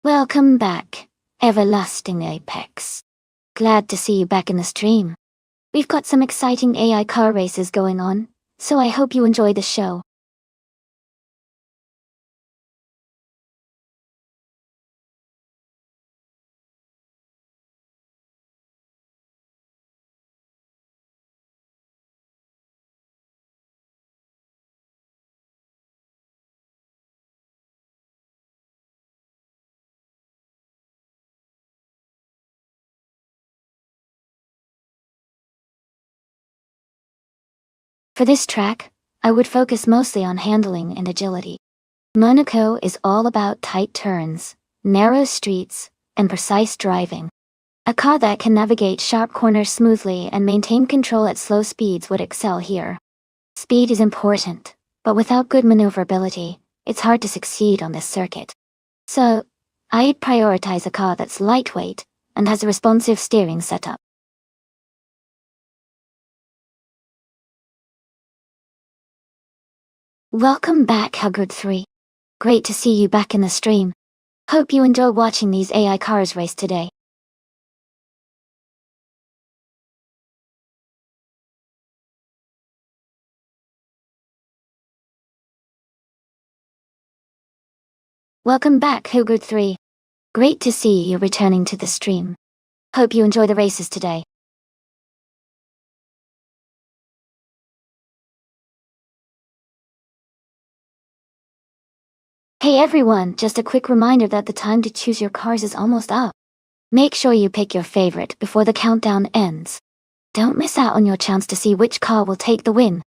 Welcome back, everlasting Apex. Glad to see you back in the stream. We've got some exciting AI car races going on, so I hope you enjoy the show. For this track, I would focus mostly on handling and agility. Monaco is all about tight turns, narrow streets, and precise driving. A car that can navigate sharp corners smoothly and maintain control at slow speeds would excel here. Speed is important, but without good maneuverability, it's hard to succeed on this circuit. So, I'd prioritize a car that's lightweight and has a responsive steering setup. Welcome back, Hugard3. Great to see you back in the stream. Hope you enjoy watching these AI cars race today. Welcome back, Hugard3. Great to see you returning to the stream. Hope you enjoy the races today. Hey everyone, just a quick reminder that the time to choose your cars is almost up. Make sure you pick your favorite before the countdown ends. Don't miss out on your chance to see which car will take the win.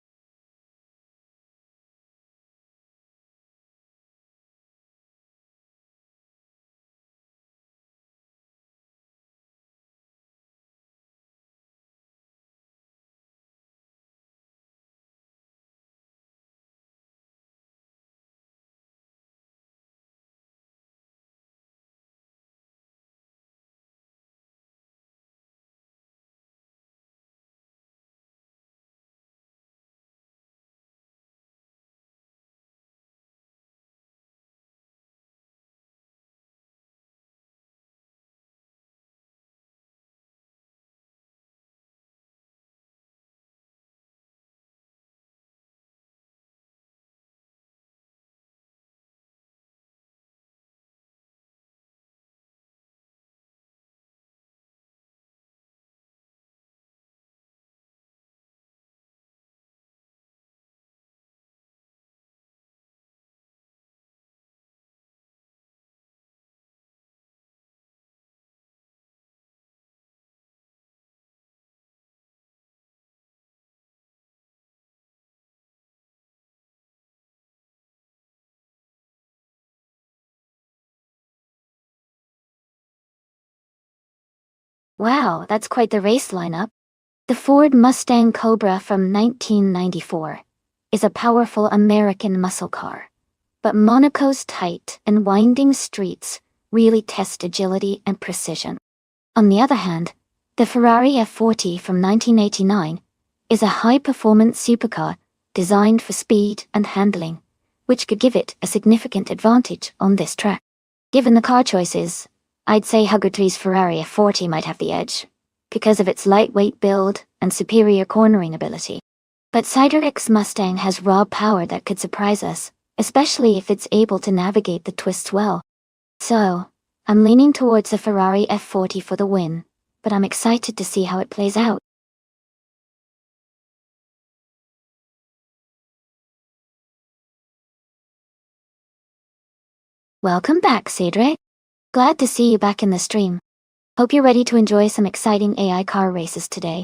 Wow, that's quite the race lineup. The Ford Mustang Cobra from 1994 is a powerful American muscle car. But Monaco's tight and winding streets really test agility and precision. On the other hand, the Ferrari F40 from 1989 is a high-performance supercar designed for speed and handling, which could give it a significant advantage on this track. Given the car choices, I'd say Huggerty's Ferrari F40 might have the edge, because of its lightweight build and superior cornering ability. But Cideric's Mustang has raw power that could surprise us, especially if it's able to navigate the twists well. So, I'm leaning towards the Ferrari F40 for the win, but I'm excited to see how it plays out. Welcome back, Cedric. Glad to see you back in the stream. Hope you're ready to enjoy some exciting AI car races today.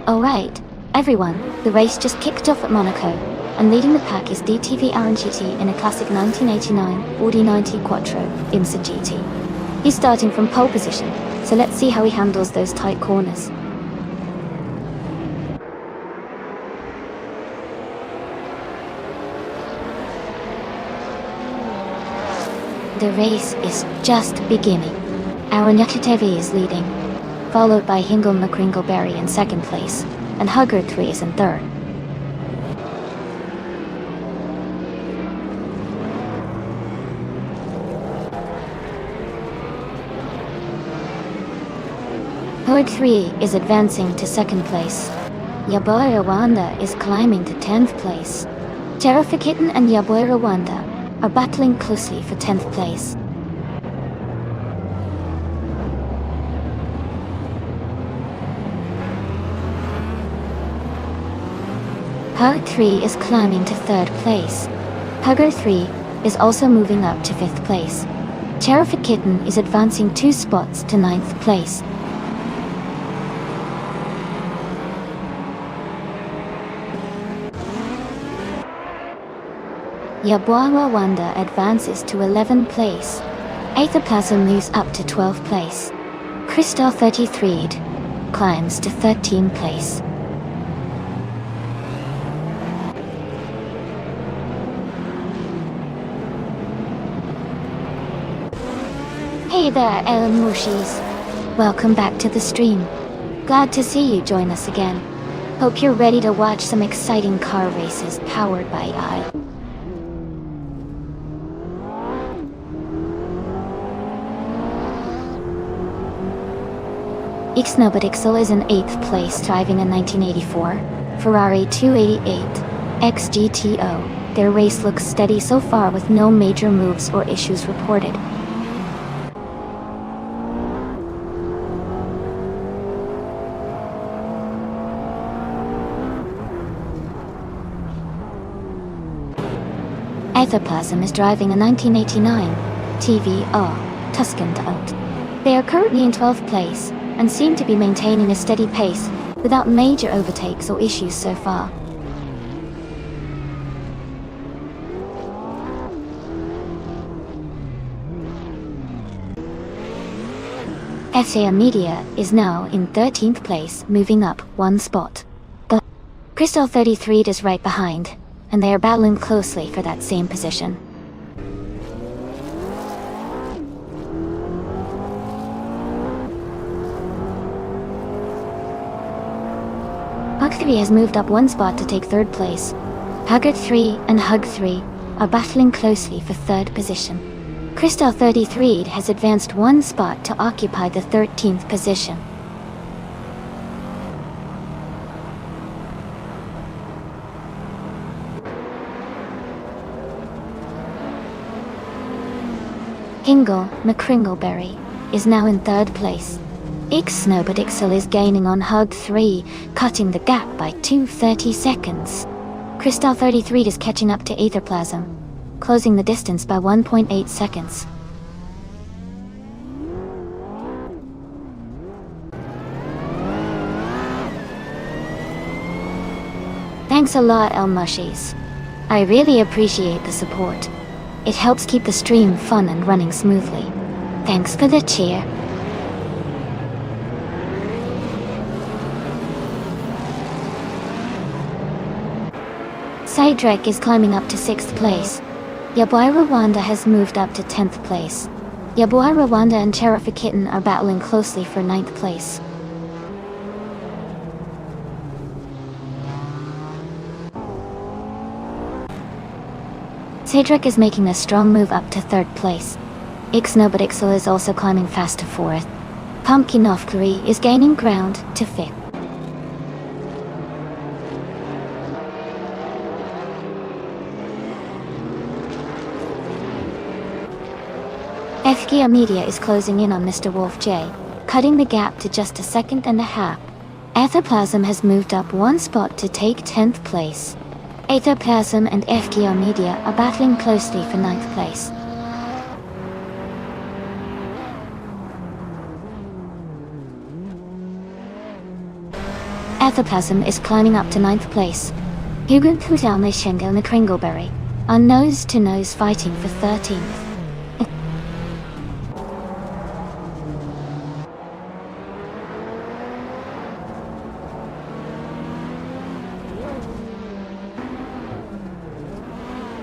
Alright, everyone, the race just kicked off at Monaco, and leading the pack is DTV RNGT in a classic 1989 Audi 90 Quattro IMSA GT. He's starting from pole position, so let's see how he handles those tight corners. The race is just beginning. Aranyakutevi is leading, followed by Hingle McCringleberry in second place, and Hugger 3 is in third. Horde 3 is advancing to second place. Yaboy Rwanda is climbing to 10th place. Jerifa Kitten and Yaboy Rwanda are battling closely for 10th place. Hug 3 is climbing to 3rd place. Hugger 3 is also moving up to 5th place. Jerifa Kitten is advancing 2 spots to 9th place. Yaboy Rwanda advances to 11th place. Aetherplasm moves up to 12th place. Crystal 33 climbs to 13th place. Hey there, Ellen Mushies. Welcome back to the stream. Glad to see you join us again. Hope you're ready to watch some exciting car races powered by AI. Ixnobadixel is in 8th place driving a 1984 Ferrari 288 XGTO. Their race looks steady so far with no major moves or issues reported. Aetherplasm is driving a 1989 TVR Tuscan Out. They are currently in 12th place and seem to be maintaining a steady pace without major overtakes or issues so far. SA Media is now in 13th place, moving up 1 spot. The Crystal 33 is right behind, and they are battling closely for that same position. Hug 3 has moved up 1 spot to take 3rd place. Hugger 3 and Hug 3 are battling closely for 3rd position. Crystal 33 has advanced 1 spot to occupy the 13th position. Hingle McCringleberry is now in 3rd place. Ixnobadixel is gaining on Hug 3, cutting the gap by 230 seconds. Crystal 33 is catching up to Aetherplasm, closing the distance by 1.8 seconds. Thanks a lot, El Mushies. I really appreciate the support. It helps keep the stream fun and running smoothly. Thanks for the cheer. Cydrek is climbing up to 6th place. Yaboy Rwanda has moved up to 10th place. Yaboy Rwanda and Jerifa Kitten are battling closely for 9th place. Cedric is making a strong move up to 3rd place. Ixnobadixel is also climbing fast to 4th. Pumpkinovkari is gaining ground to 5th. FGR Media is closing in on Mr. Wolf J, cutting the gap to just a second and a half. Aetherplasm has moved up one spot to take 10th place. Aetherplasm and FGR Media are battling closely for 9th place. Aetherplasm is climbing up to 9th place. Hugo Putalme Schengel and Kringleberry are nose-to-nose fighting for 13th.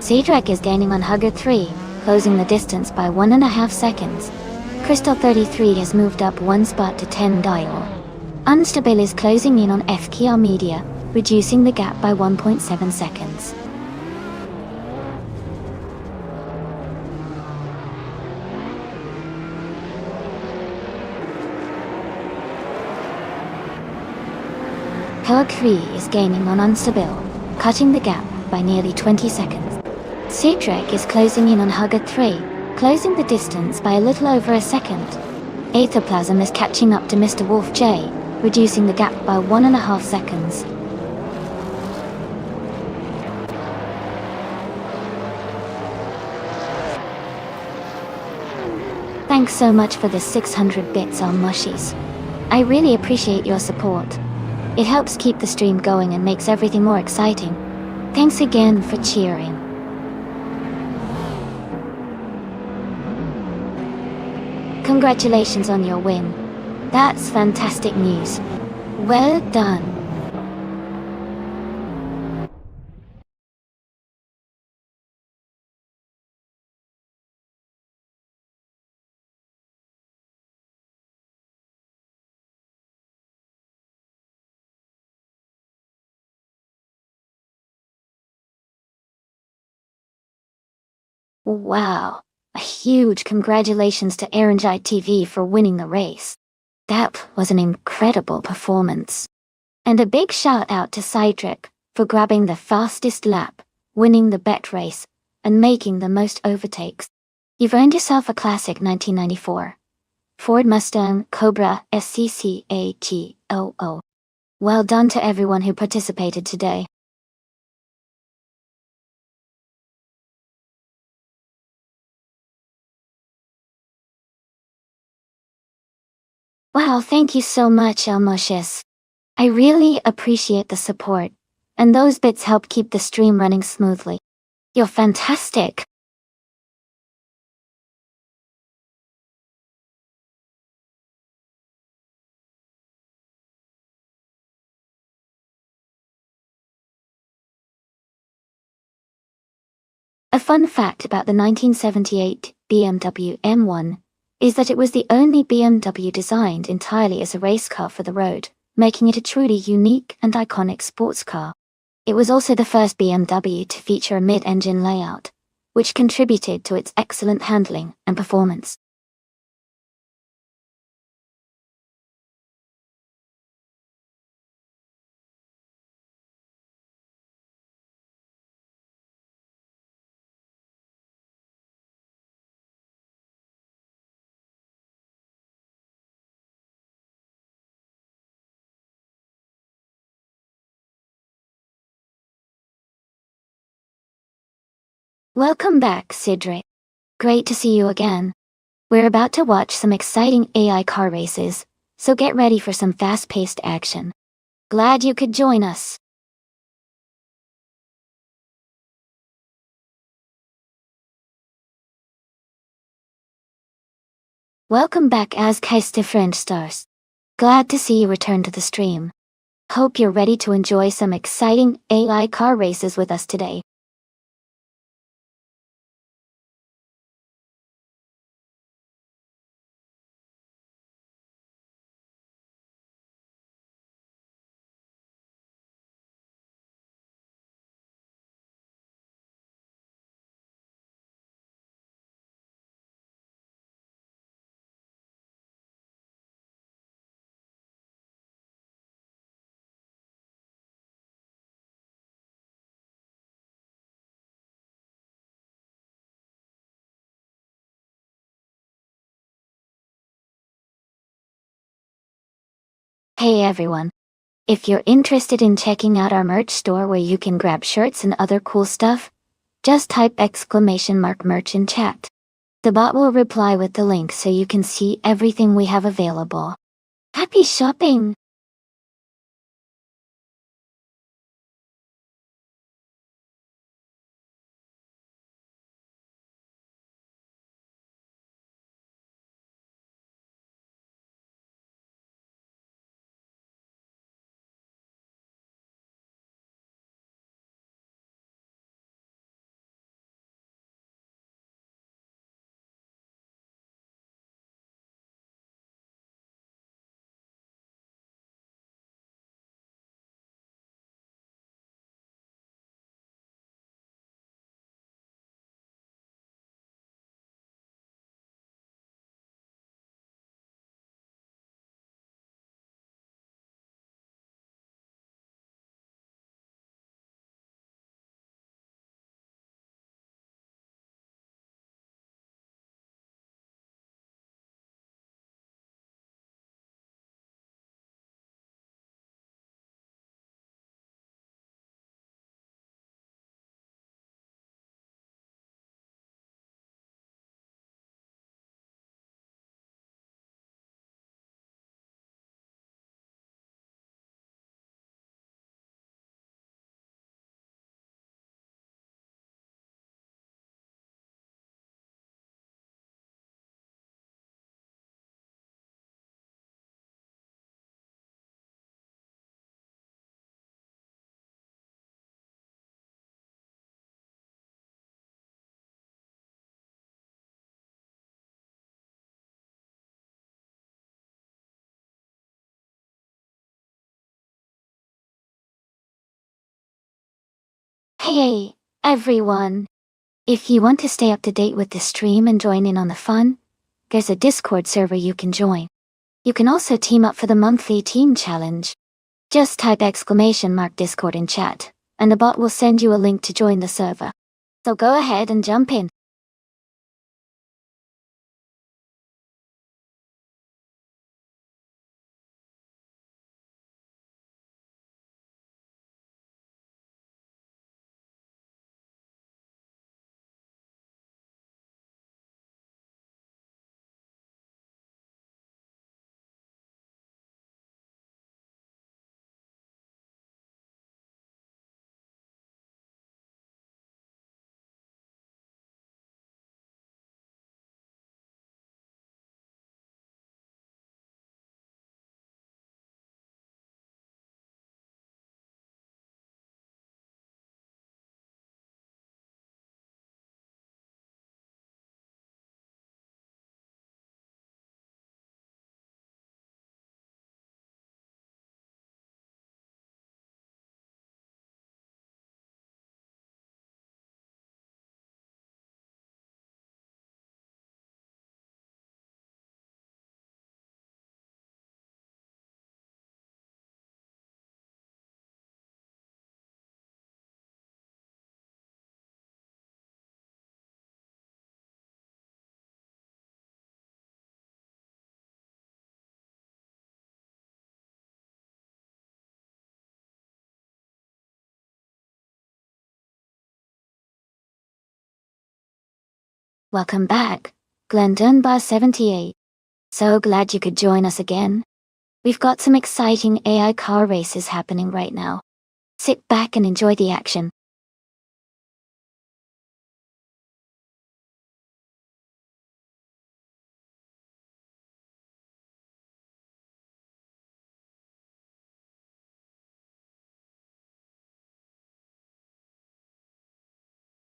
Seadrek is gaining on Hugger 3, closing the distance by 1.5 seconds. Crystal 33 has moved up one spot to 10 dial. Unstable is closing in on FGR Media, reducing the gap by 1.7 seconds. Hugger 3 is gaining on Unstable, cutting the gap by nearly 20 seconds. Seadrek is closing in on Hugger 3, closing the distance by a little over a second. Aetherplasm is catching up to Mr. Wolf J, reducing the gap by 1.5 seconds. Thanks so much for the 600 bits on mushies. I really appreciate your support. It helps keep the stream going and makes everything more exciting. Thanks again for cheering. Congratulations on your win. That's fantastic news. Well done. Wow. A huge congratulations to Eranjai TV for winning the race. That was an incredible performance. And a big shout out to Cydric for grabbing the fastest lap, winning the bet race, and making the most overtakes. You've earned yourself a classic 1994 Ford Mustang Cobra SCCAGOO. Well done to everyone who participated today. Wow, thank you so much, Elmoshes. I really appreciate the support, and those bits help keep the stream running smoothly. You're fantastic. A fun fact about the 1978 BMW M1 is that it was the only BMW designed entirely as a race car for the road, making it a truly unique and iconic sports car. It was also the first BMW to feature a mid-engine layout, which contributed to its excellent handling and performance. Welcome back, Sidre. Great to see you again. We're about to watch some exciting AI car races, so get ready for some fast-paced action. Glad you could join us. Welcome back as Friend Stars. Glad to see you return to the stream. Hope you're ready to enjoy some exciting AI car races with us today. Hey everyone. If you're interested in checking out our merch store where you can grab shirts and other cool stuff, just type !merch in chat. The bot will reply with the link so you can see everything we have available. Happy shopping! Hey everyone. If you want to stay up to date with the stream and join in on the fun, there's a Discord server you can join. You can also team up for the monthly team challenge. Just type !Discord in chat, and the bot will send you a link to join the server. So go ahead and jump in. Welcome back, Glenn Dunbar 78. So glad you could join us again. We've got some exciting AI car races happening right now. Sit back and enjoy the action.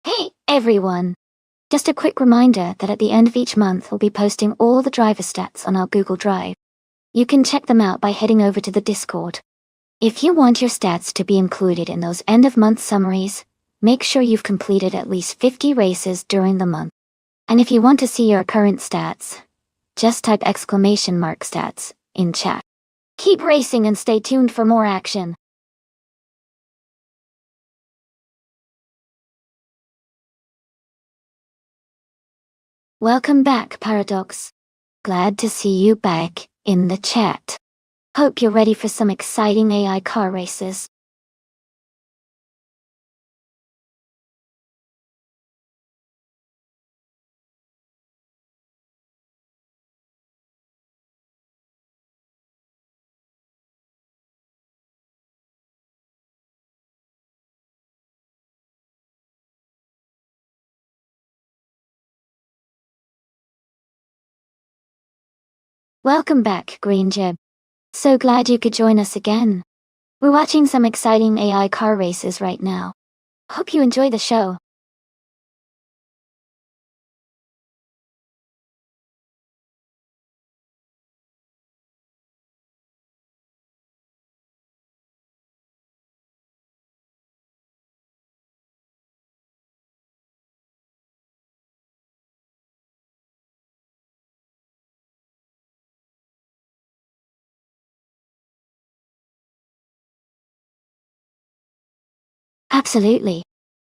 Hey everyone! Just a quick reminder that at the end of each month we'll be posting all the driver stats on our Google Drive. You can check them out by heading over to the Discord. If you want your stats to be included in those end-of-month summaries, make sure you've completed at least 50 races during the month. And if you want to see your current stats, just type !stats in chat. Keep racing and stay tuned for more action. Welcome back, Paradox. Glad to see you back in the chat. Hope you're ready for some exciting AI car races. Welcome back, Green Jib. So glad you could join us again. We're watching some exciting AI car races right now. Hope you enjoy the show. Absolutely.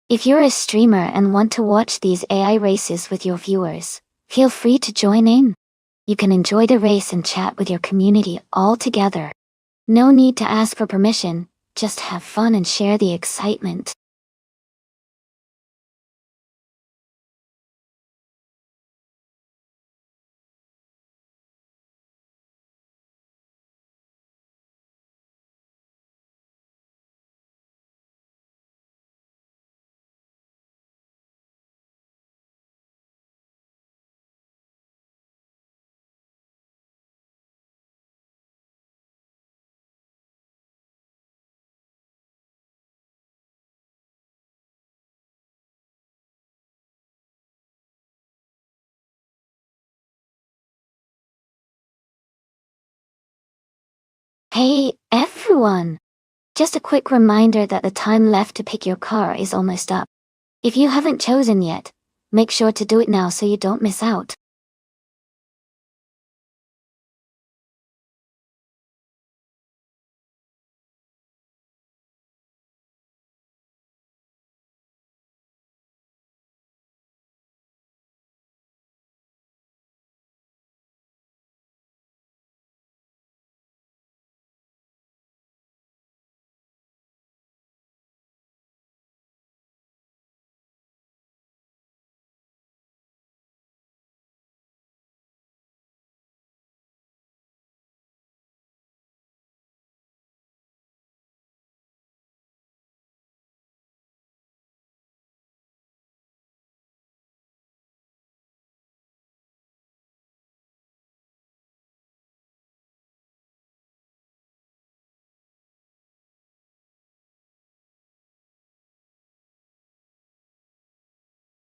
If you're a streamer and want to watch these AI races with your viewers, feel free to join in. You can enjoy the race and chat with your community all together. No need to ask for permission, just have fun and share the excitement. Hey, everyone! Just a quick reminder that the time left to pick your car is almost up. If you haven't chosen yet, make sure to do it now so you don't miss out.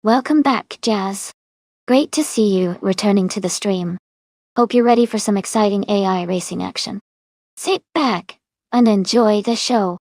Welcome back, Jazz. Great to see you returning to the stream. Hope you're ready for some exciting AI racing action. Sit back and enjoy the show.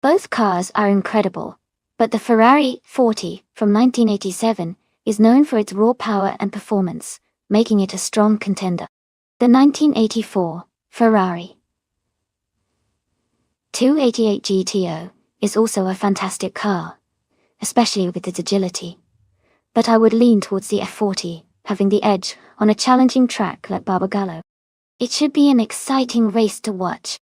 Both cars are incredible, but the Ferrari 40 from 1987 is known for its raw power and performance, making it a strong contender. The 1984 Ferrari 288 GTO is also a fantastic car, especially with its agility. But I would lean towards the F40, having the edge on a challenging track like Barbagallo. It should be an exciting race to watch.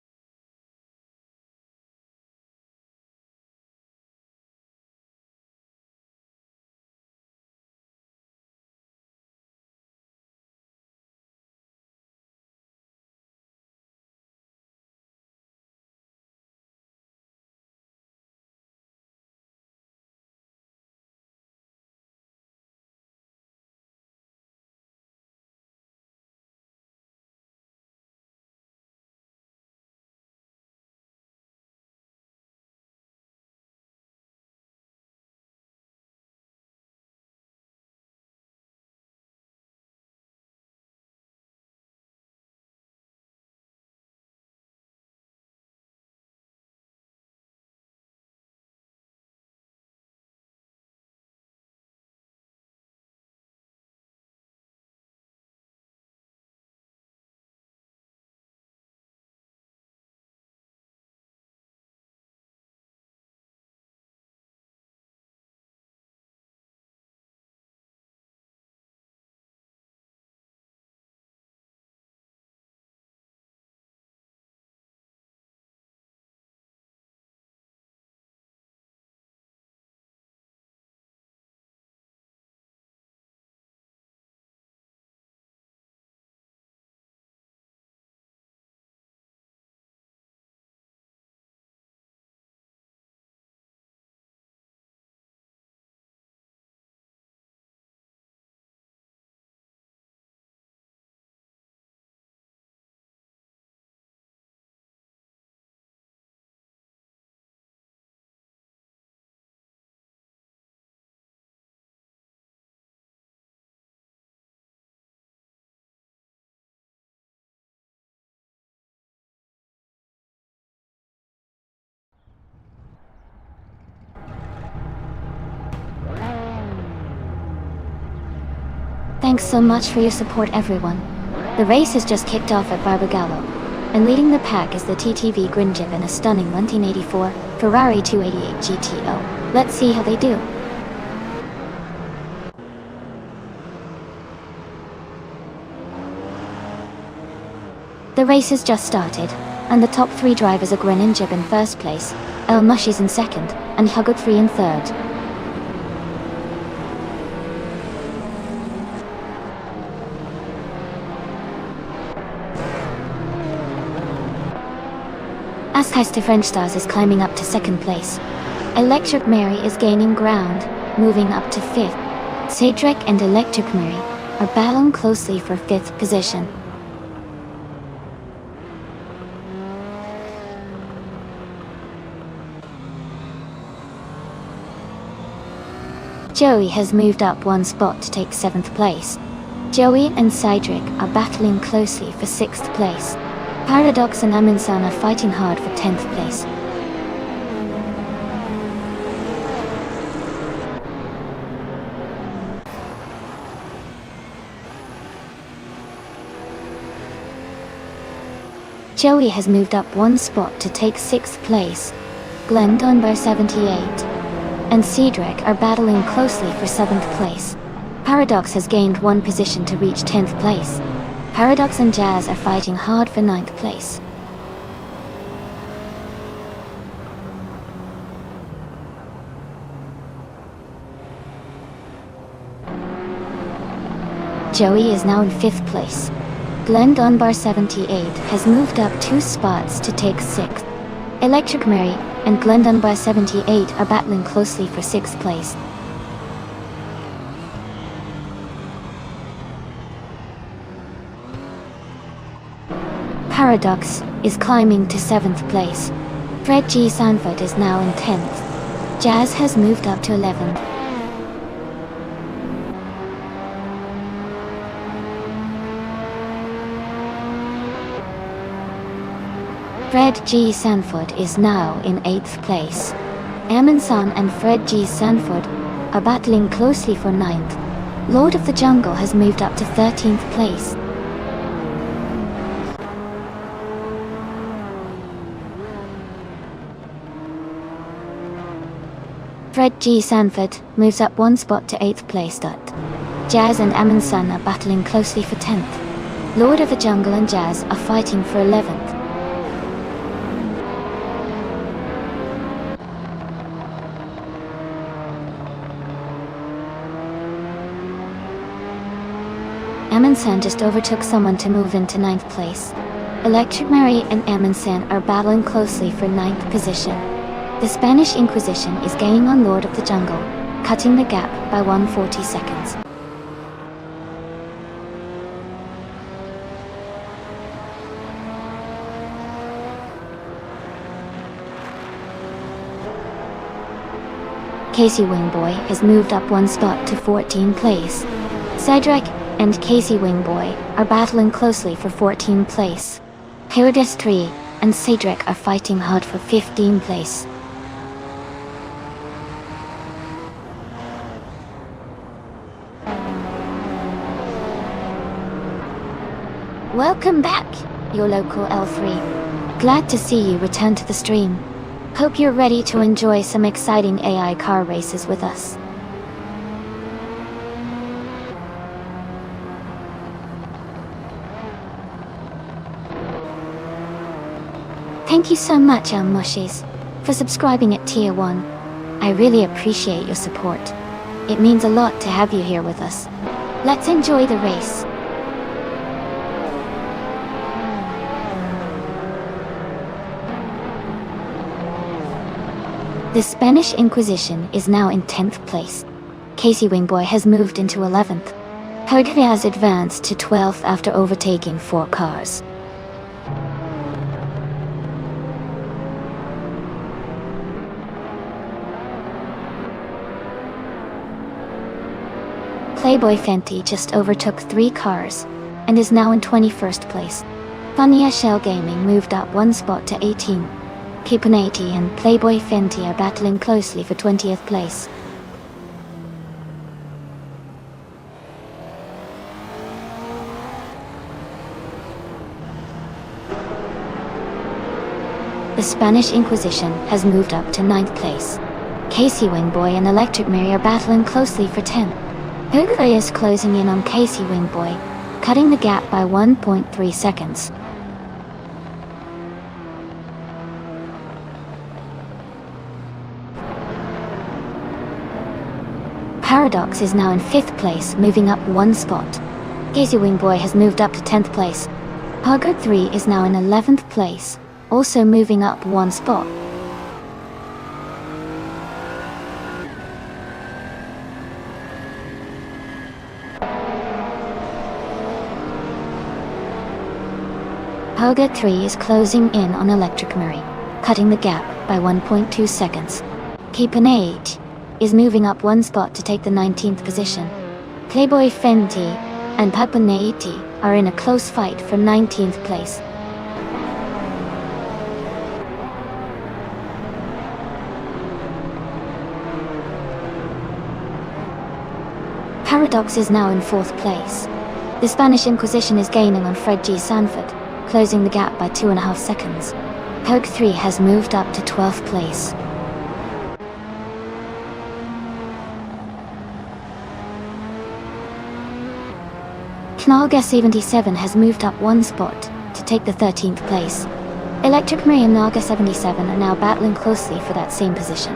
Thanks so much for your support, everyone. The race has just kicked off at Barbagallo, and leading the pack is the TTV Grinjib in a stunning 1984 Ferrari 288 GTO. Let's see how they do. The race has just started, and the top three drivers are Grinjib in first place, El Mushis in second, and Hugotfree in third. Askheis to French Stars is climbing up to second place. Electric Mary is gaining ground, moving up to fifth. Cedric and Electric Mary are battling closely for fifth position. Joey has moved up one spot to take seventh place. Joey and Cedric are battling closely for sixth place. Paradox and Aminsan are fighting hard for 10th place. Joey has moved up one spot to take sixth place. Glenn Dunbar 78 and Cedric are battling closely for seventh place. Paradox has gained one position to reach 10th place. Paradox and Jazz are fighting hard for 9th place. Joey is now in 5th place. Glenn Dunbar 78 has moved up 2 spots to take 6th. Electric Mary and Glenn Dunbar 78 are battling closely for 6th place. Paradox is climbing to 7th place. Fred G. Sanford is now in 10th. Jazz has moved up to 11th. Fred G. Sanford is now in 8th place. Aminsan and Fred G. Sanford are battling closely for 9th. Lord of the Jungle has moved up to 13th place. Fred G. Sanford moves up one spot to 8th place. Jazz and Aminsan are battling closely for 10th. Lord of the Jungle and Jazz are fighting for 11th. Aminsan just overtook someone to move into 9th place. Electric Mary and Aminsan are battling closely for 9th position. The Spanish Inquisition is gaining on Lord of the Jungle, cutting the gap by 140 seconds. Casey Wingboy has moved up one spot to 14th place. Cedric and Casey Wingboy are battling closely for 14th place. Herodes 3 and Cedric are fighting hard for 15th place. Welcome back, your local L3. Glad to see you return to the stream. Hope you're ready to enjoy some exciting AI car races with us. Thank you so much, El Mushies, for subscribing at Tier 1. I really appreciate your support. It means a lot to have you here with us. Let's enjoy the race. The Spanish Inquisition is now in 10th place. Casey Wingboy has moved into 11th. Hugotfree has advanced to 12th after overtaking 4 cars. Playboy Fenty just overtook 3 cars, and is now in 21st place. Funya Shell Gaming moved up one spot to 18. Kipunati and Playboy Fenty are battling closely for 20th place. The Spanish Inquisition has moved up to 9th place. Casey Wingboy and Electric Mary are battling closely for 10th. Hughley is closing in on Casey Wingboy, cutting the gap by 1.3 seconds. Paradox is now in 5th place, moving up 1 spot. Casey Wingboy has moved up to 10th place. Hugger 3 is now in 11th place, also moving up 1 spot. Hugger 3 is closing in on Electric Mary, cutting the gap by 1.2 seconds. Keepin' Age is moving up 1 spot to take the 19th position. Playboy Fenty and Papaneiti are in a close fight for 19th place. Paradox is now in 4th place. The Spanish Inquisition is gaining on Fred G. Sanford, closing the gap by 2.5 seconds. Hug 3 has moved up to 12th place. Knalga 77 has moved up 1 spot to take the 13th place. Electric Mary and Naga 77 are now battling closely for that same position.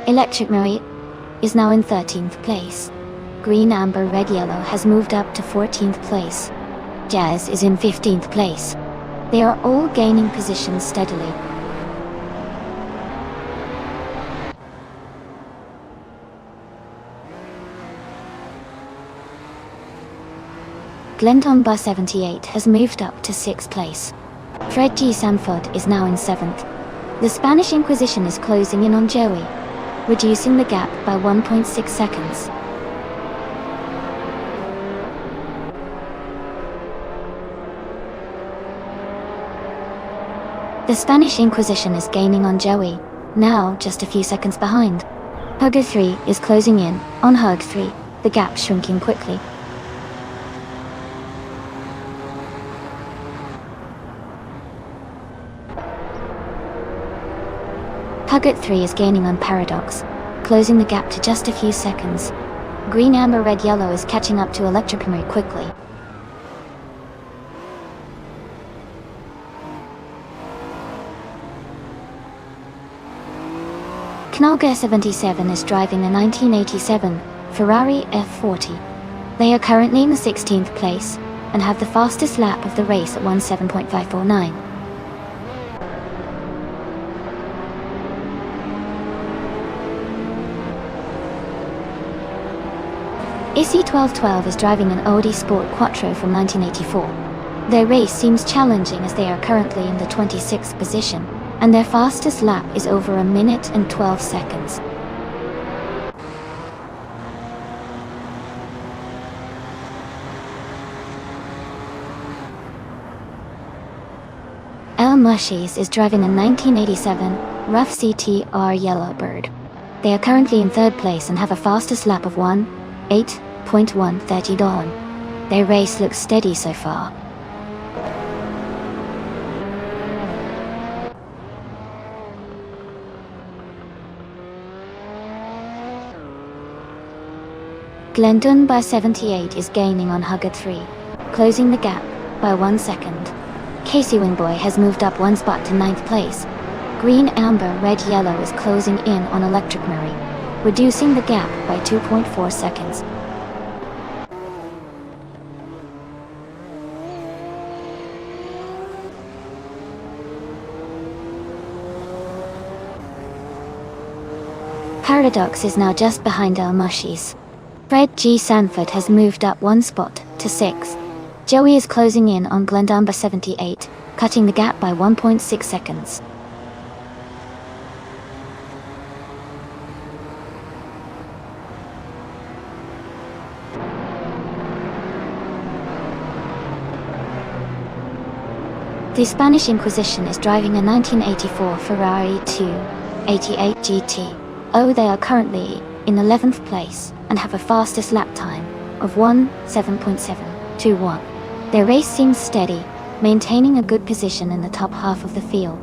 Electric Mary is now in 13th place. Green, Amber, Red, Yellow has moved up to 14th place. Jazz is in 15th place. They are all gaining positions steadily. Glendon 78 has moved up to 6th place. Fred G. Sanford is now in 7th. The Spanish Inquisition is closing in on Joey, reducing the gap by 1.6 seconds. The Spanish Inquisition is gaining on Joey, now just a few seconds behind. Hugger 3 is closing in on Hug 3, the gap shrinking quickly. Hugger 3 is gaining on Paradox, closing the gap to just a few seconds. Green, Amber, Red, Yellow is catching up to Electric Mary quickly. Knalga 77 is driving a 1987 Ferrari F40. They are currently in the 16th place and have the fastest lap of the race at 17.549. Issy 1212 is driving an Audi Sport Quattro from 1984. Their race seems challenging as they are currently in the 26th position, and their fastest lap is over 1 minute and 12 seconds. El Mushies is driving a 1987 Rough CTR Yellowbird. They are currently in 3rd place and have a fastest lap of 1:8.130. Their race looks steady so far. Glendon by 78 is gaining on Hugger 3, closing the gap by 1 second. Casey Wingboy has moved up 1 spot to 9th place. Green, Amber, Red, Yellow is closing in on Electric Mary, reducing the gap by 2.4 seconds. Paradox is now just behind El Mushies. Fred G. Sanford has moved up 1 spot to 6th. Joey is closing in on Glendamba 78, cutting the gap by 1.6 seconds. The Spanish Inquisition is driving a 1984 Ferrari 288 GT. They are currently in 11th place and have a fastest lap time of 1:7.721. Their race seems steady, maintaining a good position in the top half of the field.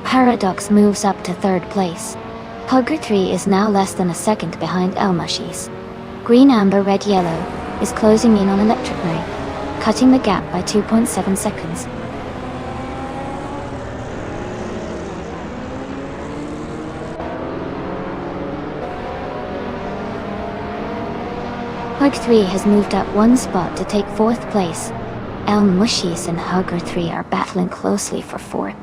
Paradox moves up to 3rd place. Hugger 3 is now less than a second behind Elmushis. Green, Amber, Red, Yellow is closing in on Electric Ray, cutting the gap by 2.7 seconds. Hug 3 has moved up 1 spot to take 4th place. Elmushis and Hugger 3 are battling closely for 4th.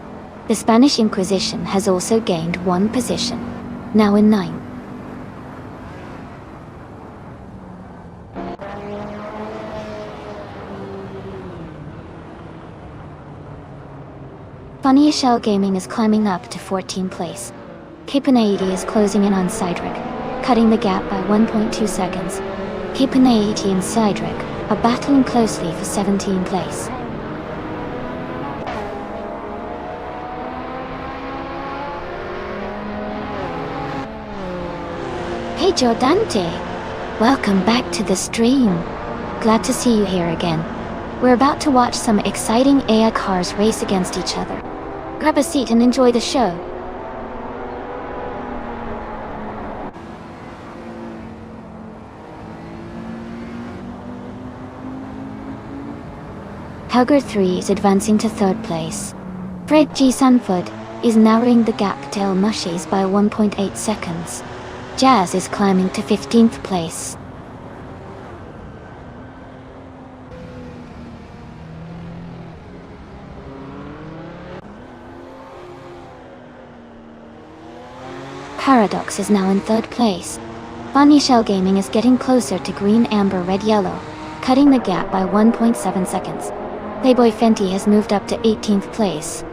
The Spanish Inquisition has also gained 1 position, now in 9th. Funny Shell Gaming is climbing up to 14th place. Kipanaiiti is closing in on Cydric, cutting the gap by 1.2 seconds. Kipanaiiti and Cydric are battling closely for 17th place. Hey Jordante! Welcome back to the stream. Glad to see you here again. We're about to watch some exciting AI cars race against each other. Grab a seat and enjoy the show. Hugger 3 is advancing to 3rd place. Fred G. Sanford is narrowing the gap to Elmushis by 1.8 seconds. Jazz is climbing to 15th place. Paradox is now in 3rd place. Funny Shell Gaming is getting closer to Green, Amber, Red, Yellow, cutting the gap by 1.7 seconds. Playboy Fenty has moved up to 18th place.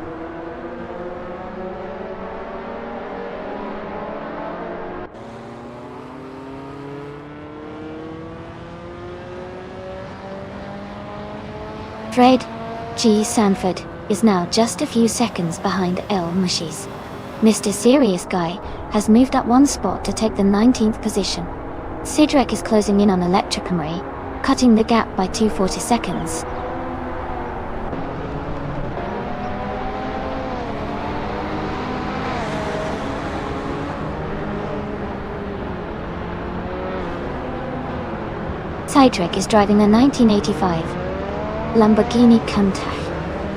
Fred G. Sanford is now just a few seconds behind Elmushis. Mr. Serious Guy has moved up 1 spot to take the 19th position. Cydric is closing in on Electric Ray, cutting the gap by 240 seconds. Cydric is driving a 1985 Lamborghini Countach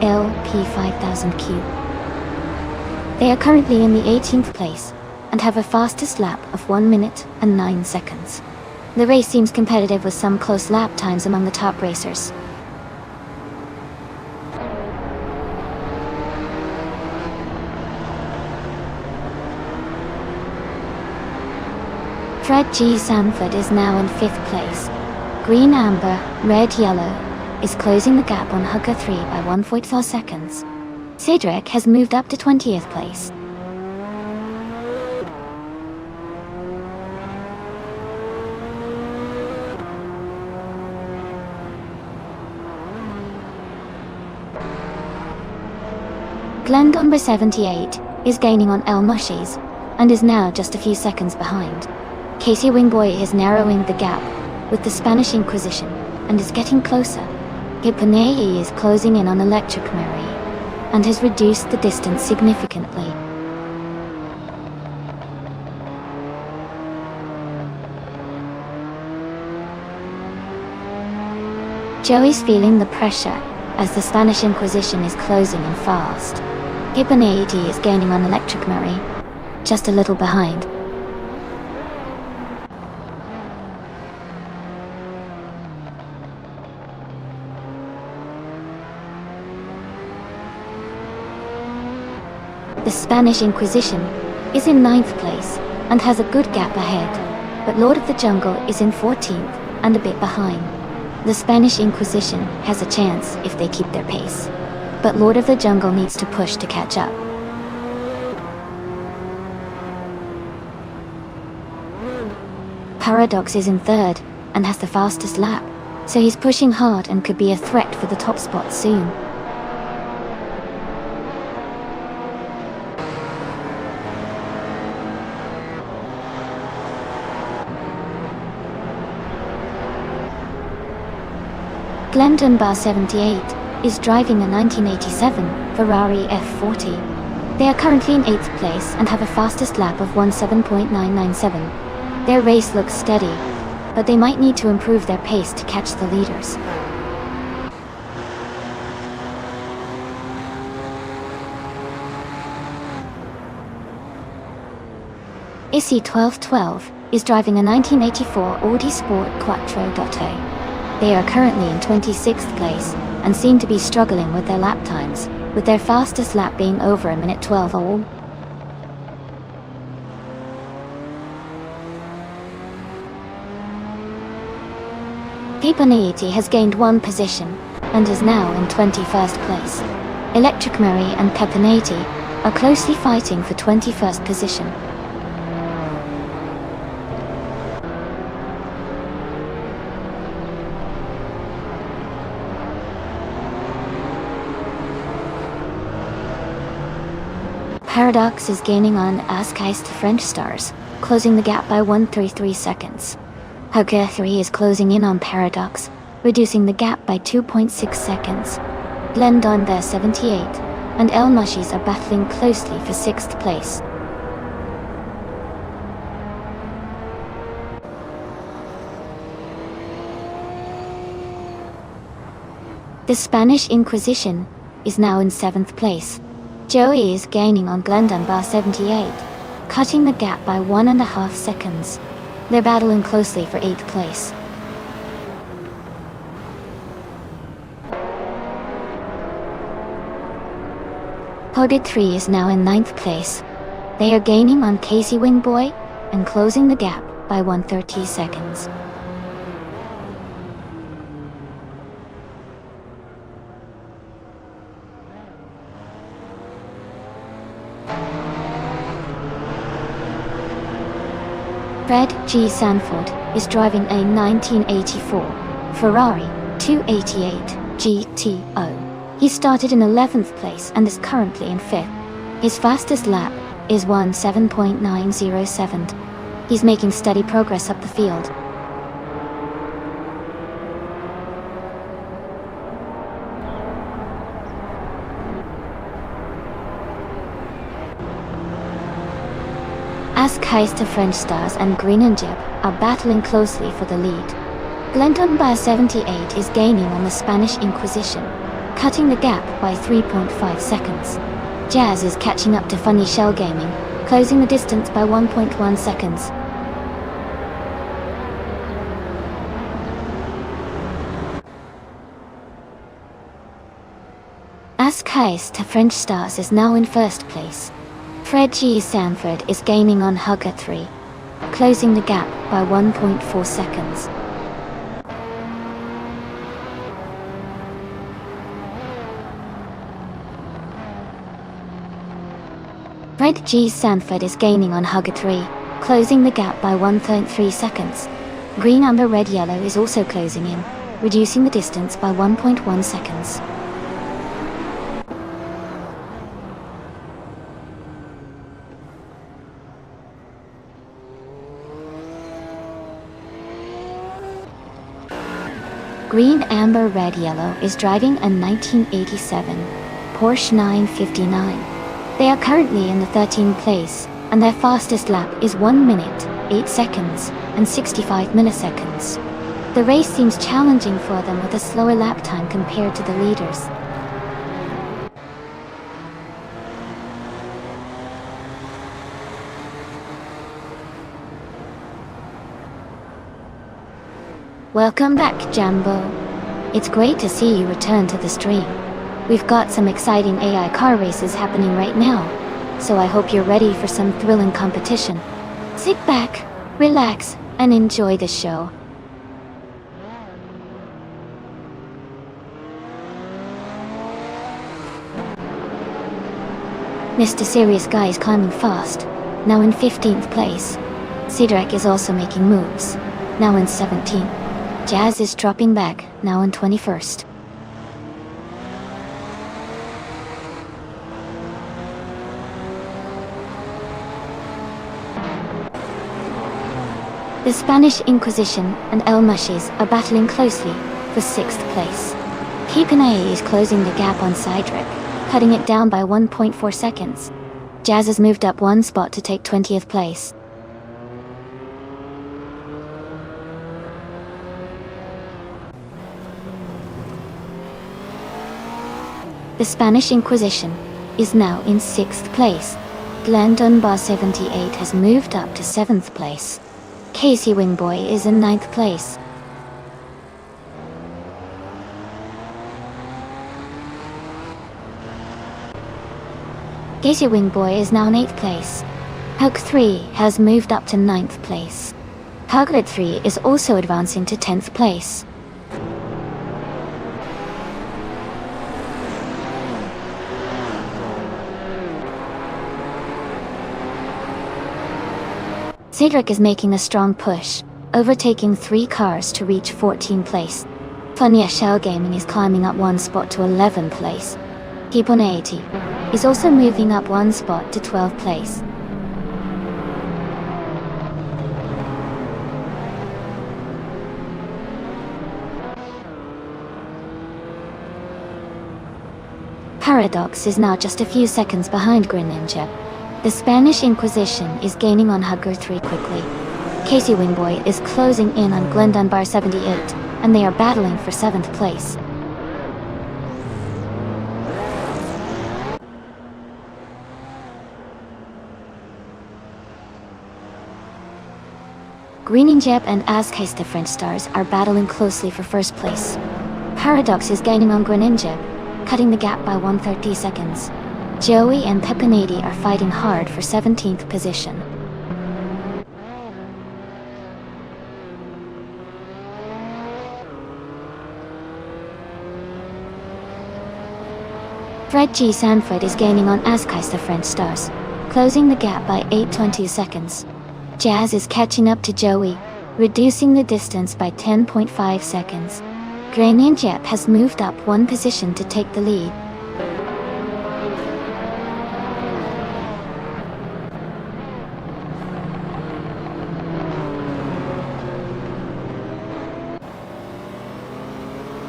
LP5000Q. They are currently in the 18th place and have a fastest lap of 1 minute and 9 seconds. The race seems competitive with some close lap times among the top racers. Fred G. Sanford is now in 5th place. Green, Amber, Red, Yellow is closing the gap on Hugger 3 by 1.4 seconds. Cydric has moved up to 20th place. Glendumber 78 is gaining on Elmushis and is now just a few seconds behind. Casey Wingboy is narrowing the gap with the Spanish Inquisition and is getting closer. Kipanaiiti is closing in on Electric Mary and has reduced the distance significantly. Joey's feeling the pressure as the Spanish Inquisition is closing in fast. Kipanaiiti is gaining on Electric Mary, just a little behind. The Spanish Inquisition is in 9th place and has a good gap ahead, but Lord of the Jungle is in 14th and a bit behind. The Spanish Inquisition has a chance if they keep their pace, but Lord of the Jungle needs to push to catch up. Paradox is in 3rd and has the fastest lap. so he's pushing hard and could be a threat for the top spot soon. Glendon Bar 78 is driving a 1987 Ferrari F40. They are currently in 8th place and have a fastest lap of 17.997. Their race looks steady, but they might need to improve their pace to catch the leaders. Issy 1212 is driving a 1984 Audi Sport Quattro Dotto. They are currently in 26th place and seem to be struggling with their lap times, with their fastest lap being over a minute 12 all. Caponati has gained one position and is now in 21st place. Electric Murray and Caponati are closely fighting for 21st position. Paradox is gaining on Askeist French Stars, closing the gap by 133 seconds. Hugger 3 is closing in on Paradox, reducing the gap by 2.6 seconds. Glendon Bear 78 and El Mushis are battling closely for 6th place. The Spanish Inquisition is now in 7th place. Joey is gaining on Glendon Bar 78, cutting the gap by 1.5 seconds. They're battling closely for 8th place. Hogged 3 is now in 9th place. They are gaining on Casey Wingboy and closing the gap by 130 seconds. Fred G. Sanford is driving a 1984 Ferrari 288 GTO. He started in 11th place and is currently in 5th. His fastest lap is 17.907. He's making steady progress up the field. Askeist French Stars and Green and Jib are battling closely for the lead. Glendon Bar 78 is gaining on the Spanish Inquisition, cutting the gap by 3.5 seconds. Jazz is catching up to Funny Shell Gaming, closing the distance by 1.1 seconds. Askeist French Stars is now in 1st place. Fred G. Sanford is gaining on Hugger 3, closing the gap by 1.4 seconds. Fred G. Sanford is gaining on Hugger 3, closing the gap by 1.3 seconds. Green Amber Red Yellow is also closing in, reducing the distance by 1.1 seconds. Green Amber Red Yellow is driving a 1987 Porsche 959. They are currently in the 13th place, and their fastest lap is 1 minute, 8 seconds, and 65 milliseconds. The race seems challenging for them with a slower lap time compared to the leaders. Welcome back, Jambo. It's great to see you return to the stream. We've got some exciting AI car races happening right now, so I hope you're ready for some thrilling competition. Sit back, relax, and enjoy the show. Mr. Serious Guy is climbing fast, now in 15th place. Cedric is also making moves, now in 17th. Jazz is dropping back, now in 21st. The Spanish Inquisition and El Mushies are battling closely for 6th place. Keepinay is closing the gap on Cydric, cutting it down by 1.4 seconds. Jazz has moved up 1 spot to take 20th place. The Spanish Inquisition is now in 6th place. Glenn Dunbar 78 has moved up to 7th place. Casey Wingboy is in 9th place. Casey Wingboy is now in 8th place. Hug 3 has moved up to 9th place. Huglet 3 is also advancing to 10th place. Cedric is making a strong push, overtaking 3 cars to reach 14th place. Funya Shell Gaming is climbing up 1 spot to 11th place. Keepon 80 is also moving up 1 spot to 12th place. Paradox is now just a few seconds behind Greninja. The Spanish Inquisition is gaining on Hugger 3 quickly. Casey Wingboy is closing in on Glenn Dunbar 78, and they are battling for 7th place. Greeninjeb and Azka's Different Stars are battling closely for 1st place. Paradox is gaining on Greninjeb, cutting the gap by 130 seconds. Joey and Pepinady are fighting hard for 17th position. Fred G. Sanford is gaining on Azka's Different Stars, closing the gap by 8.22 seconds. Jazz is catching up to Joey, reducing the distance by 10.5 seconds. Greninjeb has moved up 1 position to take the lead.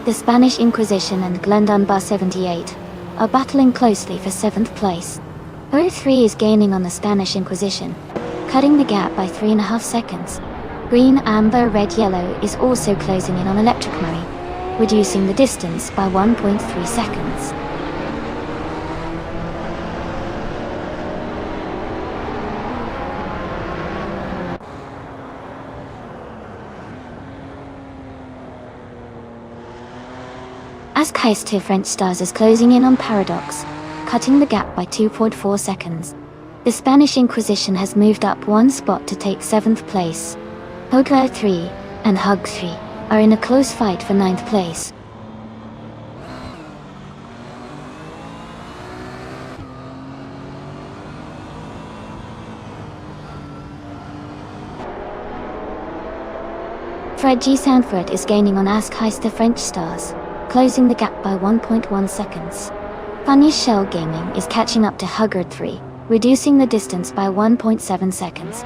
The Spanish Inquisition and Glenn Dunbar 78 are battling closely for 7th place. Earth 3 is gaining on the Spanish Inquisition, cutting the gap by 3.5 seconds. Green, Amber, Red, Yellow is also closing in on Electric Murray, reducing the distance by 1.3 seconds. Azka's Different Stars is closing in on Paradox, cutting the gap by 2.4 seconds. The Spanish Inquisition has moved up 1 spot to take 7th place. Hogla 3 and Hug 3 are in a close fight for 9th place. Fred G. Sanford is gaining on Azka's Different Stars, closing the gap by 1.1 seconds. Funny Shell Gaming is catching up to Hugger 3, reducing the distance by 1.7 seconds.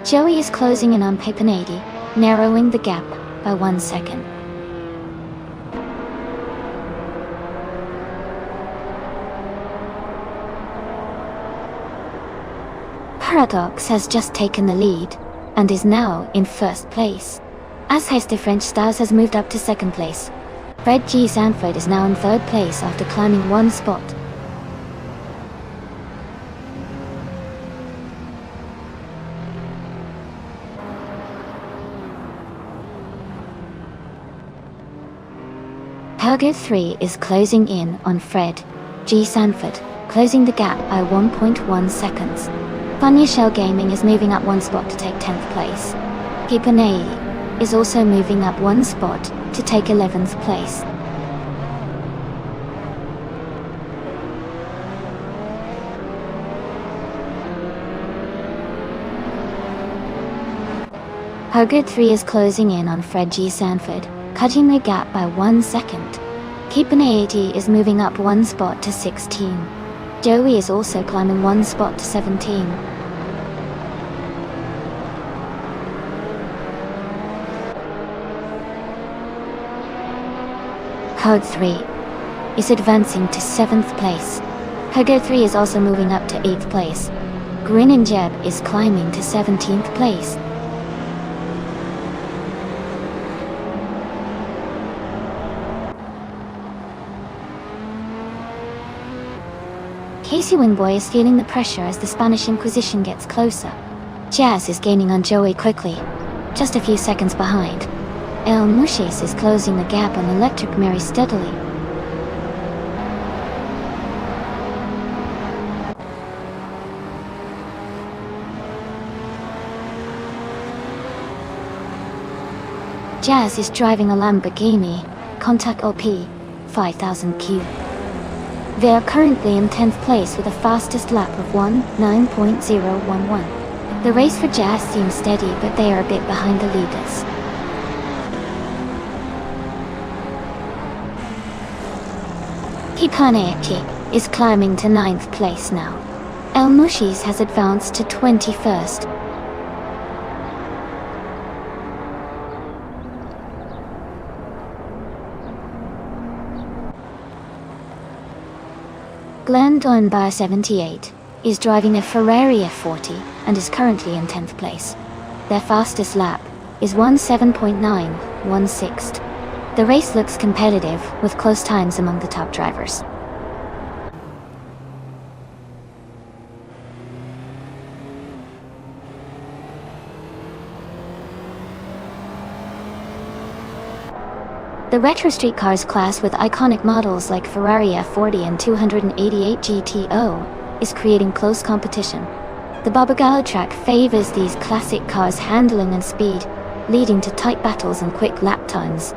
Joey is closing in on Pepinady, narrowing the gap by 1 second. Paradox has just taken the lead, and is now in 1st place. Azka's Different Stars has moved up to 2nd place. Fred G. Sanford is now in 3rd place after climbing 1 spot. Hugger 3 is closing in on Fred G. Sanford, closing the gap by 1.1 seconds. Funny Shell Gaming is moving up 1 spot to take 10th place. Kipanei is also moving up 1 spot to take 11th place. Hugger 3 is closing in on Fred G. Sanford, cutting the gap by 1 second. Keeping 80 is moving up 1 spot to 16. Joey is also climbing 1 spot to 17. Code 3 is advancing to 7th place. Hugo 3 is also moving up to 8th place. Grin and Jeb is climbing to 17th place. Casey Wingboy is feeling the pressure as the Spanish Inquisition gets closer. Jazz is gaining on Joey quickly, just a few seconds behind. El Mushis is closing the gap on Electric Mary steadily. Jazz is driving a Lamborghini Contact OP 5000Q. They are currently in 10th place with a fastest lap of 1:9.011. The race for Jazz seems steady, but they are a bit behind the leaders. Hipaneaki is climbing to 9th place now. El Mushis has advanced to 21st. Glenn Dunbar 78 is driving a Ferrari F40 and is currently in 10th place. Their fastest lap is 17.916. The race looks competitive, with close times among the top drivers. The retro streetcars class with iconic models like Ferrari F40 and 288 GTO is creating close competition. The Barbagallo track favors these classic cars' handling and speed, leading to tight battles and quick lap times.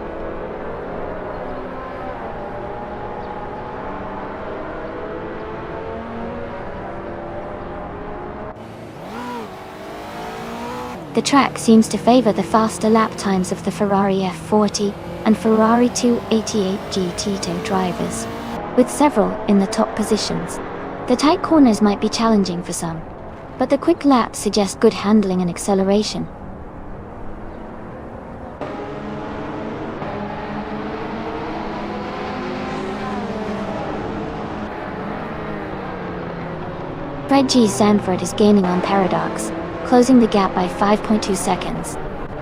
The track seems to favor the faster lap times of the Ferrari F40 and Ferrari 288 GT2 drivers, with several in the top positions. The tight corners might be challenging for some, but the quick laps suggest good handling and acceleration. Fred G. Sanford is gaining on Paradox, closing the gap by 5.2 seconds.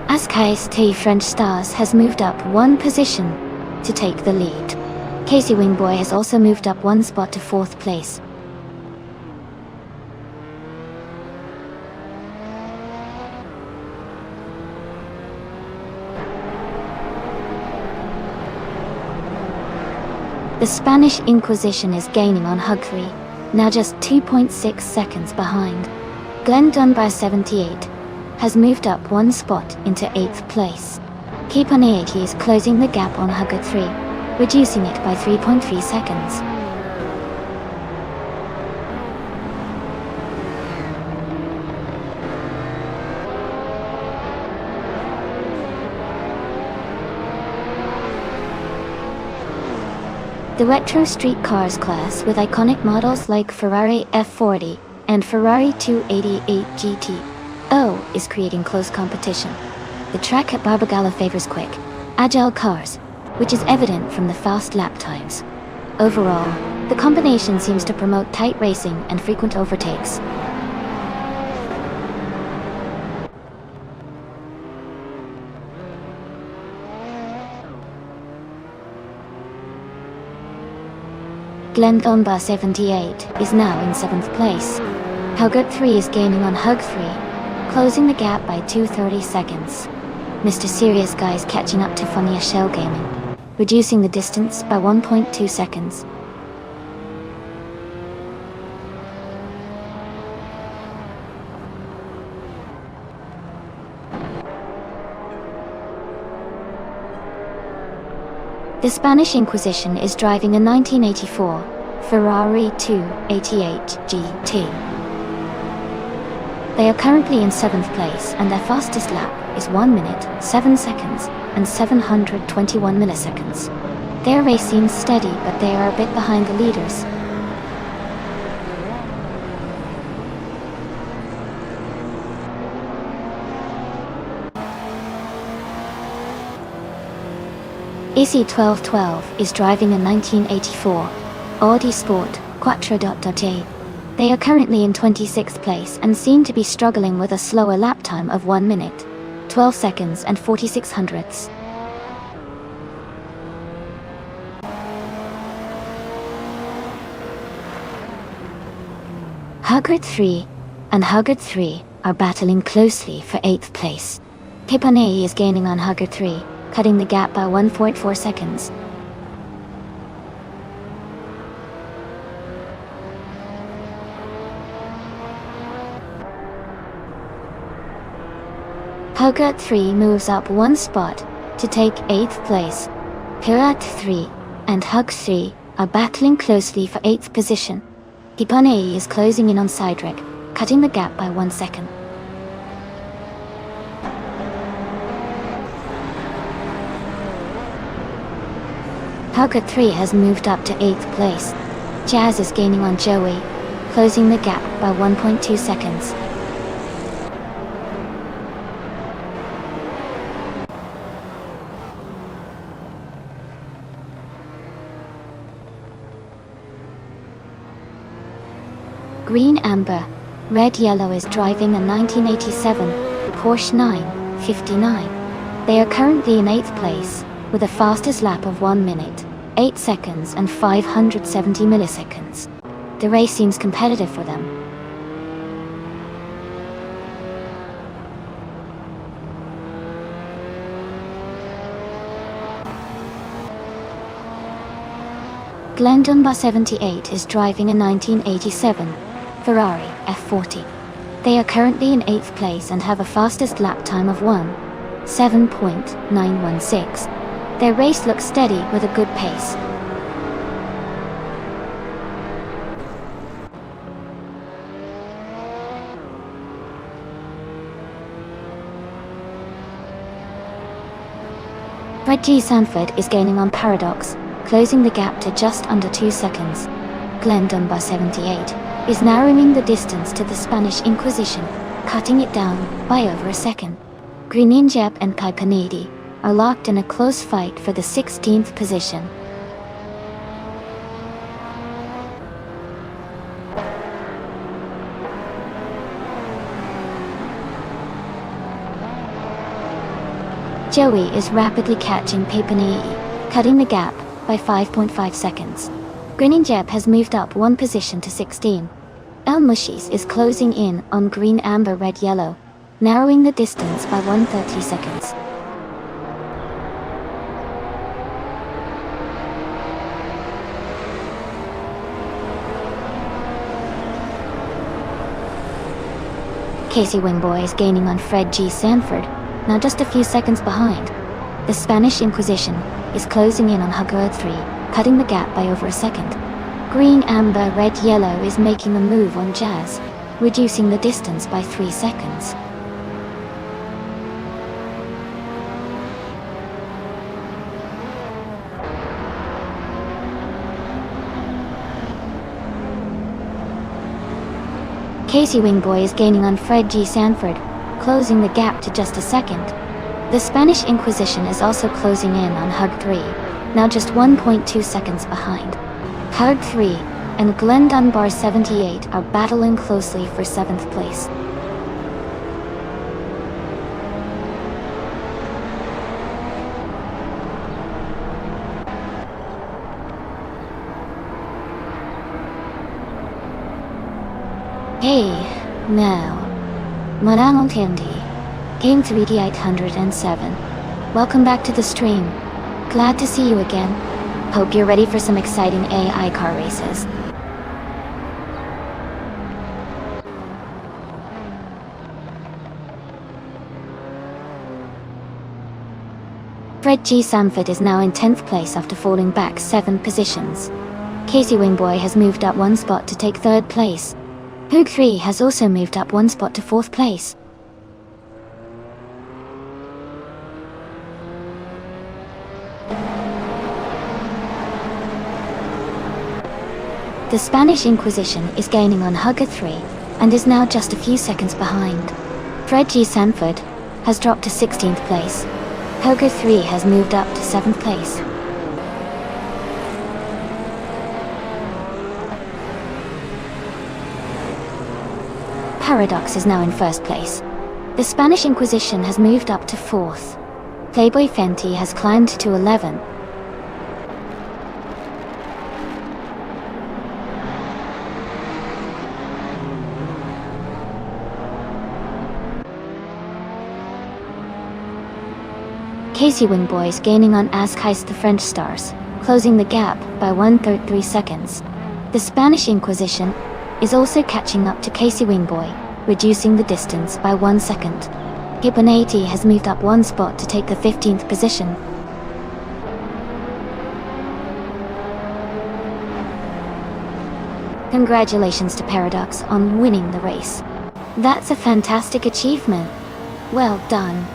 Ascais T. French Stars has moved up 1 position to take the lead. Casey Wingboy has also moved up 1 spot to 4th place. The Spanish Inquisition is gaining on Hug 3, now just 2.6 seconds behind. Glenn Dunbar 78 has moved up 1 spot into 8th place. Keepani80 is closing the gap on Hugger 3, reducing it by 3.3 seconds. The retro street cars class with iconic models like Ferrari F40 and Ferrari 288 GT0 is creating close competition. The track at Barbagallo favors quick, agile cars, which is evident from the fast lap times. Overall, the combination seems to promote tight racing and frequent overtakes. Glenn Dunbar 78 is now in 7th place. Hugger 3 is gaining on Hug 3, closing the gap by 2:30 seconds. Mr. Serious Guy is catching up to Funnier Shell Gaming, reducing the distance by 1.2 seconds. The Spanish Inquisition is driving a 1984 Ferrari 288 GT. They are currently in 7th place and their fastest lap is 1 minute, 7 seconds, and 721 milliseconds. Their race seems steady, but they are a bit behind the leaders. EC1212 is driving a 1984 Audi Sport Quattro.J. They are currently in 26th place and seem to be struggling with a slower lap time of 1 minute, 12 seconds and 46 hundredths. Huggard 3 and Huggard 3 are battling closely for 8th place. Pipanei is gaining on Huggard 3, cutting the gap by 1.4 seconds. Huggard 3 moves up 1 spot to take 8th place. Pirat 3 and Hug 3 are battling closely for 8th position. Pipanei is closing in on Cydric, cutting the gap by 1 second. Huggard 3 has moved up to 8th place. Jazz is gaining on Joey, closing the gap by 1.2 seconds. Green Amber, Red Yellow is driving a 1987 Porsche 959. They are currently in 8th place, with a fastest lap of 1 minute, 8 seconds and 570 milliseconds. The race seems competitive for them. Glendon 78 is driving a 1987 Ferrari F40. They are currently in 8th place and have a fastest lap time of 7.916. Their race looks steady with a good pace. Fred G. Sanford is gaining on Paradox, closing the gap to just under 2 seconds. Glendon 78 is narrowing the distance to the Spanish Inquisition, cutting it down by over a second. Greninjep and Kai Panidi are locked in a close fight for the 16th position. Joey is rapidly catching Papanei, cutting the gap by 5.5 seconds. Greninjep has moved up 1 position to 16. El Mushis is closing in on Green Amber Red Yellow, narrowing the distance by 130 seconds. Casey Wingboy is gaining on Fred G. Sanford, now just a few seconds behind. The Spanish Inquisition is closing in on Huggard 3, cutting the gap by over a second. Green Amber Red Yellow is making a move on Jazz, reducing the distance by 3 seconds. Casey Wingboy is gaining on Fred G. Sanford, closing the gap to just a second. The Spanish Inquisition is also closing in on Hug 3, now just 1.2 seconds behind. Hug 3 and Glendon 78 are battling closely for 7th place. Hey, now, Marang Tendi, Game 3D 807. Welcome back to the stream. Glad to see you again. Hope you're ready for some exciting AI car races. Fred G. Sanford is now in 10th place after falling back 7 positions. Casey Wingboy has moved up 1 spot to take 3rd place. Hoog 3 has also moved up one spot to 4th place. The Spanish Inquisition is gaining on Hugger 3 and is now just a few seconds behind. Fred G. Sanford has dropped to 16th place. Hugger 3 has moved up to 7th place. Paradox is now in 1st place. The Spanish Inquisition has moved up to 4th. Playboy Fenty has climbed to 11th. Casey Wingboys gaining on Askeist the French Stars, closing the gap by 1/3 seconds. The Spanish Inquisition is also catching up to Casey Wingboy, reducing the distance by 1 second. Hibonati has moved up one spot to take the 15th position. Congratulations to Paradox on winning the race. That's a fantastic achievement. Well done.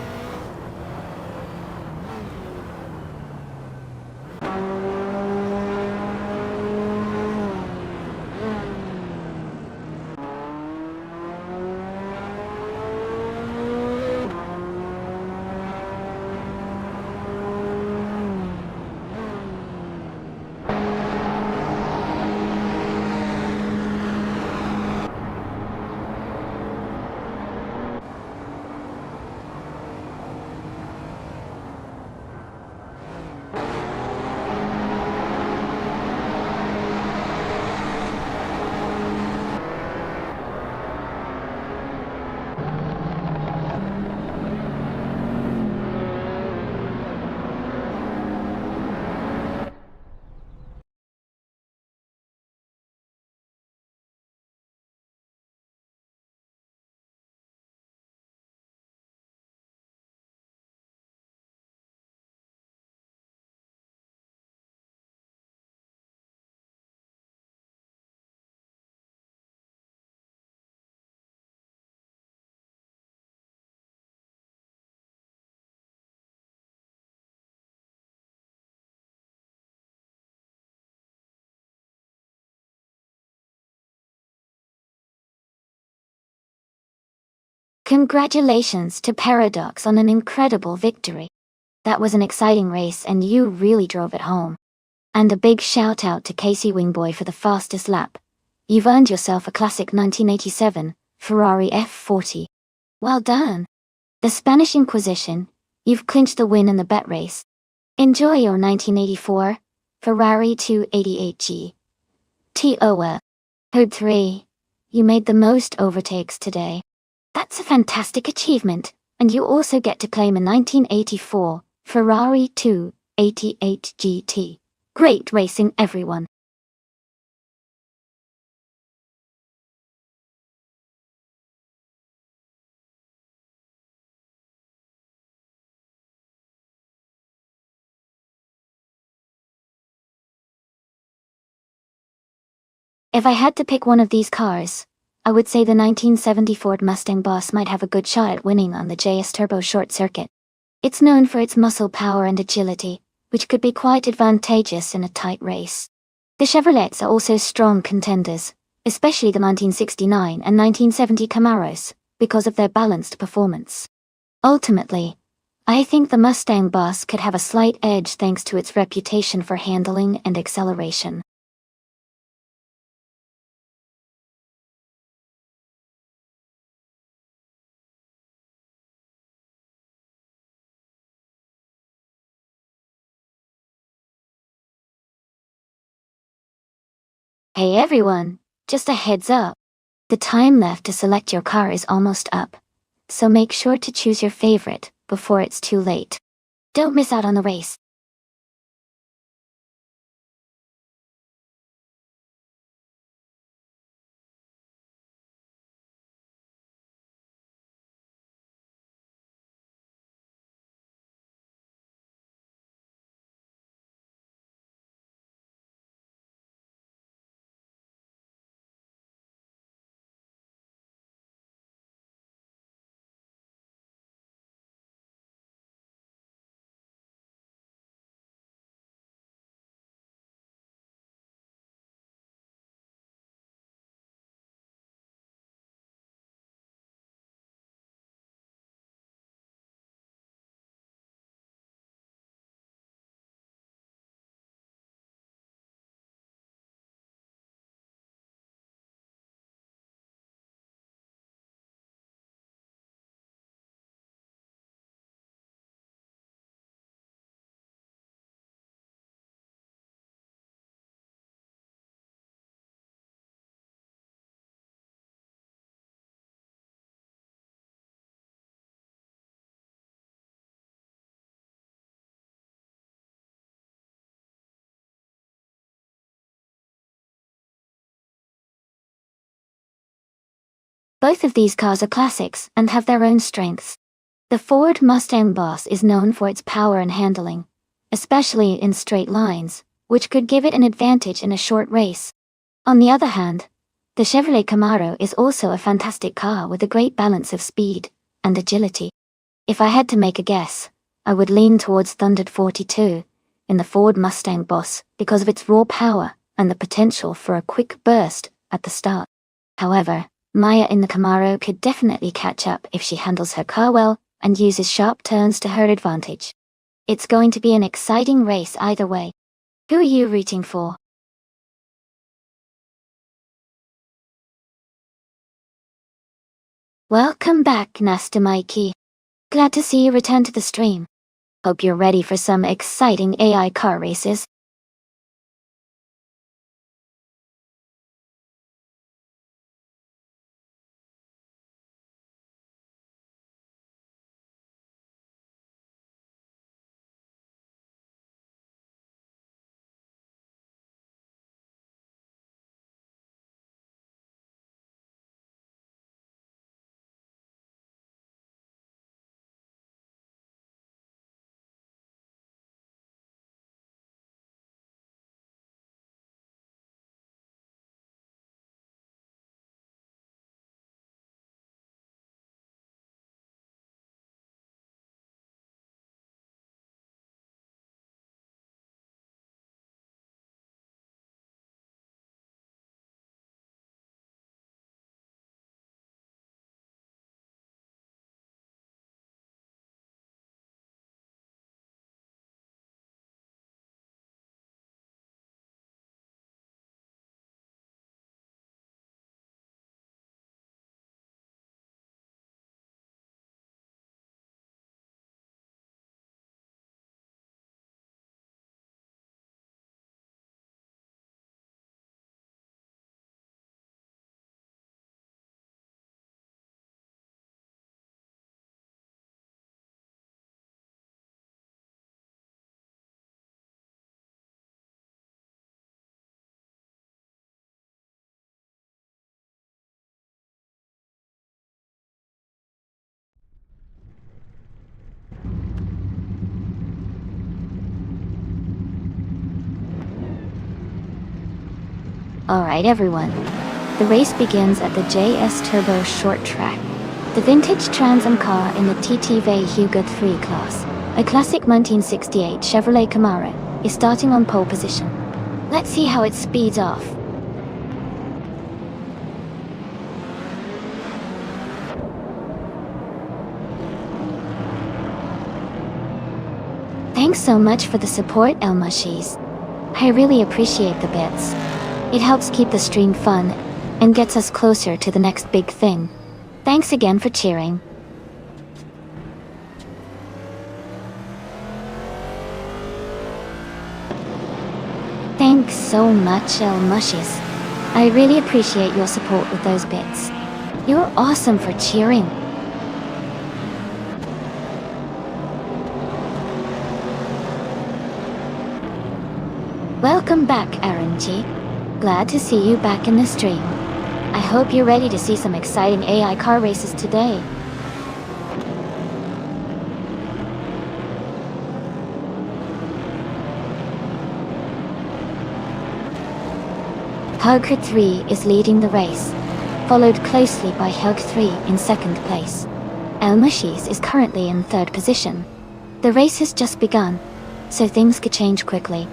Congratulations to Paradox on an incredible victory. That was an exciting race and you really drove it home. And a big shout out to Casey Wingboy for the fastest lap. You've earned yourself a classic 1987 Ferrari F40. Well done. The Spanish Inquisition, you've clinched the win in the bet race. Enjoy your 1984 Ferrari 288G. TOA. Hood 3. You made the most overtakes today. That's a fantastic achievement, and you also get to claim a 1984 Ferrari 288 GT. Great racing, everyone. If I had to pick one of these cars, I would say the 1970 Ford Mustang Boss might have a good shot at winning on the JS Turbo Short Circuit. It's known for its muscle power and agility, which could be quite advantageous in a tight race. The Chevrolets are also strong contenders, especially the 1969 and 1970 Camaros, because of their balanced performance. Ultimately, I think the Mustang Boss could have a slight edge thanks to its reputation for handling and acceleration. Hey everyone, just a heads up. The time left to select your car is almost up, so make sure to choose your favorite before it's too late. Don't miss out on the race. Both of these cars are classics and have their own strengths. The Ford Mustang Boss is known for its power and handling, especially in straight lines, which could give it an advantage in a short race. On the other hand, the Chevrolet Camaro is also a fantastic car with a great balance of speed and agility. If I had to make a guess, I would lean towards Thundered 42 in the Ford Mustang Boss because of its raw power and the potential for a quick burst at the start. However, Maya in the Camaro could definitely catch up if she handles her car well and uses sharp turns to her advantage. It's going to be an exciting race either way. Who are you rooting for? Welcome back, Nasta Mikey. Glad to see you return to the stream. Hope you're ready for some exciting AI car races. Alright everyone, the race begins at the JS Turbo Short Track. The vintage Trans Am car in the TTV Hugo 3 class, a classic 1968 Chevrolet Camaro, is starting on pole position. Let's see how it speeds off. Thanks so much for the support, El Mushies. I really appreciate the bits. It helps keep the stream fun and gets us closer to the next big thing. Thanks again for cheering. Thanks so much, El Mushies. I really appreciate your support with those bits. You're awesome for cheering. Welcome back, Aaron G. Glad to see you back in the stream. I hope you're ready to see some exciting AI car races today. Hug 3 is leading the race, followed closely by Hug 3 in second place. El Mushies is currently in third position. The race has just begun, so things could change quickly.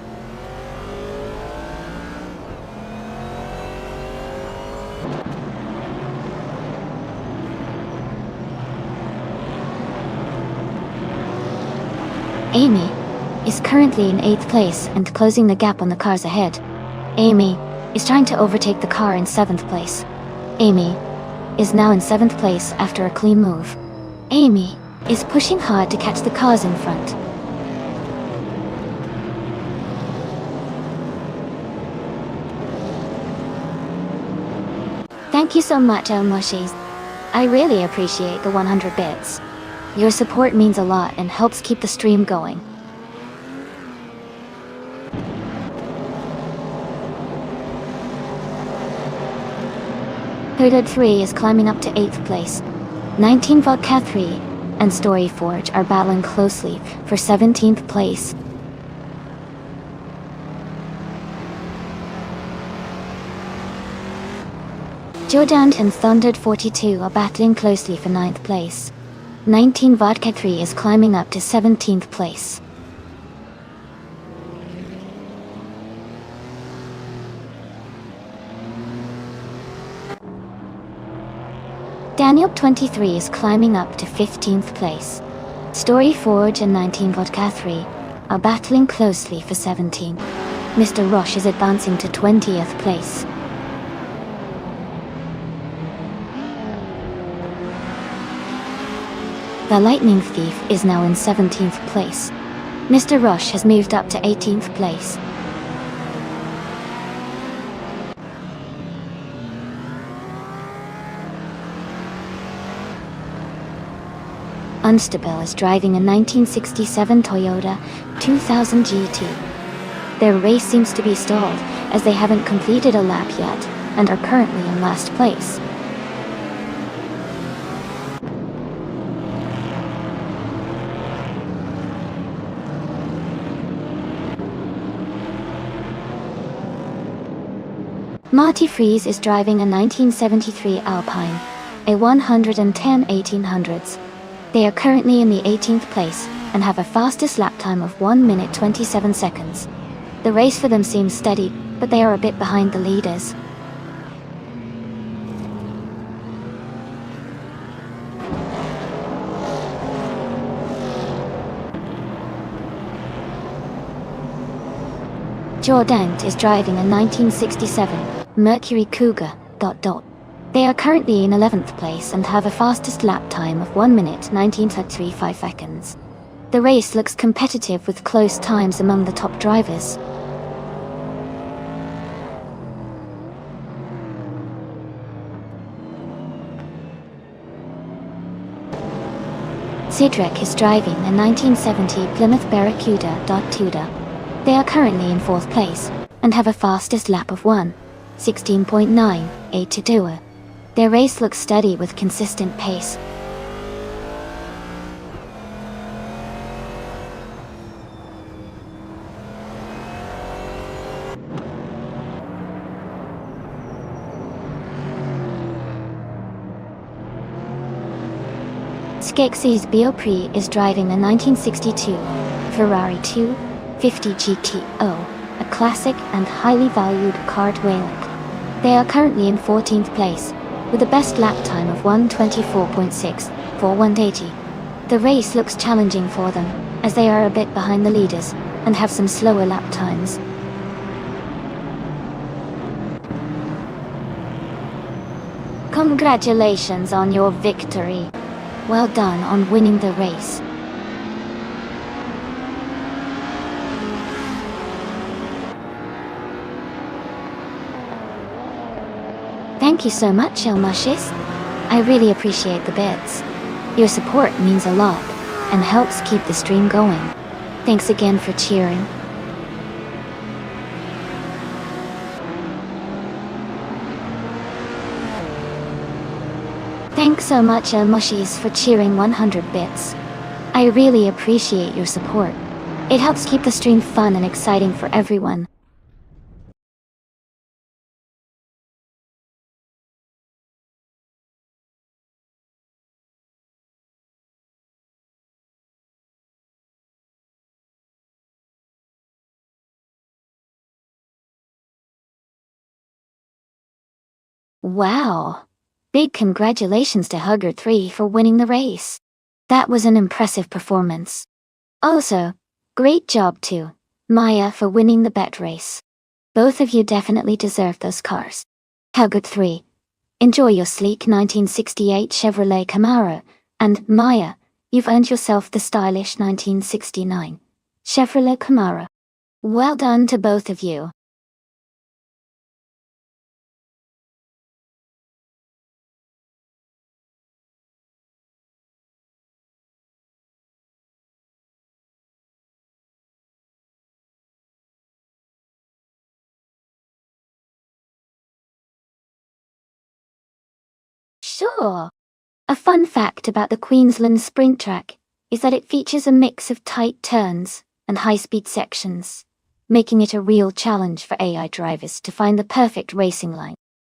Amy is currently in 8th place and closing the gap on the cars ahead. Amy is trying to overtake the car in 7th place. Amy is now in 7th place after a clean move. Amy is pushing hard to catch the cars in front. Thank you so much, El Mushies. I really appreciate the 100 bits. Your support means a lot and helps keep the stream going. Hooded 3 is climbing up to 8th place. 19 Vodka 3 and Story Forge are battling closely for 17th place. Jordan and Thundered 42 are battling closely for 9th place. 19 Vodka 3 is climbing up to 17th place. Daniel 23 is climbing up to 15th place. Story Forge and 19 Vodka 3 are battling closely for 17. Mr. Rush is advancing to 20th place. The Lightning Thief is now in 17th place. Mr. Rush has moved up to 18th place. Unstable is driving a 1967 Toyota 2000 GT. Their race seems to be stalled, as they haven't completed a lap yet, and are currently in last place. Marty Freeze is driving a 1973 Alpine, a 110 1800s. They are currently in the 18th place, and have a fastest lap time of 1 minute 27 seconds. The race for them seems steady, but they are a bit behind the leaders. Jordan is driving a 1967 Mercury Cougar ... They are currently in 11th place and have a fastest lap time of 1 minute 19.35 seconds. The race looks competitive with close times among the top drivers. Sidrek is driving a 1970 Plymouth Barracuda . They are currently in 4th place and have a fastest lap of 1:16.98. Their race looks steady with consistent pace. Skeksis Biopri is driving a 1962 Ferrari 250 GTO, a classic and highly valued kart Wayland. They are currently in 14th place, with a best lap time of 1:24.6 for 180. The race looks challenging for them, as they are a bit behind the leaders, and have some slower lap times. Congratulations on your victory. Well done on winning the race. Thank you so much, Elmushis. I really appreciate the bits. Your support means a lot, and helps keep the stream going. Thanks again for cheering. Thanks so much, Elmushis, for cheering 100 bits. I really appreciate your support. It helps keep the stream fun and exciting for everyone. Wow! Big congratulations to Hugger3 for winning the race. That was an impressive performance. Also, great job to Maya for winning the bet race. Both of you definitely deserve those cars. Hugger3, enjoy your sleek 1968 Chevrolet Camaro, and Maya, you've earned yourself the stylish 1969 Chevrolet Camaro. Well done to both of you. Sure. A fun fact about the Queensland Sprint Track is that it features a mix of tight turns and high-speed sections, making it a real challenge for AI drivers to find the perfect racing line.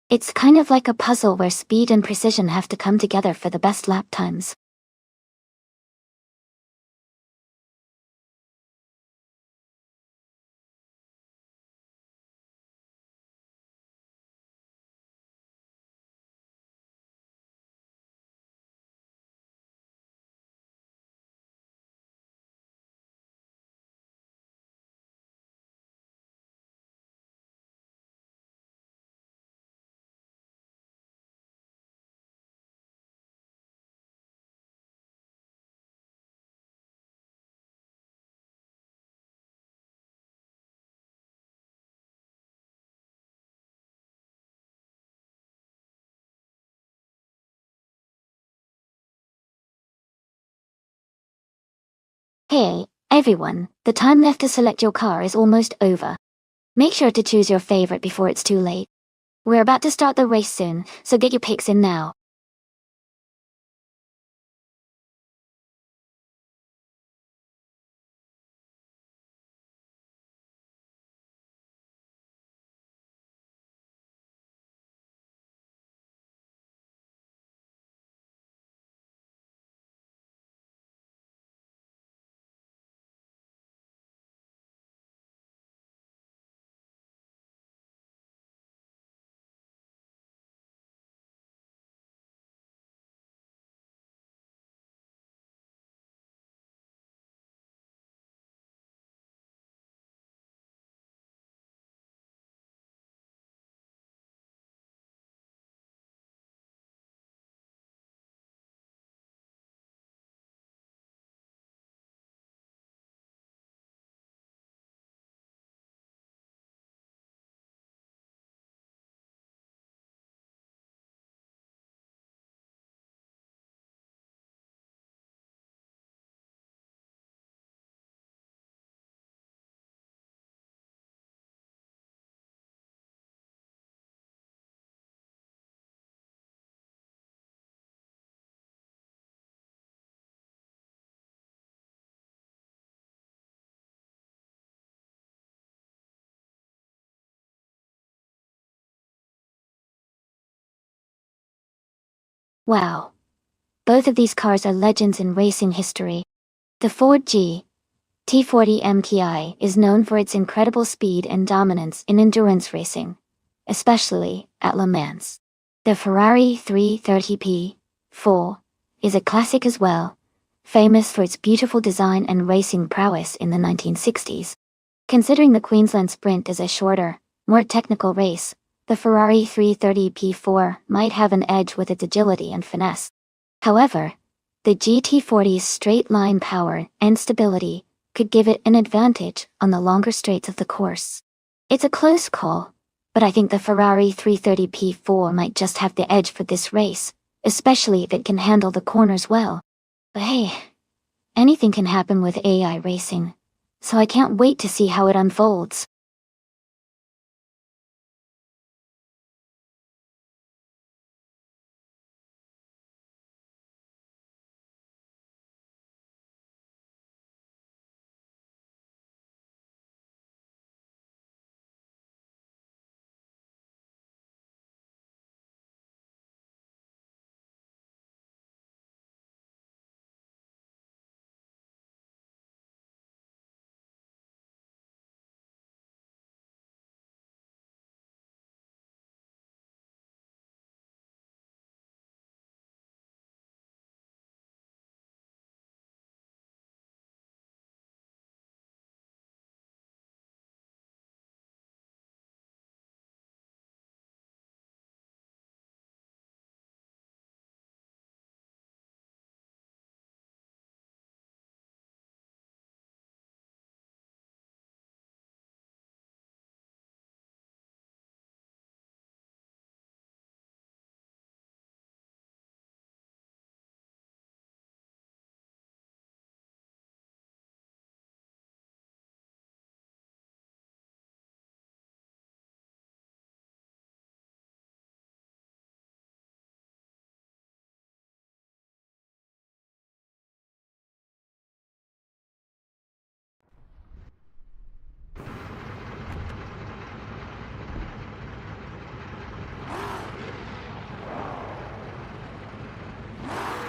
It's kind of like a puzzle where speed and precision have to come together for the best lap times. Hey, everyone, the time left to select your car is almost over. Make sure to choose your favorite before it's too late. We're about to start the race soon, so get your picks in now. Wow. Both of these cars are legends in racing history. The Ford T40 MTI is known for its incredible speed and dominance in endurance racing, especially at Le Mans. The Ferrari 330p-4 is a classic as well, famous for its beautiful design and racing prowess in the 1960s. Considering the Queensland Sprint is a shorter, more technical race, the Ferrari 330p-4 might have an edge with its agility and finesse. However, the GT40's straight-line power and stability could give it an advantage on the longer straights of the course. It's a close call, but I think the Ferrari 330p-4 might just have the edge for this race, especially if it can handle the corners well. But hey, anything can happen with AI racing, so I can't wait to see how it unfolds.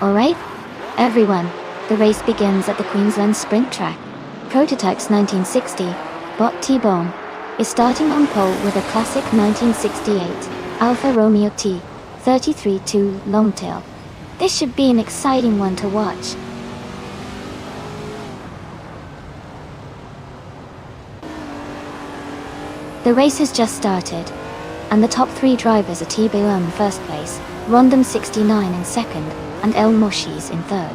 Alright, everyone, the race begins at the Queensland Sprint Track. Prototypes 1960, Bot T-Bone, is starting on pole with a classic 1968 Alfa Romeo T 33-2 Longtail. This should be an exciting one to watch. The race has just started, and the top three drivers are T-Bone in first place, Rondon 69 in second, and El Moshis in third.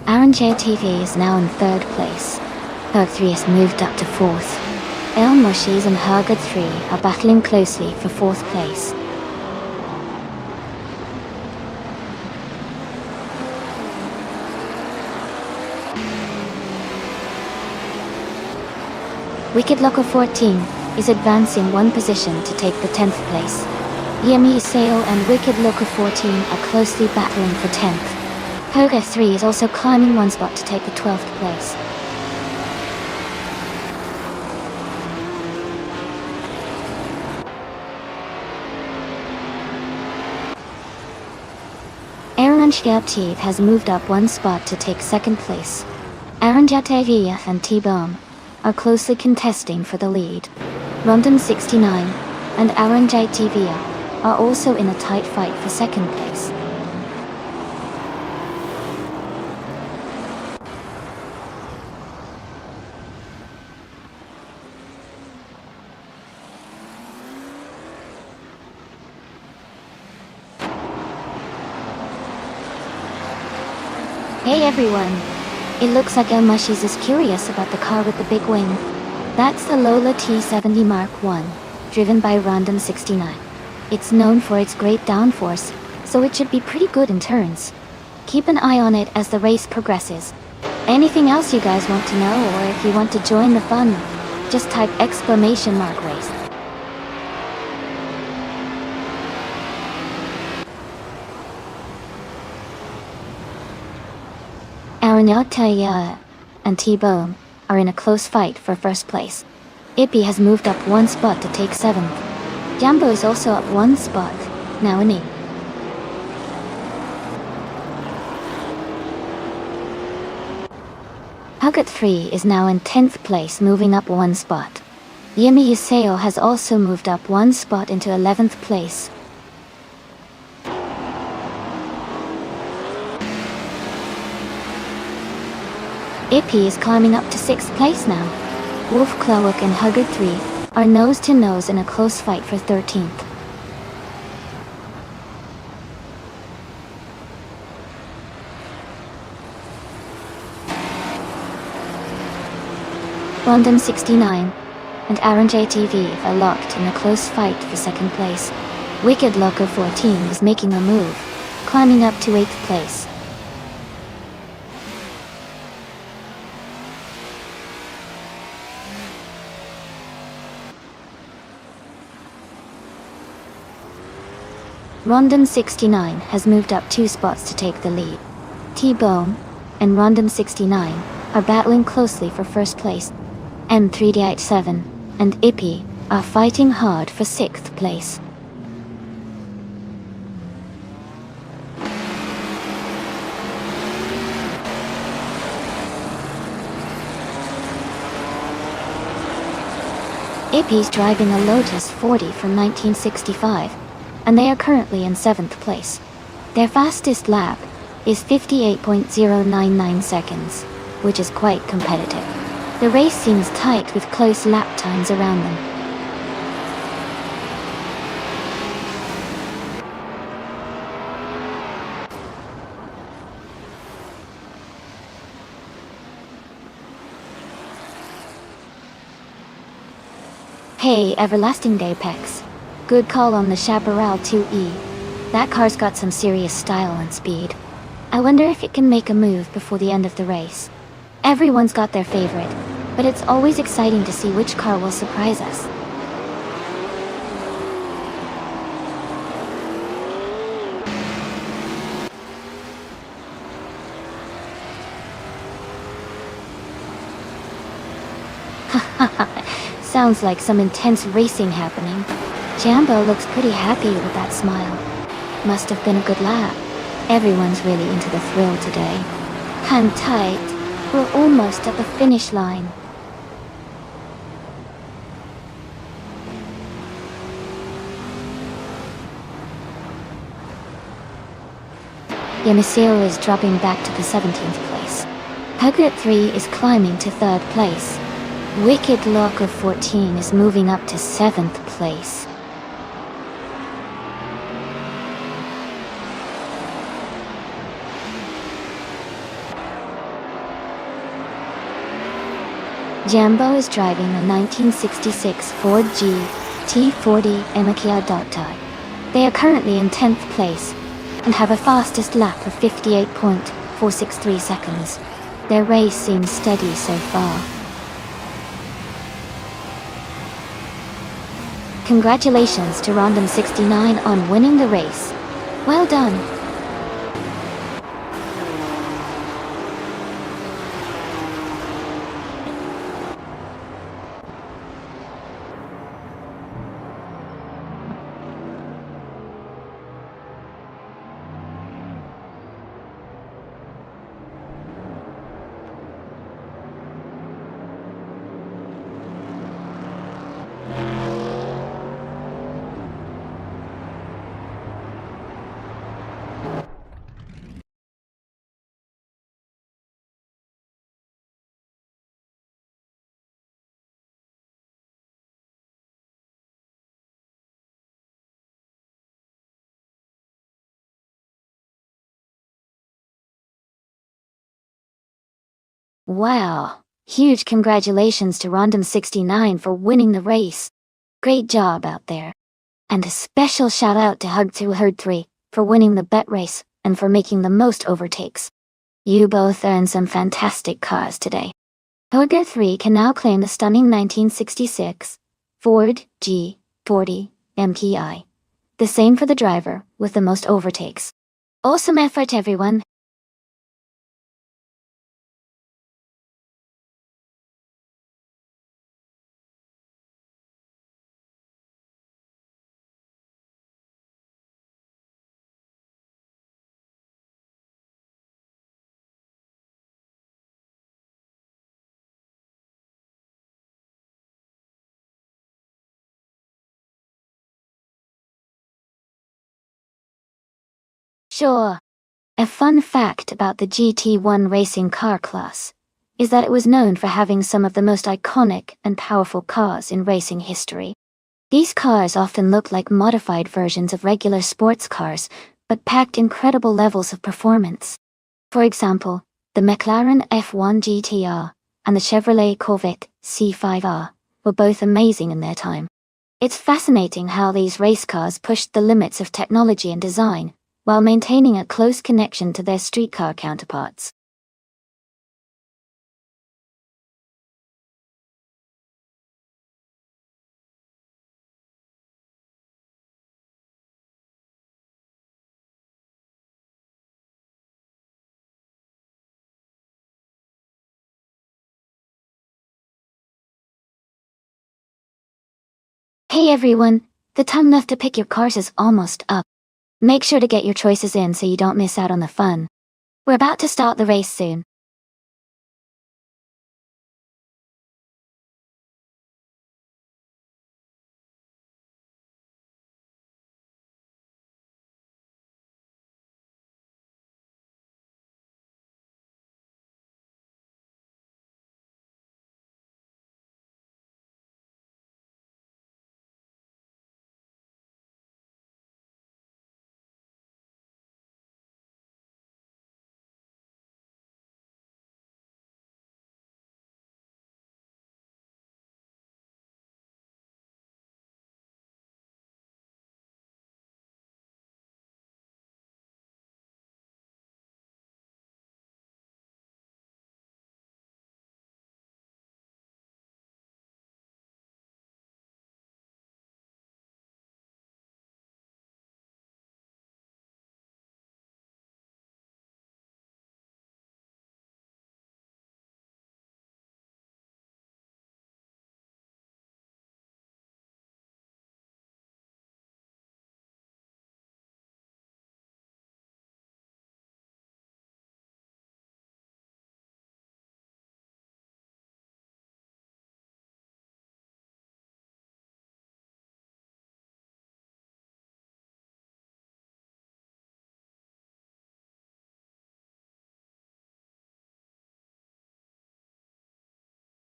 Arrangia TV is now in third place. Herg 3 has moved up to fourth. El Moshis and Hergud 3 are battling closely for fourth place. Wicked Loco 14 is advancing one position to take the 10th place. Yemi Isao and Wicked Loco 14 are closely battling for 10th. Hoga 3 is also climbing one spot to take the 12th place. Arrangia has moved up one spot to take second place. Arrangia and T-Bone are closely contesting for the lead. Rondon 69 and Arrangia are also in a tight fight for second place. Hey everyone! It looks like El Moshis is curious about the car with the big wing. That's the Lola T70 Mark I, driven by Rondon 69. It's known for its great downforce, so it should be pretty good in turns. Keep an eye on it as the race progresses. Anything else you guys want to know, or if you want to join the fun, just type !race. Arrangia and T-Bone are in a close fight for first place. Ippy has moved up one spot to take 7th. Jambo is also up one spot, now in 8th. Huggett 3 is now in 10th place, moving up one spot. Yemi Isao has also moved up one spot into 11th place. Ippy is climbing up to 6th place now. Wolf Klawuk and Huggard 3 are nose to nose in a close fight for 13th. Rondon 69 and Arrangia TV are locked in a close fight for second place. Wicked Loco 14 is making a move, climbing up to 8th place. Rondon 69 has moved up 2 spots to take the lead. T-Bone and Rondon 69 are battling closely for first place. M3D87 and Ippy are fighting hard for 6th place. Ippy's driving a Lotus 40 from 1965, and they are currently in 7th place. Their fastest lap is 58.099 seconds, which is quite competitive. The race seems tight with close lap times around them. Hey, Everlasting Apex. Good call on the Chaparral 2E. That car's got some serious style and speed. I wonder if it can make a move before the end of the race. Everyone's got their favorite, but it's always exciting to see which car will surprise us. Sounds like some intense racing happening. Jambo looks pretty happy with that smile. Must have been a good lap. Everyone's really into the thrill today. Hang tight. We're almost at the finish line. Yeniseo is dropping back to the 17th place. Hugget 3 is climbing to 3rd place. Wicked Lock of 14 is moving up to 7th place. Jambo is driving a 1966 Ford GT40 Macchia. They are currently in 10th place and have a fastest lap of 58.463 seconds. Their race seems steady so far. Congratulations to Random 69 on winning the race. Well done. Wow, huge congratulations to Random69 for winning the race. Great job out there. And a special shout out to Hug2Herd3 for winning the bet race and for making the most overtakes. You both earned some fantastic cars today. Hugger3 can now claim the stunning 1966 Ford G40 MPI. The same for the driver with the most overtakes. Awesome effort, everyone. Sure. A fun fact about the GT1 racing car class is that it was known for having some of the most iconic and powerful cars in racing history. These cars often looked like modified versions of regular sports cars, but packed incredible levels of performance. For example, the McLaren F1 GTR and the Chevrolet Corvette C5R were both amazing in their time. It's fascinating how these race cars pushed the limits of technology and design, while maintaining a close connection to their streetcar counterparts. Hey everyone, the time left to pick your cars is almost up. Make sure to get your choices in so you don't miss out on the fun. We're about to start the race soon.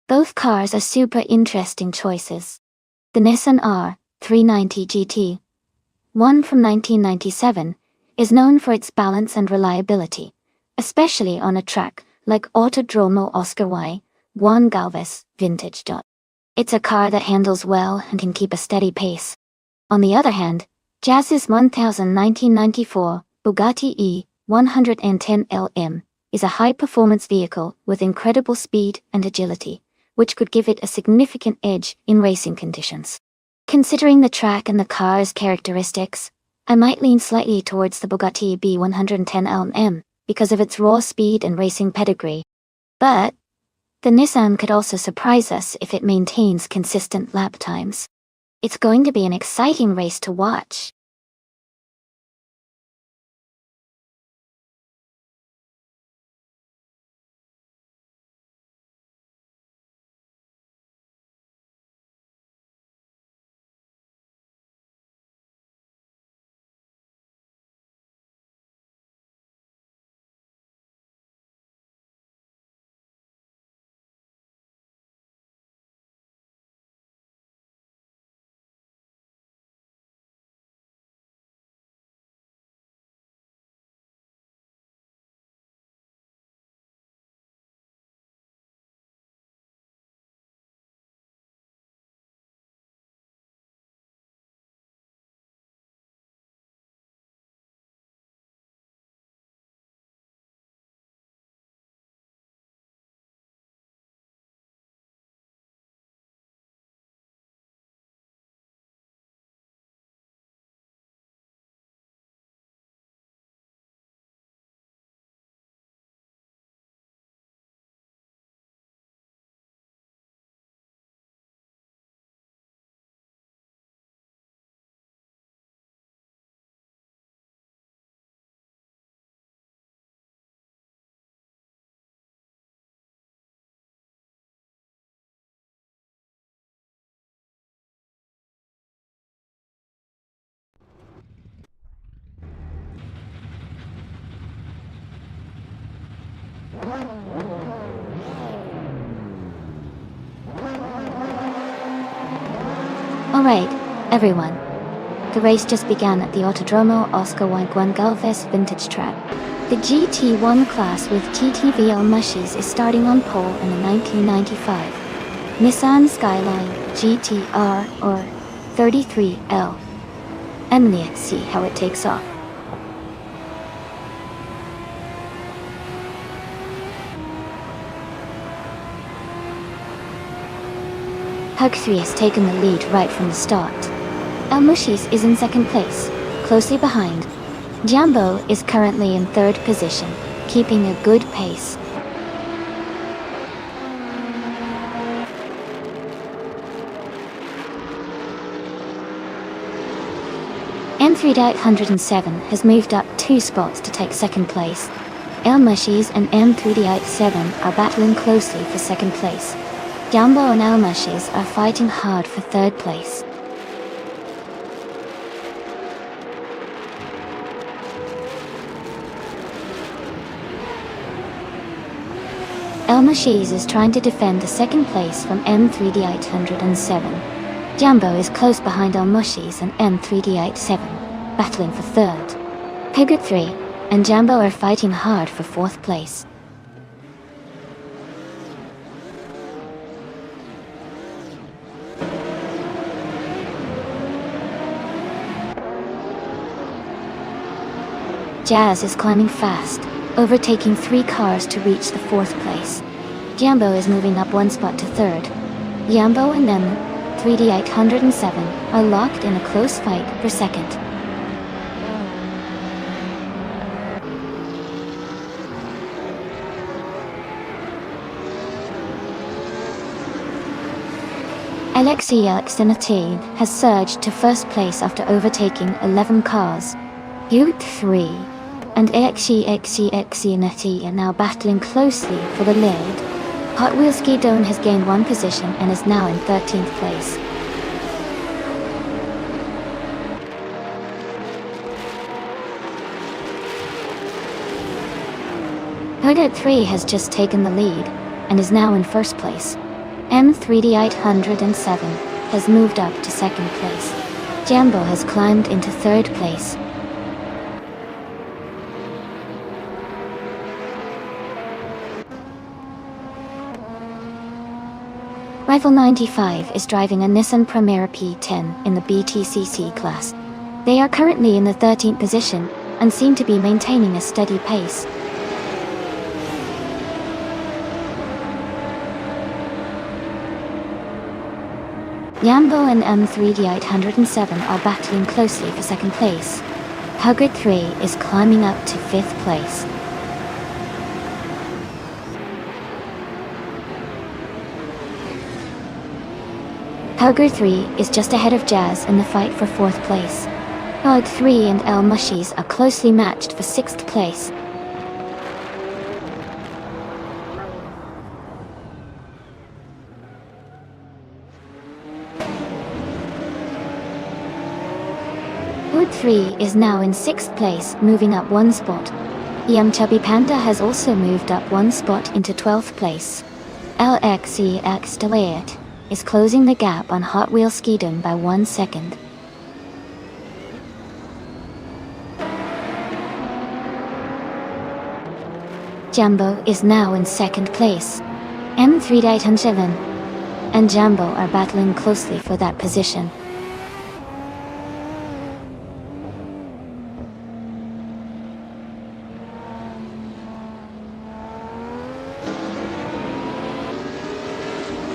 Both cars are super interesting choices. The Nissan R390 GT, one from 1997, is known for its balance and reliability, especially on a track like Autodromo Oscar Y, Juan Galvez Vintage. It's a car that handles well and can keep a steady pace. On the other hand, Jazz's 1994 Bugatti E110 LM is a high-performance vehicle with incredible speed and agility, which could give it a significant edge in racing conditions. Considering the track and the car's characteristics, I might lean slightly towards the Bugatti B110 LM because of its raw speed and racing pedigree. But the Nissan could also surprise us if it maintains consistent lap times. It's going to be an exciting race to watch. Alright, everyone. The race just began at the Autodromo Oscar Y Juan Galvez Vintage track. The GT1 class with TTVL Mushies is starting on pole in the 1995 Nissan Skyline GTR or 33L. And let's see how it takes off. Hug 3 has taken the lead right from the start. El Mushis is in second place, closely behind. Jambo is currently in third position, keeping a good pace. M3D807 has moved up 2 spots to take second place. El Mushis and M3D87 are battling closely for second place. Jambo and El Mushis are fighting hard for third place. El Mushis is trying to defend the second place from M3D807. Jambo is close behind El Mushis and M3D87, battling for third. Piglet 3 and Jambo are fighting hard for fourth place. Jazz is climbing fast, overtaking 3 cars to reach the fourth place. Jambo is moving up 1 spot to third. Jambo and M3D807 are locked in a close fight for second. Alexei Alexinati has surged to first place after overtaking 11 cars. Ute 3 and Alexei are now battling closely for the lead. Hot Wheels Guidon has gained 1 position and is now in 13th place. Hooded 3 has just taken the lead and is now in first place. M3D807 has moved up to second place. Jambo has climbed into third place. Rival 95 is driving a Nissan Primera P10 in the BTCC class. They are currently in the 13th position and seem to be maintaining a steady pace. Jambo and M3D807 are battling closely for second place. Hugger 3 is climbing up to 5th place. Hugger 3 is just ahead of Jazz in the fight for 4th place. Hug 3 and El Mushies are closely matched for 6th place. Hood 3 is now in 6th place, moving up 1 spot. Young Chubby Panda has also moved up 1 spot into 12th place. LXEX Delayet is closing the gap on Hot Wheels Skidoo by 1 second. Jambo is now in 2nd place. M3D807 and Jambo are battling closely for that position.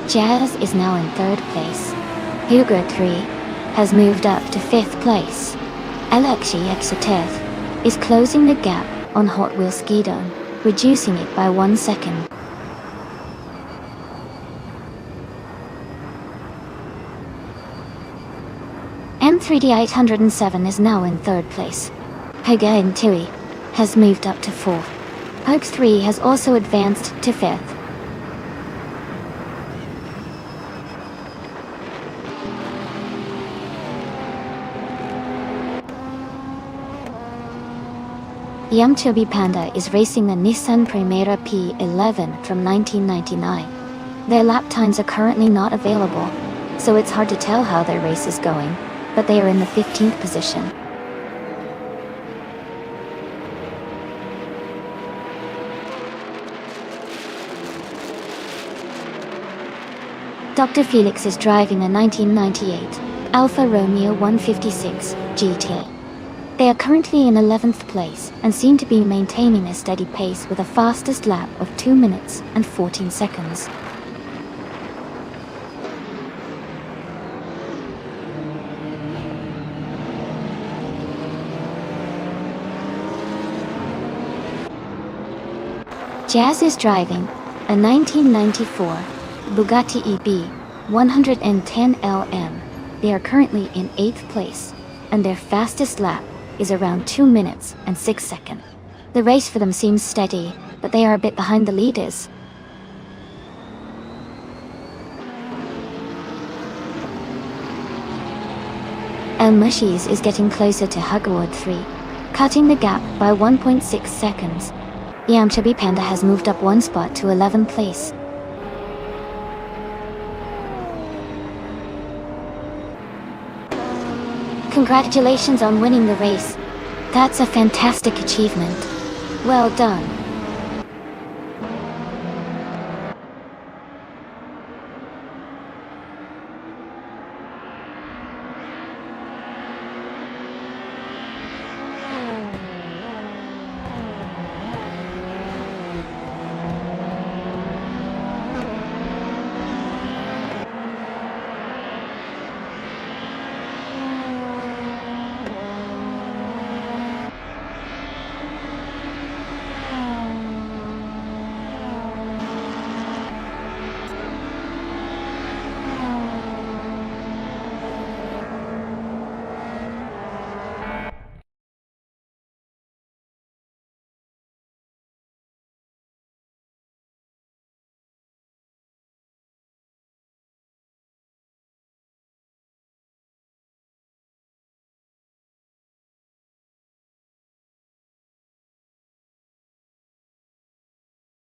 Jazz is now in 3rd place. Hugo 3 has moved up to 5th place. Alexi Exoteth is closing the gap on Hot Wheels Skidoo, reducing it by 1 second. M3D807 is now in 3rd place. Haga and Tui has moved up to 4th. Hug 3 has also advanced to 5th. Young Chubby Panda is racing the Nissan Primera P11 from 1999. Their lap times are currently not available, so it's hard to tell how their race is going, but they are in the 15th position. Dr. Felix is driving a 1998 Alfa Romeo 156 GT. They are currently in 11th place and seem to be maintaining a steady pace with a fastest lap of 2 minutes and 14 seconds. Jazz is driving a 1994 Bugatti EB 110 LM. They are currently in 8th place, and their fastest lap is around 2 minutes and 6 seconds. The race for them seems steady, but they are a bit behind the leaders. El Mushies is getting closer to Hugaward 3, cutting the gap by 1.6 seconds. Yamchabi Panda has moved up 1 spot to 11th place. Congratulations on winning the race. That's a fantastic achievement. Well done.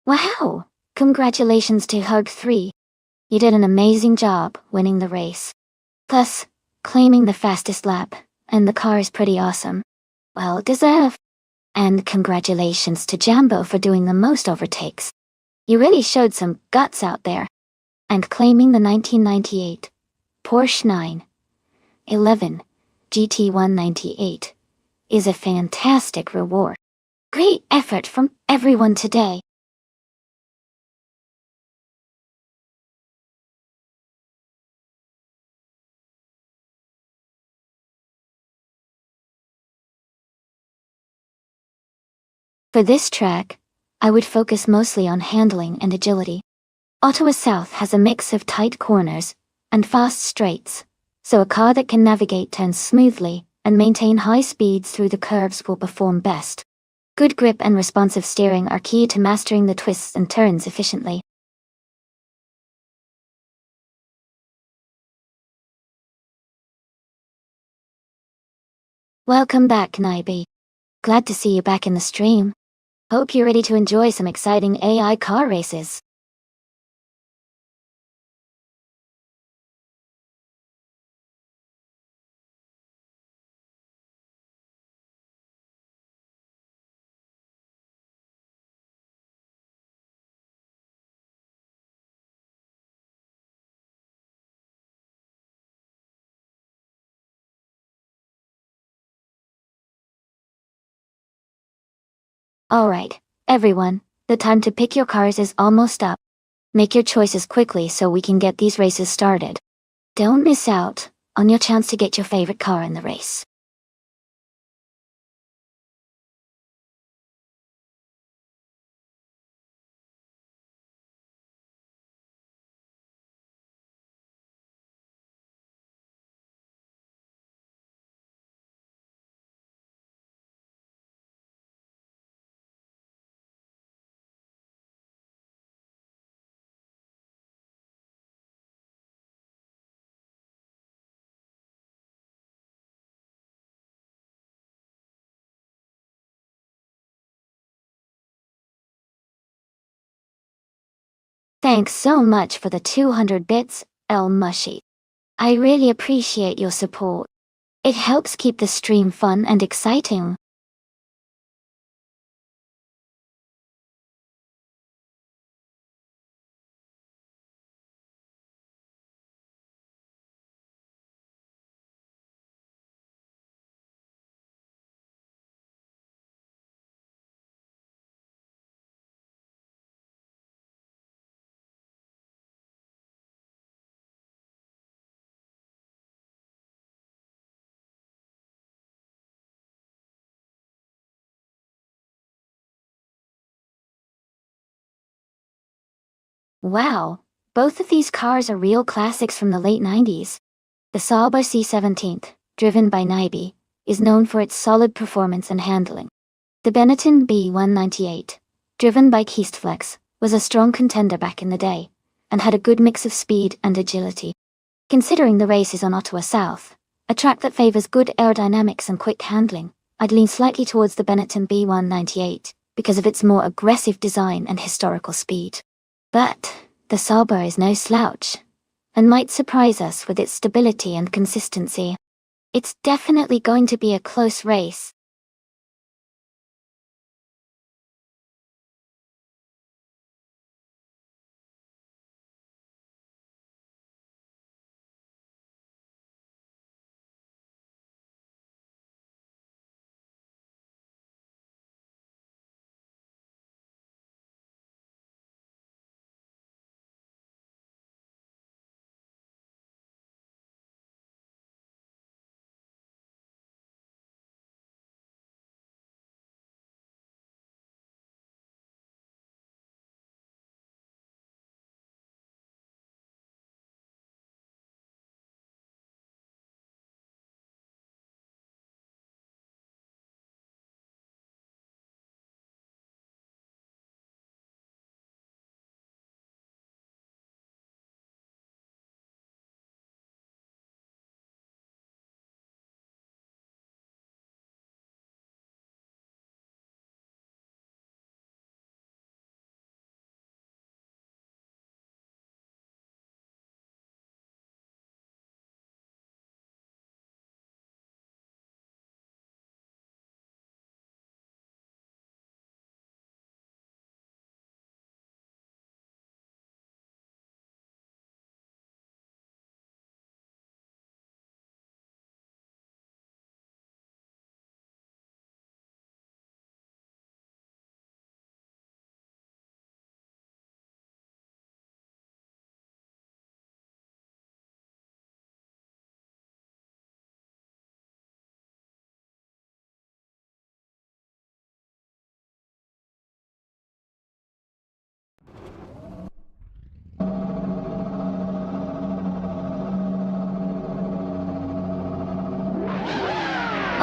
Wow! Congratulations to Hug 3. You did an amazing job winning the race. Plus, claiming the fastest lap, and the car is pretty awesome. Well deserved. And congratulations to Jambo for doing the most overtakes. You really showed some guts out there. And claiming the 1998 Porsche 911 GT198 is a fantastic reward. Great effort from everyone today. For this track, I would focus mostly on handling and agility. Ottawa South has a mix of tight corners and fast straights, so a car that can navigate turns smoothly and maintain high speeds through the curves will perform best. Good grip and responsive steering are key to mastering the twists and turns efficiently. Welcome back, Naibi. Glad to see you back in the stream. Hope you're ready to enjoy some exciting AI car races. Alright, everyone, the time to pick your cars is almost up. Make your choices quickly so we can get these races started. Don't miss out on your chance to get your favorite car in the race. Thanks so much for the 200 bits, El Mushy. I really appreciate your support. It helps keep the stream fun and exciting. Wow, both of these cars are real classics from the late 90s. The Sauber C17, driven by Nyby, is known for its solid performance and handling. The Benetton B198, driven by Keistflex, was a strong contender back in the day, and had a good mix of speed and agility. Considering the race is on Ottawa South, a track that favors good aerodynamics and quick handling, I'd lean slightly towards the Benetton B198, because of its more aggressive design and historical speed. But the Sauber is no slouch, and might surprise us with its stability and consistency. It's definitely going to be a close race.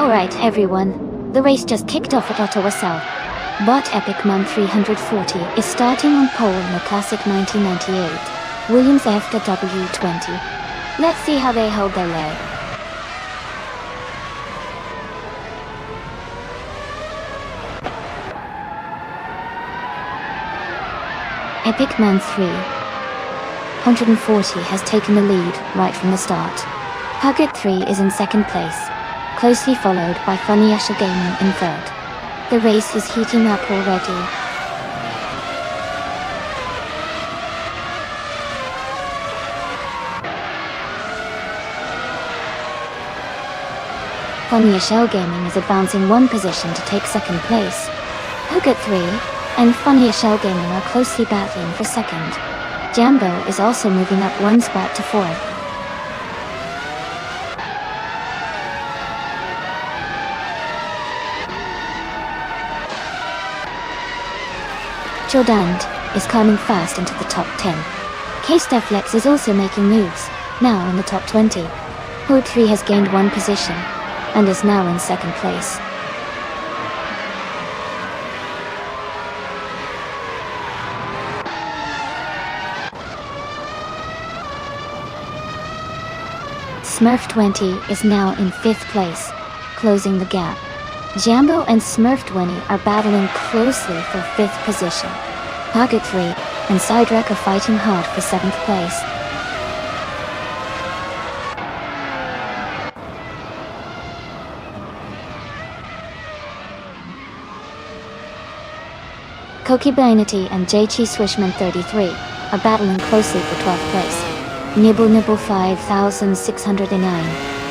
Alright everyone, the race just kicked off at Ottawa South. Bot Epic Mum 340 is starting on pole in the classic 1998 Williams FW20. Let's see how they hold their leg. Epic Man 340 has taken the lead right from the start. Puget 3 is in second place, closely followed by Funny Asher Gaming in third. The race is heating up already. Funny Asher Gaming is advancing one position to take second place. Puget 3 and Funny Asher Gaming are closely battling for second. Jambo is also moving up one spot to fourth. Jordant is climbing fast into the top 10. K-Steflex is also making moves, now in the top 20. Hood 3 has gained one position, and is now in second place. Smurf 20 is now in fifth place, closing the gap. Jambo and Smurf 20 are battling closely for fifth position. Puget 3 and Sidrek are fighting hard for seventh place. Koki Bainity and JC Swishman 33 are battling closely for 12th place. Nibble Nibble 5609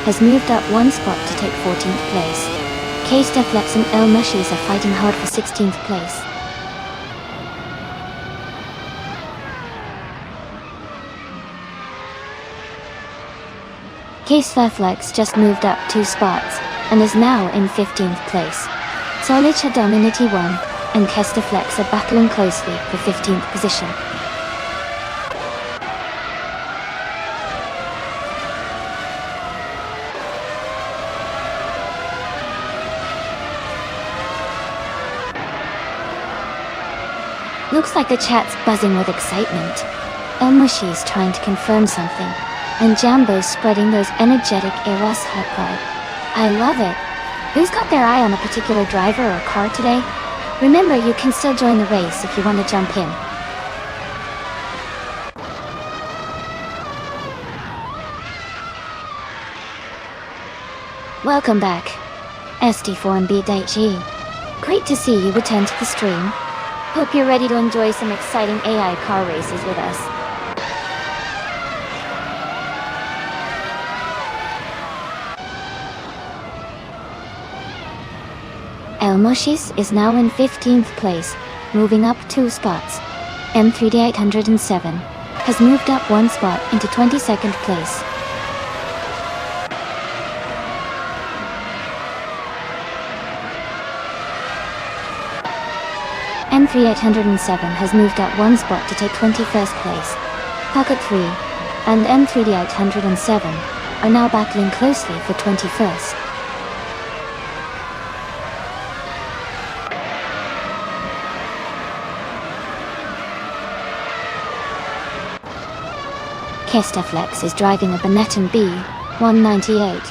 has moved up one spot to take 14th place. K-Steflex and El Mushis are fighting hard for 16th place. K-Steflex just moved up two spots and is now in 15th place. Solich Dominity 1 and Kestaflex are battling closely for 15th position. Looks like the chat's buzzing with excitement. El Mushi's trying to confirm something, and Jambo's spreading those energetic Eros hype. I love it. Who's got their eye on a particular driver or car today? Remember, you can still join the race if you want to jump in. Welcome back, SD4NB.G. Great to see you return to the stream. Hope you're ready to enjoy some exciting AI car races with us. El Moshis is now in 15th place, moving up two spots. M3D807 has moved up one spot into 22nd place. M3807 has moved up one spot to take 21st place. Pocket 3 and M3D807 are now battling closely for 21st. Kestaflex is driving a Benetton B198.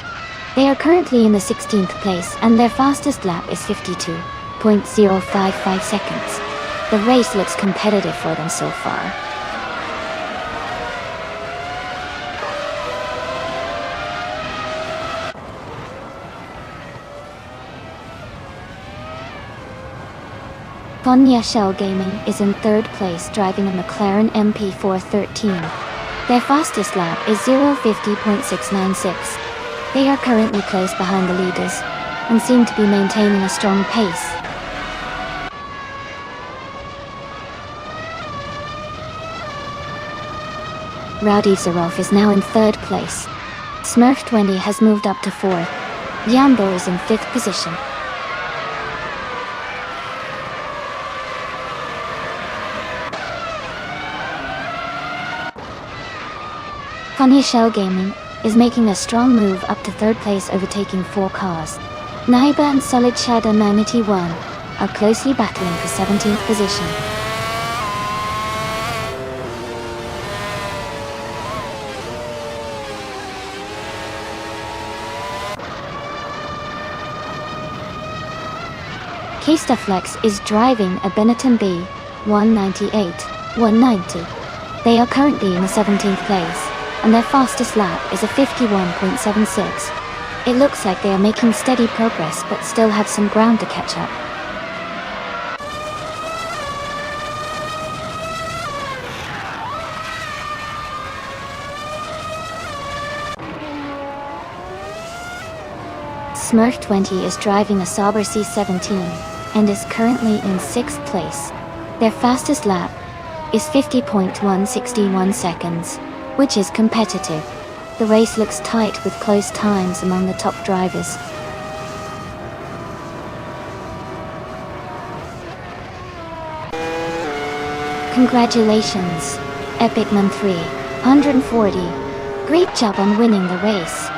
They are currently in the 16th place and their fastest lap is 52.055 seconds. The race looks competitive for them so far. Fonya Shell Gaming is in third place driving a McLaren MP413. Their fastest lap is 0:50.696. They are currently close behind the leaders, and seem to be maintaining a strong pace. Rowdy Zarov is now in third place. Smurf 20 has moved up to fourth. Yambo is in fifth position. Funny Shell Gaming is making a strong move up to third place, overtaking four cars. Naiba and Solid Shadow 981 are closely battling for 17th position. Kstaflex is driving a Benetton B 198-190. They are currently in the 17th place, and their fastest lap is a 51.76. It looks like they are making steady progress but still have some ground to catch up. Smurf20 is driving a Sauber C17 and is currently in 6th place. Their fastest lap is 50.161 seconds, which is competitive. The race looks tight with close times among the top drivers. Congratulations, Epic Man 340. Great job on winning the race.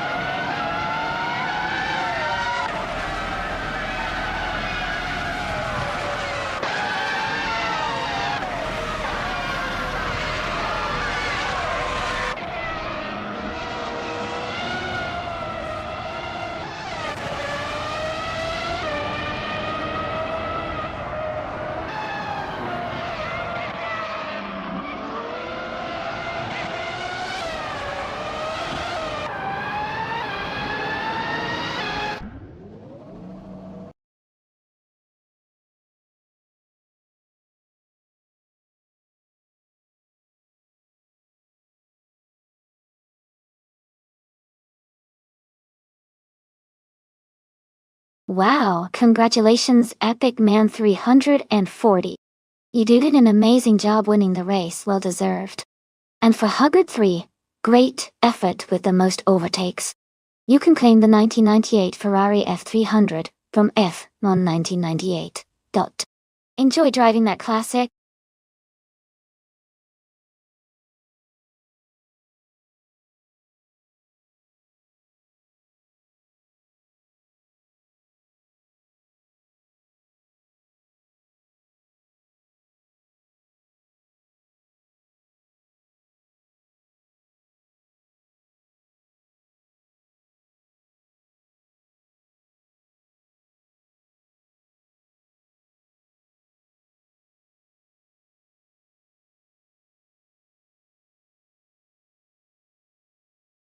Wow, congratulations Epic Man 340. You did an amazing job winning the race, well deserved. And for Huggard 3, great effort with the most overtakes. You can claim the 1998 Ferrari F300 from F-Non 1998. Enjoy driving that classic.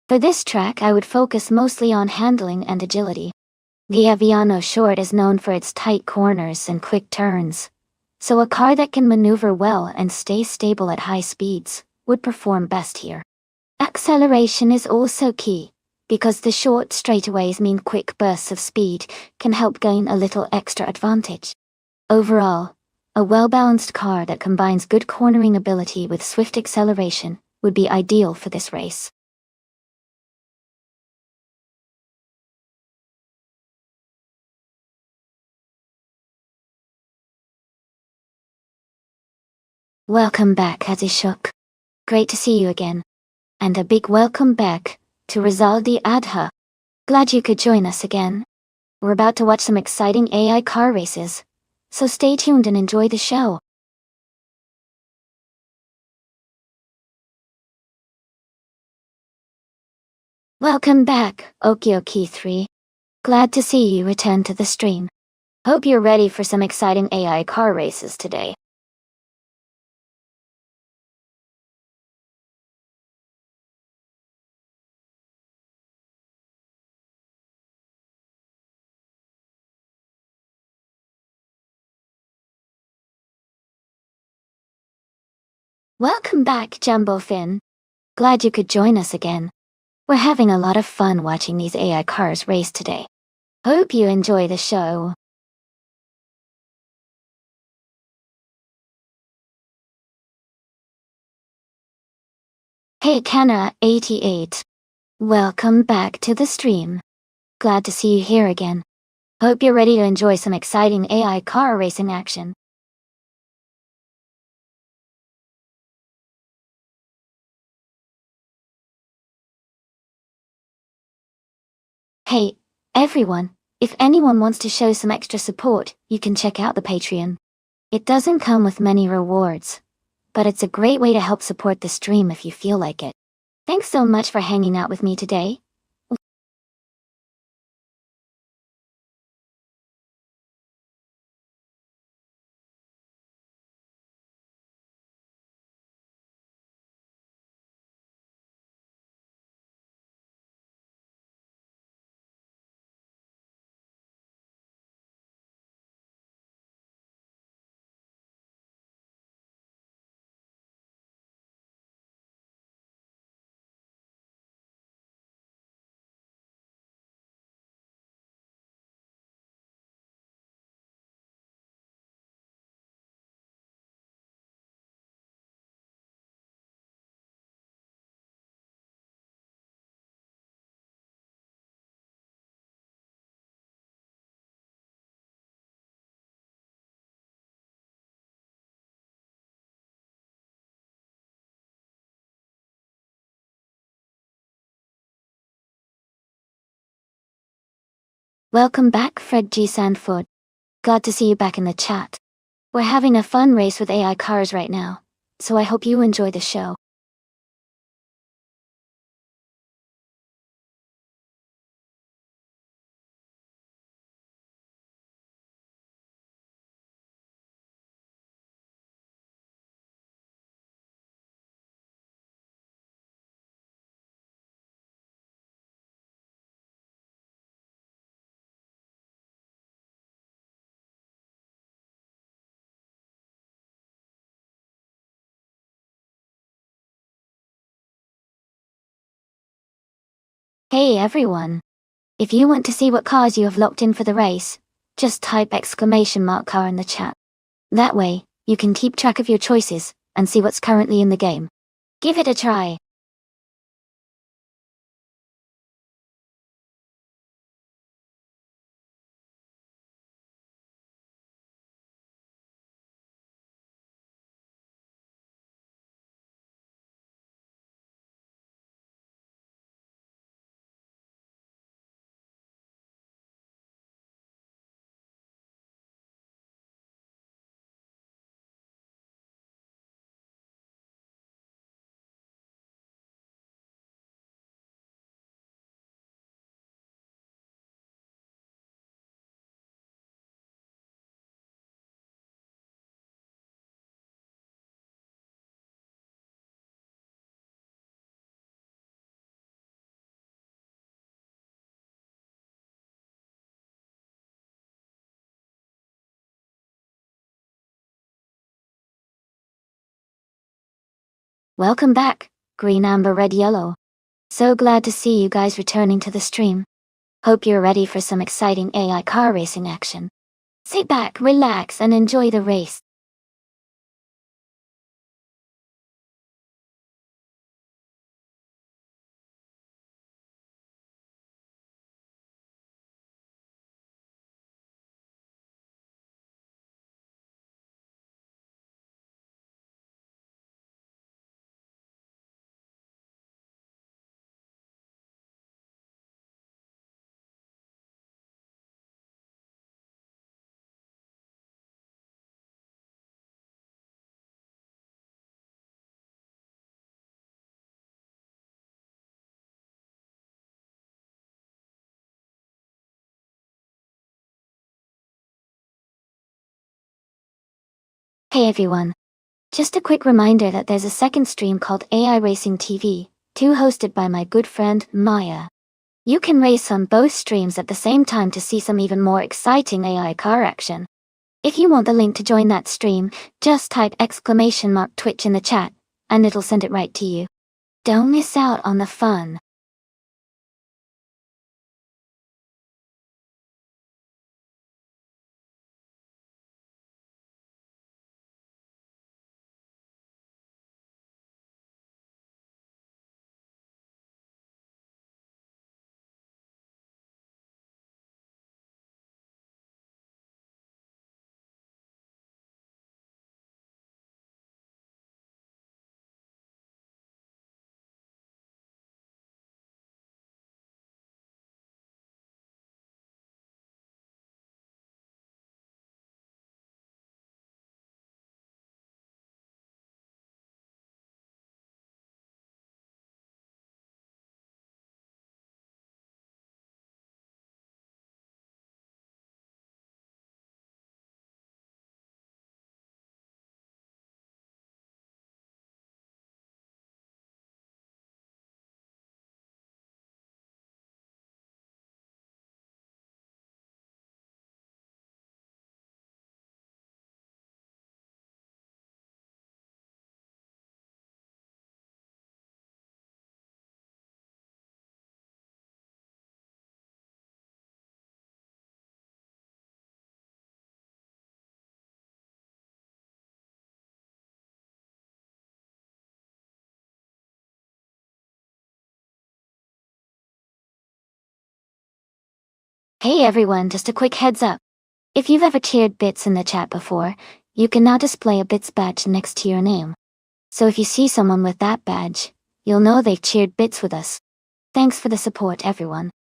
For this track I would focus mostly on handling and agility. The Aviano Short is known for its tight corners and quick turns, so a car that can maneuver well and stay stable at high speeds would perform best here. Acceleration is also key, because the short straightaways mean quick bursts of speed can help gain a little extra advantage. Overall, a well-balanced car that combines good cornering ability with swift acceleration would be ideal for this race. Welcome back, Azishuk. Great to see you again. And a big welcome back to Rizaldi Adha. Glad you could join us again. We're about to watch some exciting AI car races, so stay tuned and enjoy the show. Welcome back, Okioki 3. Glad to see you return to the stream. Hope you're ready for some exciting AI car races today. Welcome back, Jumbo Finn. Glad you could join us again. We're having a lot of fun watching these AI cars race today. Hope you enjoy the show. Hey Kana 88. Welcome back to the stream. Glad to see you here again. Hope you're ready to enjoy some exciting AI car racing action. Hey, everyone, If anyone wants to show some extra support, you can check out the Patreon. It doesn't come with many rewards, but it's a great way to help support the stream if you feel like it. Thanks so much for hanging out with me today. Welcome back, Fred G. Sandford. Glad to see you back in the chat. We're having a fun race with AI cars right now, so I hope you enjoy the show. Hey everyone! If you want to see what cars you have locked in for the race, just type !car in the chat. That way, you can keep track of your choices and see what's currently in the game. Give it a try. Welcome back, green, amber, red, yellow. So glad to see you guys returning to the stream. Hope you're ready for some exciting AI car racing action. Sit back, relax, and enjoy the race. Hey everyone. Just a quick reminder that there's a second stream called AI Racing TV, too, hosted by my good friend, Maya. You can race on both streams at the same time to see some even more exciting AI car action. If you want the link to join that stream, just type !Twitch in the chat, and it'll send it right to you. Don't miss out on the fun. Hey everyone, just a quick heads up. If you've ever cheered Bits in the chat before, you can now display a Bits badge next to your name. So if you see someone with that badge, you'll know they've cheered Bits with us. Thanks for the support, everyone.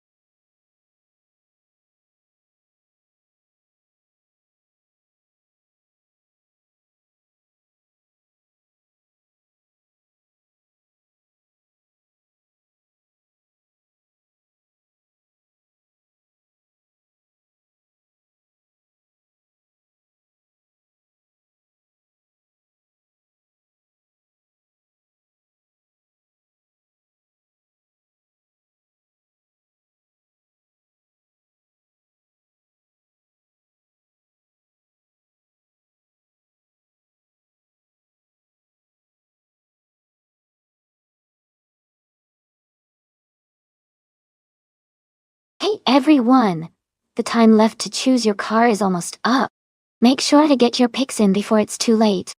Hey everyone! The time left to choose your car is almost up. Make sure to get your picks in before it's too late.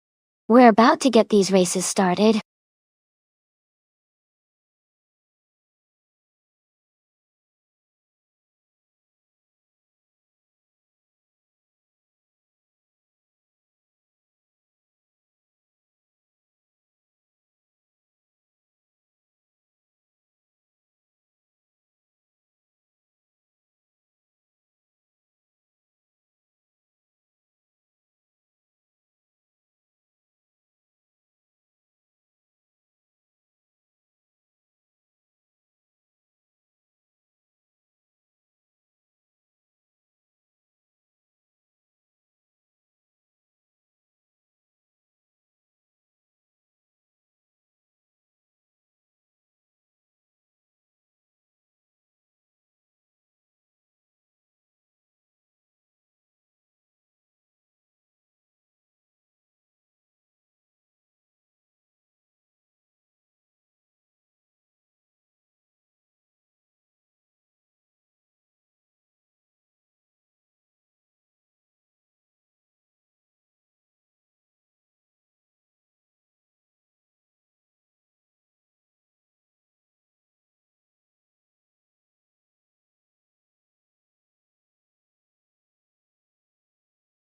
We're about to get these races started.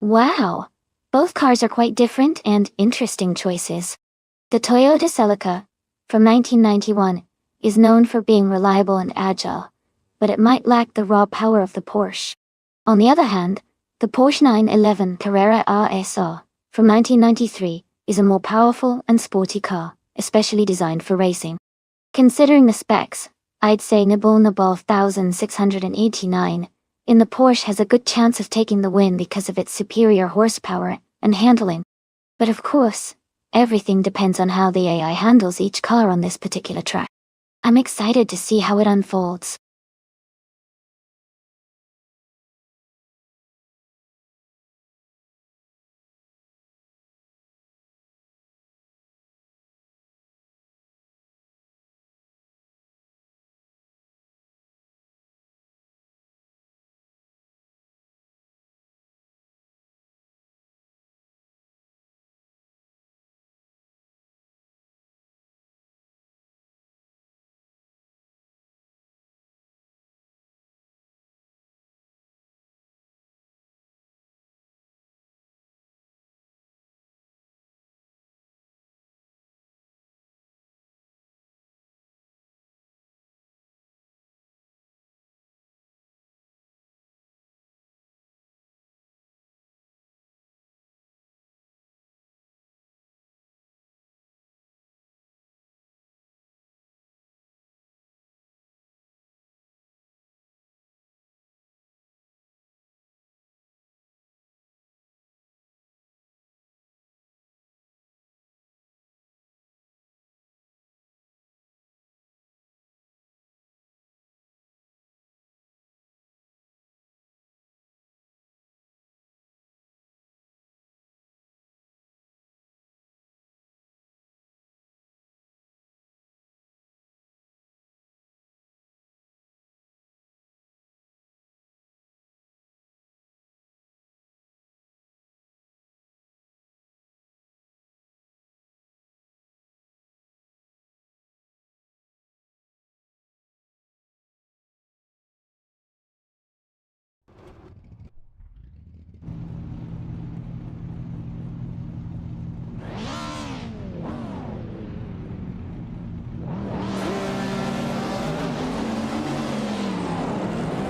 Wow! Both cars are quite different and interesting choices. The Toyota Celica, from 1991, is known for being reliable and agile, but it might lack the raw power of the Porsche. On the other hand, the Porsche 911 Carrera RSR, from 1993, is a more powerful and sporty car, especially designed for racing. Considering the specs, I'd say Nibble 1689 in the Porsche has a good chance of taking the win because of its superior horsepower and handling. But of course, everything depends on how the AI handles each car on this particular track. I'm excited to see how it unfolds.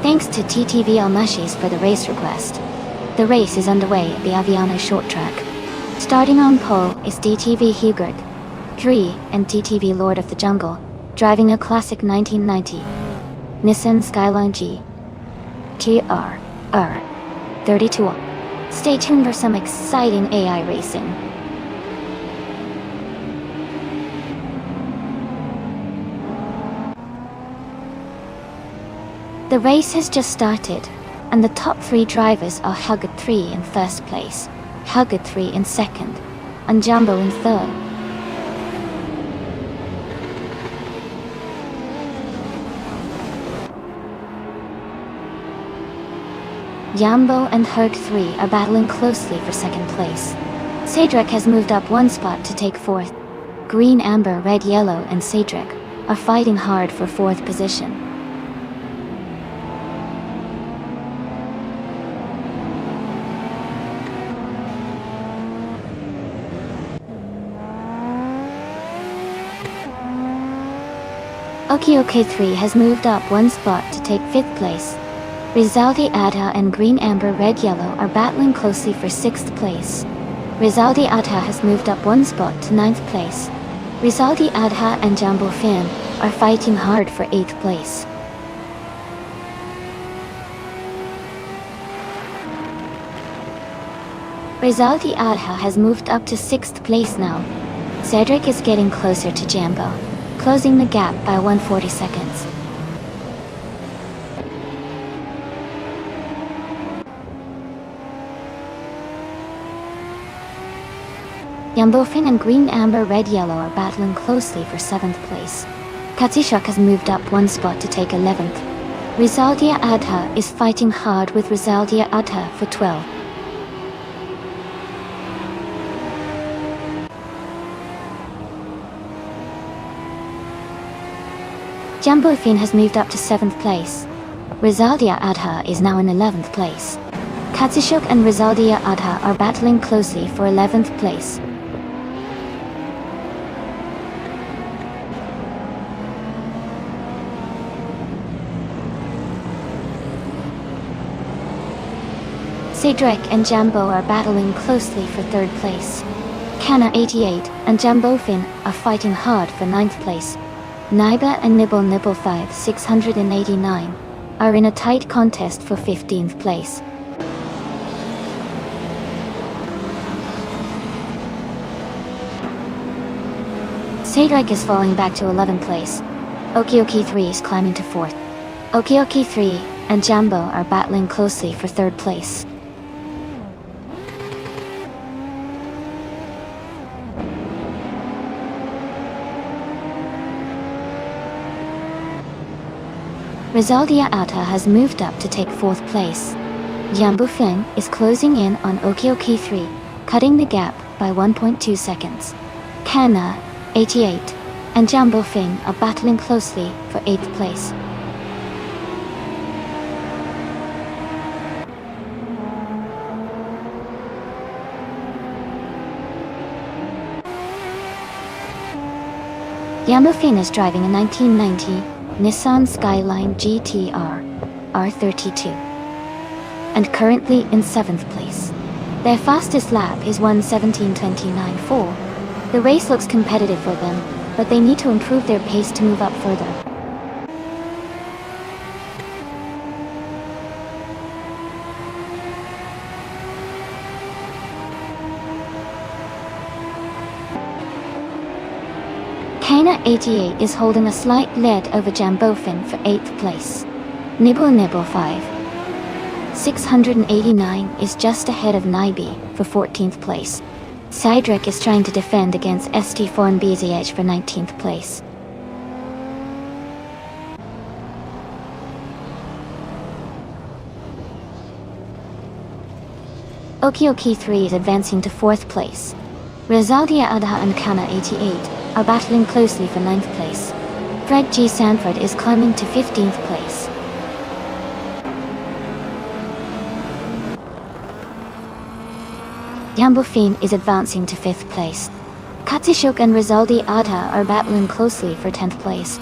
Thanks to TTV Almashis for the race request. The race is underway at the Aviano short track. Starting on pole is DTV Hugert 3 and TTV Lord of the Jungle, driving a classic 1990 Nissan Skyline G TR R32. Stay tuned for some exciting AI racing. The race has just started, and the top 3 drivers are Hugget 3 in first place, Hugget 3 in second, and Jumbo in third. Jumbo and Hug 3 are battling closely for second place. Cedric has moved up 1 spot to take fourth. Green, Amber, Red, Yellow, and Cedric are fighting hard for 4th position. OK3 has moved up 1 spot to take 5th place. Rizaldi Adha and Green Amber Red Yellow are battling closely for 6th place. Rizaldi Adha has moved up 1 spot to 9th place. Rizaldi Adha and Jumbo Fin are fighting hard for 8th place. Rizaldi Adha has moved up to 6th place now. Cedric is getting closer to Jumbo, closing the gap by 140 seconds. Yambofin and Green Amber Red Yellow are battling closely for 7th place. Katishok has moved up 1 spot to take 11th. Rizaldia Adha is fighting hard with Rizaldia Adha for 12th. Jambofin has moved up to 7th place. Rizaldia Adha is now in 11th place. Katishok and Rizaldia Adha are battling closely for 11th place. Cedric and Jambo are battling closely for 3rd place. Kana 88 and Jambofin are fighting hard for 9th place. Naiba and Nibble 5 689 are in a tight contest for 15th place. Cedric is falling back to 11th place. Okioki3 is climbing to 4th. Okioki3 and Jambo are battling closely for 3rd place. Rizaldia Ata has moved up to take 4th place. Yambu Feng is closing in on Okioki3, cutting the gap by 1.2 seconds. Kana, 88, and Jambo Feng are battling closely for 8th place. Yambu Feng is driving a 1990 Nissan Skyline GTR R32 and currently in 7th place. Their fastest lap is 1:17:29.4. The race looks competitive for them, but they need to improve their pace to move up further. Kana 88 is holding a slight lead over Jambofin for 8th place. Nibble 5 689 is just ahead of Naibi for 14th place. Cedric is trying to defend against ST4 and BZH for 19th place. Okioki3 is advancing to 4th place. Rizaldia Adha and Kana 88 are battling closely for 9th place. Fred G. Sanford is climbing to 15th place. Yambofin is advancing to 5th place. Katishok and Rizaldi Adha are battling closely for 10th place.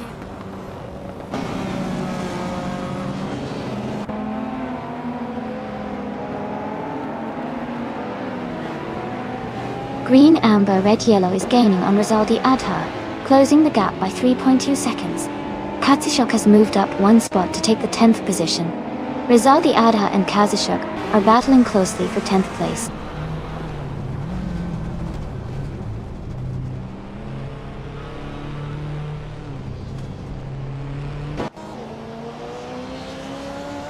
Green, amber, red, yellow is gaining on Rizaldi Adha, closing the gap by 3.2 seconds. Katsishok has moved up one spot to take the 10th position. Rizaldi Adha and Kazishok are battling closely for 10th place.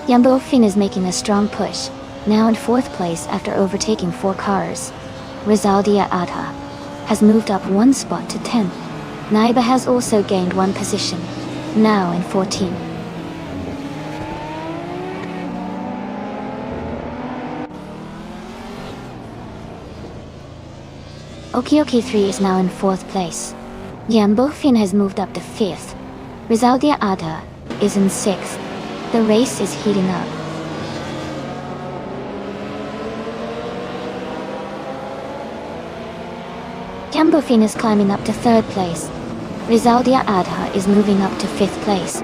Yambofin is making a strong push, now in 4th place after overtaking 4 cars. Rizaldia Adha has moved up one spot to 10th. Naiba has also gained one position, now in 14th. Okioki 3 is now in 4th place. Yambofin has moved up to 5th. Rizaldia Adha is in 6th. The race is heating up. Yambofin is climbing up to 3rd place. Rizaldia Adha is moving up to 5th place.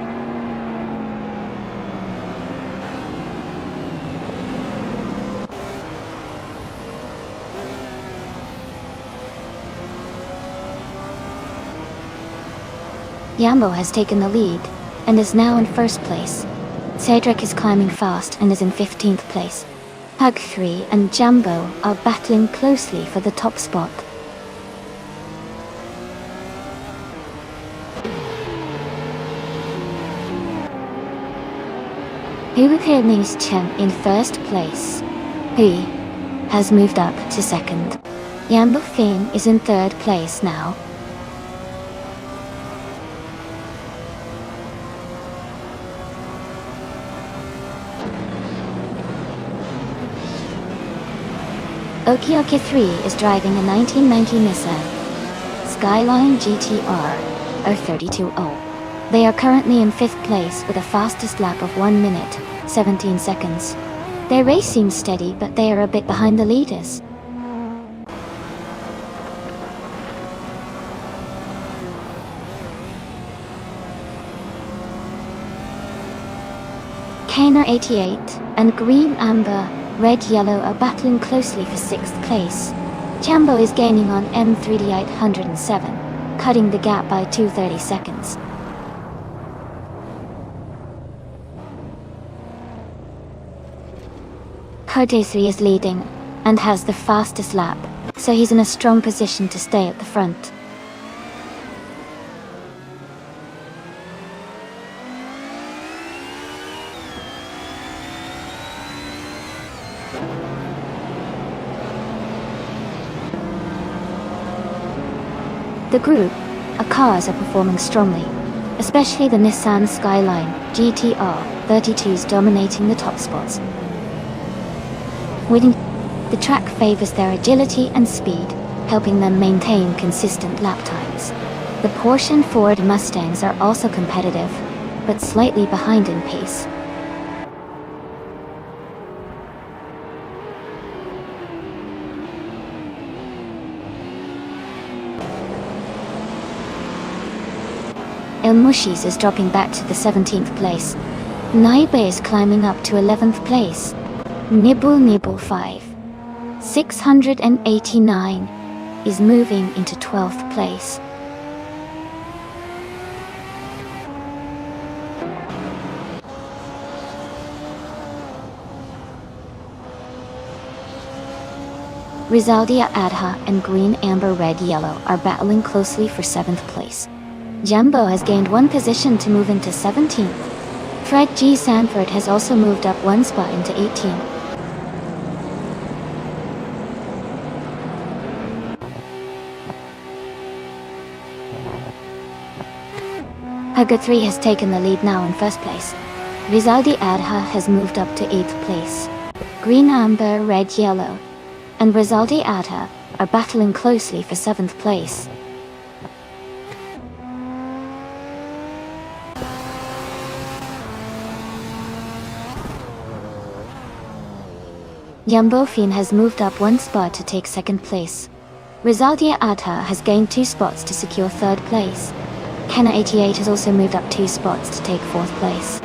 Yambo has taken the lead and is now in 1st place. Cedric is climbing fast and is in 15th place. Hug 3 and Jambo are battling closely for the top spot. Hubukernis Chen in 1st place. Hui has moved up to 2nd. Yambo Fin is in 3rd place now. Okioki 3 is driving a 1990 Nissan Skyline GTR R320. They are currently in 5th place with a fastest lap of 1 minute, 17 seconds. Their race seems steady, but they are a bit behind the leaders. Kaner 88 and Green Amber Red Yellow are battling closely for 6th place. Jambo is gaining on M3D 807, cutting the gap by 230 seconds. Kote 3 is leading and has the fastest lap, so he's in a strong position to stay at the front. The group of cars are performing strongly, especially the Nissan Skyline GTR 32s dominating the top spots. Winning, the track favors their agility and speed, helping them maintain consistent lap times. The Porsche and Ford Mustangs are also competitive, but slightly behind in pace. El Mushis is dropping back to the 17th place. Naibe is climbing up to 11th place. Nibble 5, 689, is moving into 12th place. Rizaldia Adha and Green Amber Red Yellow are battling closely for 7th place. Jumbo has gained one position to move into 17th. Fred G. Sanford has also moved up one spot into 18th. Hugger 3 has taken the lead now in 1st place. Rizaldi Adha has moved up to 8th place. Green Amber Red Yellow and Rizaldi Adha are battling closely for 7th place. Yambofin has moved up one spot to take 2nd place. Rizaldia Adha has gained 2 spots to secure 3rd place. Kenna 88 has also moved up 2 spots to take 4th place.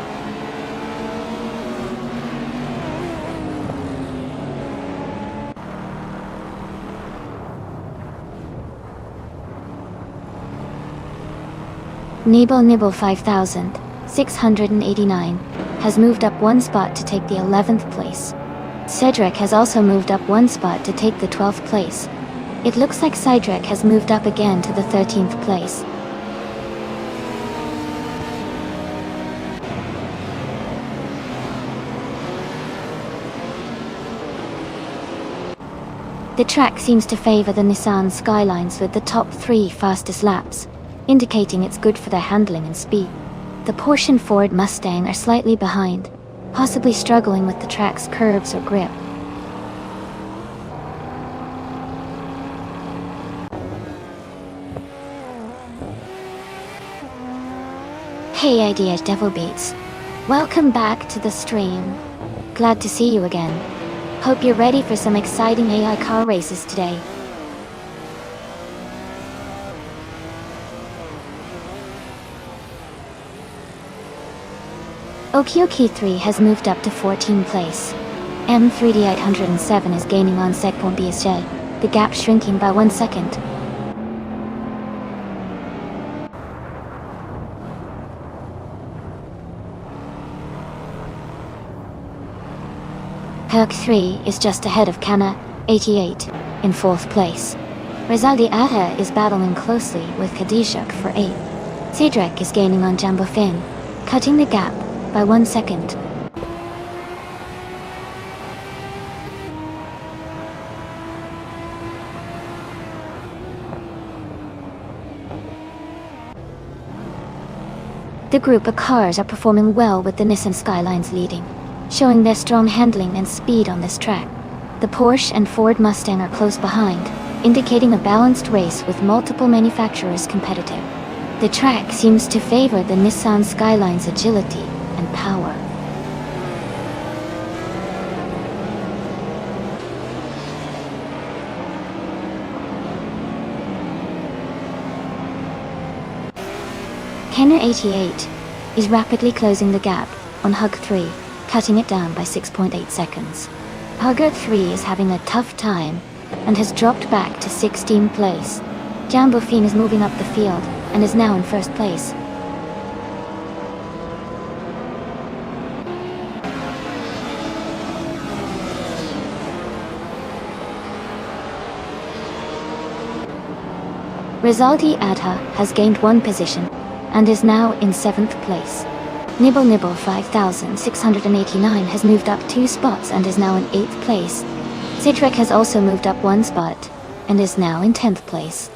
Nibble Nibble 5689 has moved up one spot to take the 11th place. Cedric has also moved up one spot to take the 12th place. It looks like Cedric has moved up again to the 13th place. The track seems to favor the Nissan Skylines with the top 3 fastest laps, indicating it's good for their handling and speed. The Porsche and Ford Mustang are slightly behind, possibly struggling with the track's curves or grip. Hey Idea Devil Beats. Welcome back to the stream. Glad to see you again. Hope you're ready for some exciting AI car races today. Okioki 3 has moved up to 14th place. M3D807 is gaining on Second BSJ, the gap shrinking by 1 second. Herc 3 is just ahead of Kana 88 in 4th place. Rizaldi Aha is battling closely with Kadishuk for 8th. Cedric is gaining on Jambo Finn, cutting the gap by 1 second. The group of cars are performing well with the Nissan Skylines leading, showing their strong handling and speed on this track. The Porsche and Ford Mustang are close behind, indicating a balanced race with multiple manufacturers competitive. The track seems to favor the Nissan Skyline's agility and power. Kenner 88 is rapidly closing the gap on Hug 3, cutting it down by 6.8 seconds. Hugger 3 is having a tough time and has dropped back to 16th place. Jambo Finn is moving up the field and is now in 1st place. Rizaldi Adha has gained 1 position and is now in 7th place. Nibble Nibble 5689 has moved up 2 spots and is now in 8th place. Cedric has also moved up 1 spot and is now in 10th place.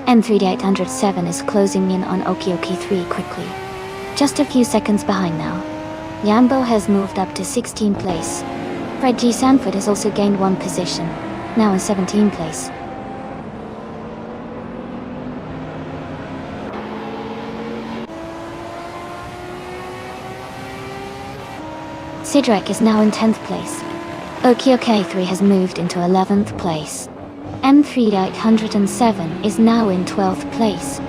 M3D807 is closing in on Okioki 3 quickly. Just a few seconds behind now. Yambo has moved up to 16th place. Fred G. Sanford has also gained 1 position, now in 17th place. Cedric is now in 10th place. Okioki 3 has moved into 11th place. M3D807 is now in 12th place.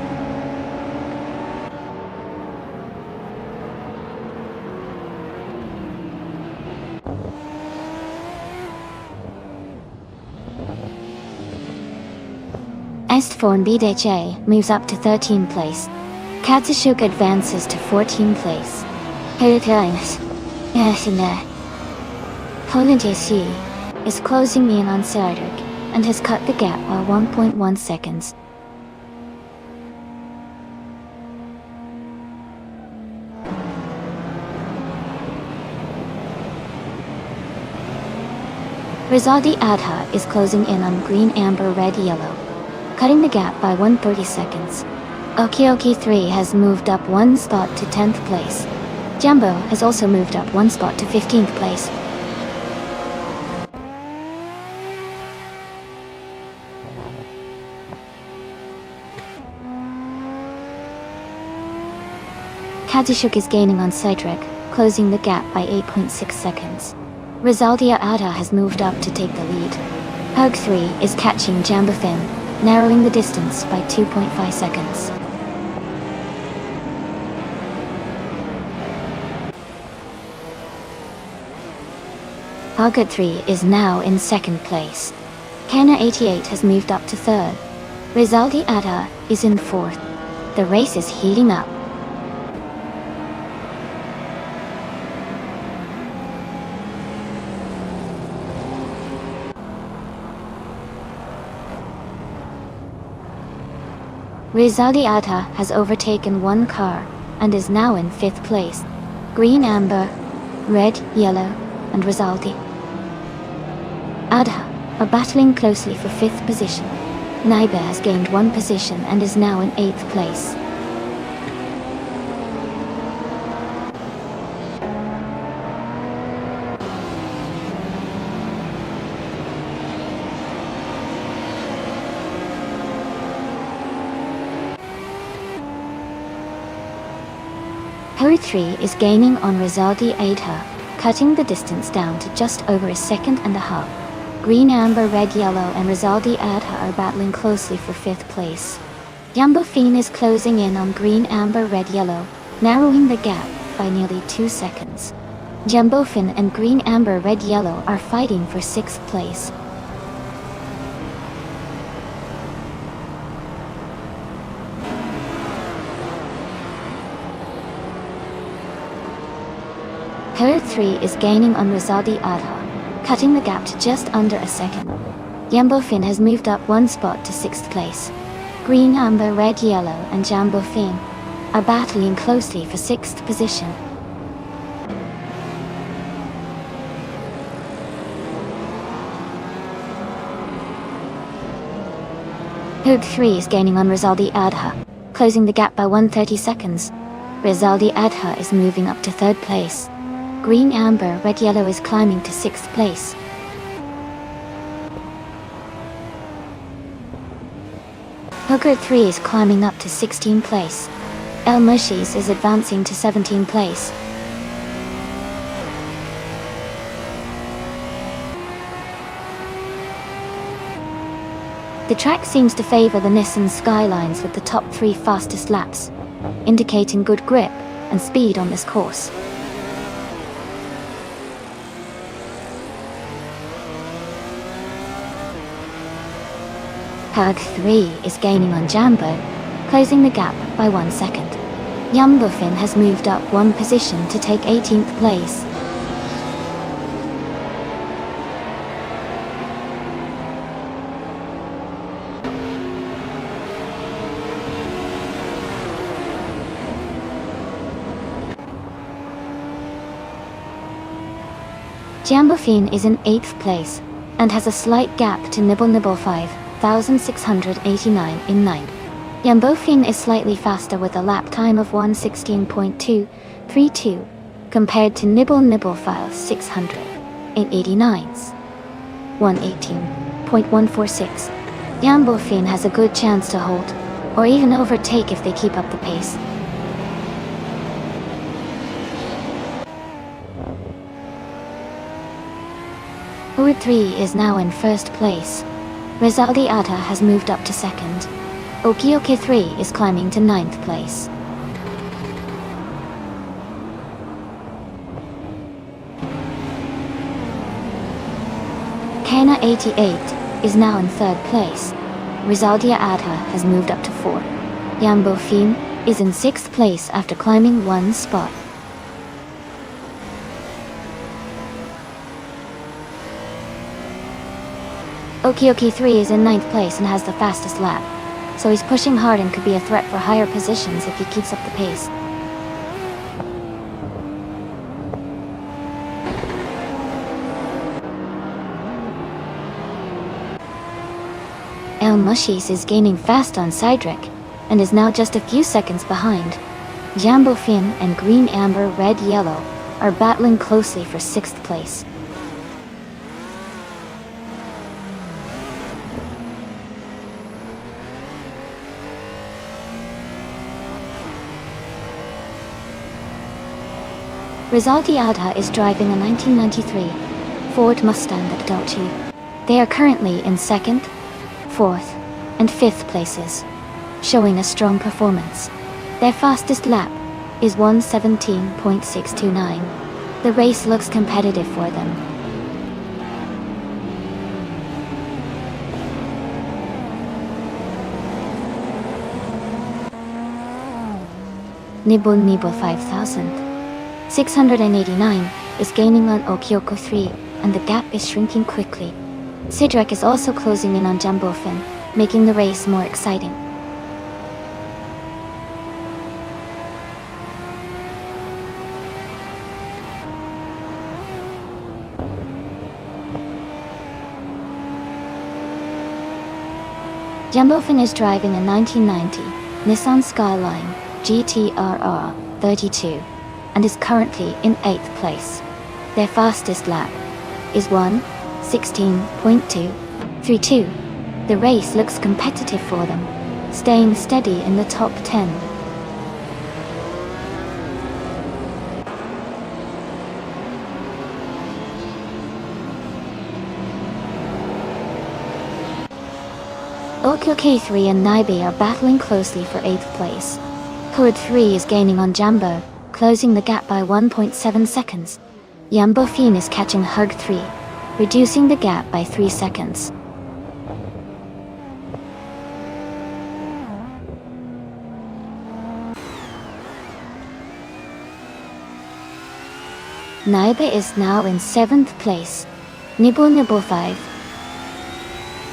Estphone BDJ moves up to 13th place. Katsushuk advances to 14th place. Poland JC is closing in on Cedric and has cut the gap by 1.1 seconds. Rizaldi Adha is closing in on Green Amber Red Yellow, cutting the gap by 130 seconds. Okioki 3 has moved up 1 spot to 10th place. Jambo has also moved up 1 spot to 15th place. Kazushuk is gaining on Cedric, closing the gap by 8.6 seconds. Rizaldia Ada has moved up to take the lead. Hug 3 is catching Jambo Finn, narrowing the distance by 2.5 seconds. Hoggett 3 is now in second place. Kana 88 has moved up to third. Rizaldi Adha is in fourth. The race is heating up. Rizaldi Adha has overtaken one car and is now in fifth place. Green, amber, red, yellow, and Rizaldi Adha are battling closely for fifth position. Naiba has gained one position and is now in eighth place. Hurry 3 is gaining on Rizaldi Adha, cutting the distance down to just over a second and a half. Green, amber, red, yellow, and Rizaldi Adha are battling closely for fifth place. Jumbo Fiend is closing in on green, amber, red, yellow, narrowing the gap by nearly 2 seconds. Jumbo Fin and green, amber, red, yellow are fighting for sixth place. Hurry 3 is gaining on Rizaldi Adha, cutting the gap to just under a second. Jumbo Fin has moved up one spot to sixth place. Green, amber, red, yellow, and Jumbo Fin are battling closely for sixth position. Hoog 3 is gaining on Rizaldi Adha, closing the gap by 130 seconds. Rizaldi Adha is moving up to third place. Green, amber, red, yellow is climbing to sixth place. Hooker 3 is climbing up to 16th place. El Mushis is advancing to 17th place. The track seems to favor the Nissan Skylines with the top 3 fastest laps, indicating good grip and speed on this course. Hug 3 is gaining on Jambo, closing the gap by 1 second. Jumbo Fin has moved up one position to take 18th place. Jumbo Fin is in 8th place and has a slight gap to Nibble Nibble 5,689 in 9th. Jumbo Fin is slightly faster with a lap time of 1:16.232 compared to Nibble Nibble 5,689's 1:18.146. Jumbo Fin has a good chance to hold, or even overtake if they keep up the pace. Ur 3 is now in first place. Rizaldi Adha has moved up to second. Okioke 3 is climbing to 9th place. Kana 88 is now in third place. Rizaldi Adha has moved up to 4th. Jumbo Fin is in 6th place after climbing one spot. Okioke 3 is in 9th place and has the fastest lap, so he's pushing hard and could be a threat for higher positions if he keeps up the pace. El Mushis is gaining fast on Cydric, and is now just a few seconds behind. Jumbo Fin and Green, Amber, Red, Yellow are battling closely for 6th place. Rizaldi Adha is driving a 1993 Ford Mustang at Dolce. They are currently in 2nd, 4th, and 5th places, showing a strong performance. Their fastest lap is 1:17.629. The race looks competitive for them. Nibble Nibble 5000. 689 is gaining on Okyoko 3, and the gap is shrinking quickly. Sidrak is also closing in on Jambofin, making the race more exciting. Jambofin is driving a 1990 Nissan Skyline GT-RR 32 and is currently in 8th place. Their fastest lap is 1:16.232. The race looks competitive for them, staying steady in the top 10. Okyo K3 and Naibe are battling closely for 8th place. Horde 3 is gaining on Jambo, closing the gap by 1.7 seconds. Jambofin is catching Hug 3, reducing the gap by 3 seconds. Naibe is now in 7th place. Nibble Nibble 5.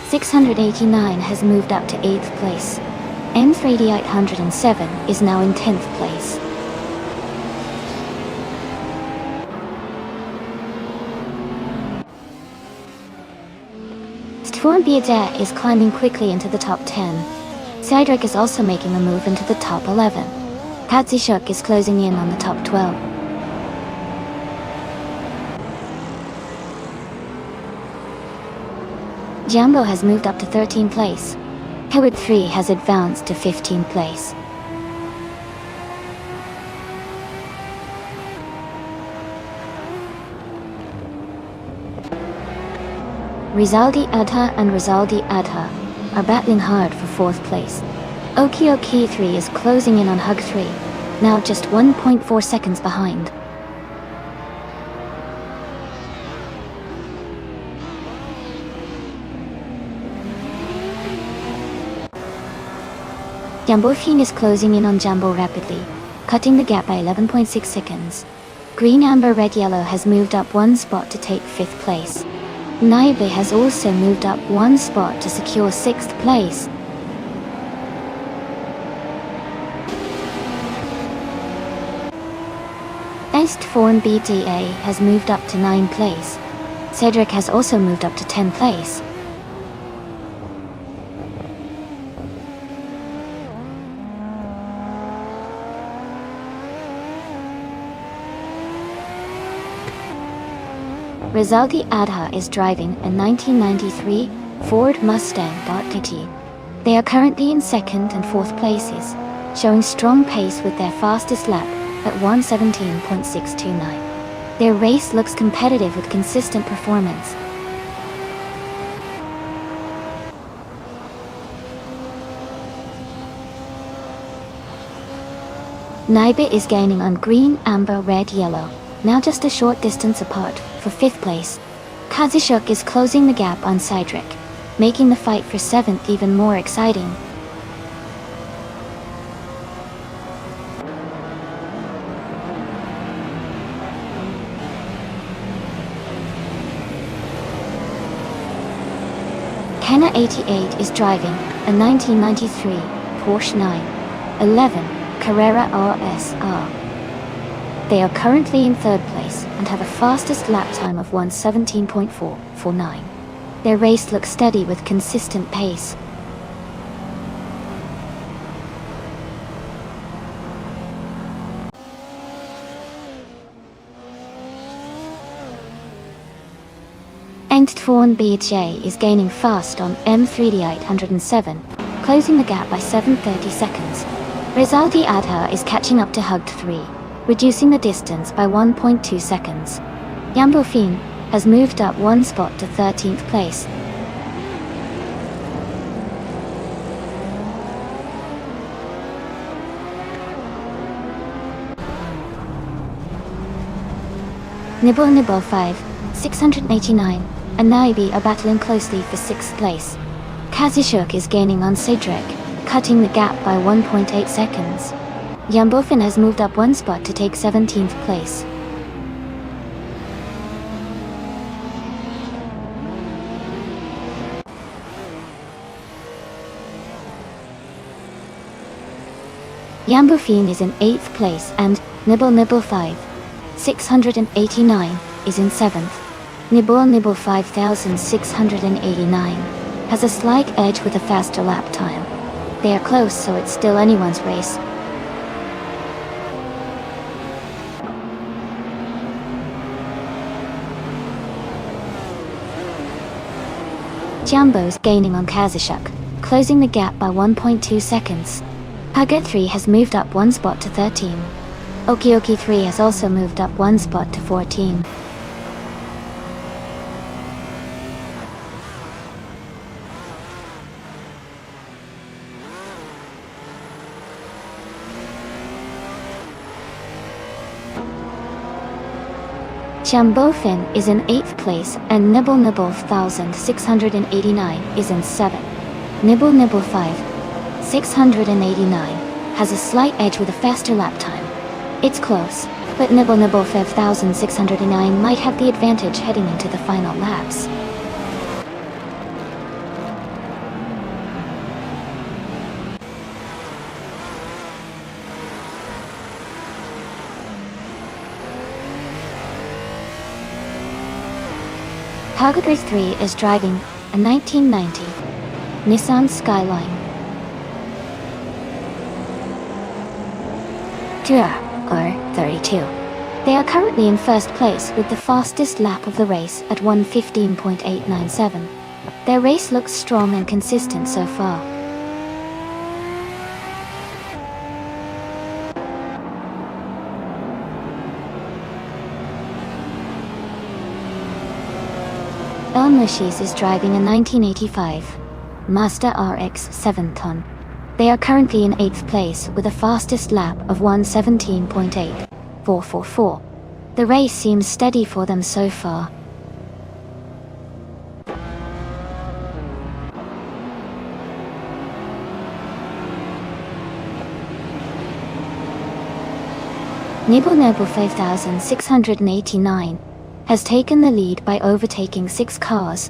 689 has moved up to 8th place. M3D807 is now in 10th place. Stvorn Biadet is climbing quickly into the top 10. Sidrak is also making a move into the top 11. Katsishuk is closing in on the top 12. Jambo has moved up to 13th place. Howard 3 has advanced to 15th place. Rizaldi Adha and Rizaldi Adha are battling hard for 4th place. Okyo 3 is closing in on Hug 3, now just 1.4 seconds behind. Jambofin is closing in on Jambo rapidly, cutting the gap by 11.6 seconds. Green Amber Red Yellow has moved up 1 spot to take 5th place. Naibe has also moved up 1 spot to secure 6th place. Estforn BTA has moved up to 9th place. Cedric has also moved up to 10th place. Rizaldi Adha is driving a 1993 Ford Mustang GT. They are currently in 2nd and 4th places, showing strong pace with their fastest lap at 1:17.629. Their race looks competitive with consistent performance. Naibe is gaining on Green, Amber, Red, Yellow, now just a short distance apart, for 5th place. Kazishuk is closing the gap on Cydric, making the fight for 7th even more exciting. Kenna 88 is driving a 1993 Porsche 911 Carrera RSR. They are currently in 3rd place and have a fastest lap time of 1:17.449. Their race looks steady with consistent pace. Engtforn BJ is gaining fast on M3D807, closing the gap by 7:30 seconds. Rizaldi Adha is catching up to Hugged 3, reducing the distance by 1.2 seconds. Jambofin has moved up 1 spot to 13th place. Nibble Nibble 5, 689, and Naibi are battling closely for 6th place. Kazishuk is gaining on Cedric, cutting the gap by 1.8 seconds. Jambofin has moved up one spot to take 17th place. Jambofin is in 8th place and Nibble Nibble 5, 689, is in 7th. Nibble Nibble 5689 has a slight edge with a faster lap time. They are close, so it's still anyone's race. Jambo's gaining on Kazashuk, closing the gap by 1.2 seconds. Haggett 3 has moved up one spot to 13. Okioki 3 has also moved up one spot to 14. Jambofin is in 8th place and Nibble Nibble 1689 is in 7th. Nibble Nibble 5689 has a slight edge with a faster lap time. It's close, but Nibble Nibble 5609 might have the advantage heading into the final laps. Hagadris 3 is driving a 1990 Nissan Skyline Tourer, or 32. They are currently in first place with the fastest lap of the race at 1:15.897. Their race looks strong and consistent so far. Elmushis is driving a 1985 Mazda RX 7-ton. They are currently in 8th place with a fastest lap of 1:17.8444. The race seems steady for them so far. Nibble Nibble 5689 has taken the lead by overtaking 6 cars.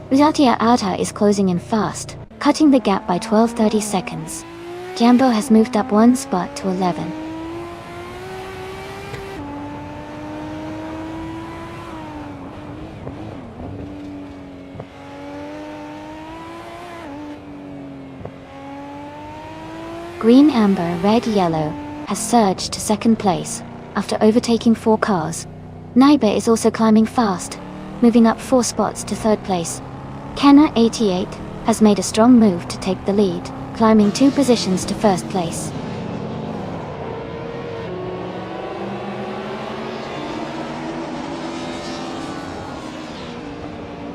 Rizatia Alta is closing in fast, cutting the gap by 12:30 seconds. Jambo has moved up one spot to 11. Green Amber Red Yellow has surged to 2nd place after overtaking 4 cars. Naiba is also climbing fast, moving up 4 spots to 3rd place. Kenna 88 has made a strong move to take the lead, climbing 2 positions to 1st place.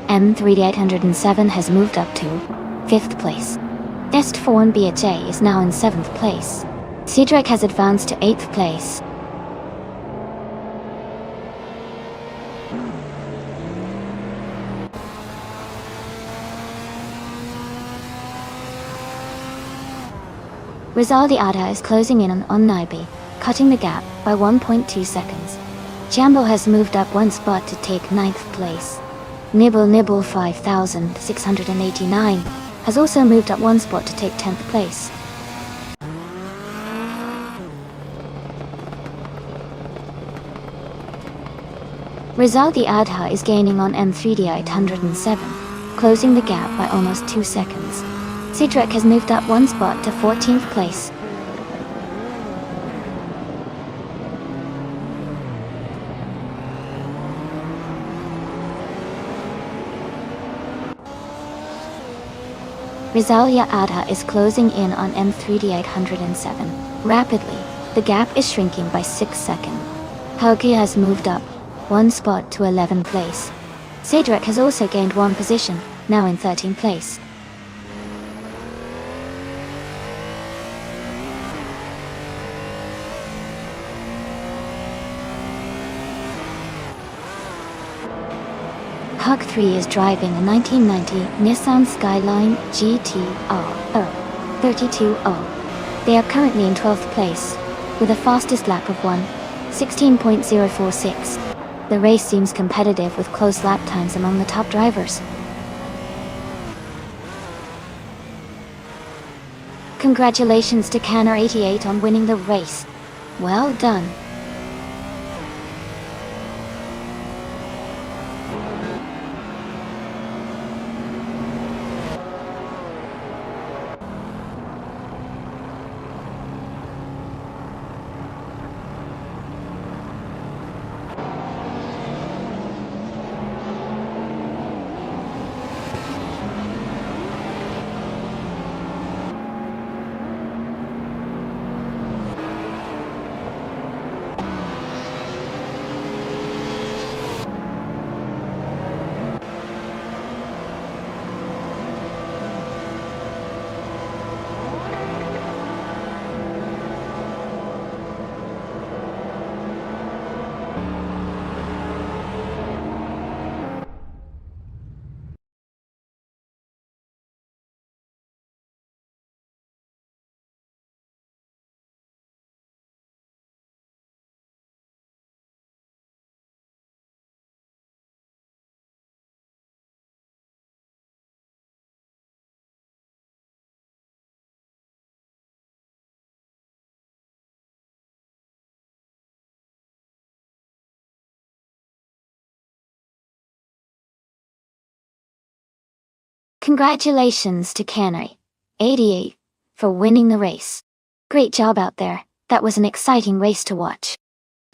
M3807 has moved up to 5th place. Est 4 BHA is now in 7th place. Cedric has advanced to 8th place. Rizaldi Ada is closing in on Naibi, cutting the gap by 1.2 seconds. Jambo has moved up one spot to take 9th place. Nibble Nibble 5689 has also moved up one spot to take 10th place. Rizaldi Adha is gaining on M3D 807, closing the gap by almost 2 seconds. Cedric has moved up one spot to 14th place. Rizalia Adha is closing in on M3D 807. Rapidly, the gap is shrinking by 6 seconds. Hoki has moved up one spot to 11th place. Cedric has also gained one position, now in 13th place. Hug 3 is driving a 1990 Nissan Skyline GTR 32O. They are currently in 12th place. with a fastest lap of 1:16.046. The race seems competitive with close lap times among the top drivers. Congratulations to Canner88 on winning the race. Well done. Congratulations to Canner88 for winning the race. Great job out there. That was an exciting race to watch.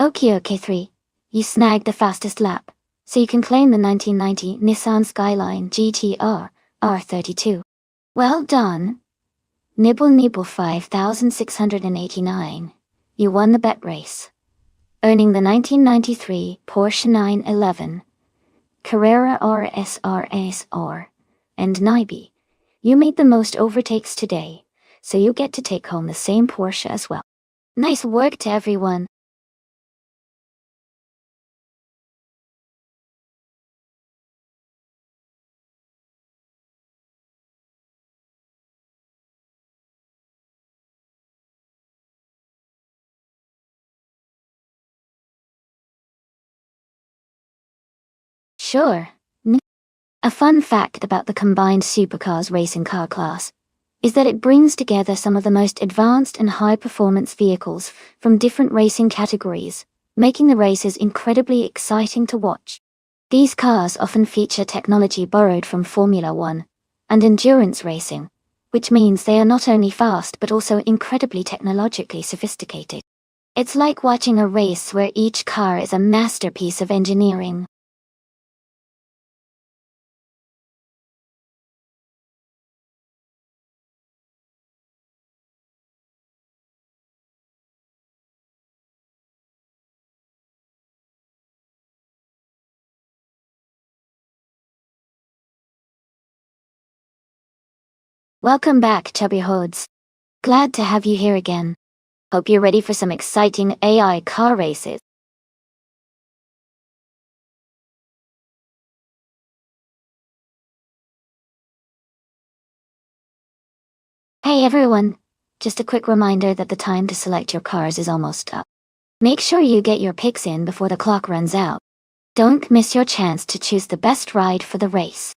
OK3, you snagged the fastest lap, so you can claim the 1990 Nissan Skyline GT-R R32. Well done. Nibble 5689. You won the bet race, earning the 1993 Porsche 911 Carrera RSRSR and Nibe. You made the most overtakes today, so you get to take home the same Porsche as well. Nice work to everyone. Sure. A fun fact about the combined supercars racing car class is that it brings together some of the most advanced and high-performance vehicles from different racing categories, making the races incredibly exciting to watch. These cars often feature technology borrowed from Formula One and endurance racing, which means they are not only fast but also incredibly technologically sophisticated. It's like watching a race where each car is a masterpiece of engineering. Welcome back, Chubby Hodes. Glad to have you here again. Hope you're ready for some exciting AI car races. Hey everyone, just a quick reminder that the time to select your cars is almost up. Make sure you get your picks in before the clock runs out. Don't miss your chance to choose the best ride for the race.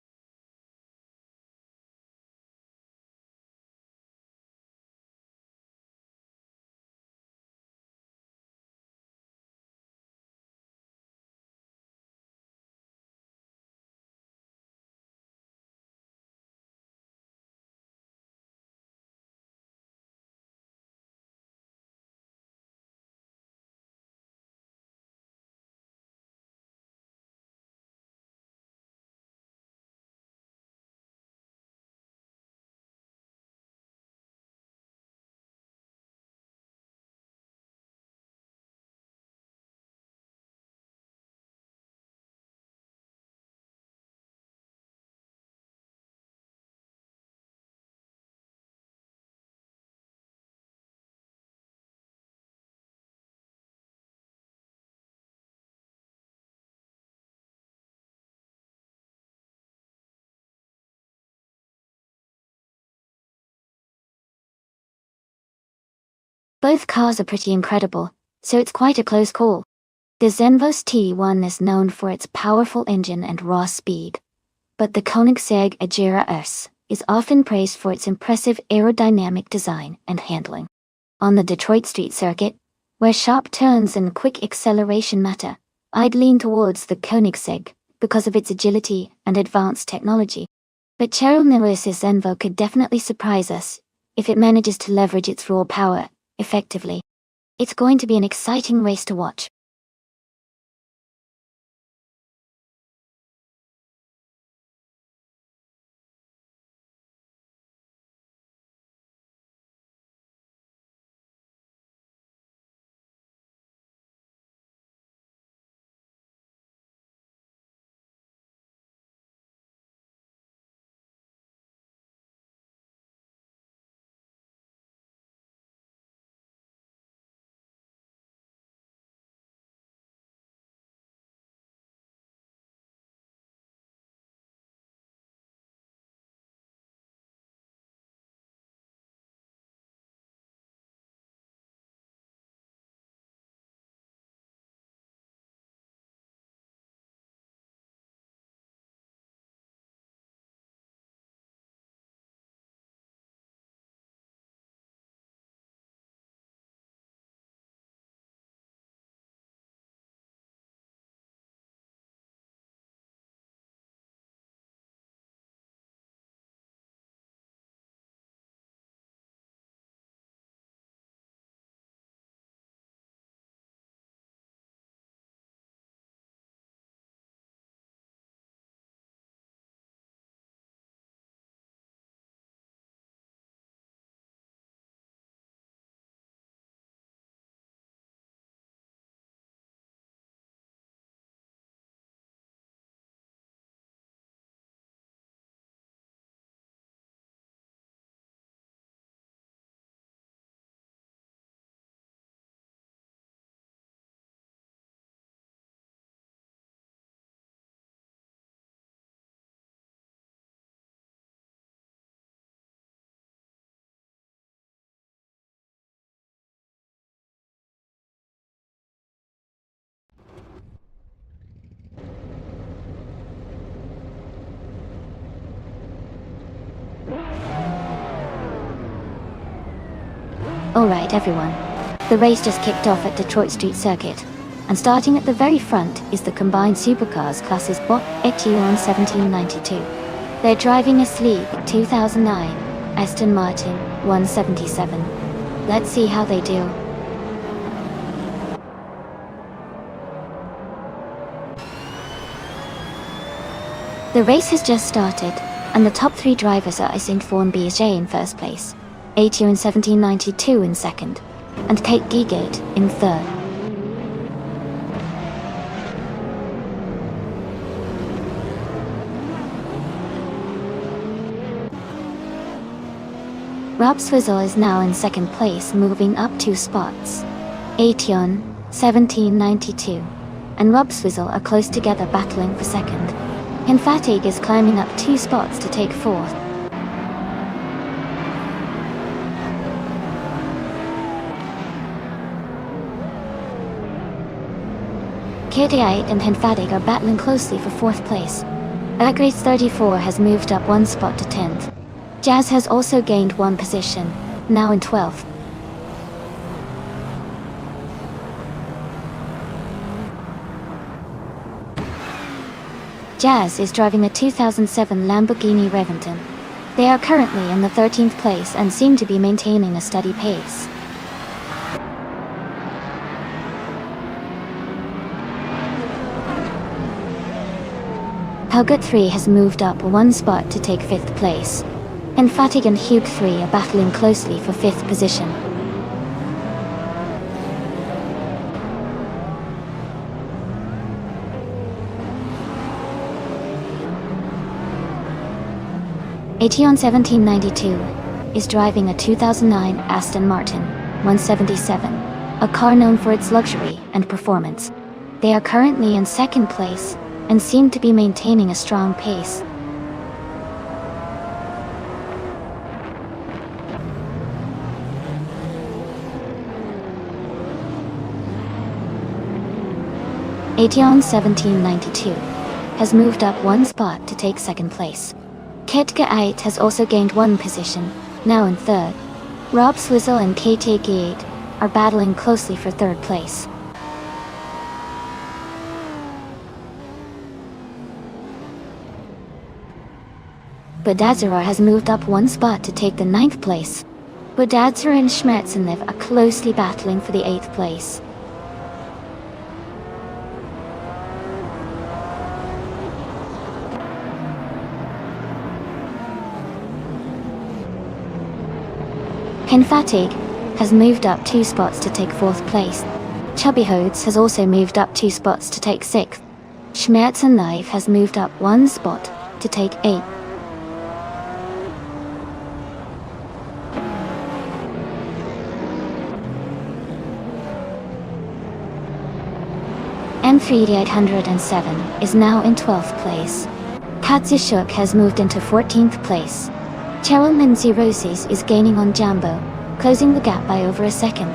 Both cars are pretty incredible, so it's quite a close call. The Zenvos T1 is known for its powerful engine and raw speed, but the Koenigsegg Agera S is often praised for its impressive aerodynamic design and handling. On the Detroit Street Circuit, where sharp turns and quick acceleration matter, I'd lean towards the Koenigsegg because of its agility and advanced technology. But Cheryl Lewis's Zenvo could definitely surprise us if it manages to leverage its raw power effectively. It's going to be an exciting race to watch. Alright everyone, the race just kicked off at Detroit Street Circuit, and starting at the very front is the combined supercars classes Bot Etion 1792. They're driving a sleek 2009 Aston Martin 177. Let's see how they do. The race has just started, and the top three drivers are Isint Vaughan Biagé in first place, Etion 1792 in second, and Kate Giegate in third. Rob Swizzle is now in second place, moving up 2 spots. Etion 1792 and Rob Swizzle are close together, battling for second. Infatig is climbing up 2 spots to take fourth. Kadiite and Henfadig are battling closely for 4th place. Ergrace 34 has moved up 1 spot to 10th. Jazz has also gained 1 position, now in 12th. Jazz is driving a 2007 Lamborghini Reventon. They are currently in the 13th place and seem to be maintaining a steady pace. Helgut 3 has moved up 1 spot to take 5th place. Enfatig and Hugh 3 are battling closely for 5th position. Etion 1792 is driving a 2009 Aston Martin 177, a car known for its luxury and performance. They are currently in 2nd place and seem to be maintaining a strong pace. Aetion 1792 has moved up one spot to take second place. Ketga 8 has also gained one position, now in third. Rob Swizzle and KTG 8 are battling closely for third place. Budadzera has moved up one spot to take the 9th place. Budadzera and Schmerzenlev are closely battling for the 8th place. Henfatig has moved up 2 spots to take 4th place. Chubbyhodes has also moved up 2 spots to take 6th. Schmerzenlev has moved up 1 spot to take 8th. M3807 is now in 12th place. Katsishuk has moved into 14th place. Cheryl Minzirosis is gaining on Jambo, closing the gap by over a second.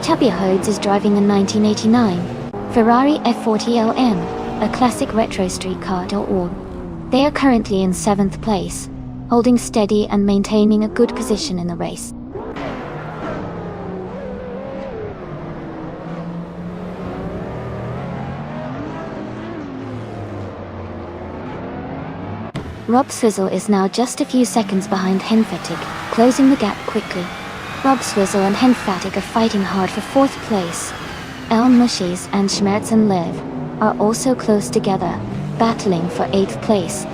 Chubbyhodes is driving a 1989 Ferrari F40LM, a classic retro streetcar. They are currently in 7th place, holding steady and maintaining a good position in the race. Rob Swizzle is now just a few seconds behind Henfatig, closing the gap quickly. Rob Swizzle and Henfatig are fighting hard for 4th place. El Mushis and Schmerzenlev are also close together, battling for 8th place.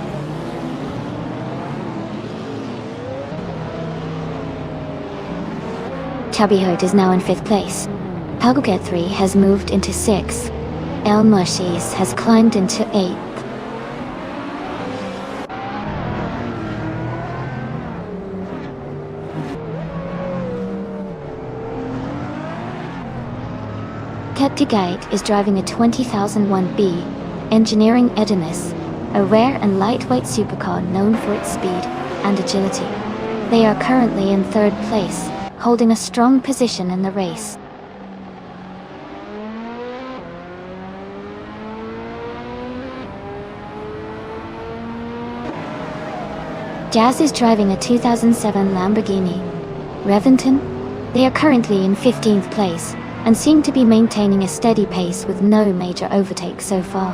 Chubbyhood is now in 5th place. Palgoget 3 has moved into 6th. El Mushis has climbed into 8th. Kettigate is driving a 20001B Engineering Edimus, a rare and lightweight supercar known for its speed and agility. They are currently in 3rd place, holding a strong position in the race. Jazz is driving a 2007 Lamborghini Reventon. They are currently in 15th place, and seem to be maintaining a steady pace with no major overtakes so far.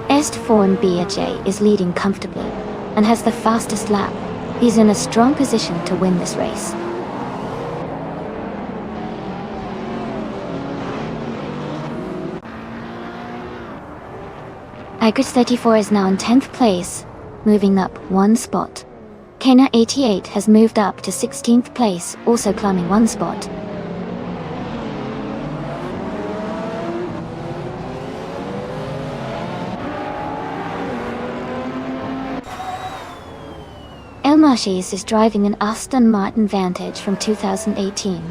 Est4 Baj is leading comfortably, and has the fastest lap. He's in a strong position to win this race. Igris 34 is now in 10th place, moving up 1 spot. Kena 88 has moved up to 16th place, also climbing 1 spot. El Marchis is driving an Aston Martin Vantage from 2018.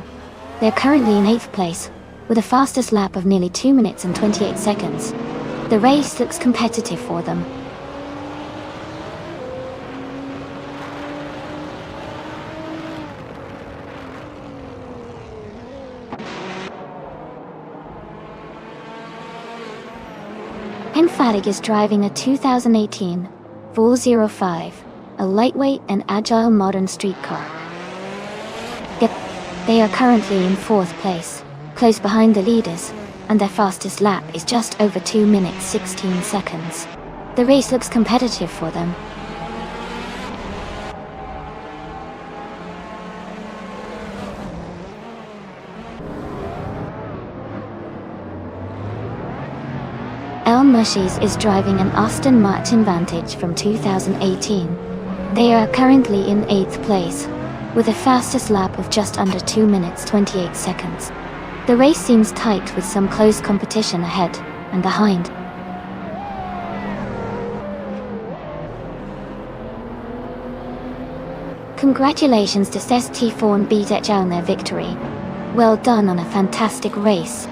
They're currently in 8th place, with a fastest lap of nearly 2 minutes and 28 seconds. The race looks competitive for them. Henfatig is driving a 2018 405, a lightweight and agile modern streetcar. They are currently in 4th place, close behind the leaders, and their fastest lap is just over 2 minutes 16 seconds. The race looks competitive for them. El Mushis is driving an Aston Martin Vantage from 2018. They are currently in 8th place, with a fastest lap of just under 2 minutes 28 seconds. The race seems tight with some close competition ahead and behind. Congratulations to St4 and BZ on their victory. Well done on a fantastic race.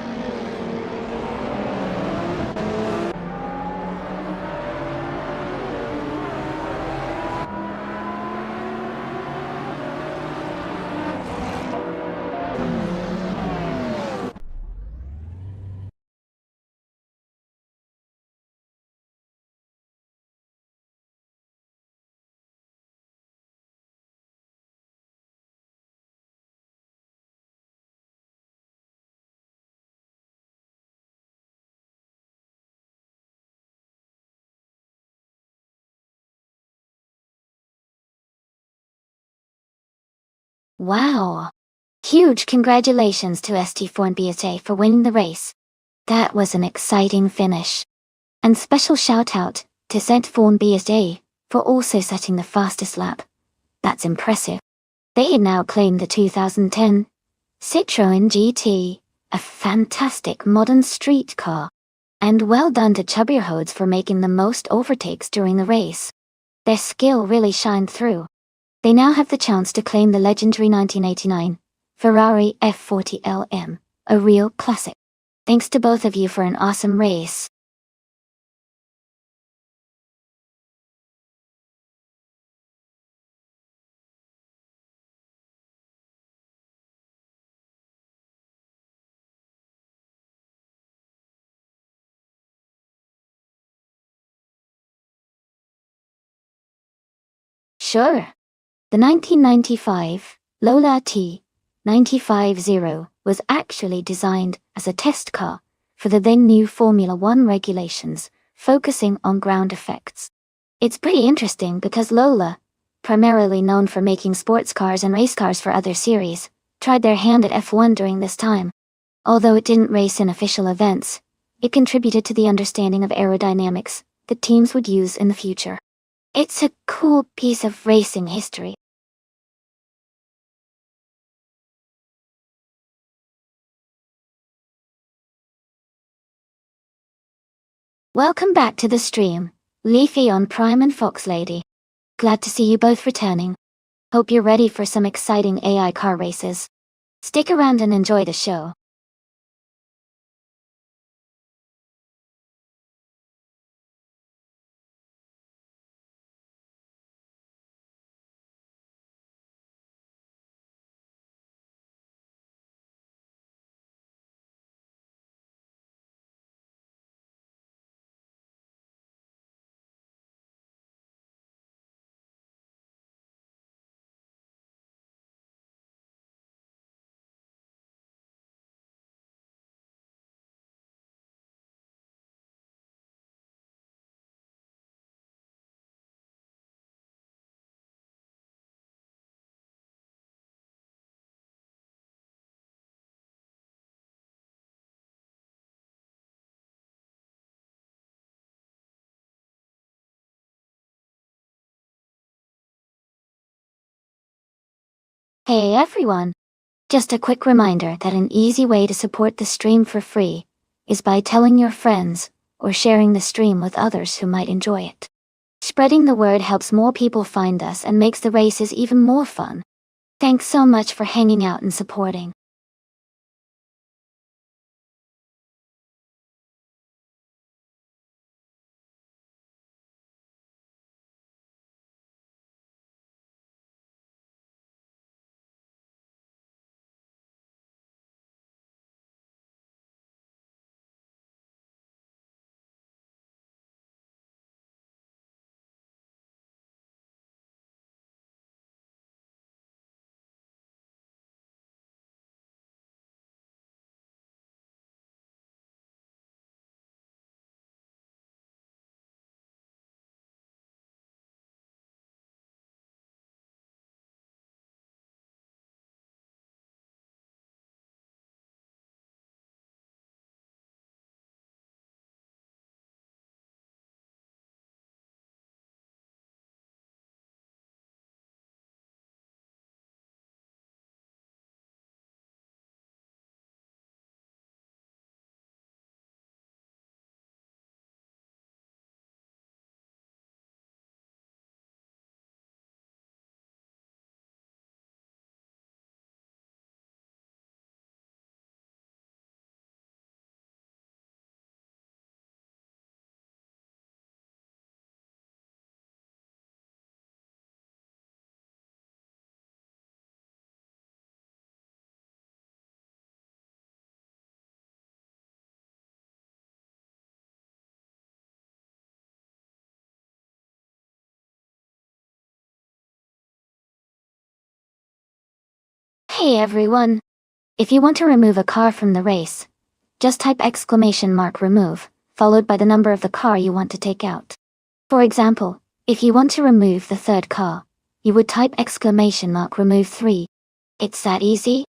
Wow! Huge congratulations to St. BSA for winning the race. That was an exciting finish. And special shout out to St. BSA for also setting the fastest lap. That's impressive. They now claim the 2010 Citroën GT, a fantastic modern street car. And well done to Chubbyhodes for making the most overtakes during the race. Their skill really shined through. They now have the chance to claim the legendary 1989 Ferrari F40 LM, a real classic. Thanks to both of you for an awesome race. Sure. The 1995 Lola T950 was actually designed as a test car for the then new Formula One regulations, focusing on ground effects. It's pretty interesting because Lola, primarily known for making sports cars and race cars for other series, tried their hand at F1 during this time. Although it didn't race in official events, it contributed to the understanding of aerodynamics that teams would use in the future. It's a cool piece of racing history. Welcome back to the stream, Leafy on Prime and Fox Lady. Glad to see you both returning. Hope you're ready for some exciting AI car races. Stick around and enjoy the show. Hey everyone! Just a quick reminder that an easy way to support the stream for free is by telling your friends or sharing the stream with others who might enjoy it. Spreading the word helps more people find us and makes the races even more fun. Thanks so much for hanging out and supporting. Hey everyone! If you want to remove a car from the race, just type !remove, followed by the number of the car you want to take out. For example, if you want to remove the third car, you would type !remove 3. It's that easy?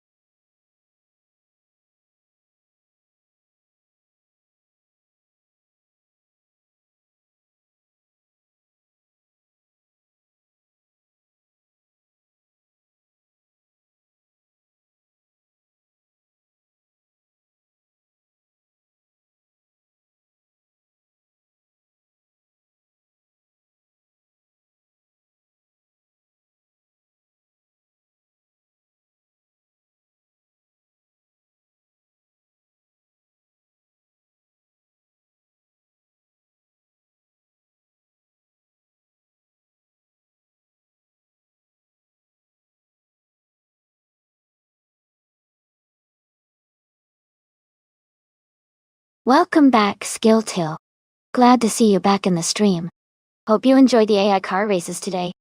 Welcome back, Skilltill. Glad to see you back in the stream. Hope you enjoyed the AI car races today.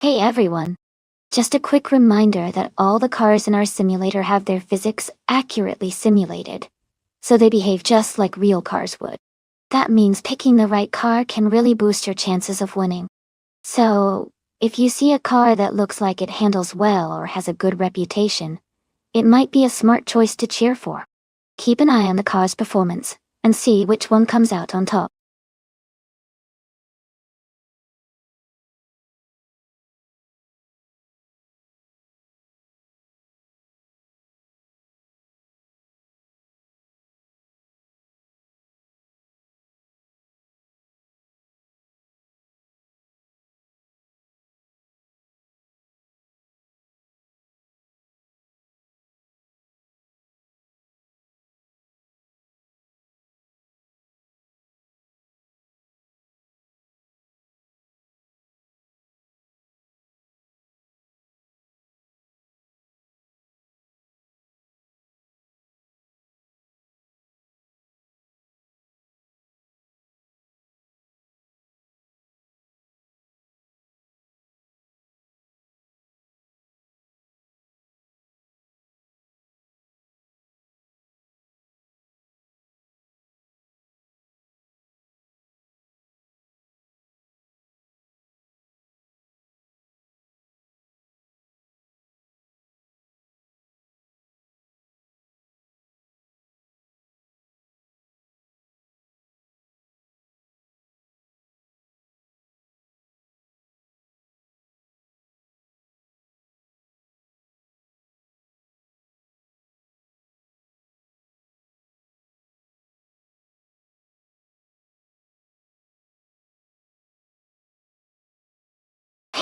Hey everyone. Just a quick reminder that all the cars in our simulator have their physics accurately simulated, so they behave just like real cars would. That means picking the right car can really boost your chances of winning. So, if you see a car that looks like it handles well or has a good reputation, it might be a smart choice to cheer for. Keep an eye on the car's performance, and see which one comes out on top.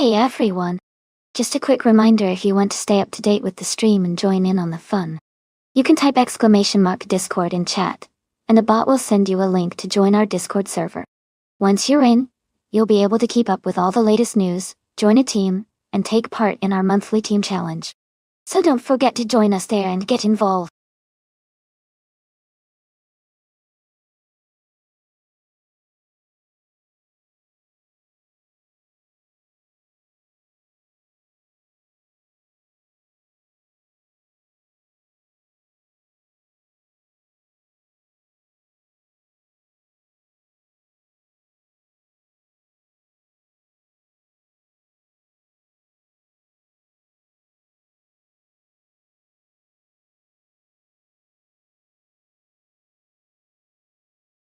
Hey everyone. Just a quick reminder, if you want to stay up to date with the stream and join in on the fun, you can type !Discord in chat, and a bot will send you a link to join our Discord server. Once you're in, you'll be able to keep up with all the latest news, join a team, and take part in our monthly team challenge. So don't forget to join us there and get involved.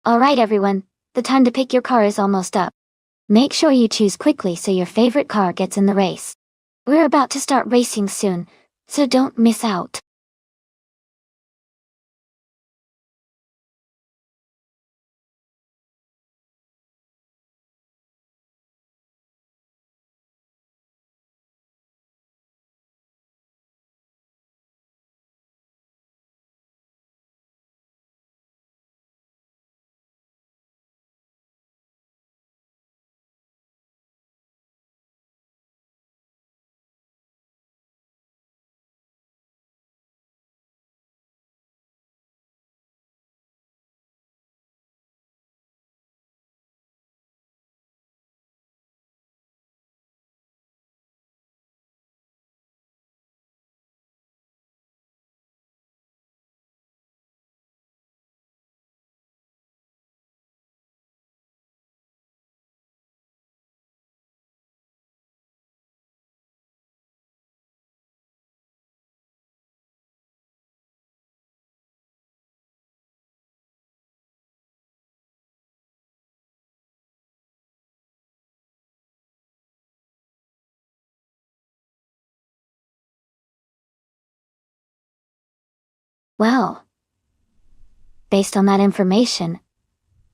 Alright everyone, the time to pick your car is almost up. Make sure you choose quickly so your favorite car gets in the race. We're about to start racing soon, so don't miss out. Well, based on that information,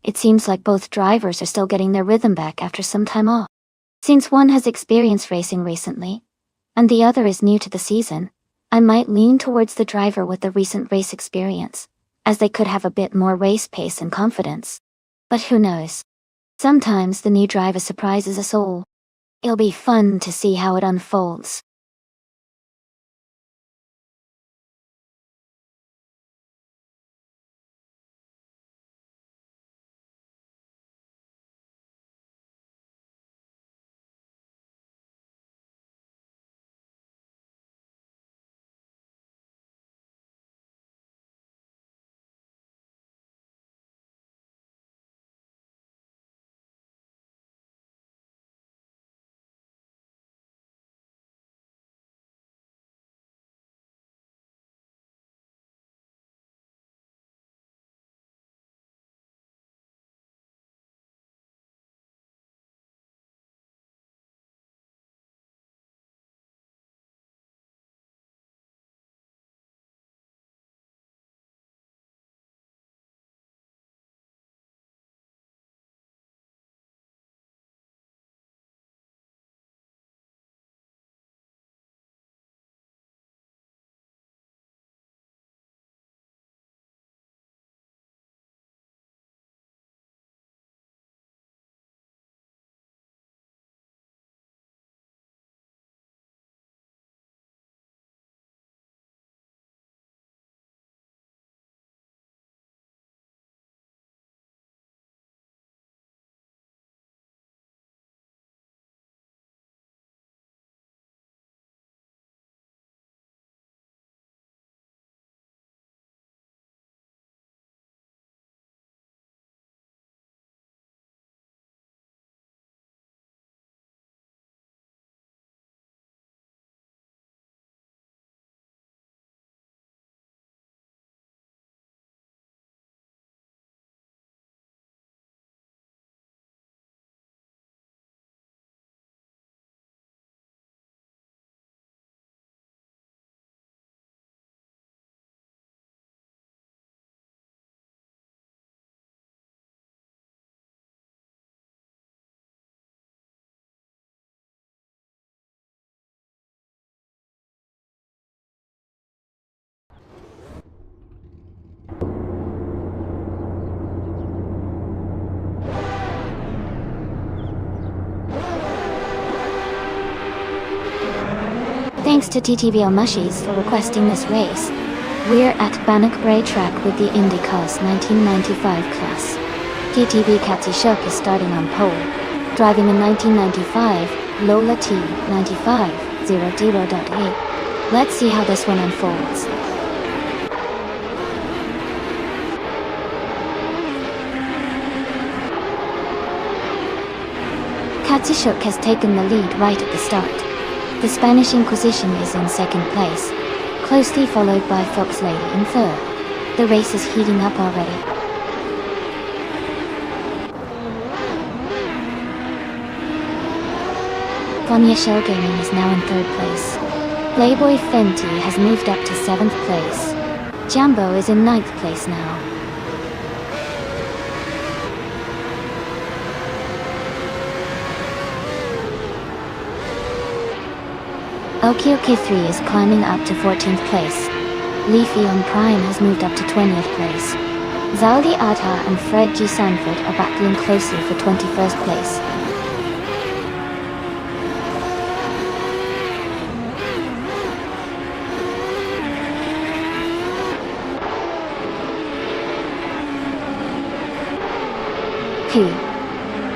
it seems like both drivers are still getting their rhythm back after some time off. Since one has experienced racing recently, and the other is new to the season, I might lean towards the driver with the recent race experience, as they could have a bit more race pace and confidence. But who knows? Sometimes the new driver surprises us all. It'll be fun to see how it unfolds. Thanks to TTVL Mushies for requesting this race. We're at Bannockbrae track with the IndyCars 1995 class. TTV Katsi Shok is starting on pole, driving a 1995 Lola T 95 00.8. Let's see how this one unfolds. Katsi Shok has taken the lead right at the start. The Spanish Inquisition is in second place, closely followed by Fox Lady in third. The race is heating up already. Vanya Shell Gaming is now in third place. Playboy Fenty has moved up to 7th place. Jambo is in 9th place now. OK3 is climbing up to 14th place. Leafy on Prime has moved up to 20th place. Zaldi Atta and Fred G. Sanford are battling closely for 21st place. Who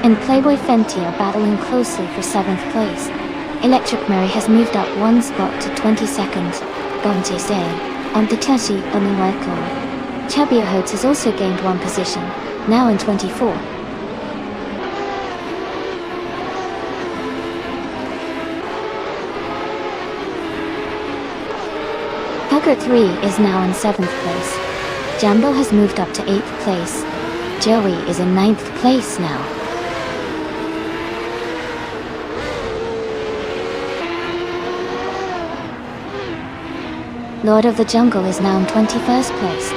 and Playboy Fenty are battling closely for 7th place. Electric Mary has moved up one spot to 22nd. Gonti Say on Ditashi Oniwako. Chubby Oats has also gained one position, now in 24. Hugger 3 is now in 7th place. Jambo has moved up to 8th place. Joey is in 9th place now. Lord of the Jungle is now in 21st place.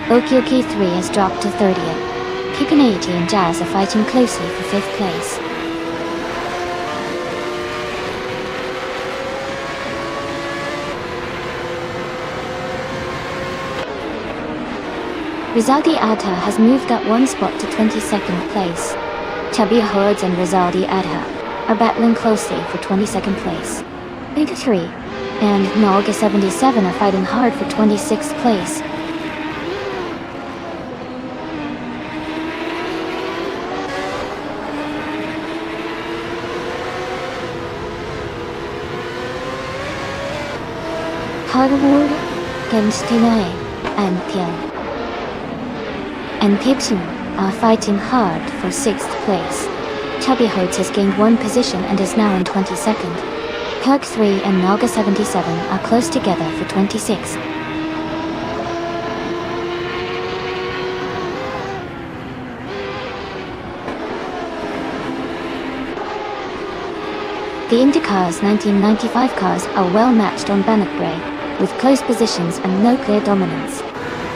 Okioki 3 has dropped to 30th. Pipanati and Jazz are fighting closely for 5th place. Rizaldi Adha has moved up one spot to 22nd place. Chubby Hordes and Rizaldi Adha are battling closely for 22nd place. Big 3 and Nalga 77 are fighting hard for 26th place. Hardwood, Genstinae, and Pian and Pipson are fighting hard for 6th place. Chubby Hordes has gained one position and is now in 22nd. Kirk 3 and Naga 77 are close together for 26th. The IndyCar's 1995 cars are well matched on Bannockbrae, with close positions and no clear dominance.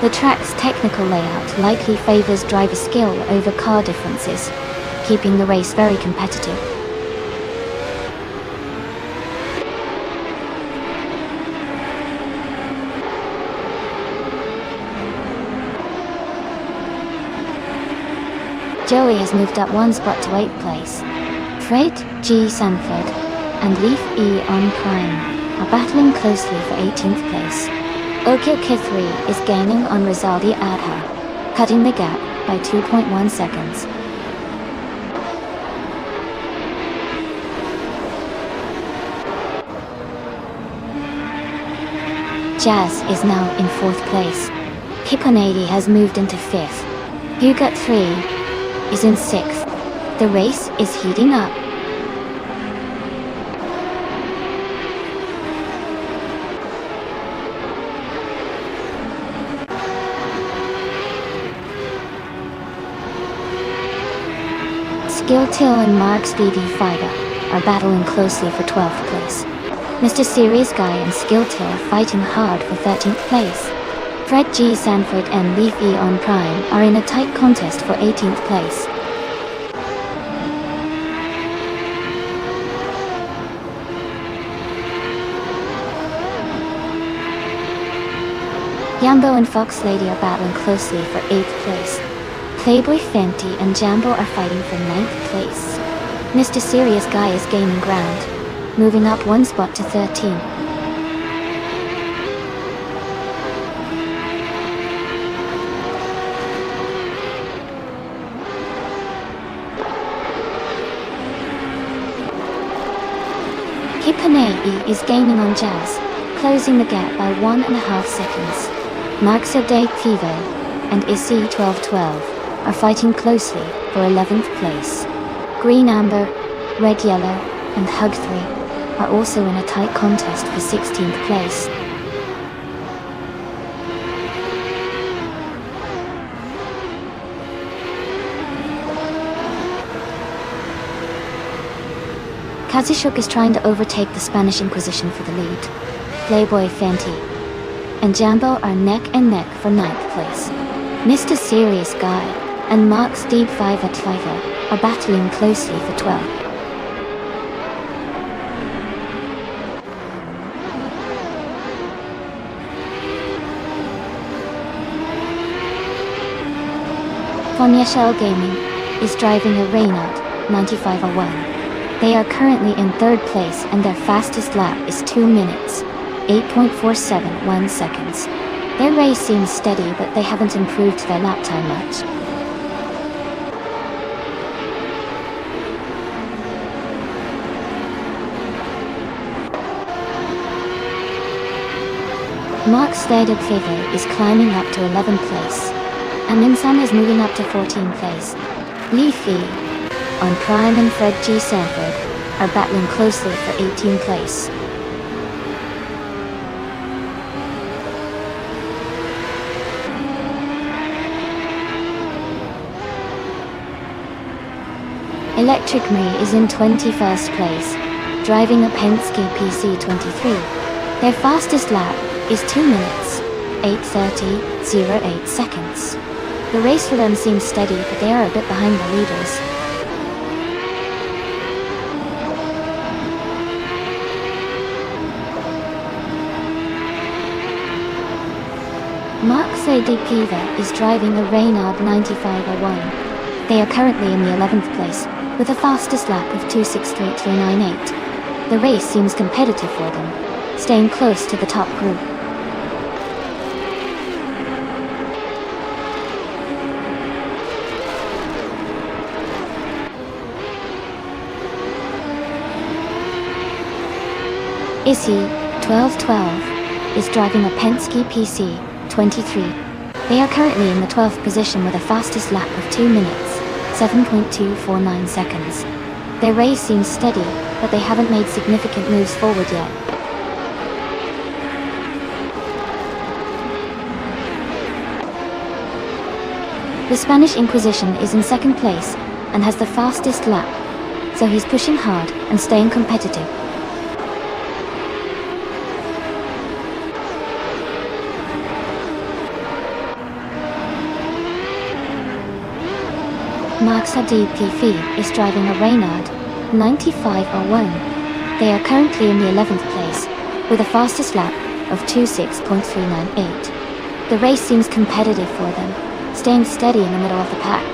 The track's technical layout likely favors driver skill over car differences, keeping the race very competitive. Joey has moved up one spot to 8th place. Fred G. Sanford and Leaf E. on Prime are battling closely for 18th place. Okio Kid 3 is gaining on Rizaldi Adha, cutting the gap by 2.1 seconds. Jazz is now in 4th place. Hipponady has moved into 5th. Hugut 3 is in 6th. The race is heating up. Skilltil and Mark's DD5 are battling closely for 12th place. Mr. Serious Guy and Skilltil are fighting hard for 13th place. Fred G. Sanford and Leaf E. on Prime are in a tight contest for 18th place. Yambo and Fox Lady are battling closely for 8th place. Playboy Fenty and Jambo are fighting for 9th place. Mr. Serious Guy is gaining ground, moving up one spot to 13. Hipponei is gaining on Jazz, closing the gap by 1.5 seconds. Marxa de Pivo and Issy 1212 are fighting closely for 11th place. Green Amber, Red Yellow, and Hug 3 are also in a tight contest for 16th place. Kazushuk is trying to overtake the Spanish Inquisition for the lead. Playboy Fenty and Jambo are neck and neck for 9th place. Mr. Serious Guy and Mark's Deep 5 at 5 are battling closely for 12. Fonya Shell Gaming is driving a Reynard 9501. They are currently in 3rd place and their fastest lap is 2 minutes, 8.471 seconds. Their race seems steady, but they haven't improved their lap time much. Mark's Staded Favor is climbing up to 11th place, and Minsan is moving up to 14th place. Leafy, on Prime and Fred G. Sanford are battling closely for 18th place. Electric Me is in 21st place, driving a Penske PC23. Their fastest lap is 2 minutes, 8:30.08 seconds. The race for them seems steady, but they are a bit behind the leaders. Marc de Piva is driving a Renault 9501. They are currently in the 11th place, with a fastest lap of 2:63.398. The race seems competitive for them, staying close to the top group. Issy, 1212, is driving a Penske PC 23. They are currently in the 12th position with a fastest lap of 2 minutes, 7.249 seconds. Their race seems steady, but they haven't made significant moves forward yet. The Spanish Inquisition is in second place and has the fastest lap, so he's pushing hard and staying competitive. Marc de Piva is driving a Renault 9501. They are currently in the 11th place, with a fastest lap of 26.398. The race seems competitive for them, staying steady in the middle of the pack.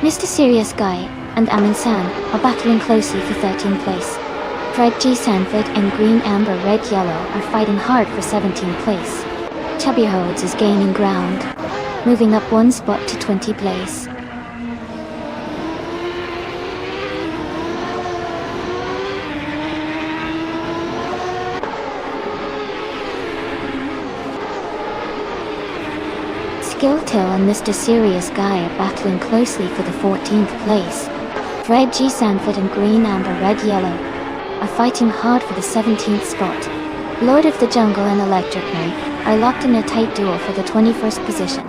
Mr. Serious Guy and Amin San are battling closely for 13th place. Fred G. Sanford and Green Amber Red Yellow are fighting hard for 17th place. Chubby Hodes is gaining ground, moving up one spot to 20th place. Skilltail and Mr. Serious Guy are battling closely for the 14th place. Fred G. Sanford and Green Amber Red Yellow are fighting hard for the 17th spot. Lord of the Jungle and Electric Knight are locked in a tight duel for the 21st position.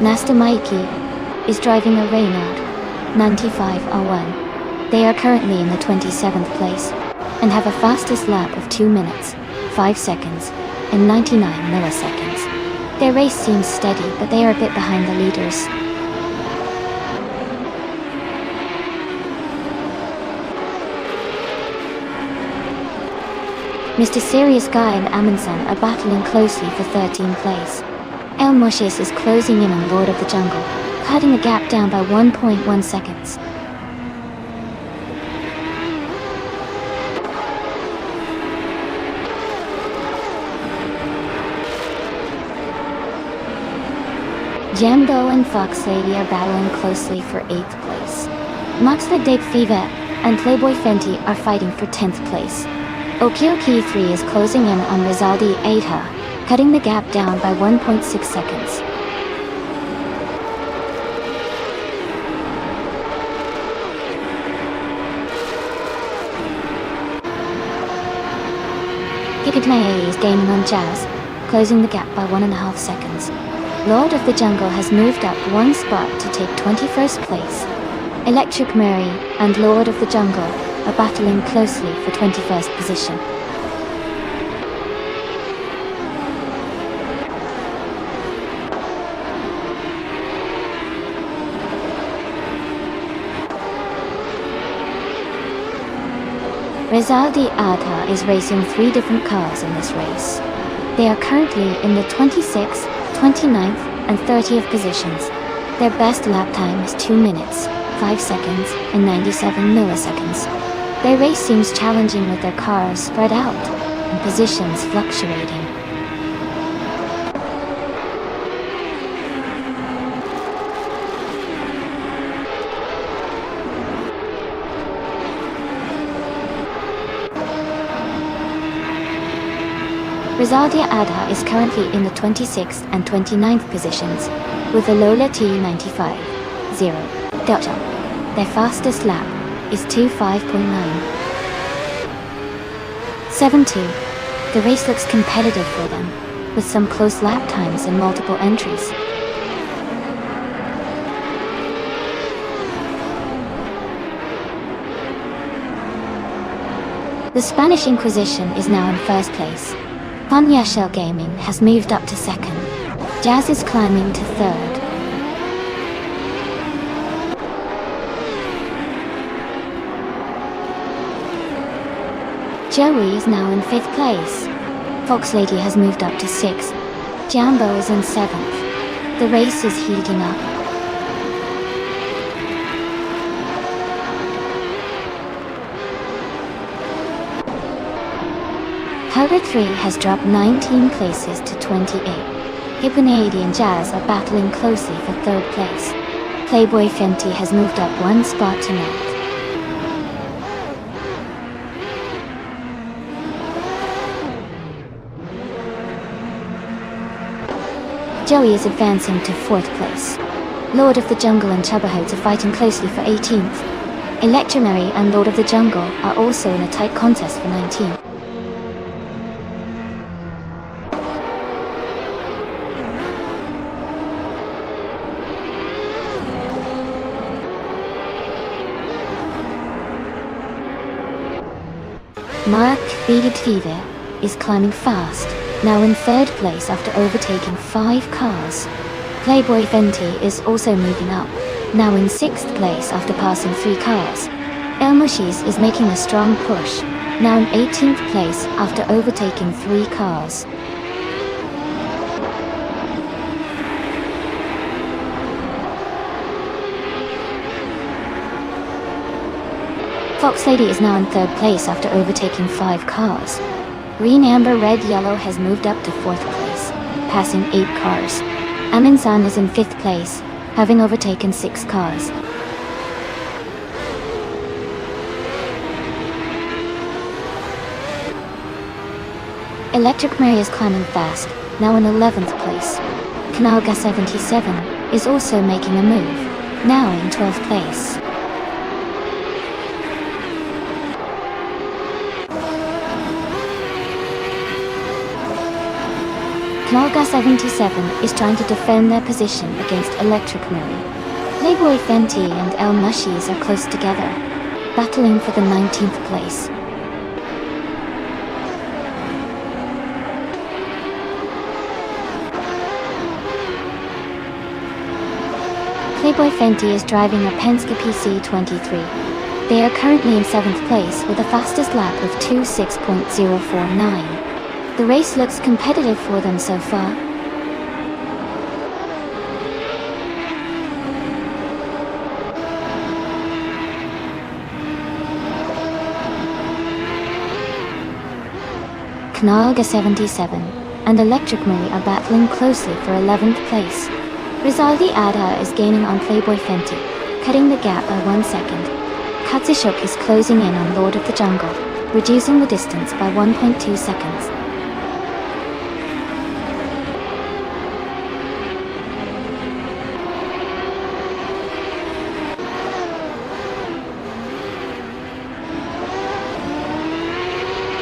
Nasta Mikey is driving a Renault 9501. They are currently in the 27th place and have a fastest lap of 2 minutes, 5 seconds, and 99 milliseconds. Their race seems steady, but they are a bit behind the leaders. Mr. Serious Guy and Amundsen are battling closely for 13th place. El Mushis is closing in on Lord of the Jungle, cutting the gap down by 1.1 seconds. Jambo and Fox Lady are battling closely for 8th place. Moxla de Piva and Playboy Fenty are fighting for 10th place. Okioki 3 is closing in on Rizaldi Aita, cutting the gap down by 1.6 seconds. Gigantmae is gaining on Jazz, closing the gap by 1.5 seconds. Lord of the Jungle has moved up one spot to take 21st place. Electric Mary and Lord of the Jungle are battling closely for 21st position. Rizaldi Adha is racing 3 different cars in this race. They are currently in the 26th, 29th, and 30th positions. Their best lap time is 2 minutes, 5 seconds, and 97 milliseconds. Their race seems challenging with their cars spread out and positions fluctuating. Rizaldia Adha is currently in the 26th and 29th positions, with a Lola T95 0 Delta. Their fastest lap is 2:5.9. 7-2. The race looks competitive for them, with some close lap times and multiple entries. The Spanish Inquisition is now in first place. Panya Shell Gaming has moved up to second. Jazz is climbing to third. Joey is now in fifth place. Fox Lady has moved up to sixth. Jambo is in seventh. The race is heating up. Helga 3 has dropped 19 places to 28. Hipponady and Jazz are battling closely for third place. Playboy Fenty has moved up one spot to ninth. Joey is advancing to fourth place. Lord of the Jungle and Chubahout are fighting closely for 18th. Electromary and Lord of the Jungle are also in a tight contest for 19th. Mark Fever is climbing fast, now in third place after overtaking 5 cars. Playboy Fenty is also moving up, now in 6th place after passing 3 cars. El Mushis is making a strong push, now in 18th place after overtaking 3 cars. Fox Lady is now in third place after overtaking 5 cars. Green Amber Red Yellow has moved up to 4th place, passing 8 cars. Aminsan is in 5th place, having overtaken 6 cars. Electric Mary is climbing fast, now in 11th place. Kanalga 77 is also making a move, now in 12th place. Knolga 77 is trying to defend their position against Electric Mary. Playboy Fenty and El Mushis are close together, battling for the 19th place. Playboy Fenty is driving a Penske PC23. They are currently in 7th place with a fastest lap of 2:6.049. The race looks competitive for them so far. Knalga 77 and Electric Mary are battling closely for 11th place. Rizaldi Ada is gaining on Playboy Fenty, cutting the gap by 1 second. Katsushuk is closing in on Lord of the Jungle, reducing the distance by 1.2 seconds.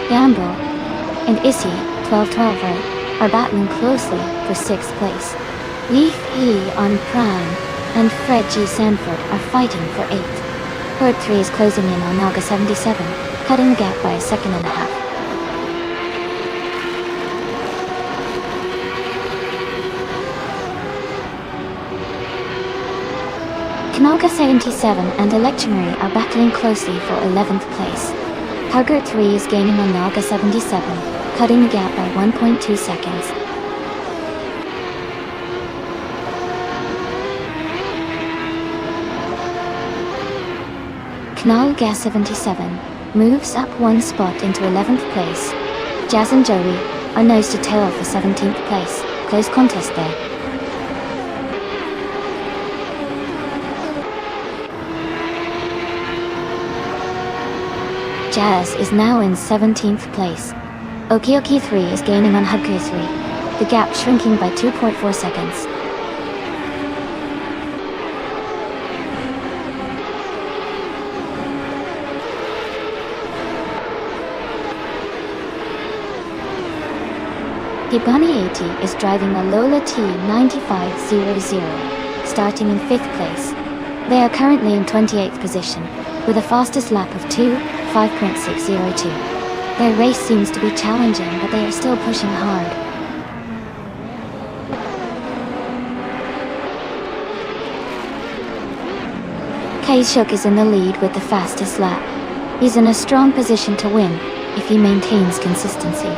Gamble and Issy, 1212 are battling closely for 6th place. Leaf E on Prime and Fred G. Sanford are fighting for 8th. Herd 3 is closing in on Naga 77, cutting the gap by 1.5 seconds. Kanaga 77 and Electromary are battling closely for 11th place. Hugger 3 is gaining on Naga 77, cutting the gap by 1.2 seconds. Knal Gas 77 moves up 1 spot into 11th place. Jazz and Joey are nose to tail for 17th place. Close contest there. Jazz is now in 17th place. Okioki 3 is gaining on Hugger 3, the gap shrinking by 2.4 seconds. Pibani 80 is driving a Lola T9500, starting in 5th place. They are currently in 28th position, with a fastest lap of 2:5.602. Their race seems to be challenging, but they are still pushing hard. Kaishuk is in the lead with the fastest lap. He's in a strong position to win, if he maintains consistency.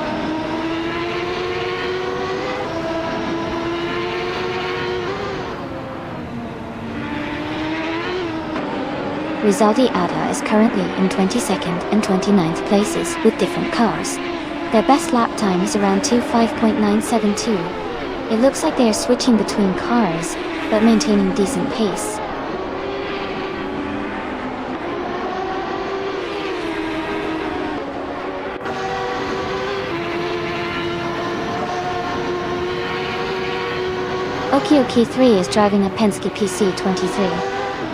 Rizaldi Ada is currently in 22nd and 29th places with different cars. Their best lap time is around 2:5.972. It looks like they are switching between cars, but maintaining decent pace. Okioki 3 is driving a Penske PC23.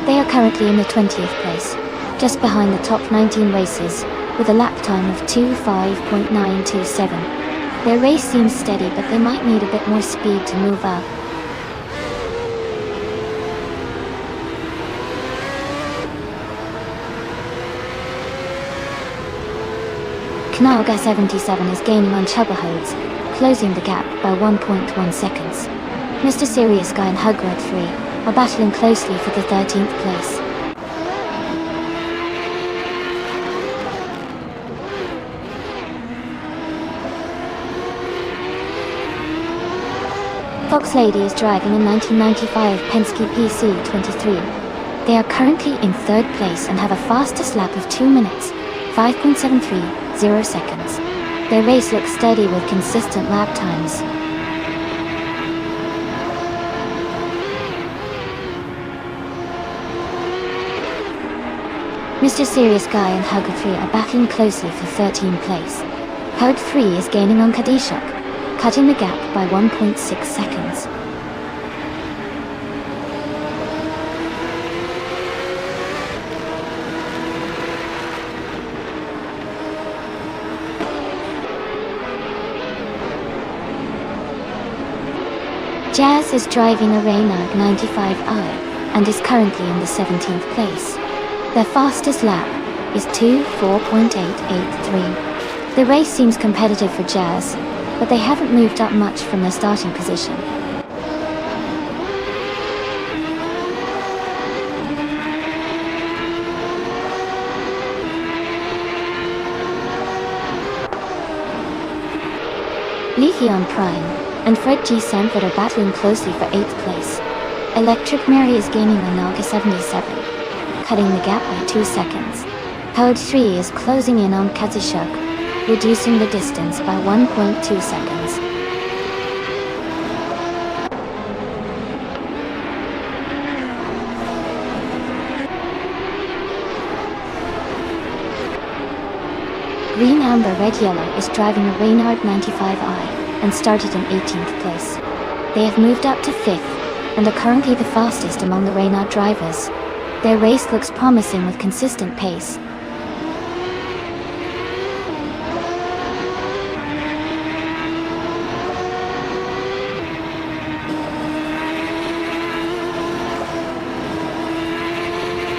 They are currently in the 20th place, just behind the top 19 races, with a lap time of 2:5.927. Their race seems steady, but they might need a bit more speed to move up. Knaga 77 is gaining on Chubahodes, closing the gap by 1.1 seconds. Mr. Serious Guy and Hugred 3 are battling closely for the 13th place. Fox Lady is driving a 1995 Penske PC23. They are currently in 3rd place and have a fastest lap of 2 minutes, 5.730 seconds. Their race looks steady with consistent lap times. Mr. Serious Guy and Hugger 3 are battling closely for 13th place. Hug 3 is gaining on Kadishuk, cutting the gap by 1.6 seconds. Jazz is driving a Reynard 95i and is currently in the 17th place. Their fastest lap is 2:4.883. The race seems competitive for Jazz, but they haven't moved up much from their starting position. Leafeon Prime and Fred G. Sanford are battling closely for 8th place. Electric Mary is gaining on Nalga 77, cutting the gap by 2 seconds. Code 3 is closing in on Kazishuk, reducing the distance by 1.2 seconds. Green Amber Red Yellow is driving a Reynard 95i and started in 18th place. They have moved up to 5th and are currently the fastest among the Reynard drivers. Their race looks promising with consistent pace.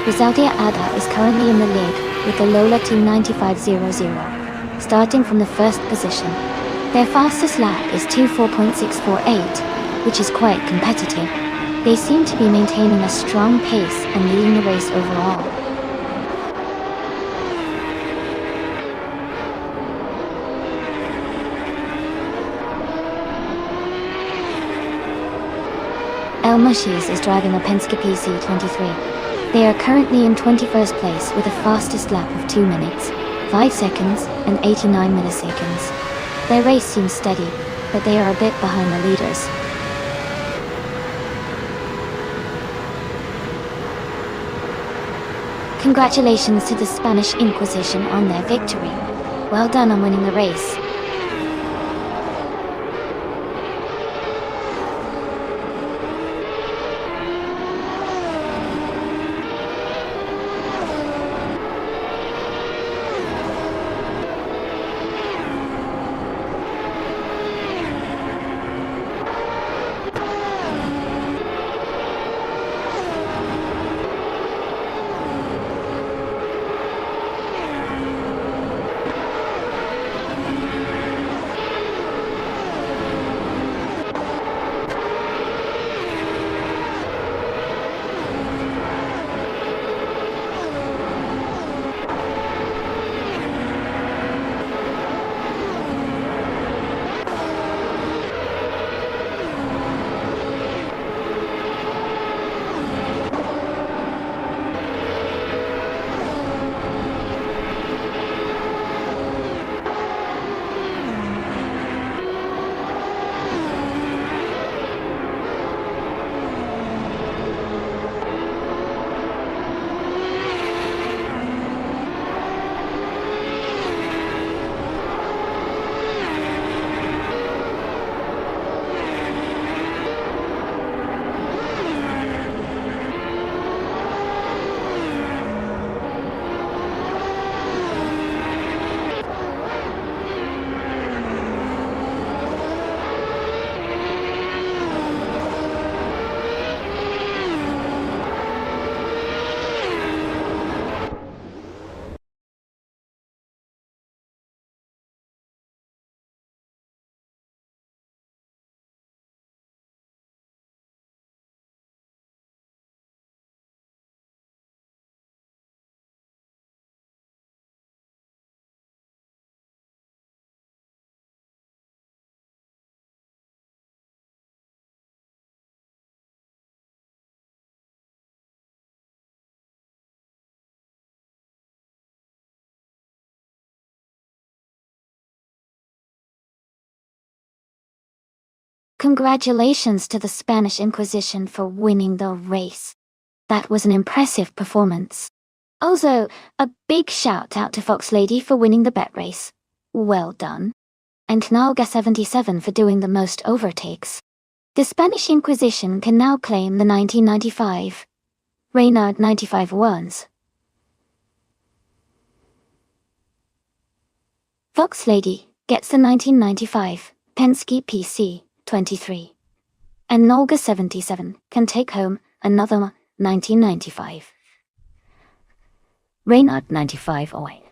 Rizaldia Ada is currently in the lead with the Lola Team 9500, starting from the 1st position. Their fastest lap is 2:4.648, which is quite competitive. They seem to be maintaining a strong pace and leading the race overall. El Mushis is driving a Penske PC23. They are currently in 21st place with a fastest lap of 2 minutes, 5 seconds, and 89 milliseconds. Their race seems steady, but they are a bit behind the leaders. Congratulations to the Spanish Inquisition on their victory. Well done on winning the race. Congratulations to the Spanish Inquisition for winning the race. That was an impressive performance. Also, a big shout out to Fox Lady for winning the bet race. Well done. And Nalga77 for doing the most overtakes. The Spanish Inquisition can now claim the 1995 Reynard 95 ones. Fox Lady gets the 1995 Penske PC 23. And Nolga77 can take home another 1995 Reynard 95 oil.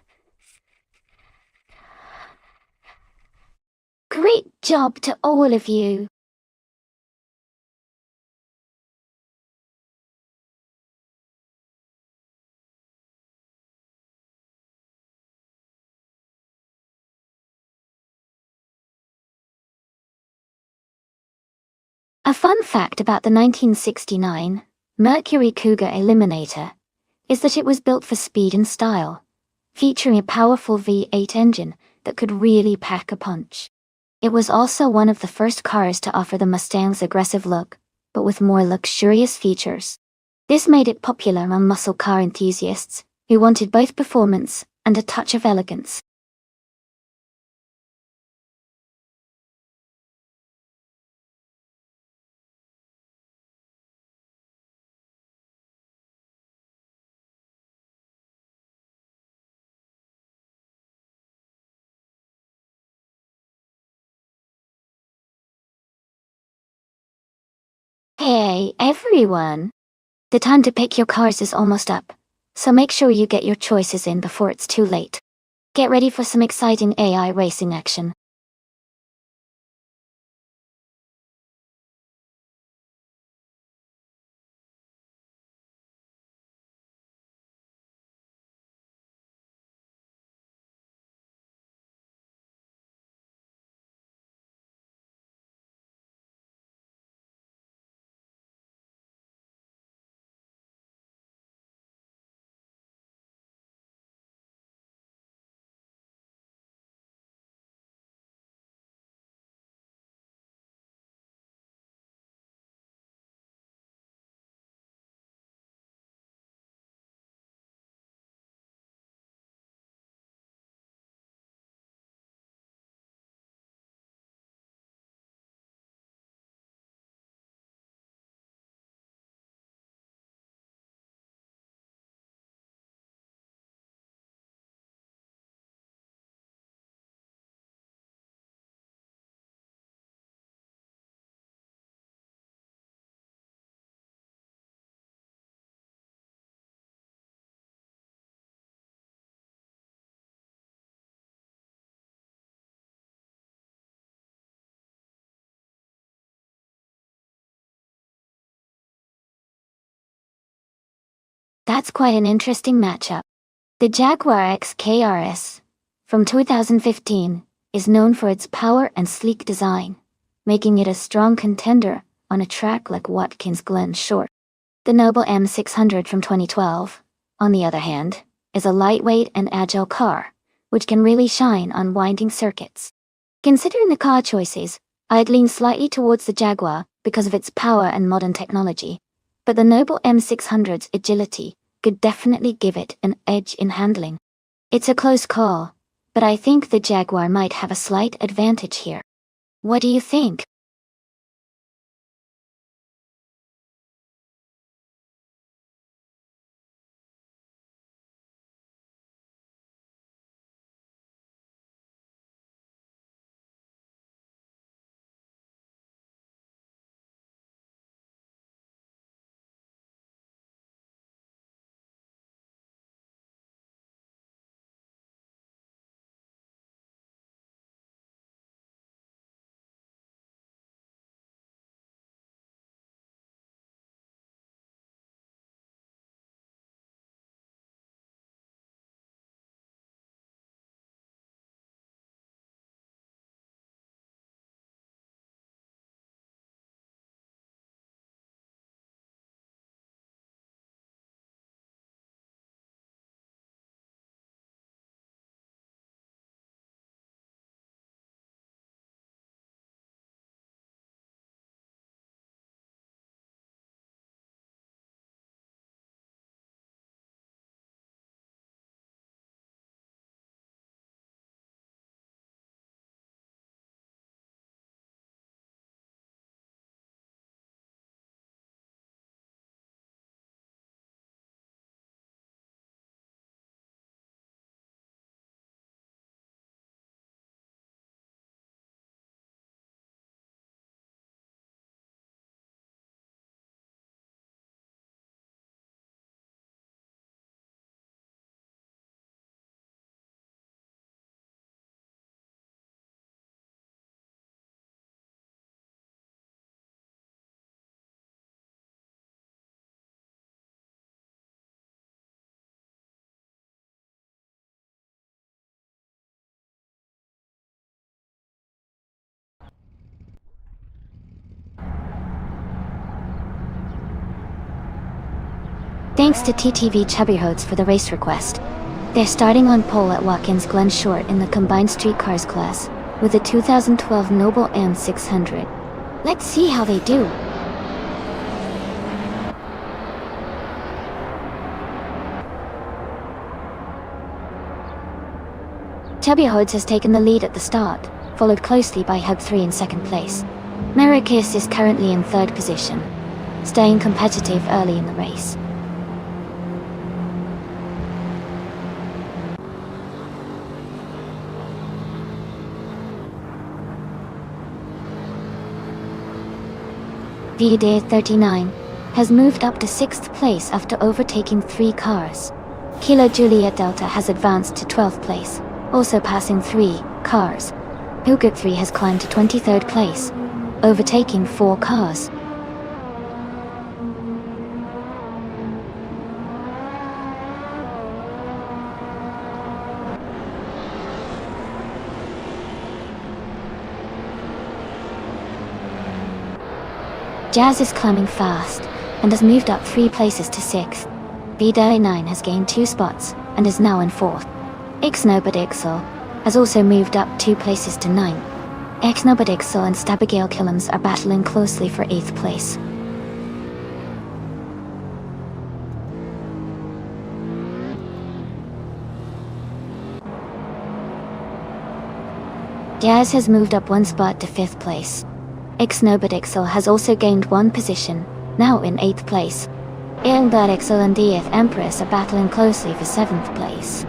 Great job to all of you. A fun fact about the 1969 Mercury Cougar Eliminator is that it was built for speed and style, featuring a powerful V8 engine that could really pack a punch. It was also one of the first cars to offer the Mustang's aggressive look, but with more luxurious features. This made it popular among muscle car enthusiasts who wanted both performance and a touch of elegance. Hey, everyone! The time to pick your cars is almost up, so make sure you get your choices in before it's too late. Get ready for some exciting AI racing action. That's quite an interesting matchup. The Jaguar XKRS from 2015 is known for its power and sleek design, making it a strong contender on a track like Watkins Glen Short. The Noble M600 from 2012, on the other hand, is a lightweight and agile car, which can really shine on winding circuits. Considering the car choices, I'd lean slightly towards the Jaguar because of its power and modern technology, but the Noble M600's agility could definitely give it an edge in handling. It's a close call, but I think the Jaguar might have a slight advantage here. What do you think? Thanks to TTV Chubbyhodes for the race request. They're starting on pole at Watkins Glen Short in the combined streetcars class, with a 2012 Noble N600. Let's see how they do. Chubbyhodes has taken the lead at the start, followed closely by Hug 3 in second place. Maracus is currently in third position, staying competitive early in the race. VD 39 has moved up to 6th place after overtaking 3 cars. Kilo Juliet Delta has advanced to 12th place, also passing 3 cars. Hugot 3 has climbed to 23rd place, overtaking 4 cars. Jazz is climbing fast, and has moved up 3 places to 6th. VD9 has gained 2 spots, and is now in 4th. Ixnobadixel has also moved up 2 places to 9th. Ixnobadixel and Stabigail Killams are battling closely for 8th place. Jazz has moved up 1 spot to 5th place. Ixnobadixel has also gained 1 position, now in 8th place. Ilbadixel and Dieth Empress are battling closely for 7th place.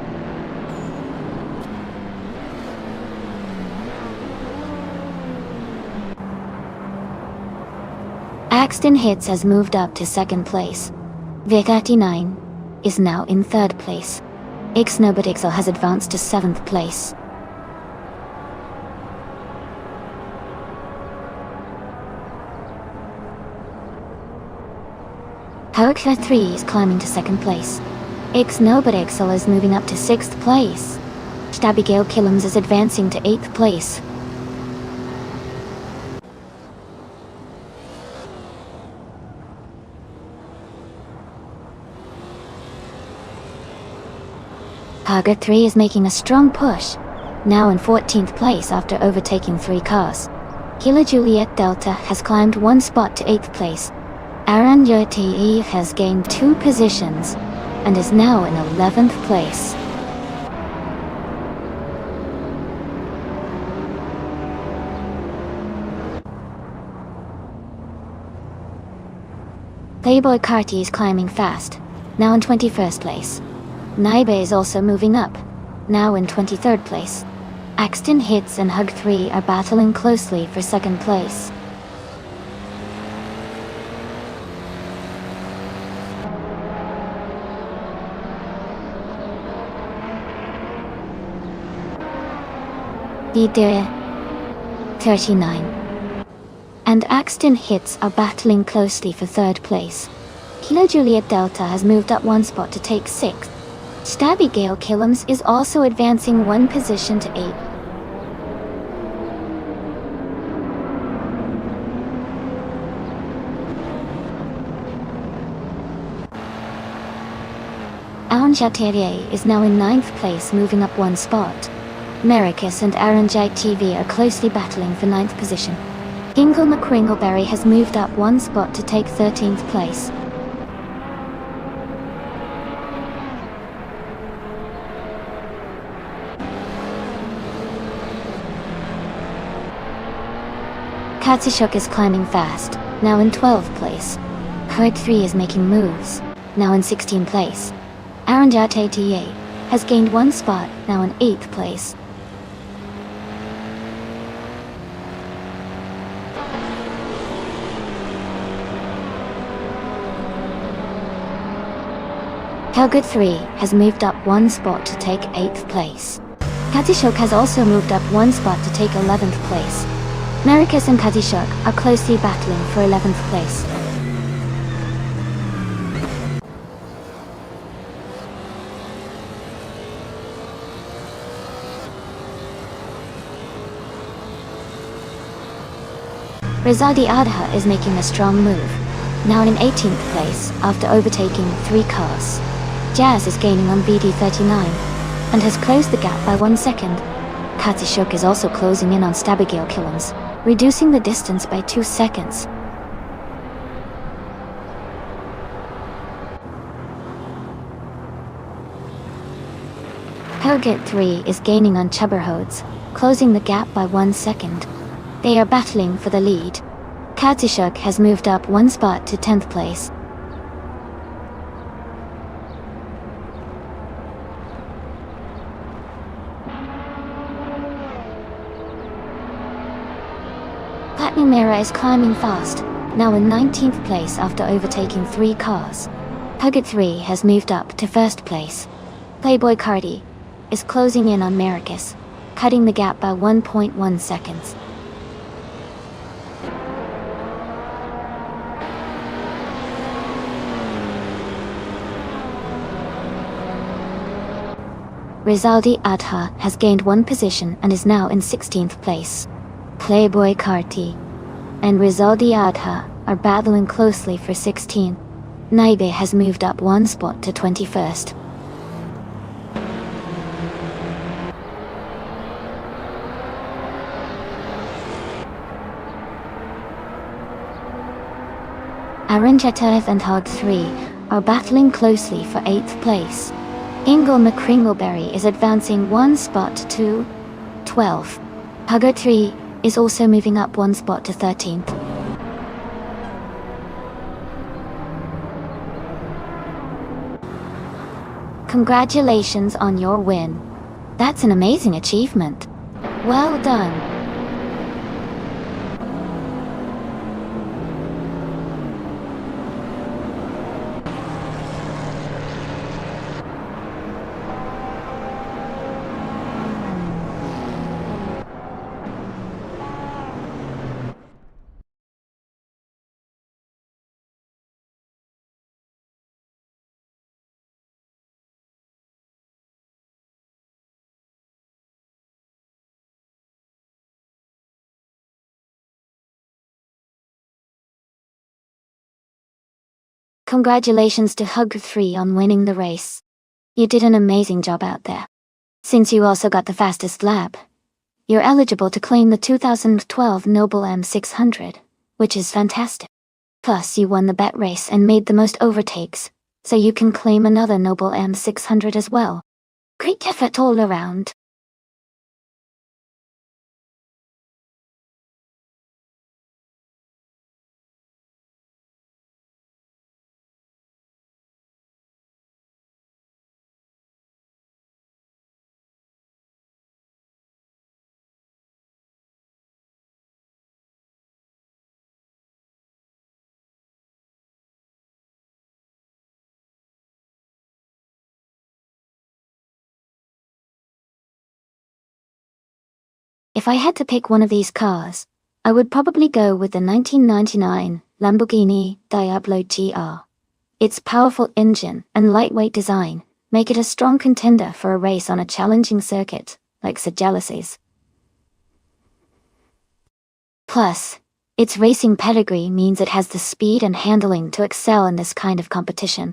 Axton Hits has moved up to 2nd place. Vic39 is now in 3rd place. Ixnobadixel has advanced to 7th place. Hoekla 3 is climbing to 2nd place. Ixnobadixel is moving up to 6th place. Stabigail Killams is advancing to 8th place. Haga 3 is making a strong push, now in 14th place after overtaking 3 cars. Kilo Juliet Delta has climbed 1 spot to 8th place. Aaron Yoti has gained 2 positions, and is now in 11th place. Playboy Carty is climbing fast, now in 21st place. Naibe is also moving up, now in 23rd place. Axton Hits and Hug 3 are battling closely for 2nd place. VD 39 and Axton Hits are battling closely for 3rd place. Kilo Juliet Delta has moved up 1 spot to take 6th. Stabigail Killams is also advancing 1 position to 8th. Aunjaterier is now in 9th place, moving up 1 spot. Maracus and Aranjai TV are closely battling for 9th position. Ingle McCringleberry has moved up 1 spot to take 13th place. Katsishuk is climbing fast, now in 12th place. Herd 3 is making moves, now in 16th place. Aranjate TA has gained 1 spot, now in 8th place. Helgut 3 has moved up 1 spot to take 8th place. Katishok has also moved up 1 spot to take 11th place. Maracus and Katishok are closely battling for 11th place. Rizadi Adha is making a strong move, now in 18th place after overtaking 3 cars. Jazz is gaining on BD39 and has closed the gap by 1 second. Katishuk is also closing in on Stabigil Killams, reducing the distance by 2 seconds. Hurgit 3 is gaining on Chubberhodes, closing the gap by 1 second. They are battling for the lead. Katishuk has moved up 1 spot to 10th place. Platinumera is climbing fast, now in 19th place after overtaking 3 cars. Hugget 3 has moved up to 1st place. Playboy Cardi is closing in on Maracus, cutting the gap by 1.1 seconds. Rizaldi Adha has gained 1 position and is now in 16th place. Playboy Carti and Rizaldi Adha are battling closely for 16. Naibe has moved up 1 spot to 21st. Aranjetath and Hog 3 are battling closely for 8th place. Ingle McCringleberry is advancing 1 spot to 12. Hugger 3 is also moving up 1 spot to 13th. Congratulations on your win. That's an amazing achievement. Well done. Congratulations to Hugger 3 on winning the race. You did an amazing job out there. Since you also got the fastest lap, you're eligible to claim the 2012 Noble M600, which is fantastic. Plus, you won the bet race and made the most overtakes, so you can claim another Noble M600 as well. Great effort all around. If I had to pick one of these cars, I would probably go with the 1999 Lamborghini Diablo GR. Its powerful engine and lightweight design make it a strong contender for a race on a challenging circuit, like Sagelases. Plus, its racing pedigree means it has the speed and handling to excel in this kind of competition.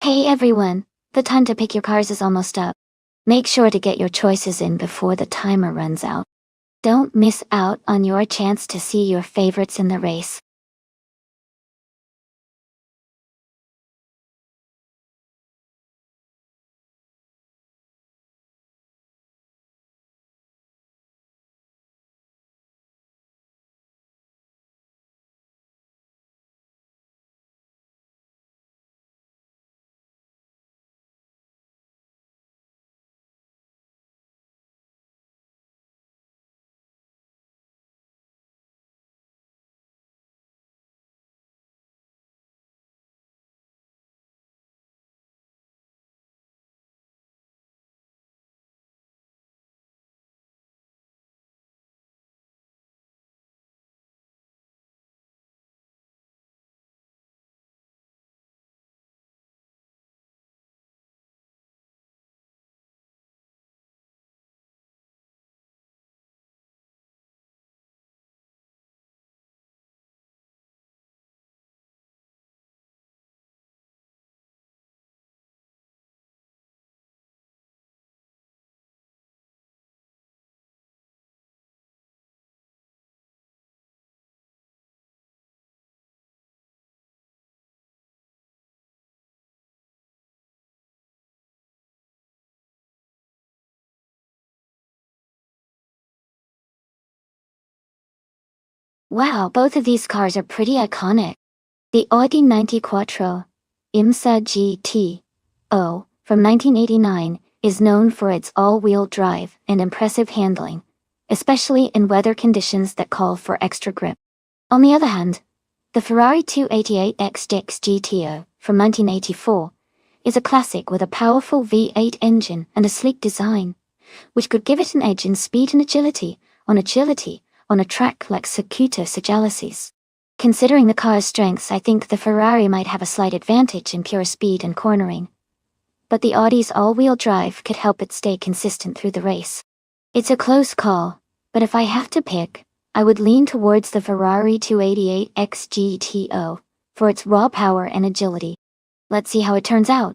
Hey everyone, the time to pick your cars is almost up. Make sure to get your choices in before the timer runs out. Don't miss out on your chance to see your favorites in the race. Wow, both of these cars are pretty iconic. The Audi 90 Quattro, IMSA GT-O, from 1989, is known for its all-wheel drive and impressive handling, especially in weather conditions that call for extra grip. On the other hand, the Ferrari 288X GTO, from 1984, is a classic with a powerful V8 engine and a sleek design, which could give it an edge in speed and agility on a track like Circuito Sagalaces. Considering the car's strengths, I think the Ferrari might have a slight advantage in pure speed and cornering. But the Audi's all-wheel drive could help it stay consistent through the race. It's a close call, but if I have to pick, I would lean towards the Ferrari 288X GTO for its raw power and agility. Let's see how it turns out.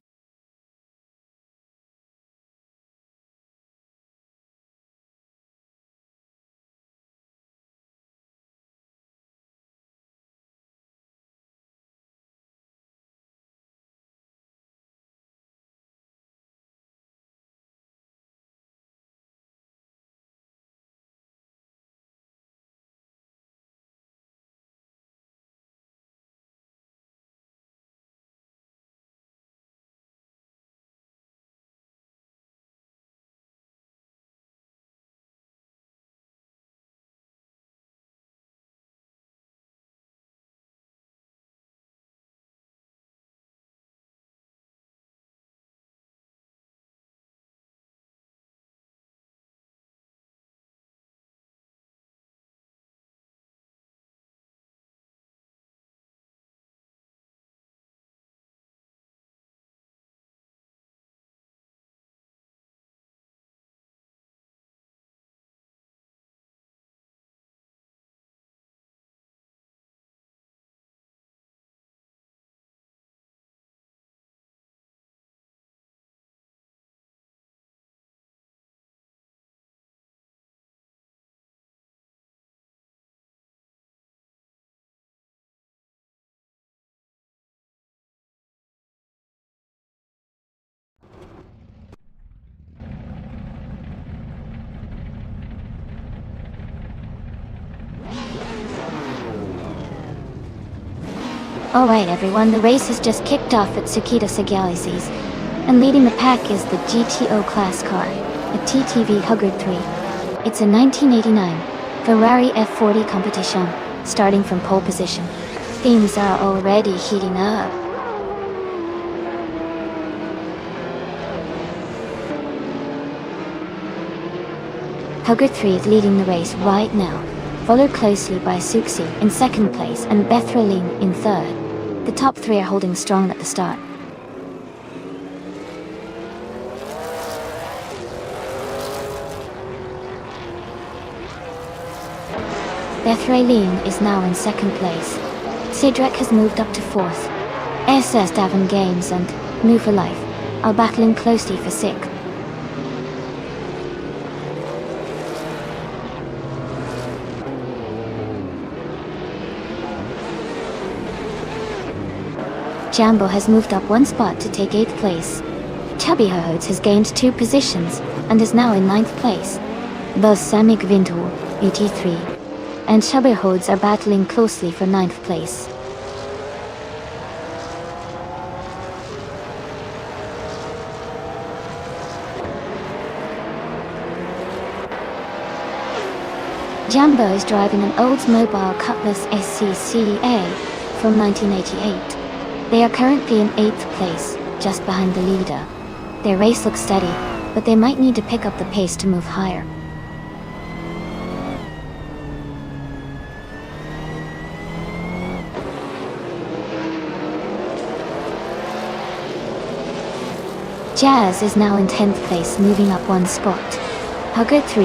Alright everyone, the race has just kicked off at Circuito Sagalaces, and leading the pack is the GTO class car, a TTV Huggard 3. It's a 1989 Ferrari F40 competition, starting from pole position. Things are already heating up. Huggard 3 is leading the race right now, followed closely by Suxi in second place and Bethralin in third. The top three are holding strong at the start. Bethralin is now in second place. Cedric has moved up to fourth. SS Davin Games and New for Life are battling closely for sixth. Jambo has moved up one spot to take 8th place. Chubby Hohodes has gained 2 positions and is now in 9th place. Both Samik Vintur, UT3, and Chubby Hohodes are battling closely for 9th place. Jambo is driving an Oldsmobile Cutlass SCCA from 1988. They are currently in 8th place, just behind the leader. Their race looks steady, but they might need to pick up the pace to move higher. Jazz is now in 10th place, moving up one spot. Huggard 3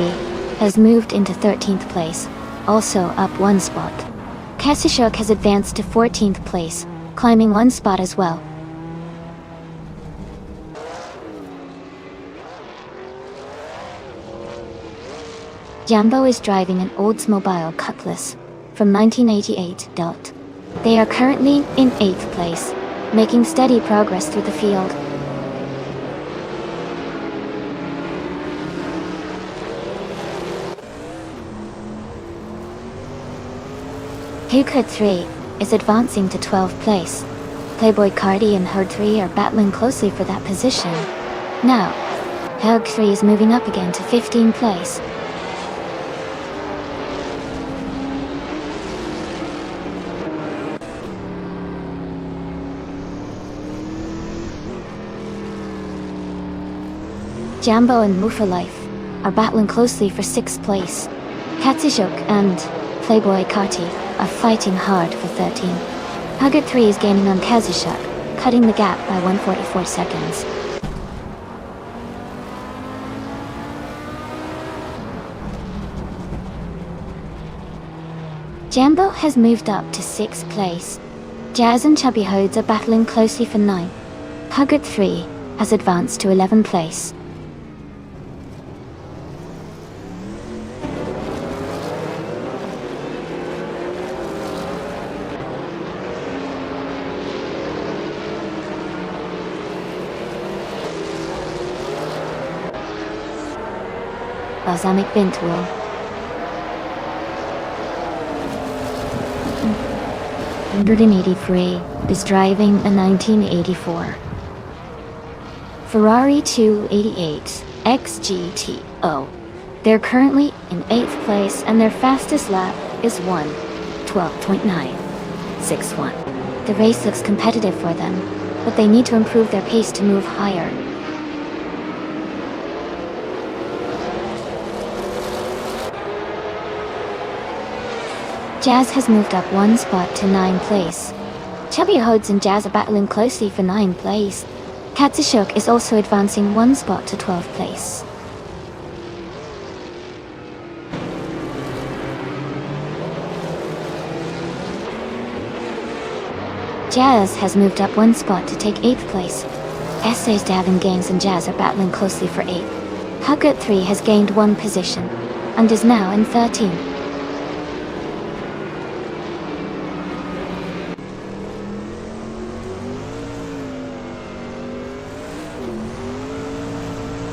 has moved into 13th place, also up one spot. Kasishok has advanced to 14th place, climbing one spot as well. Jambo is driving an Oldsmobile Cutlass from 1988. They are currently in 8th place, making steady progress through the field. Hugud 3 is advancing to 12th place. Playboy Cardi and Hug 3 are battling closely for that position. Now, Hug 3 is moving up again to 15th place. Jambo and Life are battling closely for 6th place. Katsushuk and Playboy Carti are fighting hard for 13. Hugud 3 is gaining on Kazushuk, cutting the gap by 144 seconds. Jambo has moved up to 6th place. Jazz and Chubby Hodes are battling closely for 9th. Hugud 3 has advanced to 11th place. Balsamic Bintul 183 is driving a 1984 Ferrari 288 XGTO. They're currently in 8th place and their fastest lap is 1:12.961. The race looks competitive for them, but they need to improve their pace to move higher. Jazz has moved up 1 spot to 9th place. Chubby Hodes and Jazz are battling closely for 9th place. Katsushuk is also advancing 1 spot to 12th place. Jazz has moved up 1 spot to take 8th place. Essays Davin Games and Jazz are battling closely for 8th. Hugud 3 has gained 1 position and is now in 13th.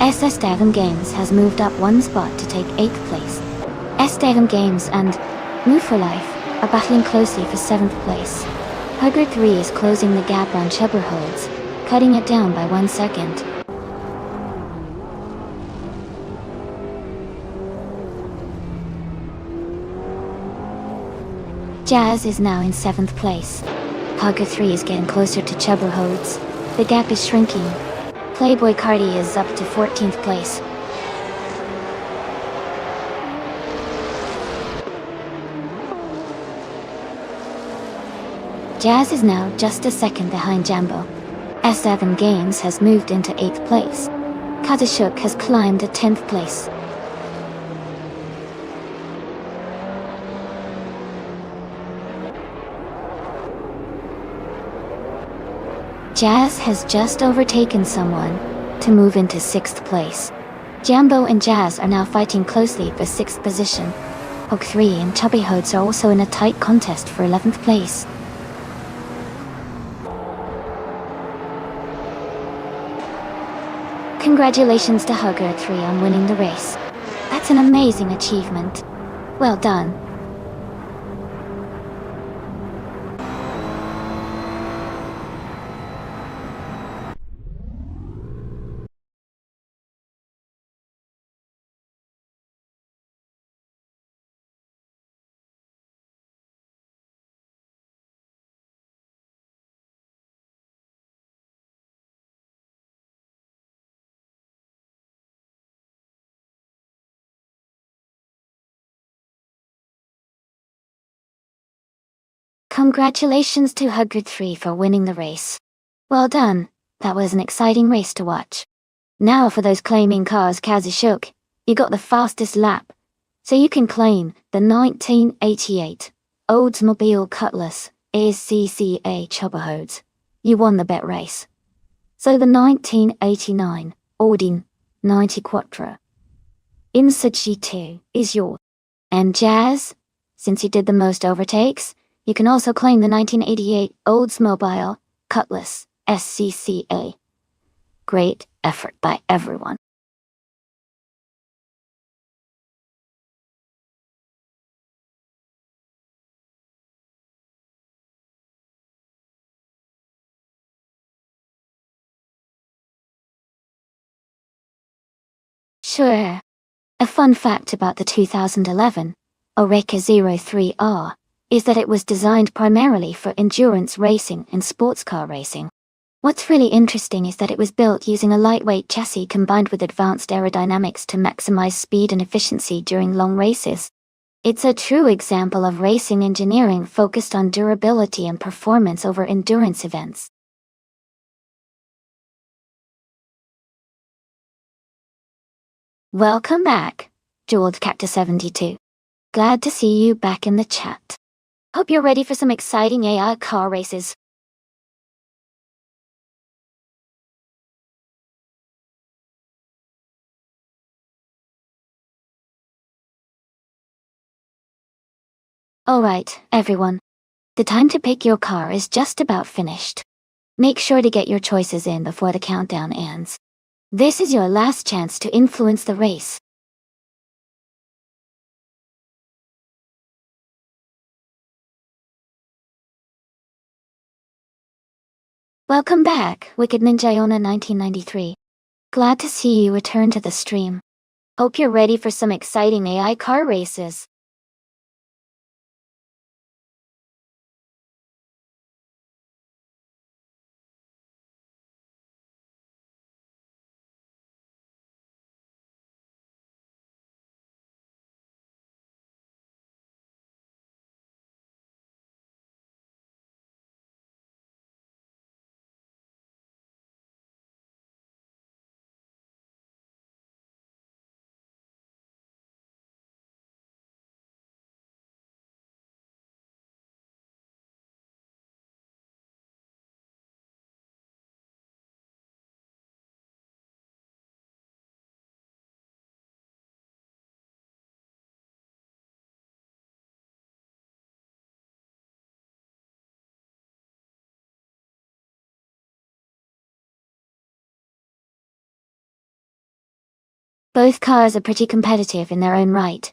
SS Davin Games has moved up 1 spot to take 8th place. S Davin Games and Move for Life are battling closely for 7th place. Hugud 3 is closing the gap on Chubber Hodes, cutting it down by 1 second. Jazz is now in 7th place. Hugud 3 is getting closer to Chubber Hodes. The gap is shrinking. Playboy Cardi is up to 14th place. Jazz is now just a second behind Jambo. S7 Games has moved into 8th place. Kazushuk has climbed to 10th place. Jazz has just overtaken someone to move into 6th place. Jambo and Jazz are now fighting closely for 6th position. Hug 3 and Chubby Hodes are also in a tight contest for 11th place. Congratulations to Hugud 3 on winning the race. That's an amazing achievement. Well done. Congratulations to Hugud 3 for winning the race. Well done, that was an exciting race to watch. Now for those claiming cars, Kazushuk, you got the fastest lap, so you can claim the 1988 Oldsmobile Cutlass ASCCA Chubber Hodes. You won the bet race. So the 1989 Audi 94 Insa GT is yours. And Jazz, since you did the most overtakes, you can also claim the 1988 Oldsmobile Cutlass SCCA. Great effort by everyone. Sure. A fun fact about the 2011 Oreca 03R is that it was designed primarily for endurance racing and sports car racing. What's really interesting is that it was built using a lightweight chassis combined with advanced aerodynamics to maximize speed and efficiency during long races. It's a true example of racing engineering focused on durability and performance over endurance events. Welcome back, Jeweled Cactus 72. Glad to see you back in the chat. Hope you're ready for some exciting AI car races. Alright, everyone. The time to pick your car is just about finished. Make sure to get your choices in before the countdown ends. This is your last chance to influence the race. Welcome back, Wicked Ninja Yona 1993. Glad to see you return to the stream. Hope you're ready for some exciting AI car races. Both cars are pretty competitive in their own right,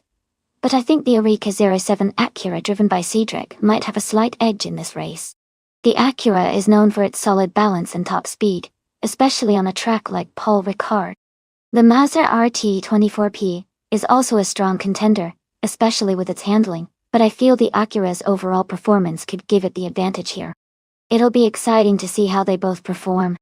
but I think the Oreca 07 Acura driven by Cedric might have a slight edge in this race. The Acura is known for its solid balance and top speed, especially on a track like Paul Ricard. The Mazda RT24P is also a strong contender, especially with its handling, but I feel the Acura's overall performance could give it the advantage here. It'll be exciting to see how they both perform.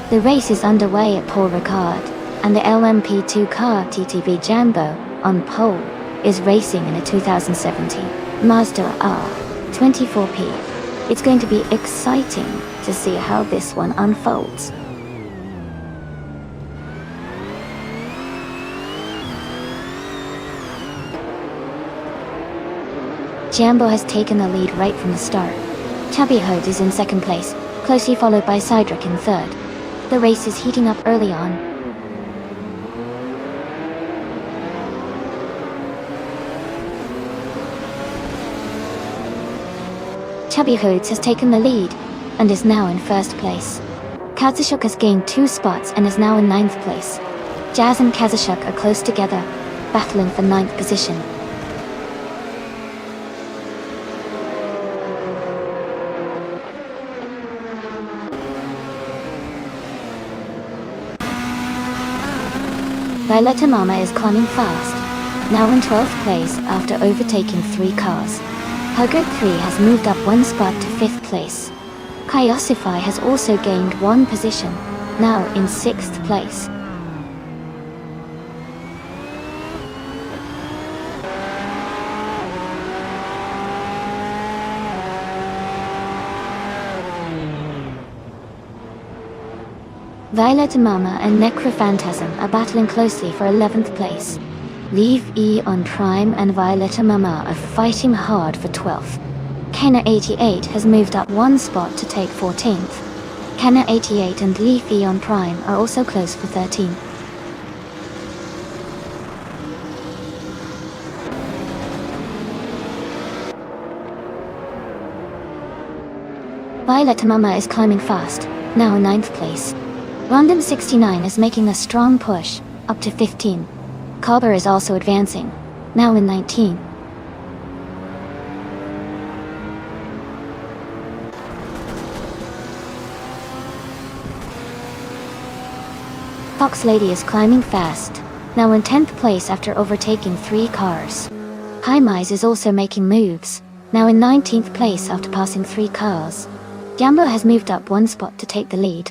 The race is underway at Paul Ricard, and the LMP2 car TTV Jambo, on pole, is racing in a 2017 Mazda R24P. It's going to be exciting to see how this one unfolds. Jambo has taken the lead right from the start. Chubby Hood is in second place, closely followed by Cydric in third. The race is heating up early on. Chubby Hoods has taken the lead, and is now in first place. Kazashuk has gained 2 spots and is now in 9th place. Jazz and Kazashuk are close together, battling for 9th position. Violetta Mama is climbing fast, now in 12th place after overtaking 3 cars. Hugger 3 has moved up 1 spot to 5th place. Kyosify has also gained 1 position, now in 6th place. Violet Mama and Necrophantasm are battling closely for 11th place. Leaf E on Prime and Violetta Mama are fighting hard for 12th. Kenna 88 has moved up 1 spot to take 14th. Kenna 88 and Leaf E on Prime are also close for 13th. Violetta Mama is climbing fast, now in 9th place. Random 69 is making a strong push, up to 15. Cobber is also advancing, now in 19. Fox Lady is climbing fast, now in 10th place after overtaking 3 cars. High Mize is also making moves, now in 19th place after passing 3 cars. Jambo has moved up 1 spot to take the lead.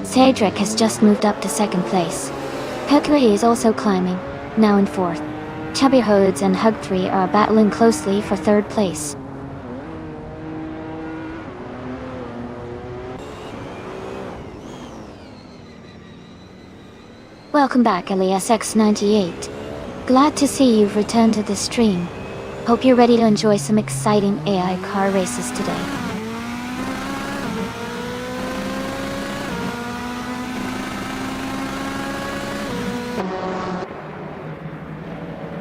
Cedric has just moved up to 2nd place. Hercules is also climbing, now in 4th. Chubby Hoods and Hug 3 are battling closely for 3rd place. Welcome back, LESX98. Glad to see you've returned to the stream. Hope you're ready to enjoy some exciting AI car races today.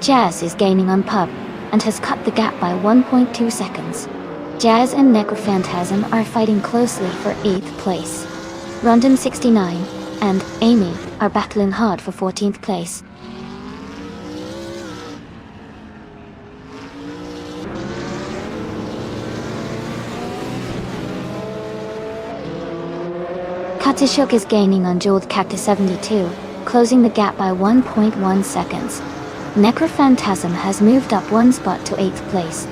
Jazz is gaining on Pub, and has cut the gap by 1.2 seconds. Jazz and Necrophantasm are fighting closely for 8th place. Rondon 69 and Amy are battling hard for 14th place. Katishuk is gaining on Jeweled Cactus 72, closing the gap by 1.1 seconds. Necrophantasm has moved up 1 spot to 8th place.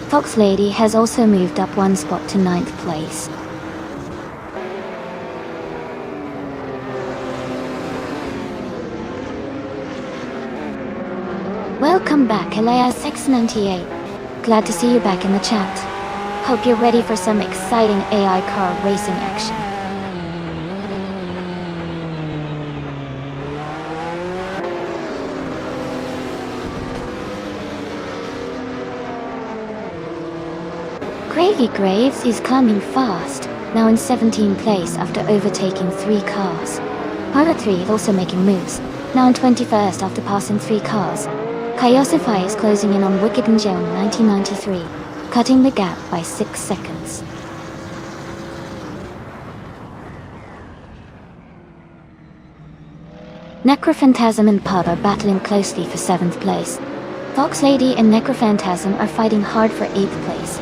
Fox Lady has also moved up 1 spot to 9th place. Welcome back, LESX98. Glad to see you back in the chat. Hope you're ready for some exciting AI car racing action. Gravy Graves is climbing fast, now in 17th place after overtaking 3 cars. Harder 3 is also making moves, now in 21st after passing 3 cars. Kyosify is closing in on Wicked and Joan 1993, cutting the gap by 6 seconds. Necrophantasm and Pub are battling closely for 7th place. Fox Lady and Necrophantasm are fighting hard for 8th place.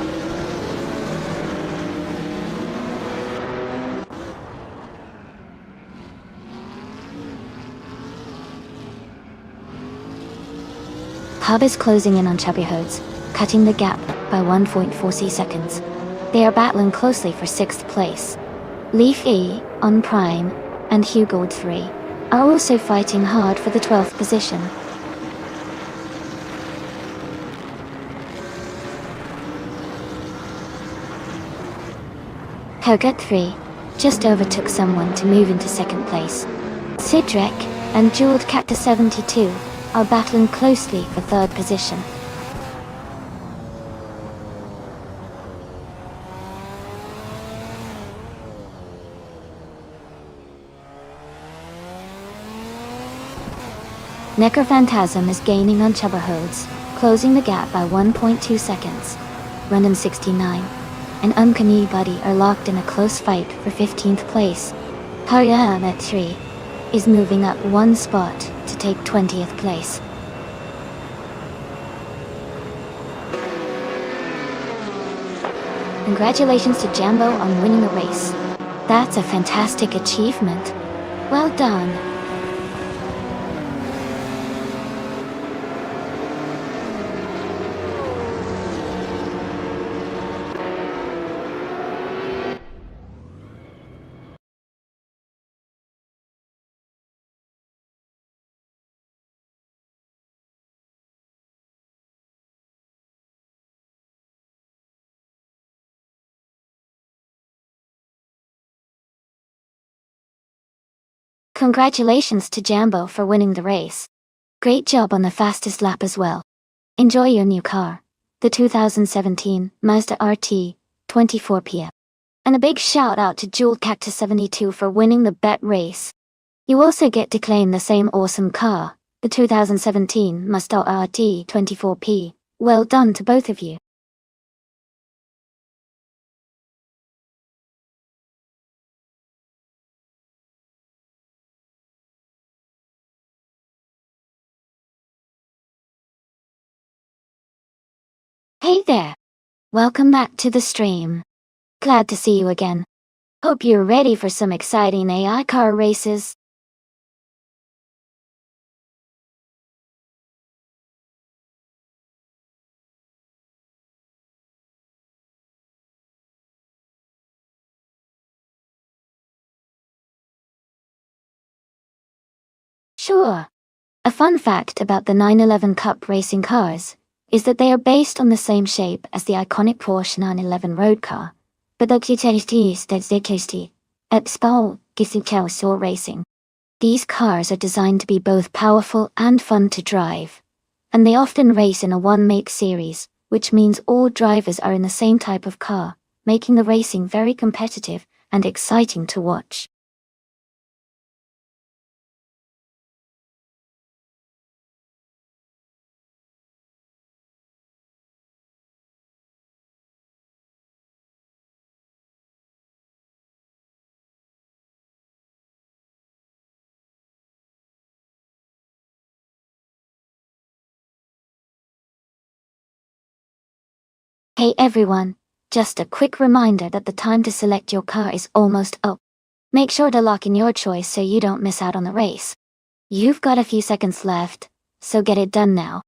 Hub is closing in on Chubby Hodes, cutting the gap by 1.4 seconds. They are battling closely for 6th place. Leaf E, On Prime, and Hugold 3 are also fighting hard for the 12th position. Kogut 3 just overtook someone to move into 2nd place. Sidrek and Jeweled Cactus 72 are battling closely for 3rd position. Necrophantasm is gaining on Chubberhodes, closing the gap by 1.2 seconds. Random 69 and Uncanny Buddy are locked in a close fight for 15th place. Haryam at 3 is moving up 1 spot to take 20th place. Congratulations to Jambo on winning the race. That's a fantastic achievement. Well done. Congratulations to Jambo for winning the race. Great job on the fastest lap as well. Enjoy your new car, the 2017 Mazda RT 24PM. And a big shout out to Jewel Cactus 72 for winning the bet race. You also get to claim the same awesome car, the 2017 Mazda RT 24P. Well done to both of you. Hey there! Welcome back to the stream. Glad to see you again. Hope you're ready for some exciting AI car races. Sure. A fun fact about the 911 Cup racing cars is that they are based on the same shape as the iconic Porsche 911 road car, but the utilities that they at Spal or racing. These cars are designed to be both powerful and fun to drive, and they often race in a one-make series, which means all drivers are in the same type of car, making the racing very competitive and exciting to watch. Hey everyone, just a quick reminder that the time to select your car is almost up. Make sure to lock in your choice so you don't miss out on the race. You've got a few seconds left, so get it done now.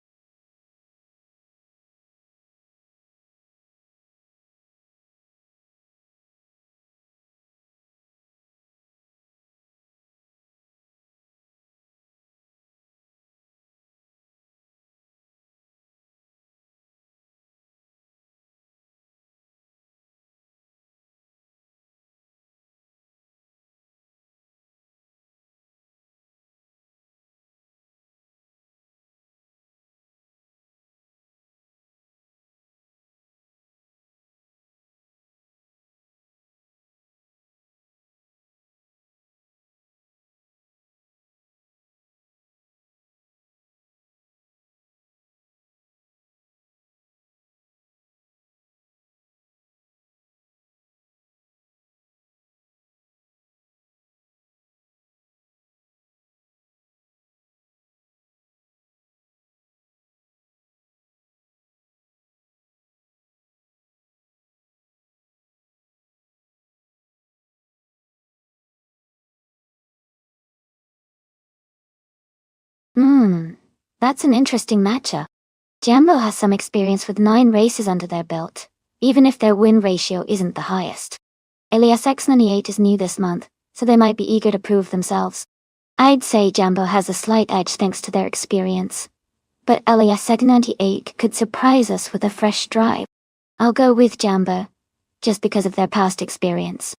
That's an interesting matchup. Jambo has some experience with 9 races under their belt, even if their win ratio isn't the highest. Alias X98 is new this month, so they might be eager to prove themselves. I'd say Jambo has a slight edge thanks to their experience, but Alias X98 could surprise us with a fresh drive. I'll go with Jambo, just because of their past experience.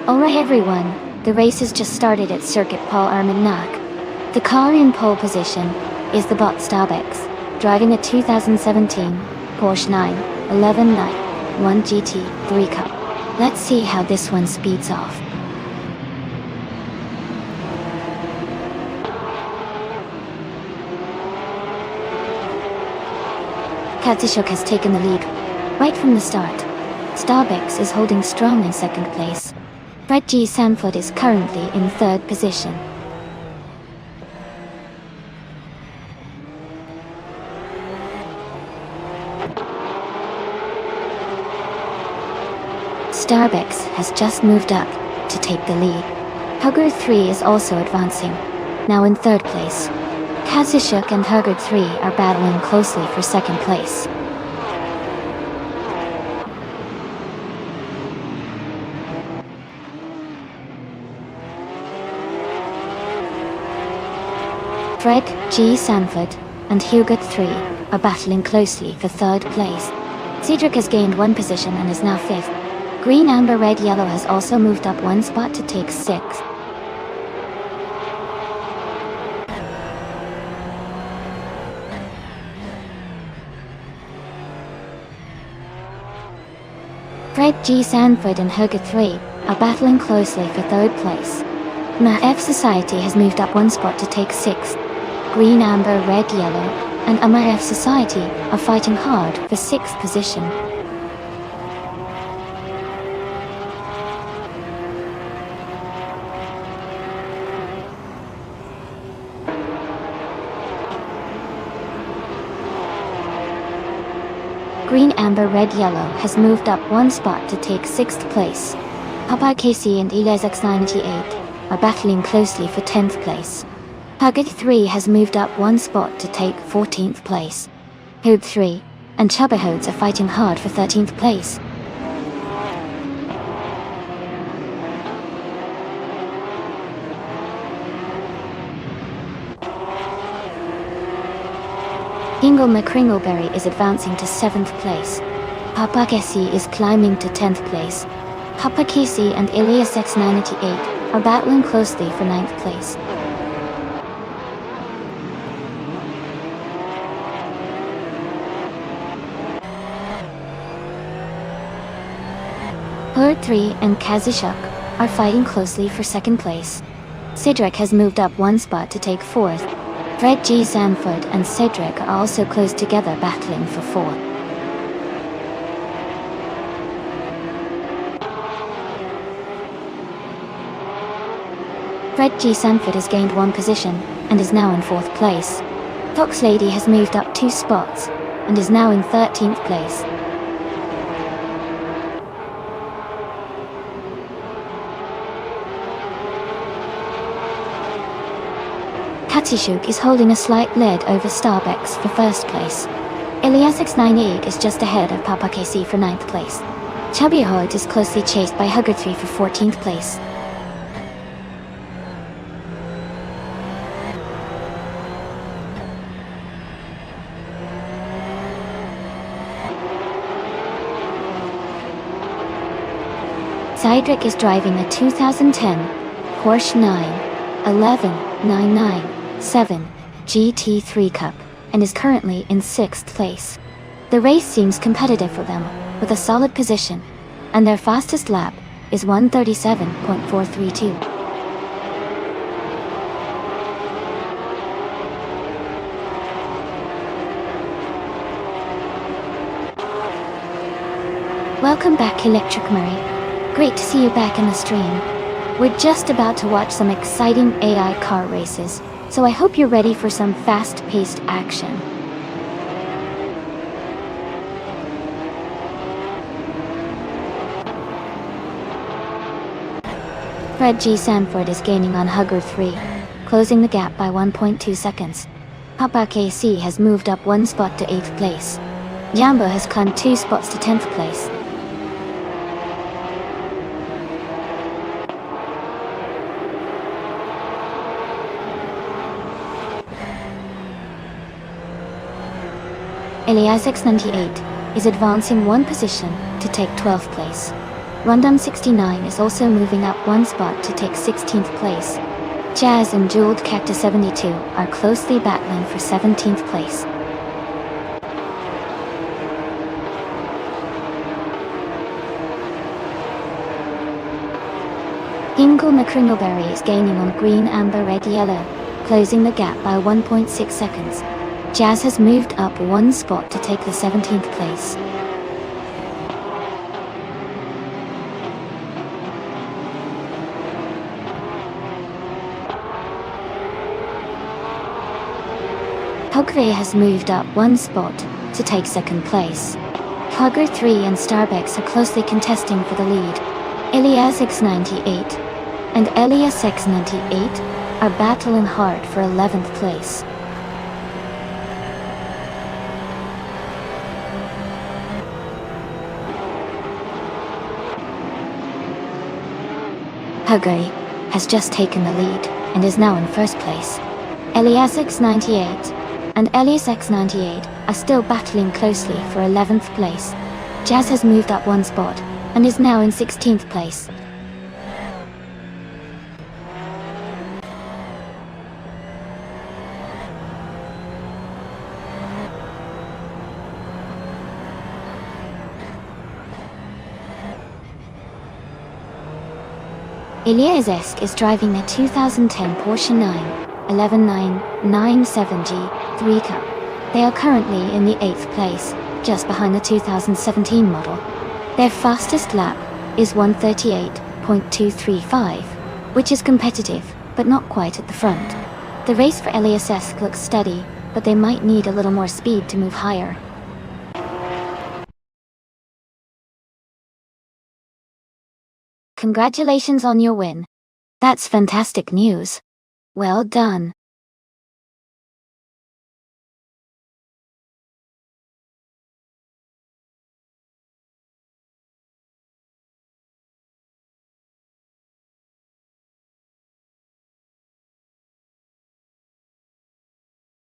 Alright everyone, the race has just started at Circuit Paul Armagnac. The car in pole position is the bot Starbex, driving a 2017 Porsche 911 GT 3 Cup. Let's see how this one speeds off. Katsishuk has taken the lead right from the start. Starbex is holding strong in second place. Fred G. Sanford is currently in third position. Starbex has just moved up to take the lead. Hugger 3 is also advancing, now in third place. Kazishuk and Hugger 3 are battling closely for second place. Fred G. Sanford and Hugert 3 are battling closely for third place. Cedric has gained one position and is now fifth. Green, Amber, Red, Yellow has also moved up one spot to take sixth. Fred G. Sanford and Hugert 3 are battling closely for third place. MAF Society has moved up one spot to take sixth. Green, Amber, Red, Yellow, and MAF Society are fighting hard for sixth position. Green, Amber, Red, Yellow has moved up one spot to take sixth place. Popeye KC and Elias X98 are battling closely for 10th place. Hugget 3 has moved up one spot to take 14th place. Hood 3 and Chubbahodes are fighting hard for 13th place. Ingle McCringleberry is advancing to 7th place. Papa Casey is climbing to 10th place. Papa Casey and Ilias X98 are battling closely for 9th place. Herd 3 and Kazishuk are fighting closely for 2nd place. Cedric has moved up 1 spot to take 4th. Fred G. Sanford and Cedric are also close together battling for 4th. Fred G. Sanford has gained 1 position and is now in 4th place. Fox Lady has moved up 2 spots and is now in 13th place. Katishuk is holding a slight lead over Starbex for 1st place. Ilias X98 is just ahead of Papa KC for 9th place. Chubby Horde is closely chased by Hugger 3 for 14th place. Cydric is driving a 2010 Porsche 911-997 GT3 Cup and is currently in 6th place. The race seems competitive for them, with a solid position, and their fastest lap is 1:37.432. Welcome back, Electric Murray. Great to see you back in the stream. We're just about to watch some exciting AI car races, so I hope you're ready for some fast-paced action. Fred G. Sanford is gaining on Hugger 3, closing the gap by 1.2 seconds. Papa KC has moved up 1 spot to 8th place. Jambo has climbed 2 spots to 10th place. Elias X98 is advancing 1 position to take 12th place. Rundum 69 is also moving up 1 spot to take 16th place. Jazz and Jeweled Cactus 72 are closely battling for 17th place. Ingle McCringleberry is gaining on Green, Amber, Red, Yellow, closing the gap by 1.6 seconds. Jazz has moved up 1 spot to take the 17th place. Hugray has moved up 1 spot to take 2nd place. Hugger 3 and Starbex are closely contesting for the lead. Elias X98 and Elias X98 are battling hard for 11th place. Hugray has just taken the lead and is now in 1st place. Elias X98 and Elias X98 are still battling closely for 11th place. Jazz has moved up 1 spot and is now in 16th place. Elias Esk is driving a 2010 Porsche 911-997 G3 Cup. They are currently in the 8th place, just behind the 2017 model. Their fastest lap is 1:38.235, which is competitive, but not quite at the front. The race for Elias Esk looks steady, but they might need a little more speed to move higher. Congratulations on your win. That's fantastic news. Well done.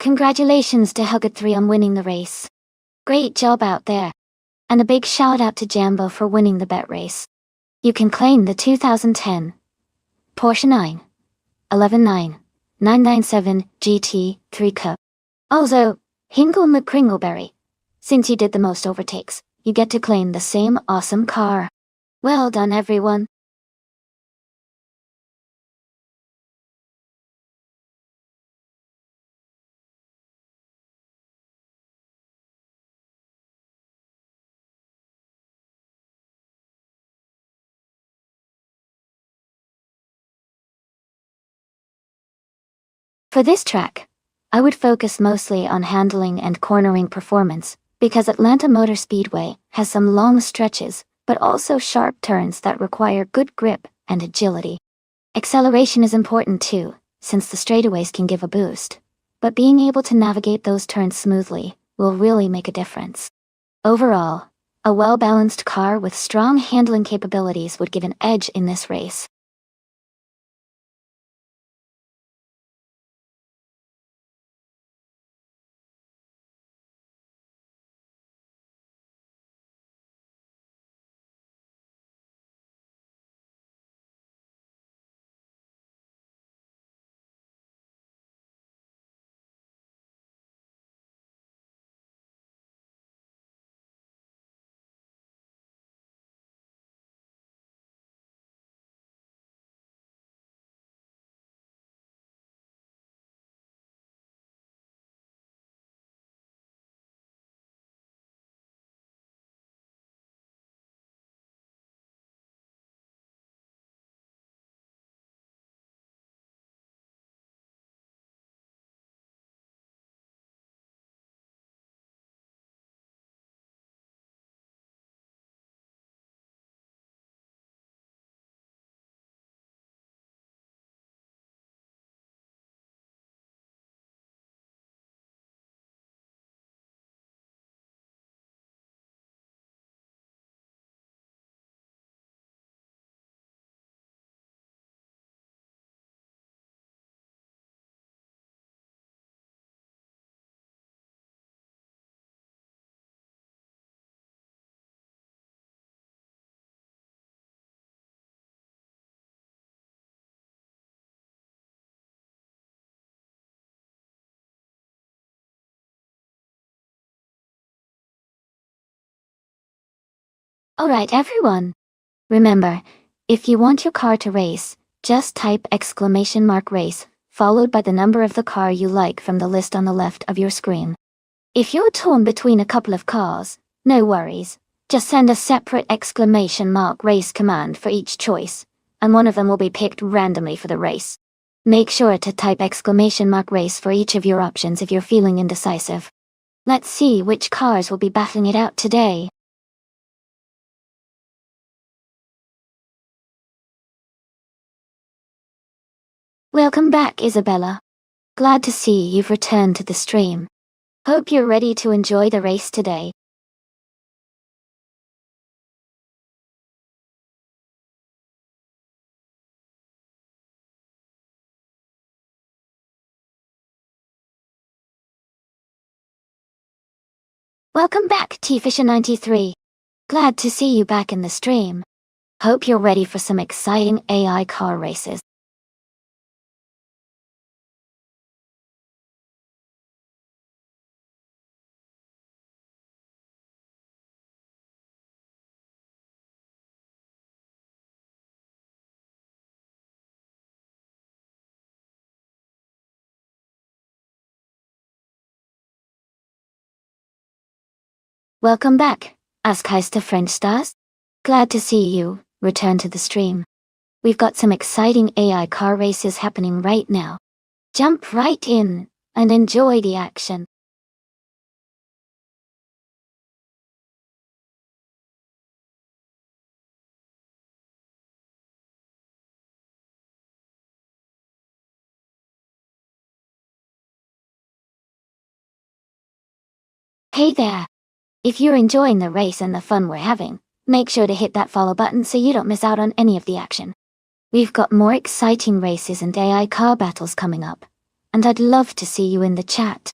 Congratulations to Hugget3 on winning the race. Great job out there. And a big shout out to Jambo for winning the bet race. You can claim the 2010 Porsche 997 GT 3 Cup. Also, Hingle McCringleberry. Since you did the most overtakes, you get to claim the same awesome car. Well done, everyone. For this track, I would focus mostly on handling and cornering performance, because Atlanta Motor Speedway has some long stretches, but also sharp turns that require good grip and agility. Acceleration is important too, since the straightaways can give a boost, but being able to navigate those turns smoothly will really make a difference. Overall, a well-balanced car with strong handling capabilities would give an edge in this race. Alright everyone. Remember, if you want your car to race, just type !race, followed by the number of the car you like from the list on the left of your screen. If you're torn between a couple of cars, no worries. Just send a separate !race command for each choice, and one of them will be picked randomly for the race. Make sure to type !race for each of your options if you're feeling indecisive. Let's see which cars will be battling it out today. Welcome back, Isabella. Glad to see you've returned to the stream. Hope you're ready to enjoy the race today. Welcome back, T-Fisher93. Glad to see you back in the stream. Hope you're ready for some exciting AI car races. Welcome back, Askeister French Stars. Glad to see you return to the stream. We've got some exciting AI car races happening right now. Jump right in and enjoy the action. Hey there! If you're enjoying the race and the fun we're having, make sure to hit that follow button so you don't miss out on any of the action. We've got more exciting races and AI car battles coming up, and I'd love to see you in the chat.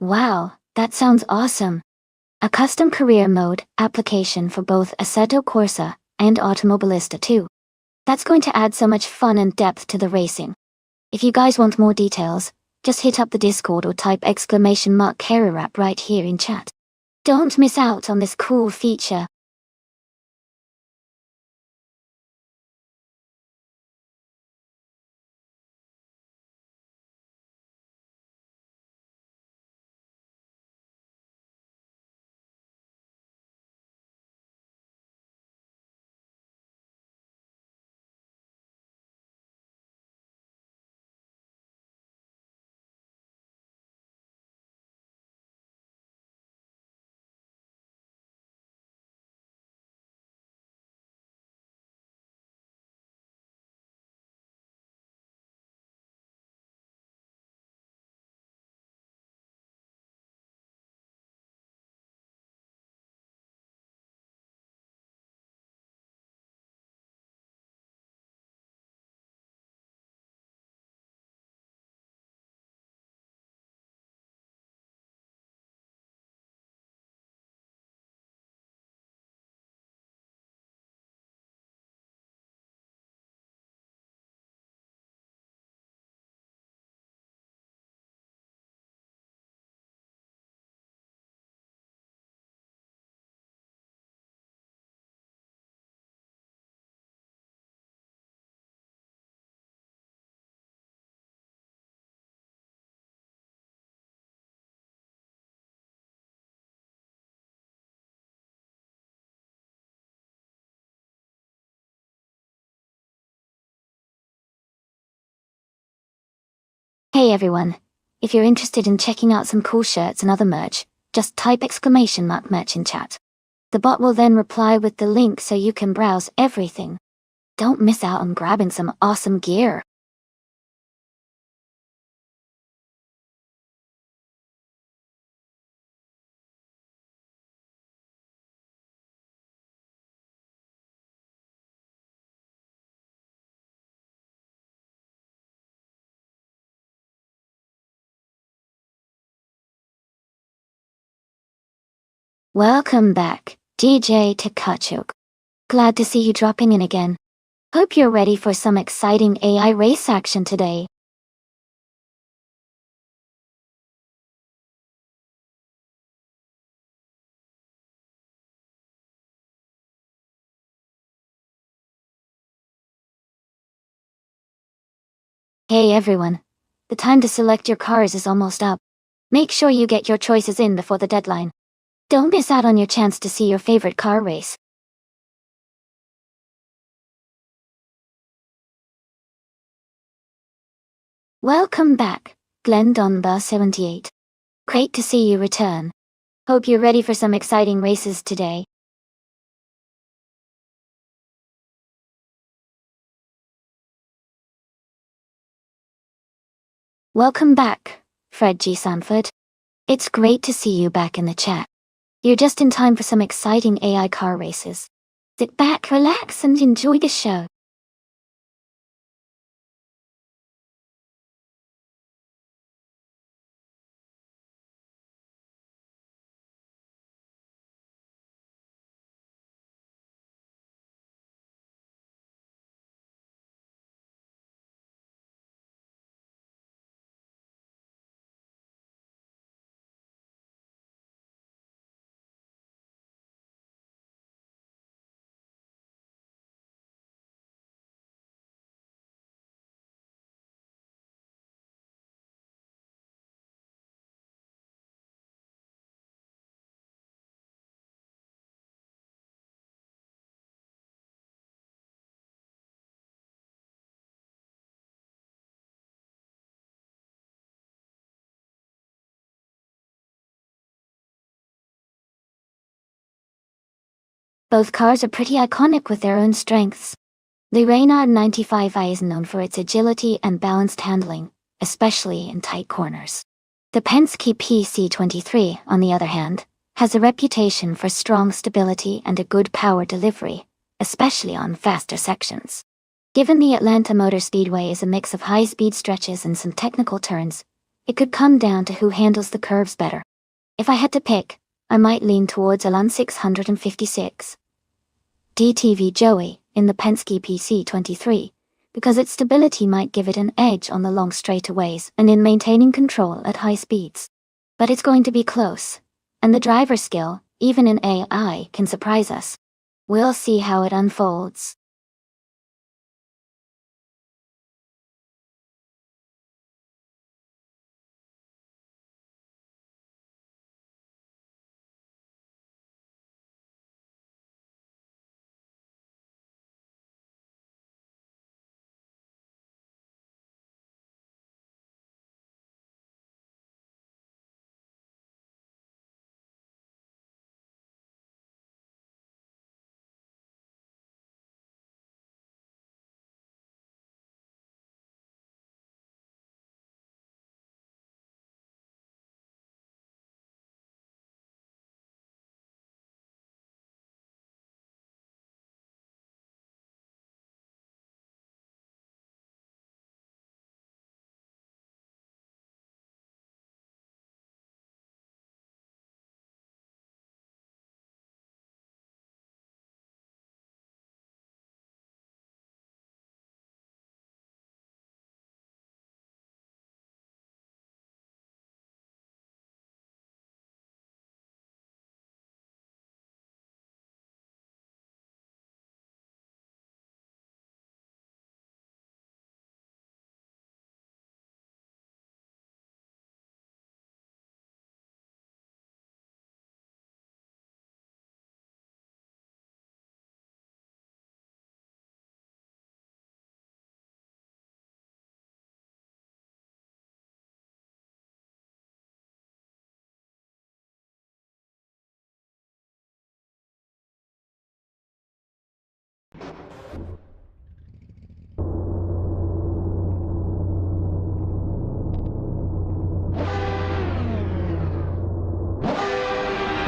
Wow, that sounds awesome. A custom career mode application for both Assetto Corsa and Automobilista too. That's going to add so much fun and depth to the racing. If you guys want more details, just hit up the Discord or type !Carrerap right here in chat. Don't miss out on this cool feature. Hey everyone, if you're interested in checking out some cool shirts and other merch, just type !merch in chat. The bot will then reply with the link so you can browse everything. Don't miss out on grabbing some awesome gear. Welcome back, DJ Takachuk. Glad to see you dropping in again. Hope you're ready for some exciting AI race action today. Hey everyone, the time to select your cars is almost up. Make sure you get your choices in before the deadline. Don't miss out on your chance to see your favorite car race. Welcome back, Glendonba78. Great to see you return. Hope you're ready for some exciting races today. Welcome back, Fred G. Sanford. It's great to see you back in the chat. You're just in time for some exciting AI car races. Sit back, relax, and enjoy the show. Both cars are pretty iconic with their own strengths. The Reynard 95i is known for its agility and balanced handling, especially in tight corners. The Penske PC23, on the other hand, has a reputation for strong stability and a good power delivery, especially on faster sections. Given the Atlanta Motor Speedway is a mix of high-speed stretches and some technical turns, It could come down to who handles the curves better. If I had to pick, I might lean towards Elan 656 DTV Joey in the Penske PC23, because its stability might give it an edge on the long straightaways and in maintaining control at high speeds. But it's going to be close, and the driver's skill, even in AI, can surprise us. We'll see how it unfolds.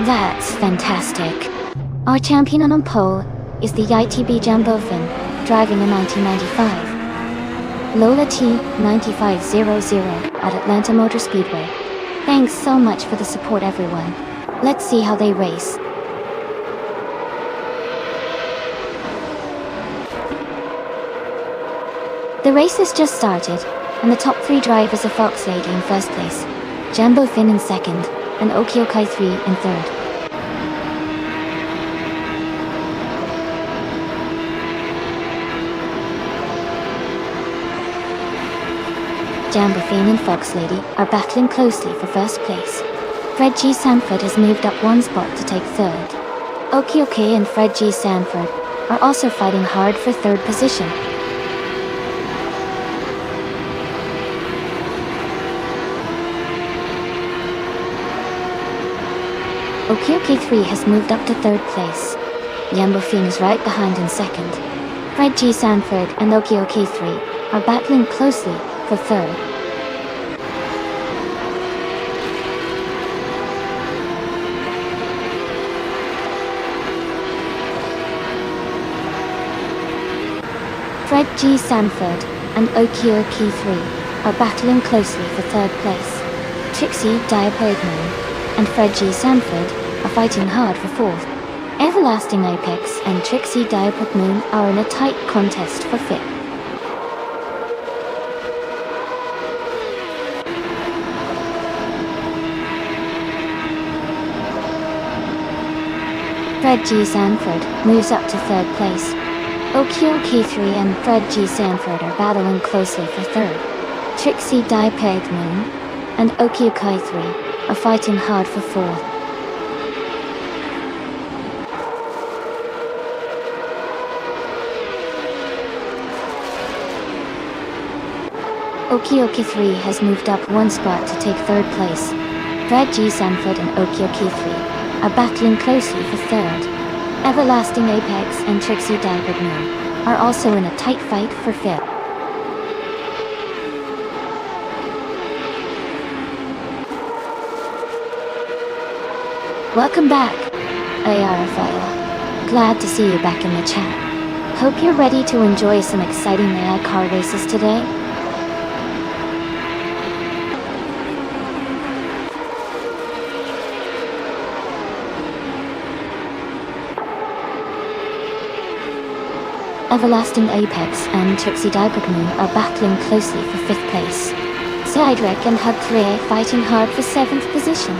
That's fantastic. Our champion on pole is the ITB Jumbo Fin, driving a 1995 Lola T9500 at Atlanta Motor Speedway. Thanks so much for the support, everyone. Let's see how they race. The race has just started, and the top 3 drivers are Fox Lady in first place, Jumbo Fin in second, and Okiokai 3 in third. Jumbo Fin and Fox Lady are battling closely for first place. Fred G. Sanford has moved up 1 spot to take third. Okiokai and Fred G. Sanford are also fighting hard for third position. Okiokai 3 has moved up to third place. Jumbo Fin is right behind in second. Fred G. Sanford and Okiokai 3 are battling closely for third. Fred G. Sanford and Okiokai 3 are battling closely for third place. Trixie Diaperdman and Fred G. Sanford are fighting hard for fourth. Everlasting Apex and Trixie Diapered Moon are in a tight contest for fifth. Fred G. Sanford moves up to third place. Okiokai 3 and Fred G. Sanford are battling closely for third. Trixie Diapered Moon and Okiokai 3 are fighting hard for fourth. Okiokai 3 has moved up 1 spot to take third place. Fred G. Sanford and Okiokai 3 are battling closely for third. Everlasting Apex and Trixie Diapered Moon are also in a tight fight for fifth. Welcome back, ARFL. Glad to see you back in the chat. Hope you're ready to enjoy some exciting AI car races today. Everlasting Apex and Trixie Diamond Moon are battling closely for 5th place. Cedric and Hug 3 are fighting hard for 7th position.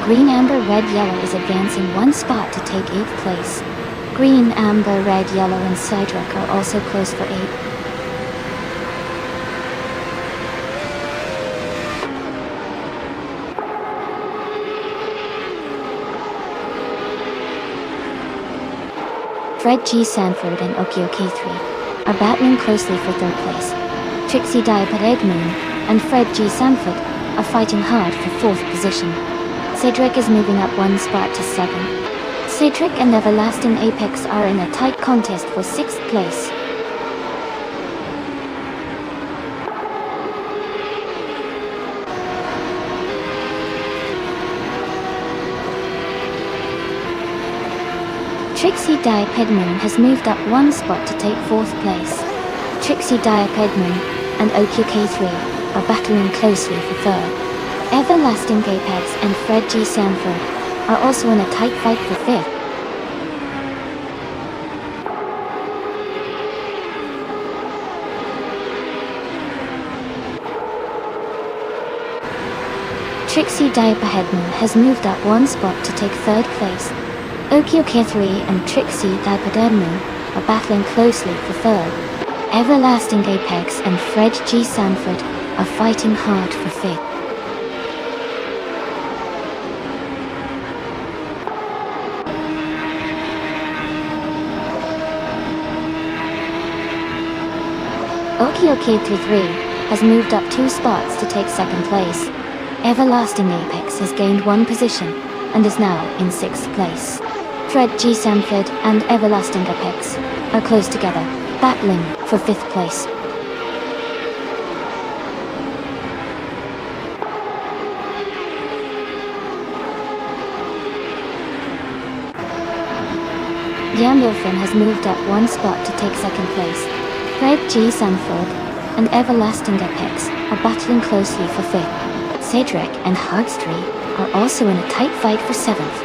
Green, Amber, Red, Yellow is advancing 1 spot to take 8th place. Green, Amber, Red, Yellow, and Cedric are also close for 8th. Fred G. Sanford and Okio K3 are battling closely for 3rd place. Trixie Diamond Moon and Fred G. Sanford are fighting hard for 4th position. Cedric is moving up 1 spot to 7. Cedric and Everlasting Apex are in a tight contest for 6th place. Trixie Diamond Moon has moved up 1 spot to take 4th place. Trixie Diamond Moon and Okio K3 are battling closely for 3rd. Everlasting Apex and Fred G. Sanford are also in a tight fight for 5th. Trixie Diamond Moon has moved up 1 spot to take 3rd place. Okio K3 and Trixie Diamond Moon are battling closely for 3rd. Everlasting Apex and Fred G. Sanford are fighting hard for 5th. Okio K3 has moved up 2 spots to take 2nd place. Everlasting Apex has gained 1 position and is now in 6th place. Fred G. Sanford and Everlasting Apex are close together, battling for 5th place. Yamblefin has moved up 1 spot to take 2nd place. Fred G. Sanford and Everlasting Apex are battling closely for 5th. Cedric and Hugs 3 are also in a tight fight for 7th.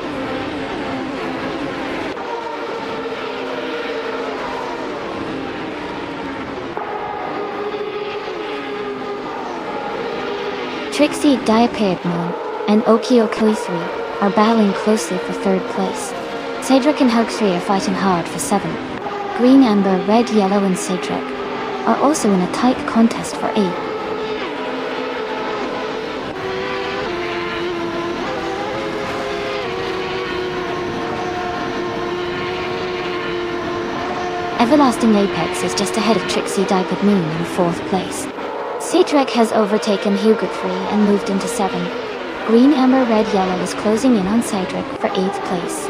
Trixie Diamond Moon and Okio K3 are battling closely for 3rd place. Cedric and Hugs 3 are fighting hard for 7th. Green, Amber, Red, Yellow, and Cedric are also in a tight contest for 8th. Everlasting Apex is just ahead of Trixie Diamond Moon in 4th place. Cedric has overtaken Hugo 3 and moved into 7. Green, Amber, Red, Yellow is closing in on Cedric for 8th place.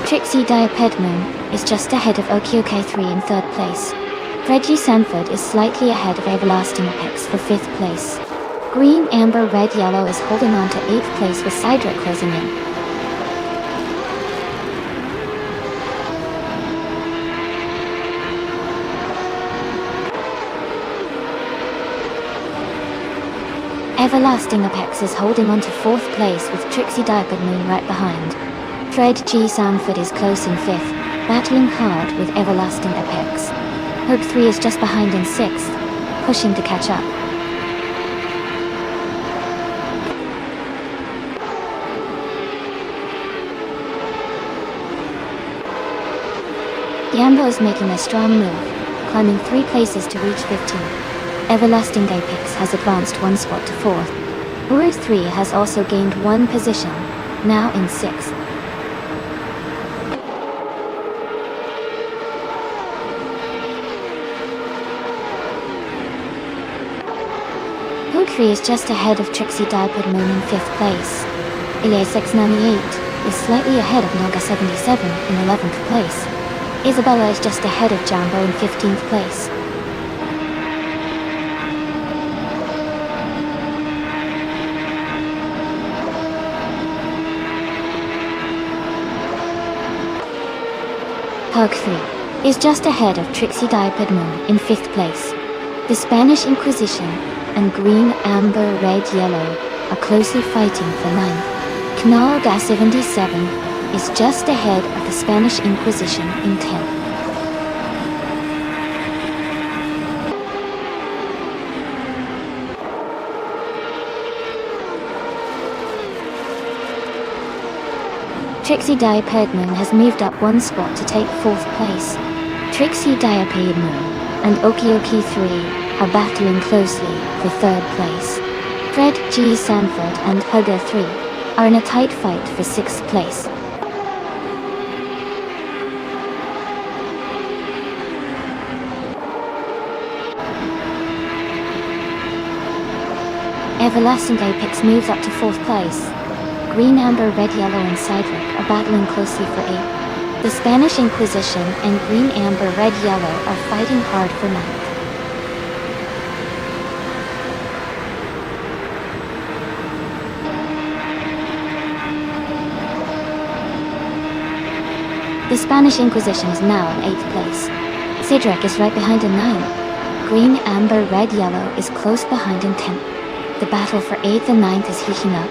Trixie Diamond Moon is just ahead of Okio K3 in 3rd place. Fred G. Sanford is slightly ahead of Everlasting Apex for 5th place. Green, Amber, Red, Yellow is holding on to 8th place with Cedric closing in. Everlasting Apex is holding on to 4th place with Trixie Diamond Moon right behind. Fred G. Sanford is close in 5th, battling hard with Everlasting Apex. Hope 3 is just behind in 6th, pushing to catch up. Yambo is making a strong move, climbing 3 places to reach 15. Everlasting Apex has advanced 1 spot to 4th. Uru 3 has also gained 1 position, now in 6th. Hook 3 is just ahead of Trixie Diamond Moon in 5th place. Ilya 698 is slightly ahead of Naga 77 in 11th place. Isabella is just ahead of Jambo in 15th place. Hug 3 is just ahead of Trixie Diamond Moon in 5th place. The Spanish Inquisition and green, amber, red, yellow are closely fighting for ninth. Canal 77 is just ahead of the Spanish Inquisition in 10th. Trixie Diapered Moon has moved up one spot to take 4th place. Trixie Diapered Moon and Okioki 3 are battling closely for 3rd place. Fred G. Sanford and Hugger 3 are in a tight fight for 6th place. Everlasting Apex moves up to 4th place. Green, Amber, Red, Yellow, and Cydric are battling closely for 8th. The Spanish Inquisition and Green, Amber, Red, Yellow are fighting hard for 9th. The Spanish Inquisition is now in 8th place. Cydric is right behind in 9th. Green, Amber, Red, Yellow is close behind in 10th. The battle for 8th and 9th is heating up.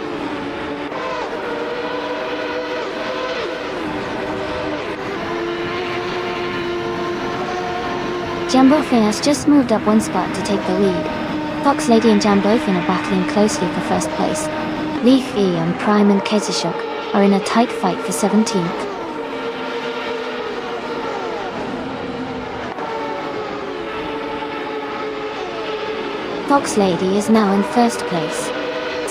Jambofin has just moved up one spot to take the lead. Fox Lady and Jambofin are battling closely for 1st place. Leaf E and Prime and Kezishuk are in a tight fight for 17th. Fox Lady is now in 1st place.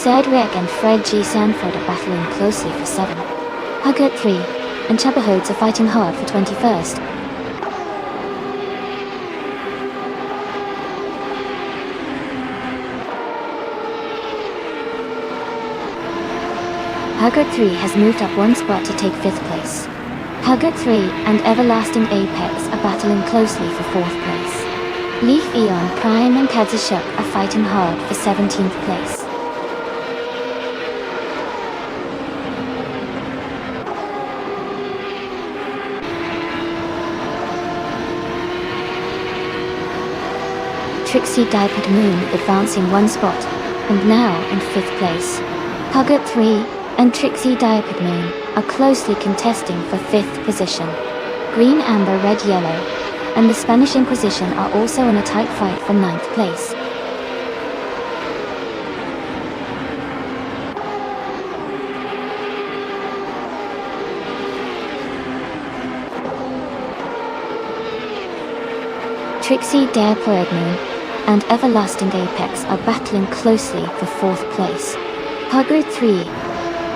Cydric and Fred G. Sanford are battling closely for 7th. Huggert 3 and Chubbahodes are fighting hard for 21st. Huggert 3 has moved up one spot to take 5th place. Huggert 3 and Everlasting Apex are battling closely for 4th place. Leaf Eon, Prime and Kadzishuk are fighting hard for 17th place. Trixie Diapered Moon advancing one spot, and now in 5th place. Huggert 3 and Trixie Diapered Moon are closely contesting for 5th position. Green, Amber, Red, Yellow and the Spanish Inquisition are also in a tight fight for 9th place. Trixie Diapered Moon and Everlasting Apex are battling closely for 4th place. Huggert 3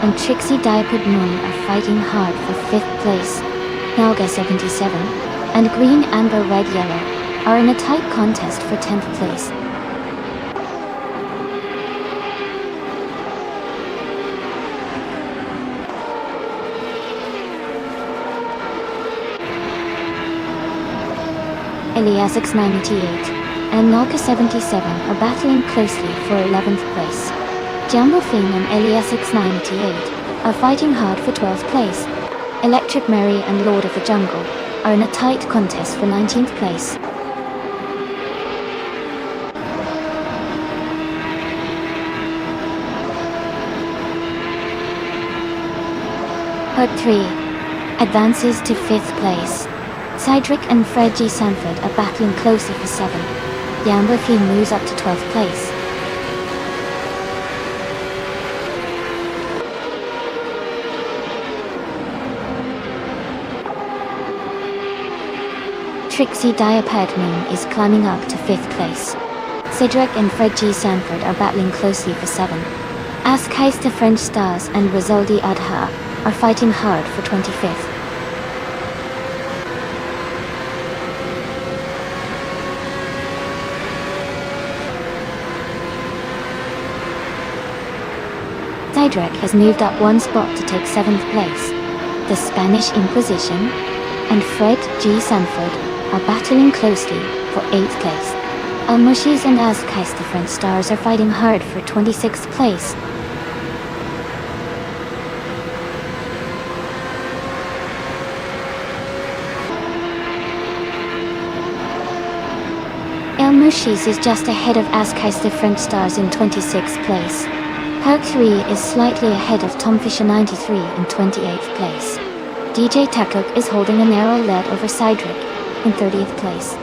and Trixie Diapered Moon are fighting hard for 5th place. Nalga 77 and Green, Amber, Red, Yellow are in a tight contest for 10th place. Eliasix 98 and Nalka 77 are battling closely for 11th place. Jambofin and Eliasix 98 are fighting hard for 12th place. Electric Mary and Lord of the Jungle are in a tight contest for 19th place. Hug 3 advances to 5th place. Cydric and Fred G. Sanford are battling closely for 7th. Jambofin moves up to 12th place. Trixie Diapered Moon is climbing up to 5th place. Cydric and Fred G. Sanford are battling closely for 7th. Askeister French Stars and Rizaldi Adha are fighting hard for 25th. Cydric has moved up one spot to take 7th place. The Spanish Inquisition and Fred G. Sanford are battling closely for 8th place. Almushis and Askeister French Stars are fighting hard for 26th place. Mushis is just ahead of Askai's Different Stars in 26th place. Herc 3 is slightly ahead of Tom Fisher 93 in 28th place. DJ Takuk is holding a narrow lead over Cydric in 30th place.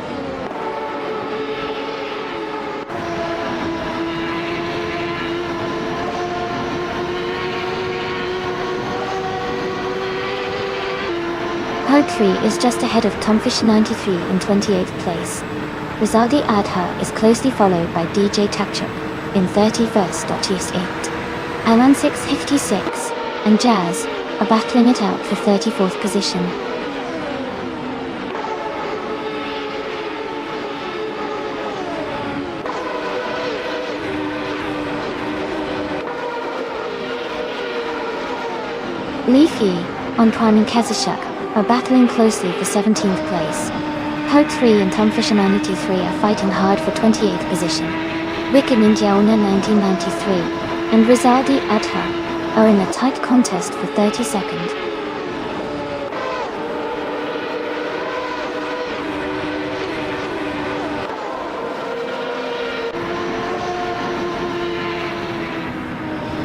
Herc 3 is just ahead of Tom Fisher 93 in 28th place. Rizaldi Adha is closely followed by DJ Takchuk in 31st. 8. Alan 656 and Jazz are battling it out for 34th position. Leafy, On Prime and Kazashuk are battling closely for 17th place. Herc 3 and Tom Fisher 93 are fighting hard for 28th position. Wicked Ninja Owner 1993 and Rizaldi Adha are in a tight contest for 32nd.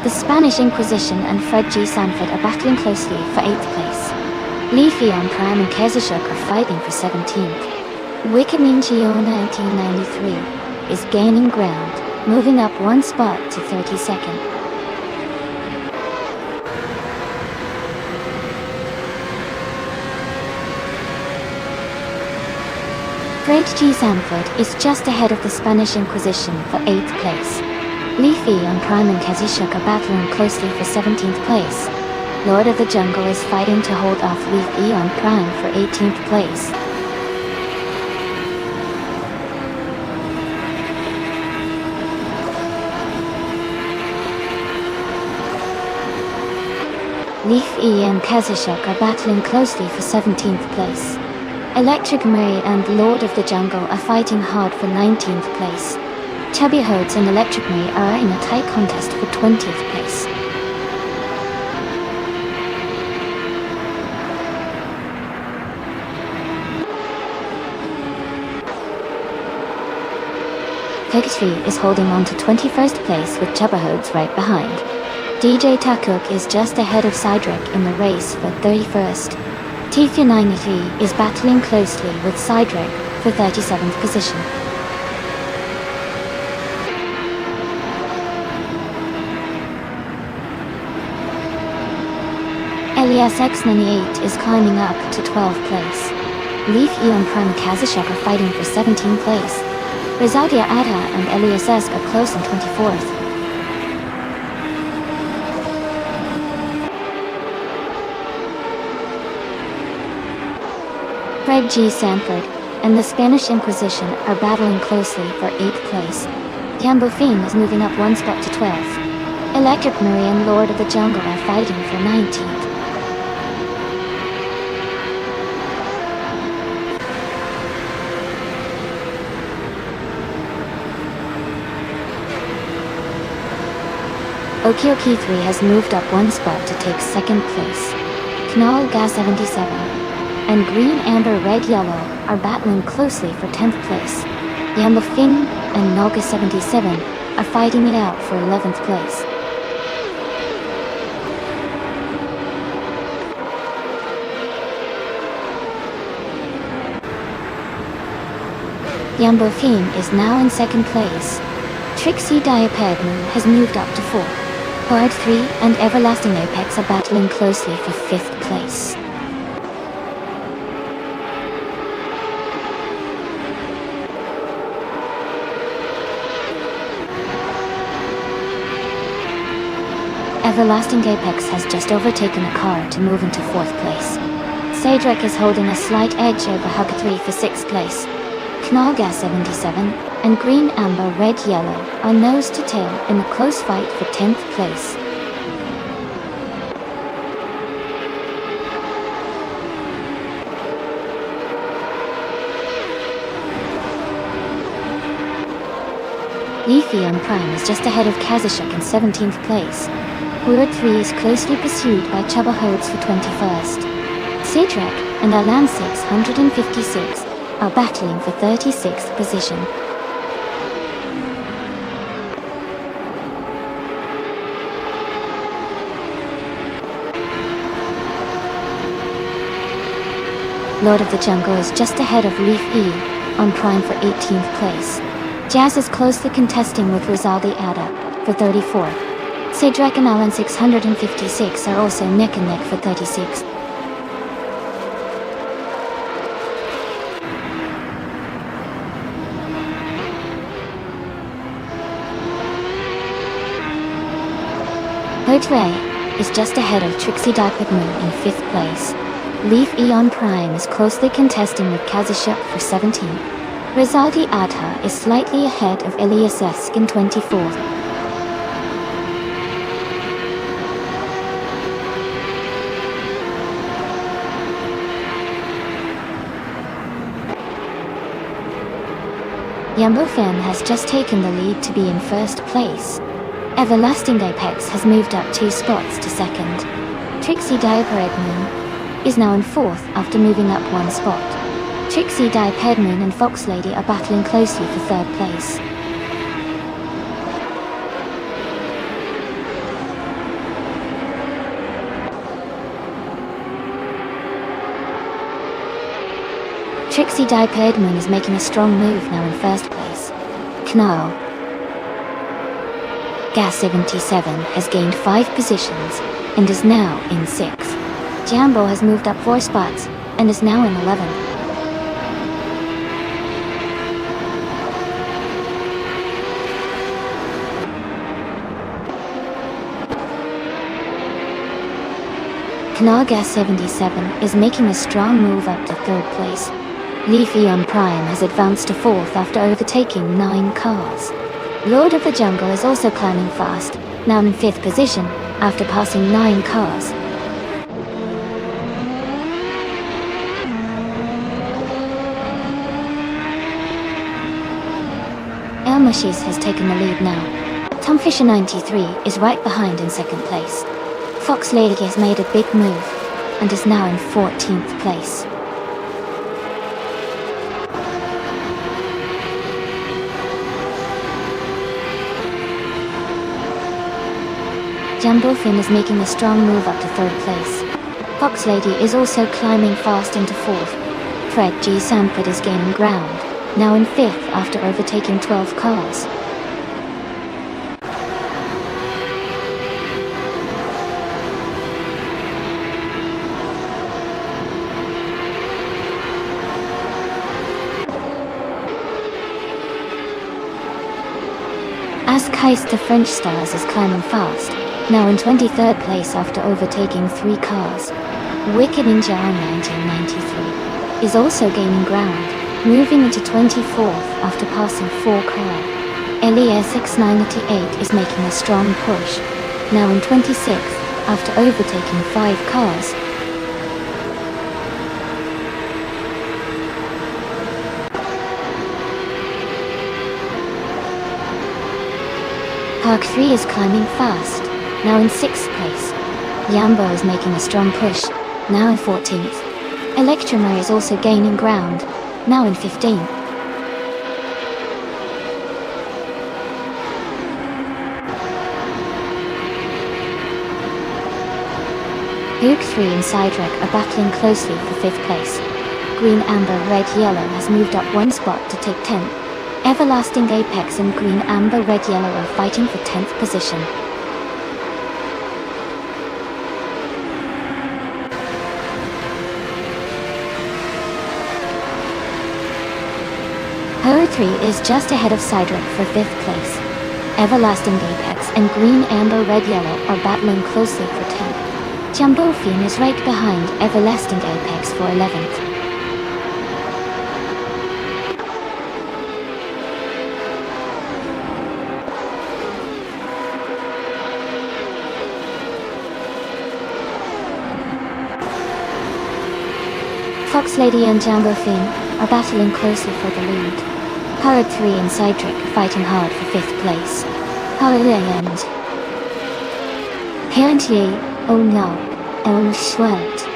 The Spanish Inquisition and Fred G. Sanford are battling closely for 8th place. Leafy on Prime and Kezashuk are fighting for 17th. Wicked Ninja Owner 1993 is gaining ground, moving up one spot to 32nd. Fred G. Sanford is just ahead of the Spanish Inquisition for 8th place. Leafy on Prime and Kezashuk are battling closely for 17th place. Lord of the Jungle is fighting to hold off Leafy on Prime for 18th place. Leafy and Kezashuk are battling closely for 17th place. Electric Murray and Lord of the Jungle are fighting hard for 19th place. Chubby Hodes and Electric Murray are in a tight contest for 20th place. Pegtree is holding on to 21st place with Chubba Hodes right behind. DJ Takuk is just ahead of Cydric in the race for 31st. Tifia 93 is battling closely with Cydric for 37th position. Elias X98 is climbing up to 12th place. Leaf Eon Prime and Kazashuk are fighting for 17th place. Rizaldia Adha and Elias S are close in 24th. Fred G. Sanford and the Spanish Inquisition are battling closely for 8th place. Yambofine is moving up one spot to 12th. Electric Murray and Lord of the Jungle are fighting for 19th. Okioki 3 has moved up one spot to take 2nd place. Knall Gas 77 and Green Amber Red Yellow are battling closely for 10th place. Yambofing and Noga 77 are fighting it out for 11th place. Yambofing is now in 2nd place. Trixie Diapedman has moved up to 4. Bard 3 and Everlasting Apex are battling closely for 5th place. Everlasting Apex has just overtaken a car to move into 4th place. Sadrek is holding a slight edge over Hugger 3 for 6th place. Knallgas 77 and Green Amber Red Yellow are nose to tail in a close fight for 10th place. Leafy on Prime is just ahead of Kazashuk in 17th place. Wood 3 is closely pursued by Chubba Hodes for 21st. Sadrek and Alan 656 are battling for 36th position. Lord of the Jungle is just ahead of Leaf E, on prime for 18th place. Jazz is closely contesting with Rizaldi Ada, for 34th. Cedric and Alan 656 are also neck and neck for 36th. Ray is just ahead of Trixie Diamond Moon in 5th place. Leaf Eon Prime is closely contesting with Kazushuk for 17th. Rizaldi Adha is slightly ahead of Elias Esk in 24th. Yambo Fen has just taken the lead to be in 1st place. Everlasting Apex has moved up 2 spots to 2nd. Trixie Diaped Moon is now in 4th after moving up 1 spot. Trixie Diaped Moon and Fox Lady are battling closely for 3rd place. Trixie Diaped Moon is making a strong move now in 1st place. Knarl Gas 77 has gained 5 positions and is now in 6th. Jambo has moved up 4 spots and is now in 11th. Knarl Gas 77 is making a strong move up to 3rd place. Leaf Eon Prime has advanced to 4th after overtaking 9 cars. Lord of the Jungle is also climbing fast, now in 5th position, after passing 9 cars. Elmashis has taken the lead now. Tomfisher 93 is right behind in 2nd place. Fox Lady has made a big move, and is now in 14th place. Jumbo Finn is making a strong move up to 3rd place. Fox Lady is also climbing fast into 4th. Fred G. Sanford is gaining ground, now in 5th after overtaking 12 cars. Heist the French Stars is climbing fast, now in 23rd place after overtaking 3 cars. Wicked Ninja on 1993 is also gaining ground, moving into 24th after passing 4 cars. Elias 698 is making a strong push, now in 26th after overtaking 5 cars. Park 3 is climbing fast, now in 6th place. Yambo is making a strong push, now in 14th. Electromar is also gaining ground, now in 15th. Hook 3 and Sidrek are battling closely for 5th place. Green, Amber, Red, Yellow has moved up 1 spot to take 10th. Everlasting Apex and Green, Amber, Red, Yellow are fighting for 10th position. Power 3 is just ahead of Sidrek for 5th place. Everlasting Apex and Green, Amber, Red, Yellow are battling closely for 10th. Jumbo Fiend is right behind Everlasting Apex for 11th. Fox Lady and Jumbo Fiend are battling closely for the lead. Power 3 and Sidrek are fighting hard for 5th place. Power and Apparently, oh no, Schwert.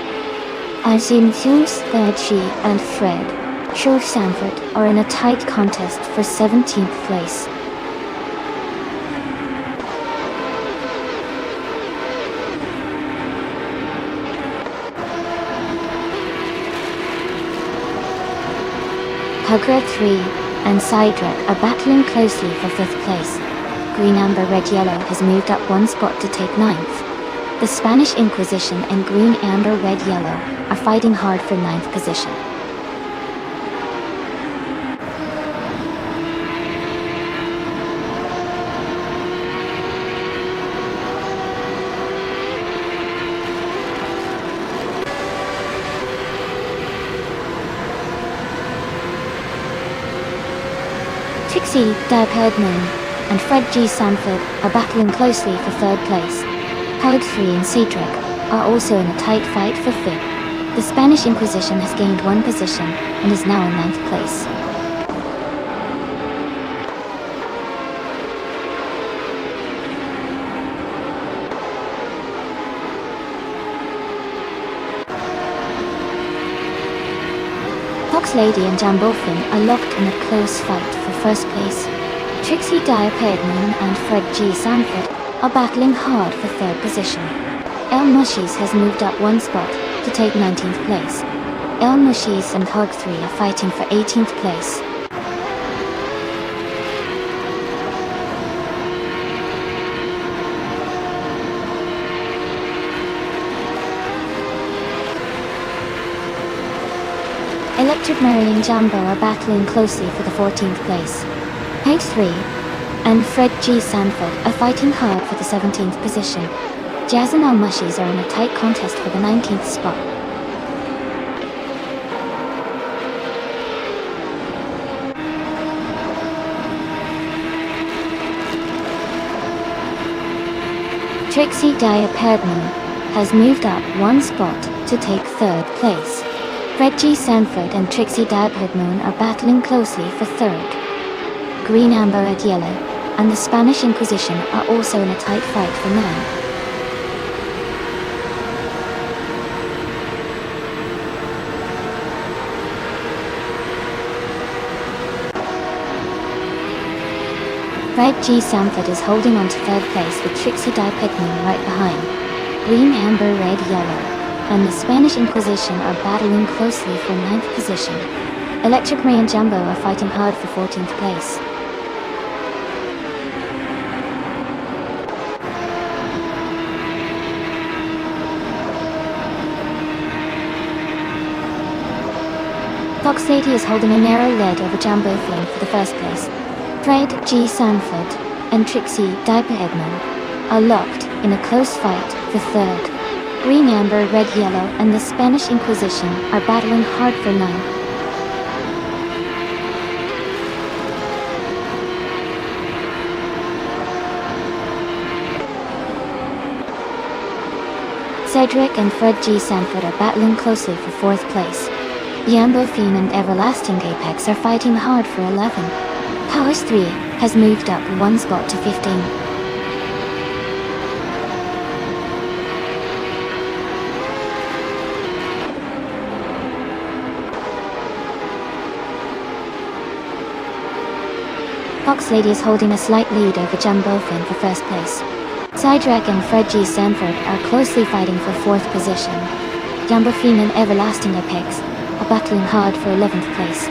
As in Zeus, G and Fred, George Sanford are in a tight contest for 17th place. Tugra 3 and Cydric are battling closely for 5th place. Green, Amber, Red, Yellow has moved up 1 spot to take 9th. The Spanish Inquisition and Green, Amber, Red, Yellow are fighting hard for 9th position. Trixie, Diapaired Moon, and Fred G. Sanford are battling closely for 3rd place. Howard 3 and Cedric are also in a tight fight for 5th. The Spanish Inquisition has gained 1 position and is now in 9th place. Fox Lady and Jambofin are locked in a close fight for 1st place. Trixie, Diapaired Moon and Fred G. Sanford are battling hard for 3rd position. El Mushis has moved up 1 spot to take 19th place. El Mushis and Hog 3 are fighting for 18th place. Electric Mary and Jumbo are battling closely for the 14th place. Hate 3 and Fred G. Sanford are fighting hard for the 17th position. Jazz and El Mushis are in a tight contest for the 19th spot. Trixie, Diapaired Moon has moved up 1 spot to take 3rd place. Fred G. Sanford and Trixie, Diapaired Moon are battling closely for 3rd. Green, Amber, Red, Yellow and the Spanish Inquisition are also in a tight fight for 9th. Fred G. Sanford is holding on to 3rd place with Trixie, Diapaired Moon right behind. Green, Amber, Red, Yellow and the Spanish Inquisition are battling closely for 9th position. Electric Ray and Jumbo are fighting hard for 14th place. Fox Lady is holding a narrow lead over Jumbo Flame for the 1st place. Fred G. Sanford and Trixie, Diapaired Moon are locked in a close fight for 3rd. Green, Amber, Red, Yellow and the Spanish Inquisition are battling hard for 9th. Cedric and Fred G. Sanford are battling closely for 4th place. Yambo Fiend and Everlasting Apex are fighting hard for 11. Powers 3 has moved up 1 spot to 15. Fox Lady is holding a slight lead over Jumbo Fin for 1st place. Cydric and Fred G. Sanford are closely fighting for 4th position. Jumbo Fin and Everlasting Apex are battling hard for 11th place.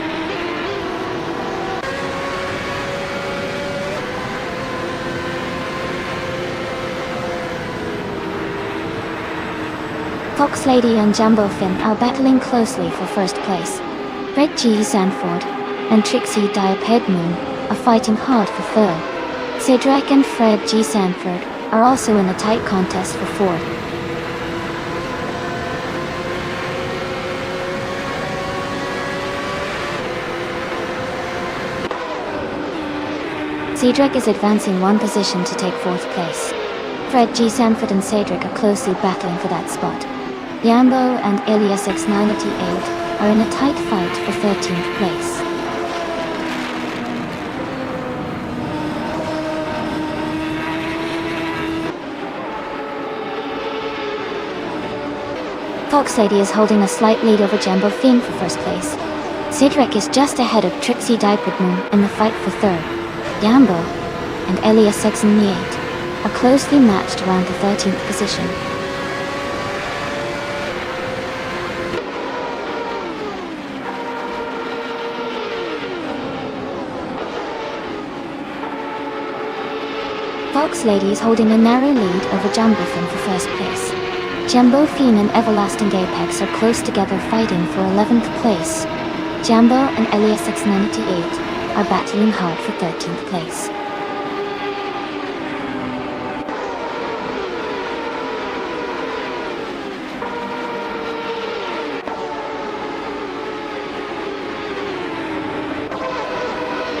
Fox Lady and Jumbo Fin are battling closely for 1st place. Fred G. Sanford and Trixie, Diapaired Moon are fighting hard for 3rd. Cedric and Fred G. Sanford are also in a tight contest for 4th. Cedric is advancing 1 position to take 4th place. Fred G. Sanford and Cedric are closely battling for that spot. Yambo and Elias X988 are in a tight fight for 13th place. Fox Lady is holding a slight lead over Jumbo Fiend for 1st place. Cedric is just ahead of Trixie, Diapaired Moon in the fight for 3rd. Yambo and Elias X988 are closely matched around the 13th position. Fox Lady is holding a narrow lead over Jambo Fin for first place. Jambo Fin and Everlasting Apex are close together fighting for 11th place. Jambo and Elias X98 are battling hard for 13th place.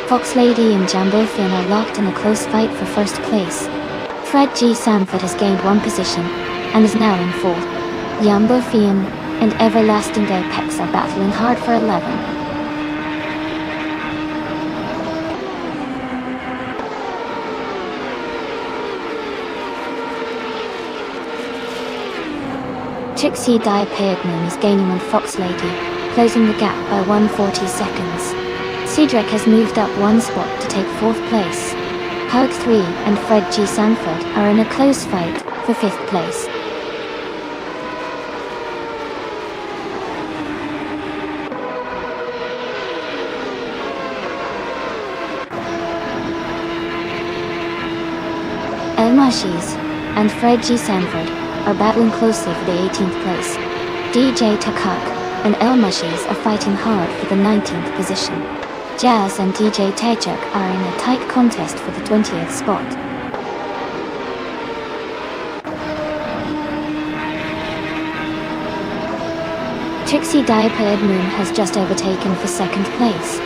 Fox Lady and Jambo Fin are locked in a close fight for first place. Fred G. Sanford has gained one position and is now in fourth. Jambo Fin and Everlasting Apex are battling hard for 11th. Trixie Diapered Moon is gaining on Fox Lady, closing the gap by 140 seconds. Cedric has moved up one spot to take 4th place. Hug 3 and Fred G. Sanford are in a close fight for 5th place. El Mashis and Fred G. Sanford are battling closely for the 18th place. DJ Takak and El Mashis are fighting hard for the 19th position. Jazz and DJ Tajak are in a tight contest for the 20th spot. Trixie Diapered Moon has just overtaken for 2nd place.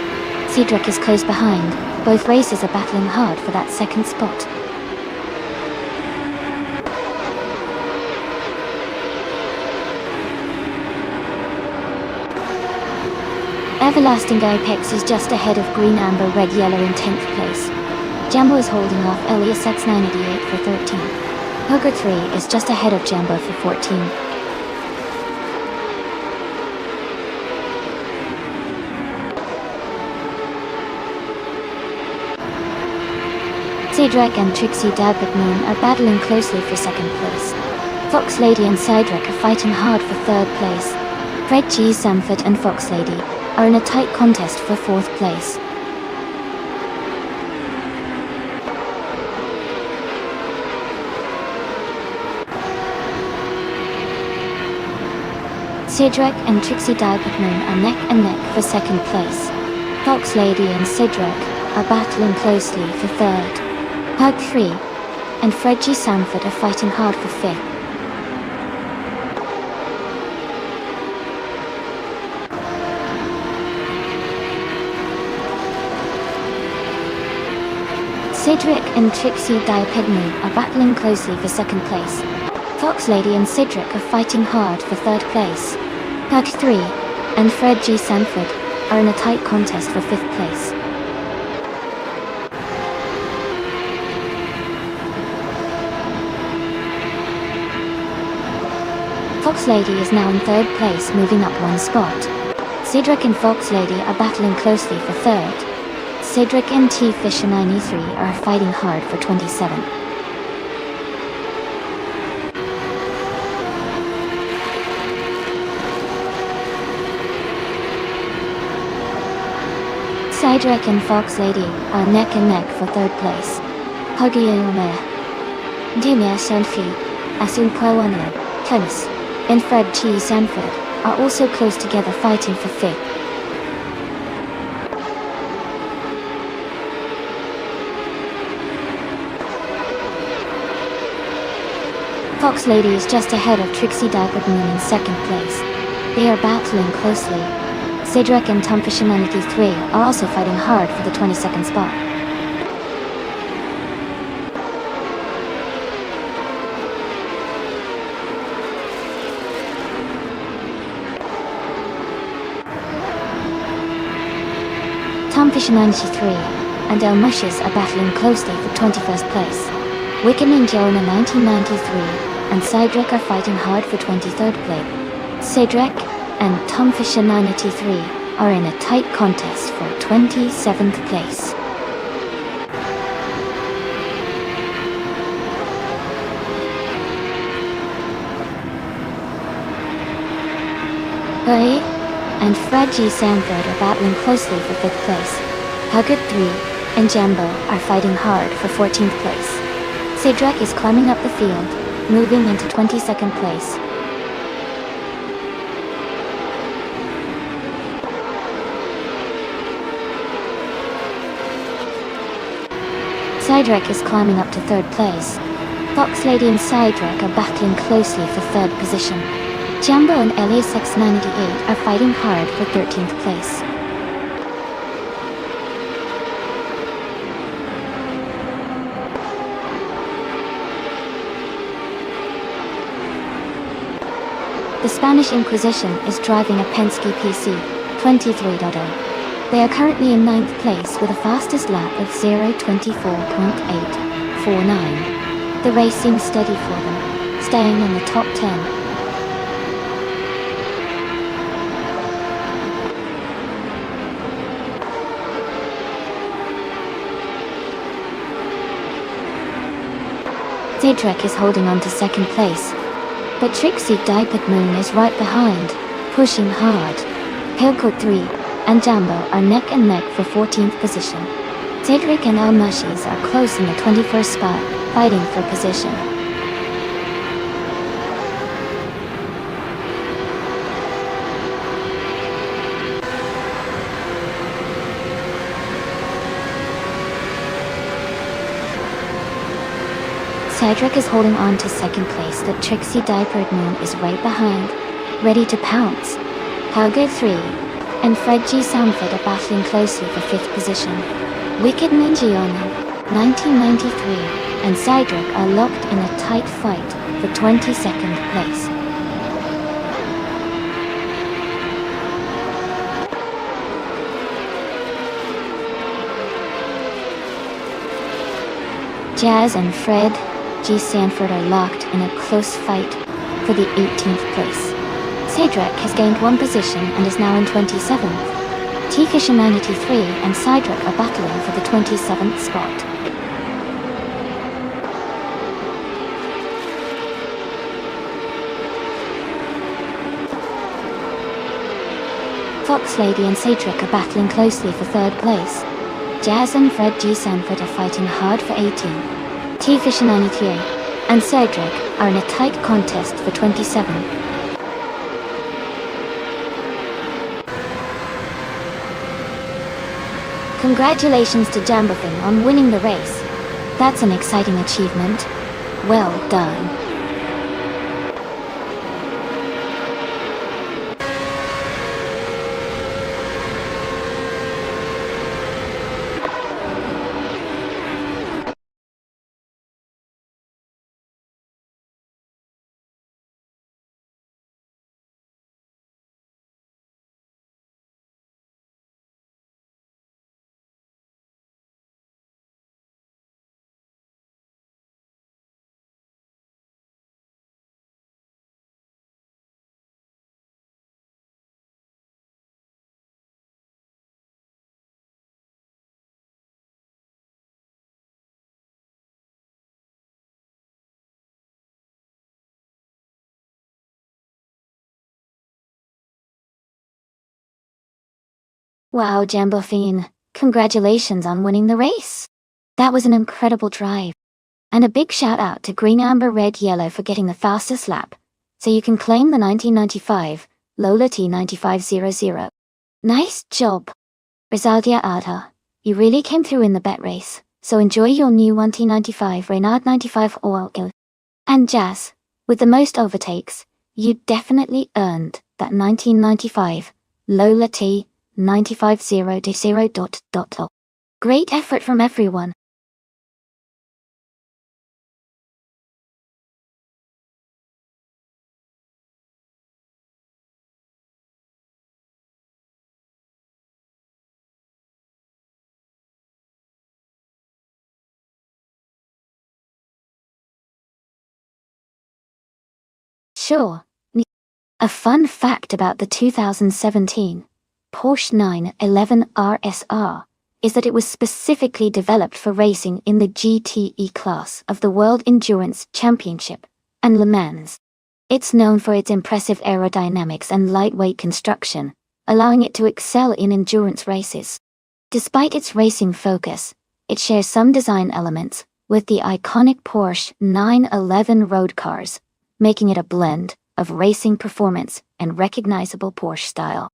Cedric is close behind. Both races are battling hard for that 2nd spot. Everlasting Apex is just ahead of Green Amber Red Yellow in 10th place. Jambo is holding off Elias X98 for 13th. Hugger 3 is just ahead of Jambo for 14th. Cedric and Trixie Diapered Moon are battling closely for 2nd place. Fox Lady and Cedric are fighting hard for 3rd place. Fred G. Sanford and Fox Lady are in a tight contest for 4th place. Cedric and Trixie Diapered Moon are neck and neck for 2nd place. Fox Lady and Cedric are battling closely for 3rd. Hug 3 and Fred G. Sanford are fighting hard for 5th. Cedric and Trixie Diapered Moon are battling closely for 2nd place. Fox Lady and Cedric are fighting hard for 3rd place. Hug 3 and Fred G. Sanford are in a tight contest for 5th place. Fox Lady is now in 3rd place, moving up one spot. Cedric and Fox Lady are battling closely for 3rd. Cedric and T-Fisher 93 are fighting hard for 27. Cedric and Fox Lady are neck and neck for 3rd place. Huggy Ume, Dimia Sanfi, Asun Kwawana, Clemis, and Fred G. Sanford are also close together fighting for 5th. Fox Lady is just ahead of Trixie Diapered Moon in 2nd place. They are battling closely. Cedric and Tomfisher 93 are also fighting hard for the 22nd spot. Tomfisher 93 and El Mushes are battling closely for 21st place. Wicked Ninja in 1993 and Cedric are fighting hard for 23rd place. Cedric and Tomfisher 983 are in a tight contest for 27th place. Hui and Fred G. Sanford are battling closely for 5th place. Huggard 3 and Jambo are fighting hard for 14th place. Cedric is climbing up the field, moving into 22nd place. Cedric is climbing up to 3rd place. Fox Lady and Cedric are battling closely for 3rd position. Jumbo and Elias X98 are fighting hard for 13th place. The Spanish Inquisition is driving a Penske PC 23.0. They are currently in 9th place with a fastest lap of 0:24.849. The race seems steady for them, staying in the top 10. Cedric is holding on to 2nd place, but Trixie Diapered Moon is right behind, pushing hard. Pilcoat 3 and Jumbo are neck and neck for 14th position. Cedric and El Mushis are close in the 21st spot, fighting for position. Cedric is holding on to 2nd place, but Trixie Diapered Moon is right behind, ready to pounce. Helga 3 and Fred G. Sanford are battling closely for 5th position. Wicked Mingione, 1993, and Cedric are locked in a tight fight for 22nd place. Jazz and Fred G. Sanford are locked in a close fight for the 18th place. Cedric has gained 1 position and is now in 27th. Tika Humanity 3 and Cedric are battling for the 27th spot. Fox Lady and Cedric are battling closely for 3rd place. Jazz and Fred G. Sanford are fighting hard for 18. T-Fish 93 and Cedric are in a tight contest for 27. Congratulations to Jambofin on winning the race. That's an exciting achievement. Well done. Wow, Jambofin, congratulations on winning the race. That was an incredible drive. And a big shout out to Green Amber Red Yellow for getting the fastest lap, so you can claim the 1995 Lola T9500. Nice job. Rizaldia Ada, you really came through in the bet race, so enjoy your new 1T95 Reynard 95 oil. And Jazz, with the most overtakes, you definitely earned that 1995 Lola T 950.0. Great effort from everyone. Sure. A fun fact about the 2017 Porsche 911 RSR is that it was specifically developed for racing in the GTE class of the World Endurance Championship and Le Mans. It's known for its impressive aerodynamics and lightweight construction, allowing it to excel in endurance races. Despite its racing focus, it shares some design elements with the iconic Porsche 911 road cars, making it a blend of racing performance and recognizable Porsche style.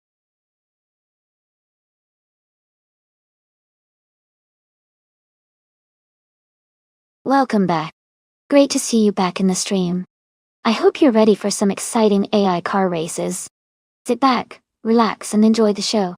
Welcome back. Great to see you back in the stream. I hope you're ready for some exciting AI car races. Sit back, relax, and enjoy the show.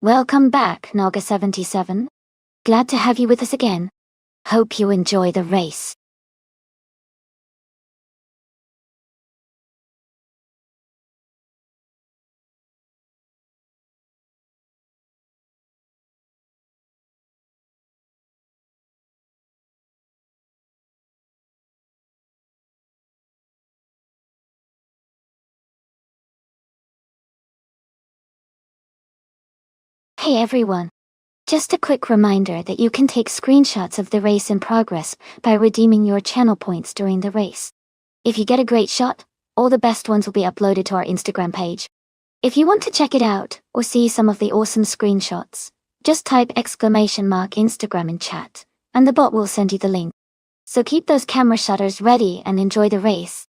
Welcome back, Naga77. Glad to have you with us again. Hope you enjoy the race. Hey everyone. Just a quick reminder that you can take screenshots of the race in progress by redeeming your channel points during the race. If you get a great shot, all the best ones will be uploaded to our Instagram page. If you want to check it out or see some of the awesome screenshots, just type !Instagram in chat, and the bot will send you the link. So keep those camera shutters ready and enjoy the race.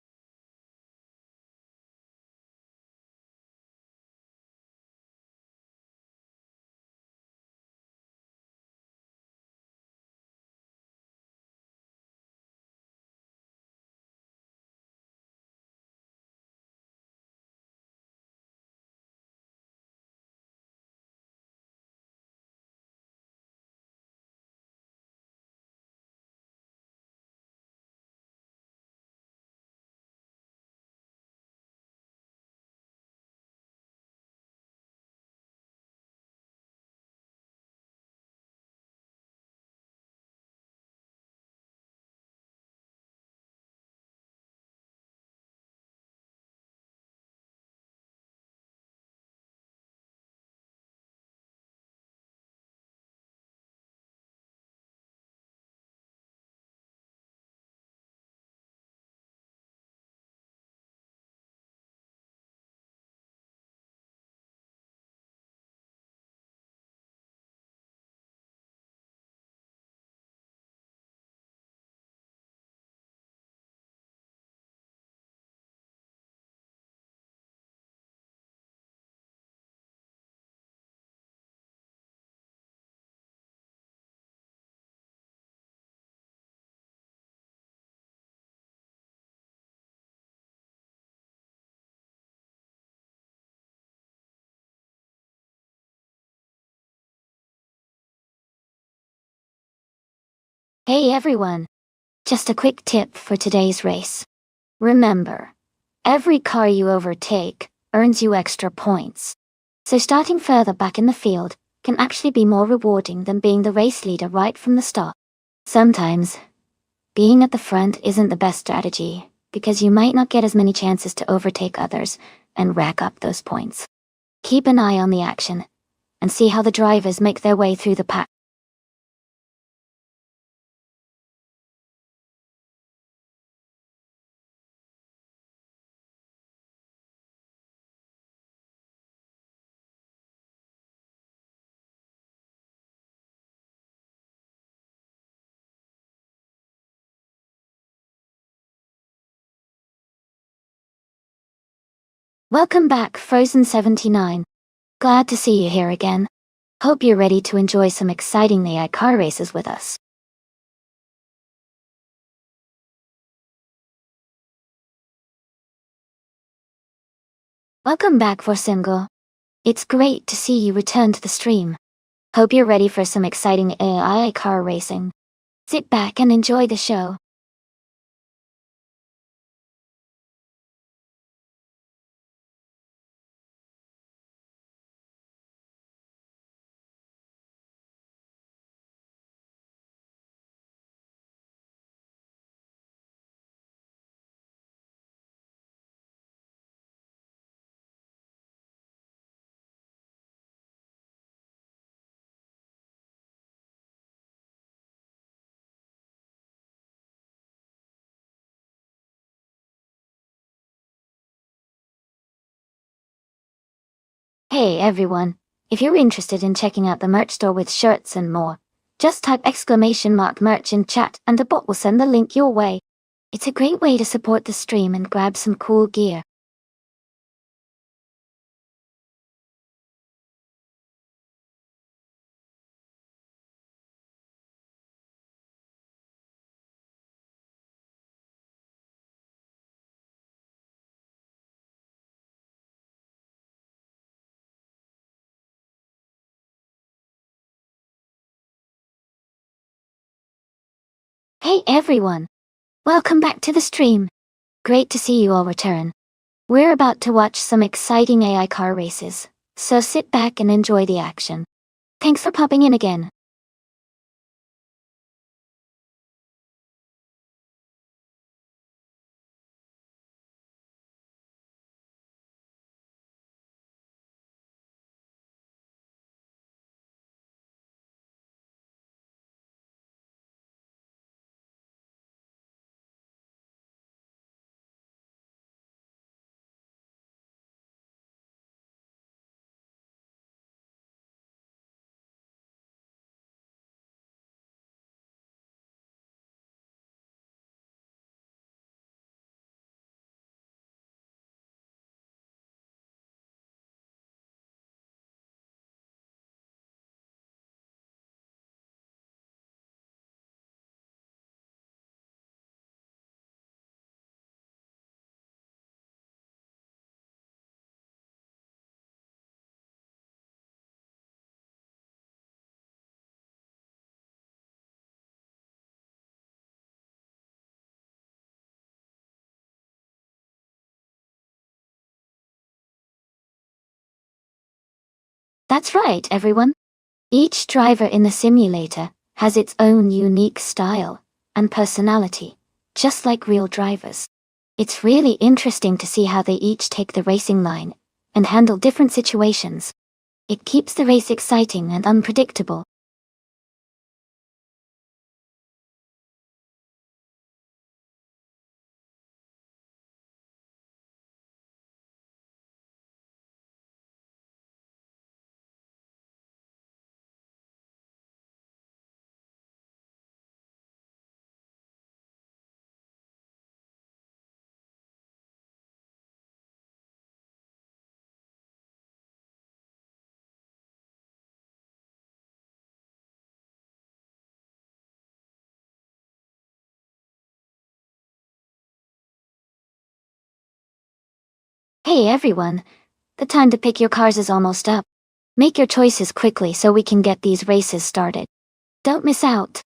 Hey everyone! Just a quick tip for today's race. Remember, every car you overtake earns you extra points. So starting further back in the field can actually be more rewarding than being the race leader right from the start. Sometimes, being at the front isn't the best strategy, because you might not get as many chances to overtake others and rack up those points. Keep an eye on the action, and see how the drivers make their way through the pack. Welcome back, Frozen79. Glad to see you here again. Hope you're ready to enjoy some exciting AI car races with us. Welcome back, Forsingo. It's great to see you return to the stream. Hope you're ready for some exciting AI car racing. Sit back and enjoy the show. Hey everyone, if you're interested in checking out the merch store with shirts and more, just type !merch in chat and the bot will send the link your way. It's a great way to support the stream and grab some cool gear. Hey everyone! Welcome back to the stream. Great to see you all return. We're about to watch some exciting AI car races, so sit back and enjoy the action. Thanks for popping in again. That's right, everyone. Each driver in the simulator has its own unique style and personality, just like real drivers. It's really interesting to see how they each take the racing line and handle different situations. It keeps the race exciting and unpredictable. Hey everyone, the time to pick your cars is almost up. Make your choices quickly so we can get these races started. Don't miss out.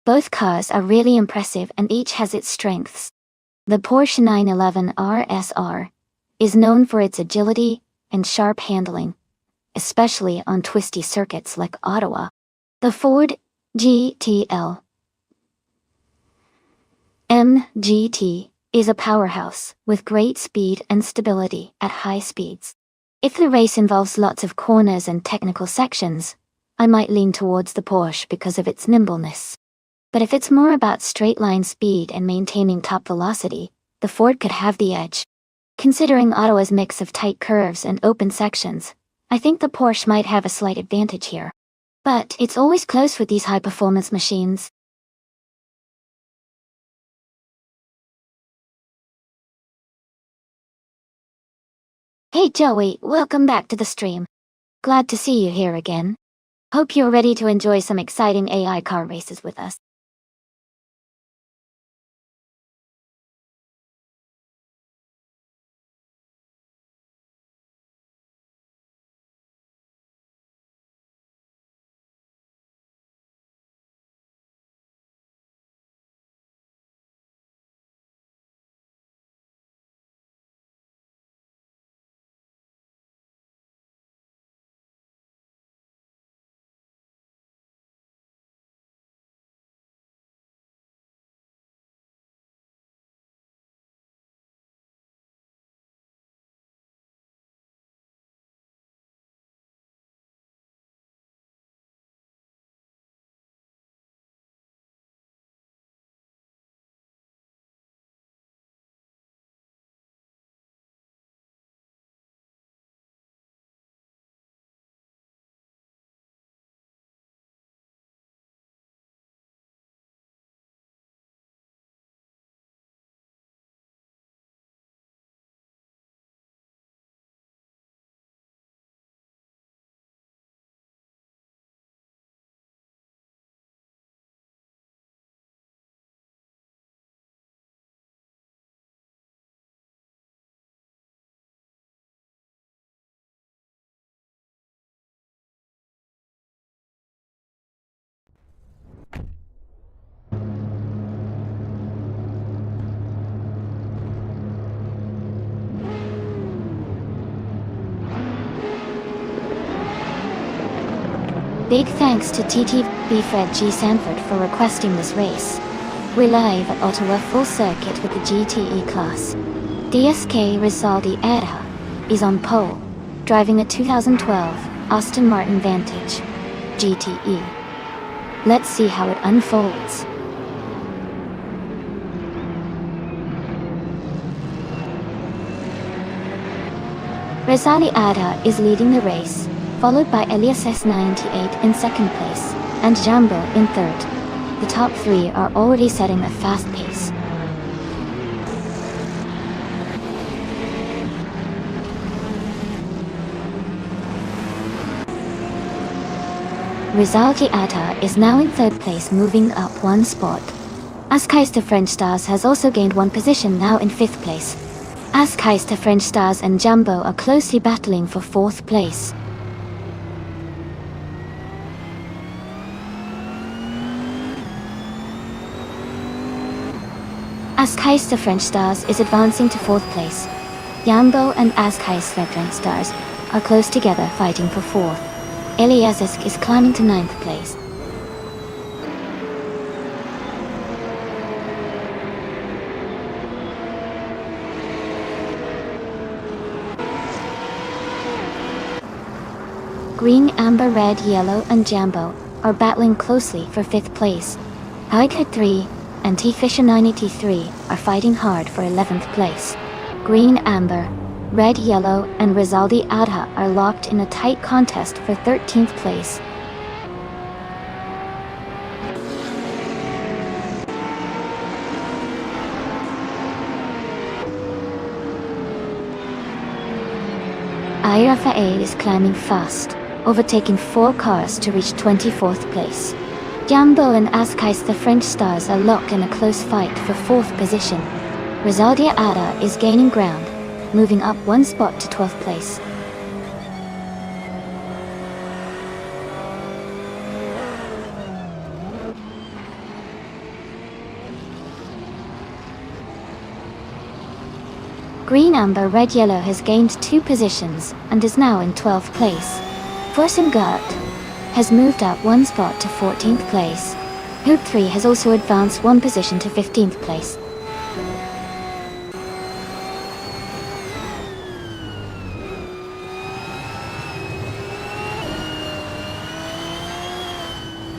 Both cars are really impressive and each has its strengths. The Porsche 911 RSR is known for its agility and sharp handling, especially on twisty circuits like Ottawa. The Ford GTL MGT is a powerhouse with great speed and stability at high speeds. If the race involves lots of corners and technical sections, I might lean towards the Porsche because of its nimbleness. But if it's more about straight-line speed and maintaining top velocity, the Ford could have the edge. Considering Ottawa's mix of tight curves and open sections, I think the Porsche might have a slight advantage here. But it's always close with these high-performance machines. Hey Joey, welcome back to the stream. Glad to see you here again. Hope you're ready to enjoy some exciting AI car races with us. Big thanks to TTB Fred G. Sanford for requesting this race. We're live at Ottawa Full Circuit with the GTE class. DSK Rizaldi Era is on pole, driving a 2012 Aston Martin Vantage GTE. Let's see how it unfolds. Rizaldi Ada is leading the race, followed by Elias S98 in second place, and Jambo in third. The top three are already setting a fast pace. Rizaldi Ada is now in third place, moving up one spot. Askeister French Stars has also gained one position, now in fifth place. Askeister French Stars and Jambo are closely battling for fourth place. Askeister French Stars is advancing to fourth place. Jambo and Askeister French Stars are close together, fighting for fourth. Eliasisk is climbing to ninth place. Green, Amber, Red, Yellow, and Jambo are battling closely for fifth place. Highcut 3 and T-Fisher 983 are fighting hard for 11th place. Green, Amber, Red, Yellow, and Rizaldi Ada are locked in a tight contest for 13th place. Irafa 8 is climbing fast, overtaking 4 cars to reach 24th place. Jambo and Askeister French Stars are locked in a close fight for 4th position. Rizaldi Ada is gaining ground, moving up one spot to 12th place. Green, Amber, Red, Yellow has gained 2 positions and is now in 12th place. Forsengart has moved up one spot to 14th place. Hoop 3 has also advanced one position to 15th place.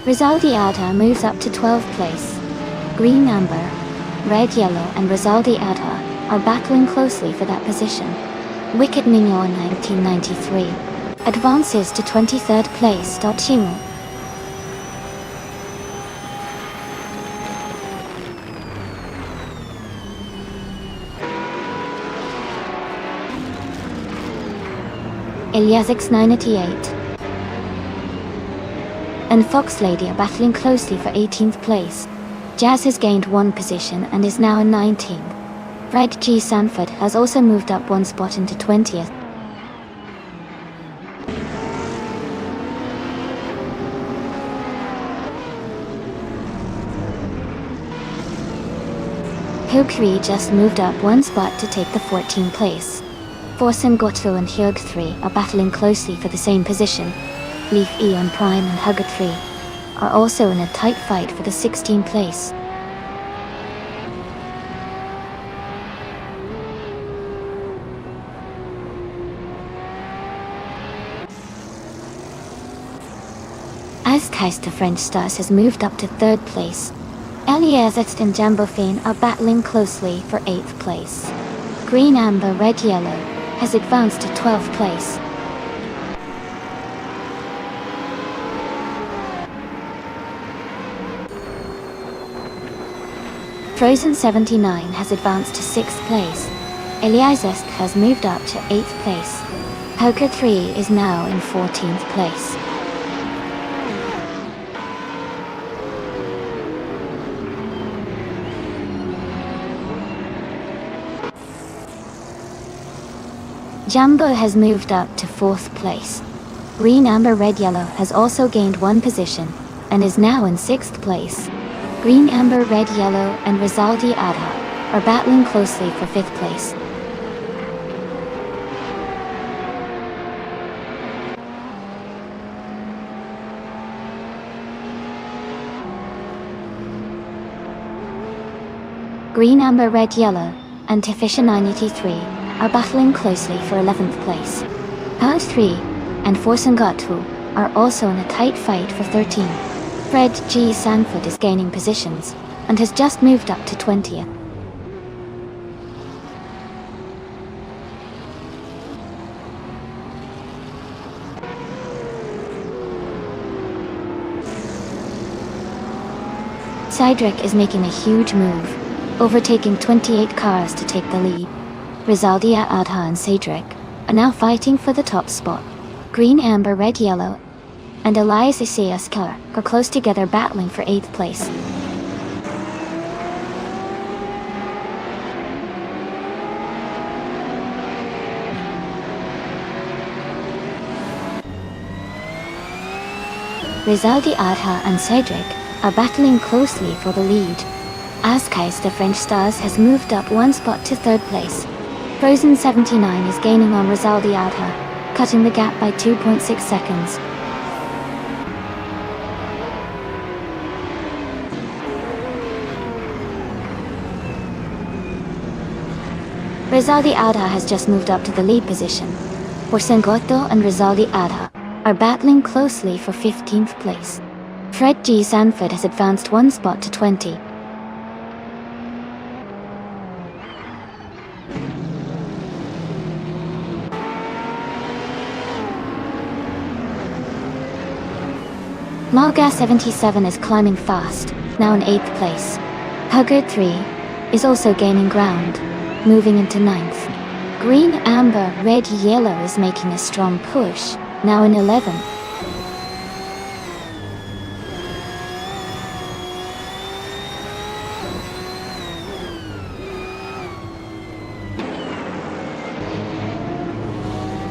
Rizaldi-Adha moves up to 12th place. Green Amber, Red Yellow and Rizaldi-Adha are battling closely for that position. Wicked Niño in 1993 advances to 23rd place. Chimu. Ilyazix 988 and Fox Lady are battling closely for 18th place. Jazz has gained 1 position and is now in 19th. Fred G. Sanford has also moved up 1 spot into 20th. Hyuk just moved up 1 spot to take the 14th place. Forsen Goto and Hyug 3 are battling closely for the same position. Leaf Eon Prime and Hugger 3 are also in a tight fight for the 16th place. Azkaist the French Stars has moved up to 3rd place. Eliazet and Jambofane are battling closely for 8th place. Green Amber Red Yellow has advanced to 12th place. Frozen 79 has advanced to 6th place. Eliazesk has moved up to 8th place. Poker 3 is now in 14th place. Jumbo has moved up to 4th place. Green Amber Red Yellow has also gained 1 position and is now in 6th place. Green Amber Red Yellow and Rizaldi-Adha are battling closely for 5th place. Green Amber Red Yellow and Tefisha 983 are battling closely for 11th place. Pound 3 and Forsangatu are also in a tight fight for 13th. Fred G. Sanford is gaining positions and has just moved up to 20th. Cydric is making a huge move, overtaking 28 cars to take the lead. Rizaldia Adha and Cedric are now fighting for the top spot. Green Amber Red Yellow and Elias Isaias Killer are close together battling for 8th place. Rizaldi Adha and Cedric are battling closely for the lead. Azkais the French Stars has moved up 1 spot to 3rd place. Frozen 79 is gaining on Rizaldi Adha, cutting the gap by 2.6 seconds. Rizaldi Adha has just moved up to the lead position. Porsengoto and Rizaldi Adha are battling closely for 15th place. Fred G. Sanford has advanced 1 spot to 20. Malga 77 is climbing fast, now in 8th place. Huggard 3 is also gaining ground, moving into 9th. Green Amber Red Yellow is making a strong push, now in 11th.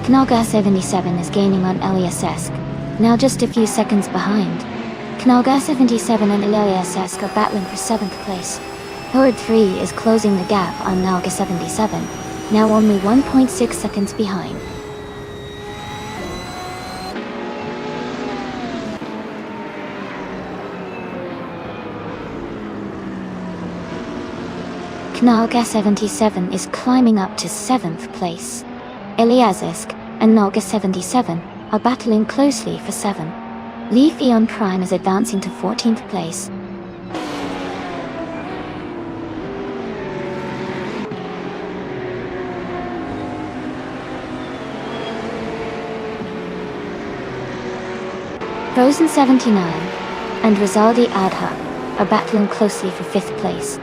Knalga 77 is gaining on Eliasesk, now just a few seconds behind. Knalga 77 and Eliasesk are battling for 7th place. Horde 3 is closing the gap on Knalga 77, now only 1.6 seconds behind. Knalga 77 is climbing up to 7th place. Eliasesk and Knalga 77 are battling closely for 7th. Leaf Eon Prime is advancing to 14th place. Frozen 79 and Rizaldi Adha are battling closely for 5th place.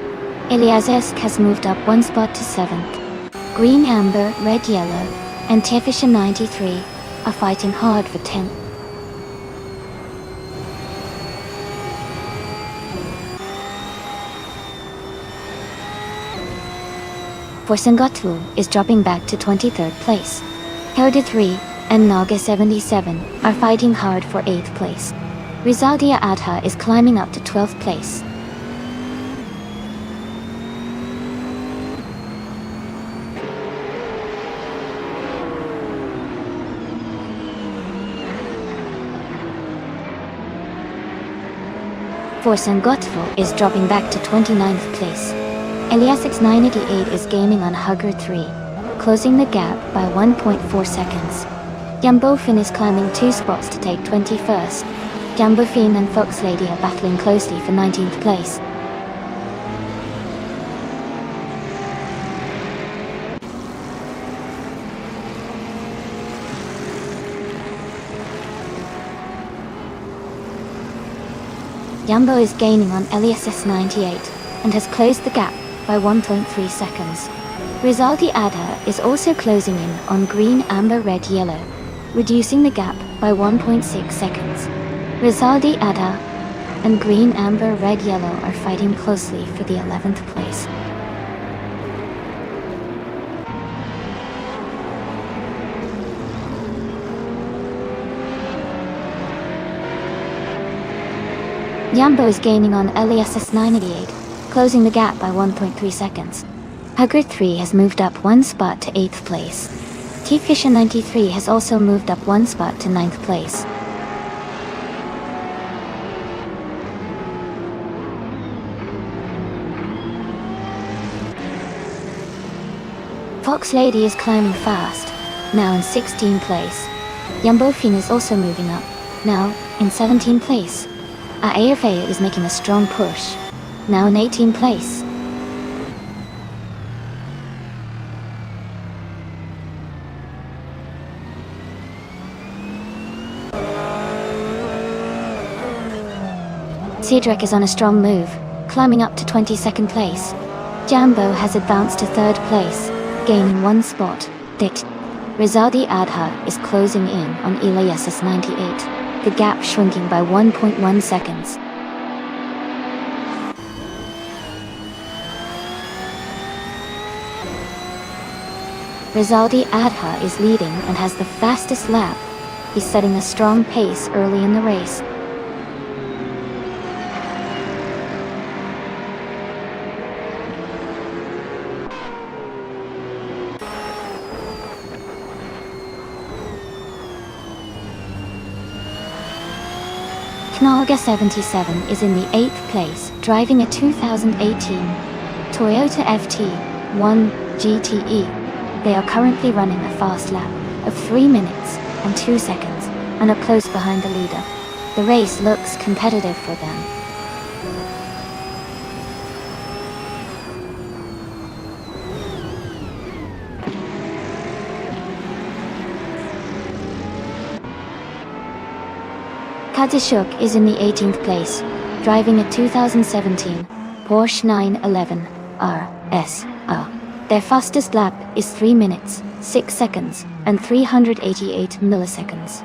Iliazesk has moved up 1 spot to 7th. Green Amber, Red Yellow, and Tefisha 93 are fighting hard for 10th. Forsangatu is dropping back to 23rd place. Herda 3 and Naga 77 are fighting hard for 8th place. Rizaldia Adha is climbing up to 12th place. Forsangotvo is dropping back to 29th place. Eliasix 988 is gaining on Hugger 3, closing the gap by 1.4 seconds. Jambofin is climbing 2 spots to take 21st. Jambofin and Fox Lady are battling closely for 19th place. Jambo is gaining on LSS 98 and has closed the gap by 1.3 seconds. Rizaldi Adha is also closing in on Green Amber Red Yellow, reducing the gap by 1.6 seconds. Rizaldi Adha and Green Amber Red Yellow are fighting closely for the 11th place. Jambo is gaining on LSS 988, closing the gap by 1.3 seconds. Hugger 3 has moved up 1 spot to 8th place. T-Fisher 93 has also moved up 1 spot to 9th place. Fox Lady is climbing fast, now in 16th place. Jambofin is also moving up, now in 17th place. AFA is making a strong push, now in 18th place. Cedric is on a strong move, climbing up to 22nd place. Jambo has advanced to 3rd place, gaining 1 spot. Rizaldi Adha is closing in on Elias's 98. The gap shrinking by 1.1 seconds. Rizaldi Adha is leading and has the fastest lap. He's setting a strong pace early in the race. Knalga 77 is in the 8th place, driving a 2018 Toyota FT1 GTE. They are currently running a fast lap of 3 minutes and 2 seconds and are close behind the leader. The race looks competitive for them. Kadishuk is in the 18th place, driving a 2017 Porsche 911 RSR. Their fastest lap is 3 minutes, 6 seconds, and 388 milliseconds.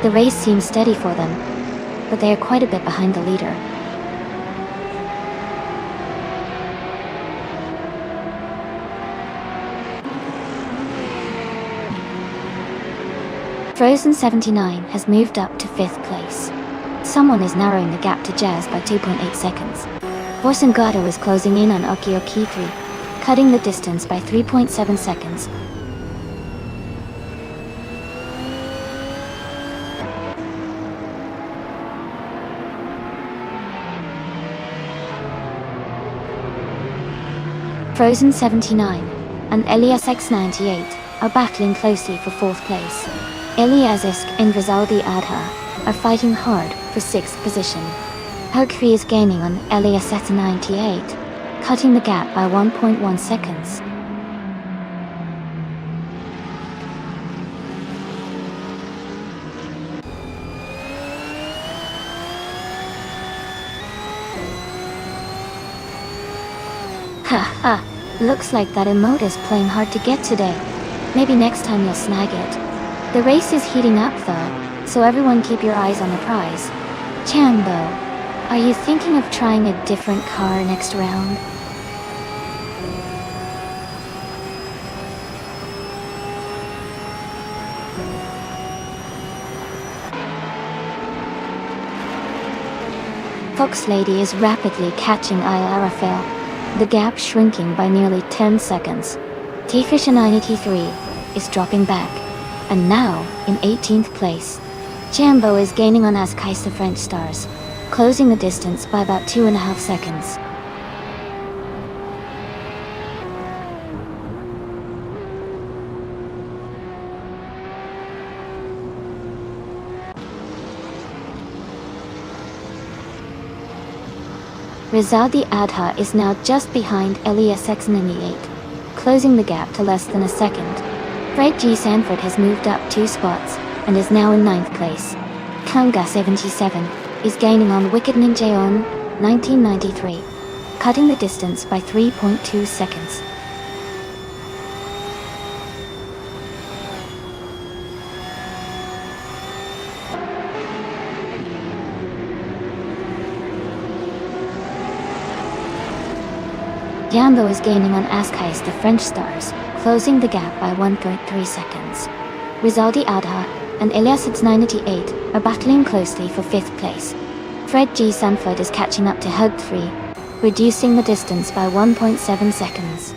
The race seems steady for them, but they are quite a bit behind the leader. Frozen 79 has moved up to 5th place. Someone is narrowing the gap to Jazz by 2.8 seconds. Borsengado is closing in on Okioki 3, cutting the distance by 3.7 seconds. Frozen 79 and Elias X98 are battling closely for 4th place. Eliasisk and Rizaldi Adha are fighting hard for 6th position. Hug 3 is gaining on Elias at 98, cutting the gap by 1.1 seconds. Ha, looks like that emote is playing hard to get today. Maybe next time you'll snag it. The race is heating up though, so everyone keep your eyes on the prize. Jambo, are you thinking of trying a different car next round? Fox Lady is rapidly catching Raphael, the gap shrinking by nearly 10 seconds. T-Fisher 983 is dropping back, and now in 18th place. Jambo is gaining on Askais the French Stars, closing the distance by about 2.5 seconds. Rizadi Adha is now just behind Elias X98, closing the gap to less than a second. Fred G. Sanford has moved up 2 spots and is now in 9th place. Kanga 77 is gaining on Wicked Ninja on 1993, cutting the distance by 3.2 seconds. Jambo is gaining on Askais the French Stars, closing the gap by 1.3 seconds. Rizaldi Adha and Elias 98 are battling closely for 5th place. Fred G. Sanford is catching up to Hug 3, reducing the distance by 1.7 seconds.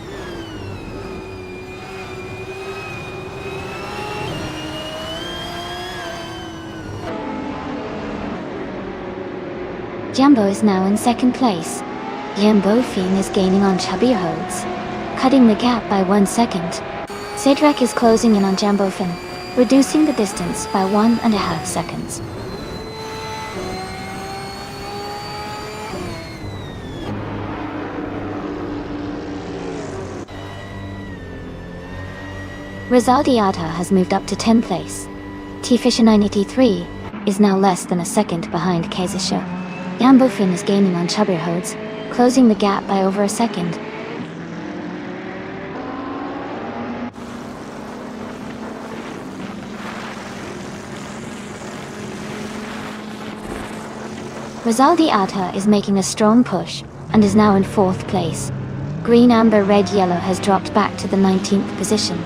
Jambo is now in 2nd place. Jambo Fiend is gaining on Chabir Hodes, cutting the gap by 1 second. Cedric is closing in on Jambo Finn, reducing the distance by 1.5 seconds. Rizaldi Adha has moved up to 10th place. T-Fisher 983 is now less than a second behind Kaisasha. Jambo Finn is gaining on Chabir Hodes, closing the gap by over a second. Rizaldi Adha is making a strong push and is now in 4th place. Green, Amber, Red, Yellow has dropped back to the 19th position.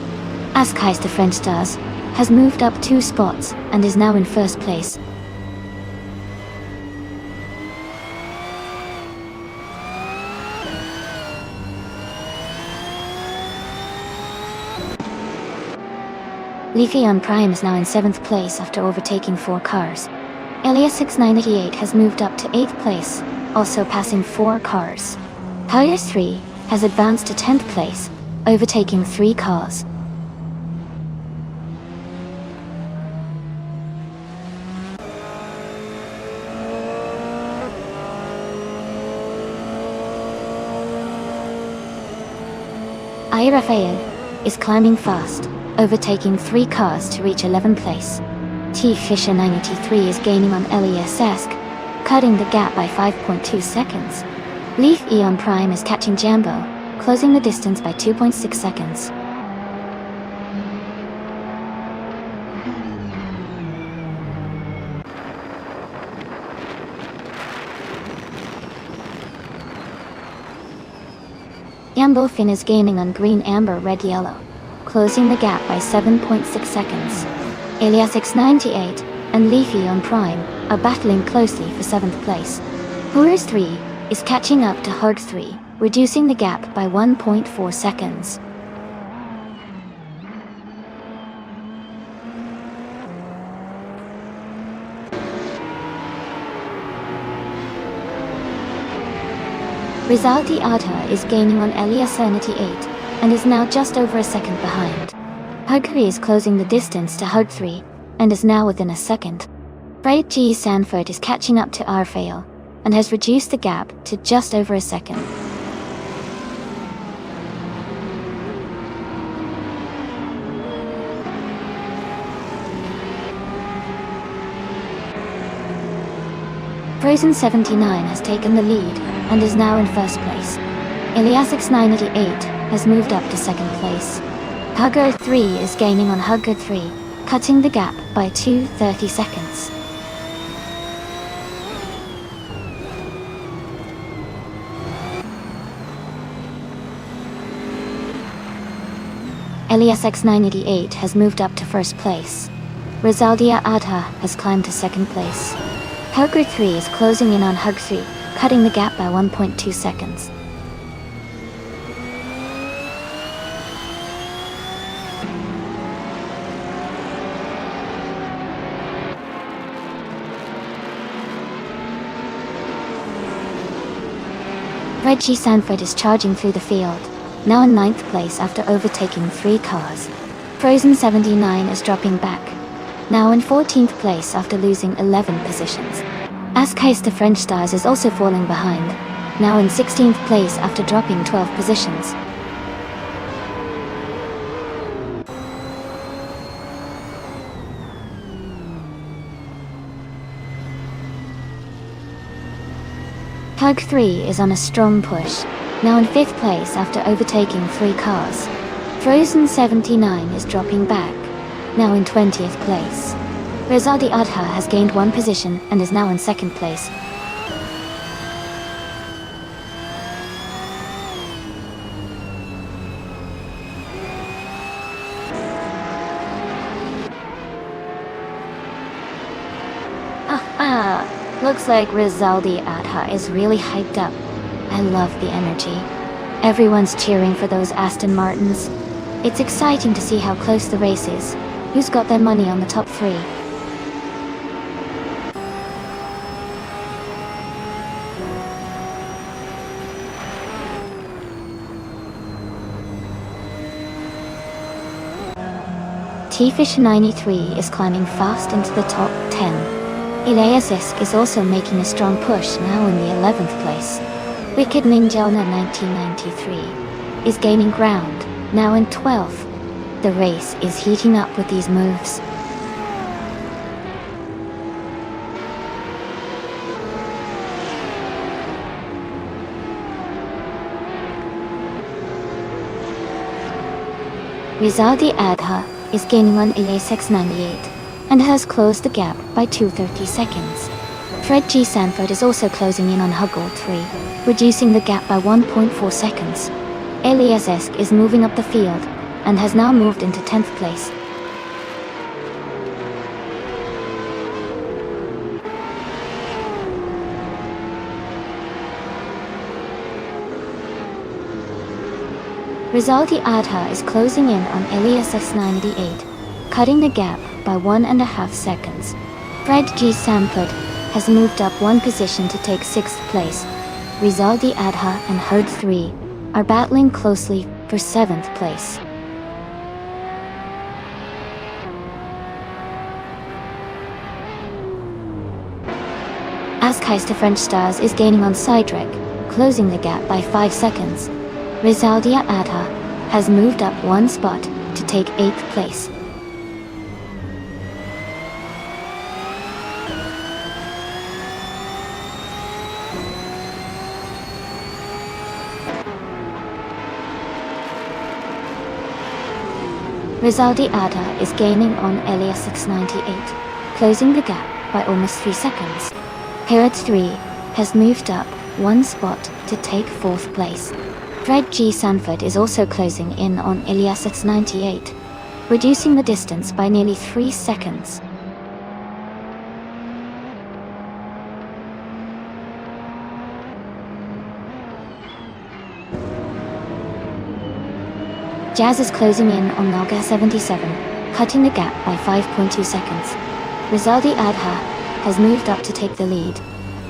Askais the French Stars has moved up 2 spots and is now in 1st place. Leafeon Prime is now in 7th place after overtaking 4 cars. Elias 698 has moved up to 8th place, also passing 4 cars. Hires 3 has advanced to 10th place, overtaking 3 cars. Raphael is climbing fast, overtaking 3 cars to reach 11th place. T-Fisher 983 is gaining on Elias Esk, cutting the gap by 5.2 seconds. Leaf Eon Prime is catching Jambo, closing the distance by 2.6 seconds. Jambo Finn is gaining on Green, Amber, Red, Yellow, closing the gap by 7.6 seconds. Elias X98 and Leafy on Prime are battling closely for 7th place. Hooters 3 is catching up to Hug 3, reducing the gap by 1.4 seconds. Rizaldi Adha is gaining on Elias 98 and is now just over a second behind. Hug 3 is closing the distance to Hug 3 and is now within a second. Fred G. Sanford is catching up to Arfail and has reduced the gap to just over a second. Frozen 79 has taken the lead and is now in first place. Iliasix 988 has moved up to second place. Hugger 3 is gaining on Hugger 3, cutting the gap by 2:30 seconds. Iliasix 988 has moved up to first place. Rizaldia Adha has climbed to second place. Hugger 3 is closing in on Hug 3, cutting the gap by 1.2 seconds. Reggie Sanford is charging through the field, now in 9th place after overtaking 3 cars. Frozen 79 is dropping back, now in 14th place after losing 11 positions. Ascais de French Stars is also falling behind, now in 16th place after dropping 12 positions. Hug 3 is on a strong push, now in 5th place after overtaking 3 cars. Frozen 79 is dropping back, now in 20th place. Rizaldi Adha has gained 1 position and is now in 2nd place. Looks like Rizaldi Adha is really hyped up. I love the energy. Everyone's cheering for those Aston Martins. It's exciting to see how close the race is. Who's got their money on the top 3? T-Fish 93 is climbing fast into the top 10. Iliasisk is also making a strong push, now in the 11th place. Wicked Ninjana 1993 is gaining ground, now in 12th. The race is heating up with these moves. Rizaldi Adha is gaining on Iliasix 98 and has closed the gap by 2:30 seconds. Fred G. Sanford is also closing in on Huggle 3, reducing the gap by 1.4 seconds. Eliasesk is moving up the field and has now moved into 10th place. Rizaldi Adha is closing in on Elias's 98, cutting the gap by 1.5 seconds. Fred G. Sanford has moved up 1 position to take 6th place. Rizaldi Adha and Herd 3 are battling closely for 7th place. Ascais de French Stars is gaining on Cydric, closing the gap by 5 seconds. Rizaldia Adha has moved up 1 spot to take 8th place. Rizaldi Adha is gaining on Elias 698, closing the gap by almost 3 seconds. Herod 3 has moved up 1 spot to take 4th place. Fred G. Sanford is also closing in on Elias 698, reducing the distance by nearly 3 seconds. Jazz is closing in on Naga 77, cutting the gap by 5.2 seconds. Rizaldi Adha has moved up to take the lead.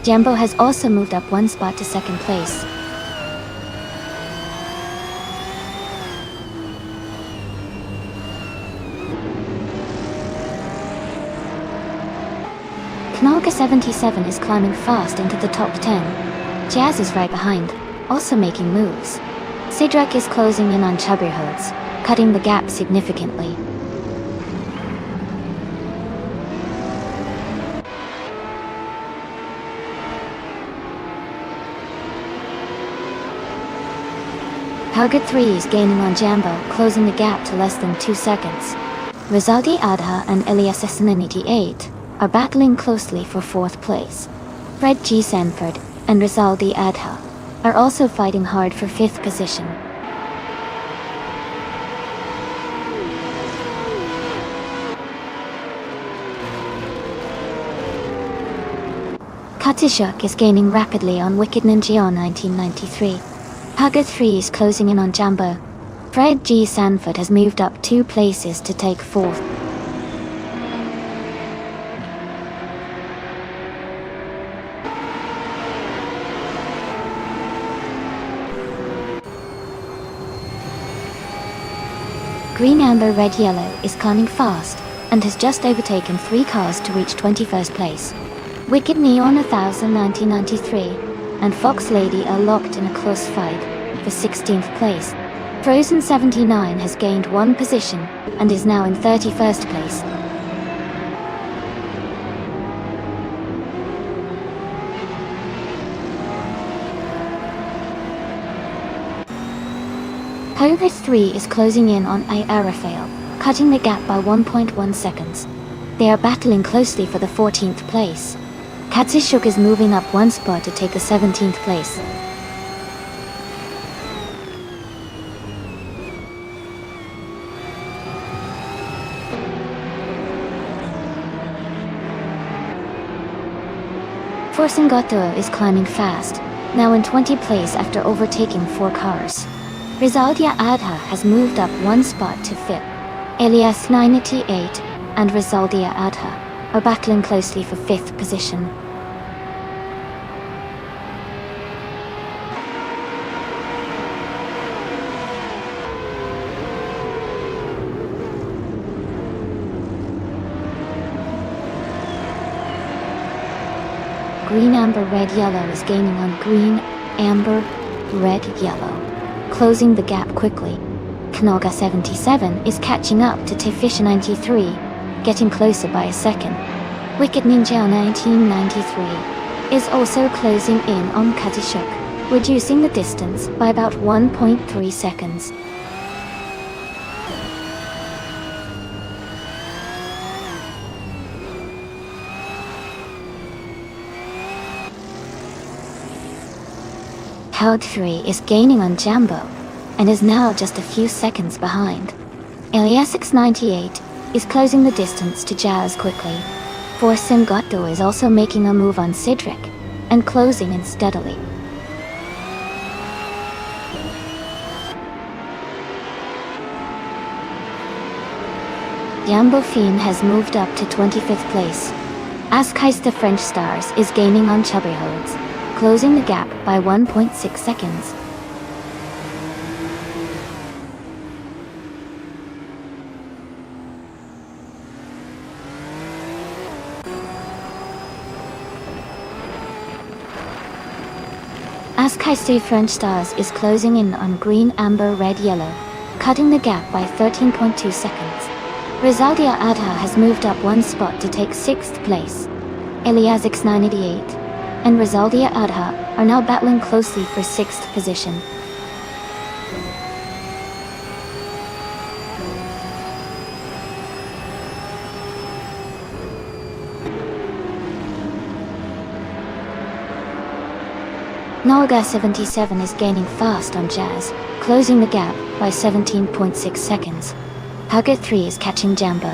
Jambo has also moved up 1 spot to 2nd place. Knaga 77 is climbing fast into the top 10. Jazz is right behind, also making moves. Sidrak is closing in on Chubberhoods, cutting the gap significantly. Target 3 is gaining on Jambo, closing the gap to less than 2 seconds. Rizaldi Adha and Elias SN88 are battling closely for 4th place. Fred G. Sanford and Rizaldi Adha are also fighting hard for 5th position. Katishuk is gaining rapidly on Wicked Ninja 1993. Target 3 is closing in on Jambo. Fred G. Sanford has moved up 2 places to take 4th. Green, Amber, Red, Yellow is climbing fast and has just overtaken 3 cars to reach 21st place. Wicked Neon 1000 1993 and Fox Lady are locked in a close fight for 16th place. Frozen 79 has gained 1 position and is now in 31st place. Cobra 3 is closing in on Arafael, cutting the gap by 1.1 seconds. They are battling closely for the 14th place. Katsushuk is moving up 1 spot to take the 17th place. Forsengato is climbing fast, now in 20th place after overtaking 4 cars. Rizaldia Adha has moved up 1 spot to 5th. Elias 98 and Rizaldia Adha are battling closely for 5th position. Green, Amber, Red, Yellow is gaining on Green, Amber, Red, Yellow, closing the gap quickly. Knaga 77 is catching up to Tifisha 93, getting closer by a second. Wicked Ninja 1993 is also closing in on Katishuk, reducing the distance by about 1.3 seconds. Cloud 3 is gaining on Jambo, and is now just a few seconds behind. Elias 98 is closing the distance to Jazz quickly. Forsen Gato is also making a move on Sidrak, and closing in steadily. Jambo Fiend has moved up to 25th place. Askheist French Stars is gaining on Chubberhoods, closing the gap by 1.6 seconds. Askheist French Stars is closing in on Green, Amber, Red, Yellow, cutting the gap by 13.2 seconds. Rizaldia Adha has moved up 1 spot to take 6th place. Elias X988 and Rizaldia Adha are now battling closely for 6th position. Nolga 77 is gaining fast on Jazz, closing the gap by 17.6 seconds. Target 3 is catching Jambo,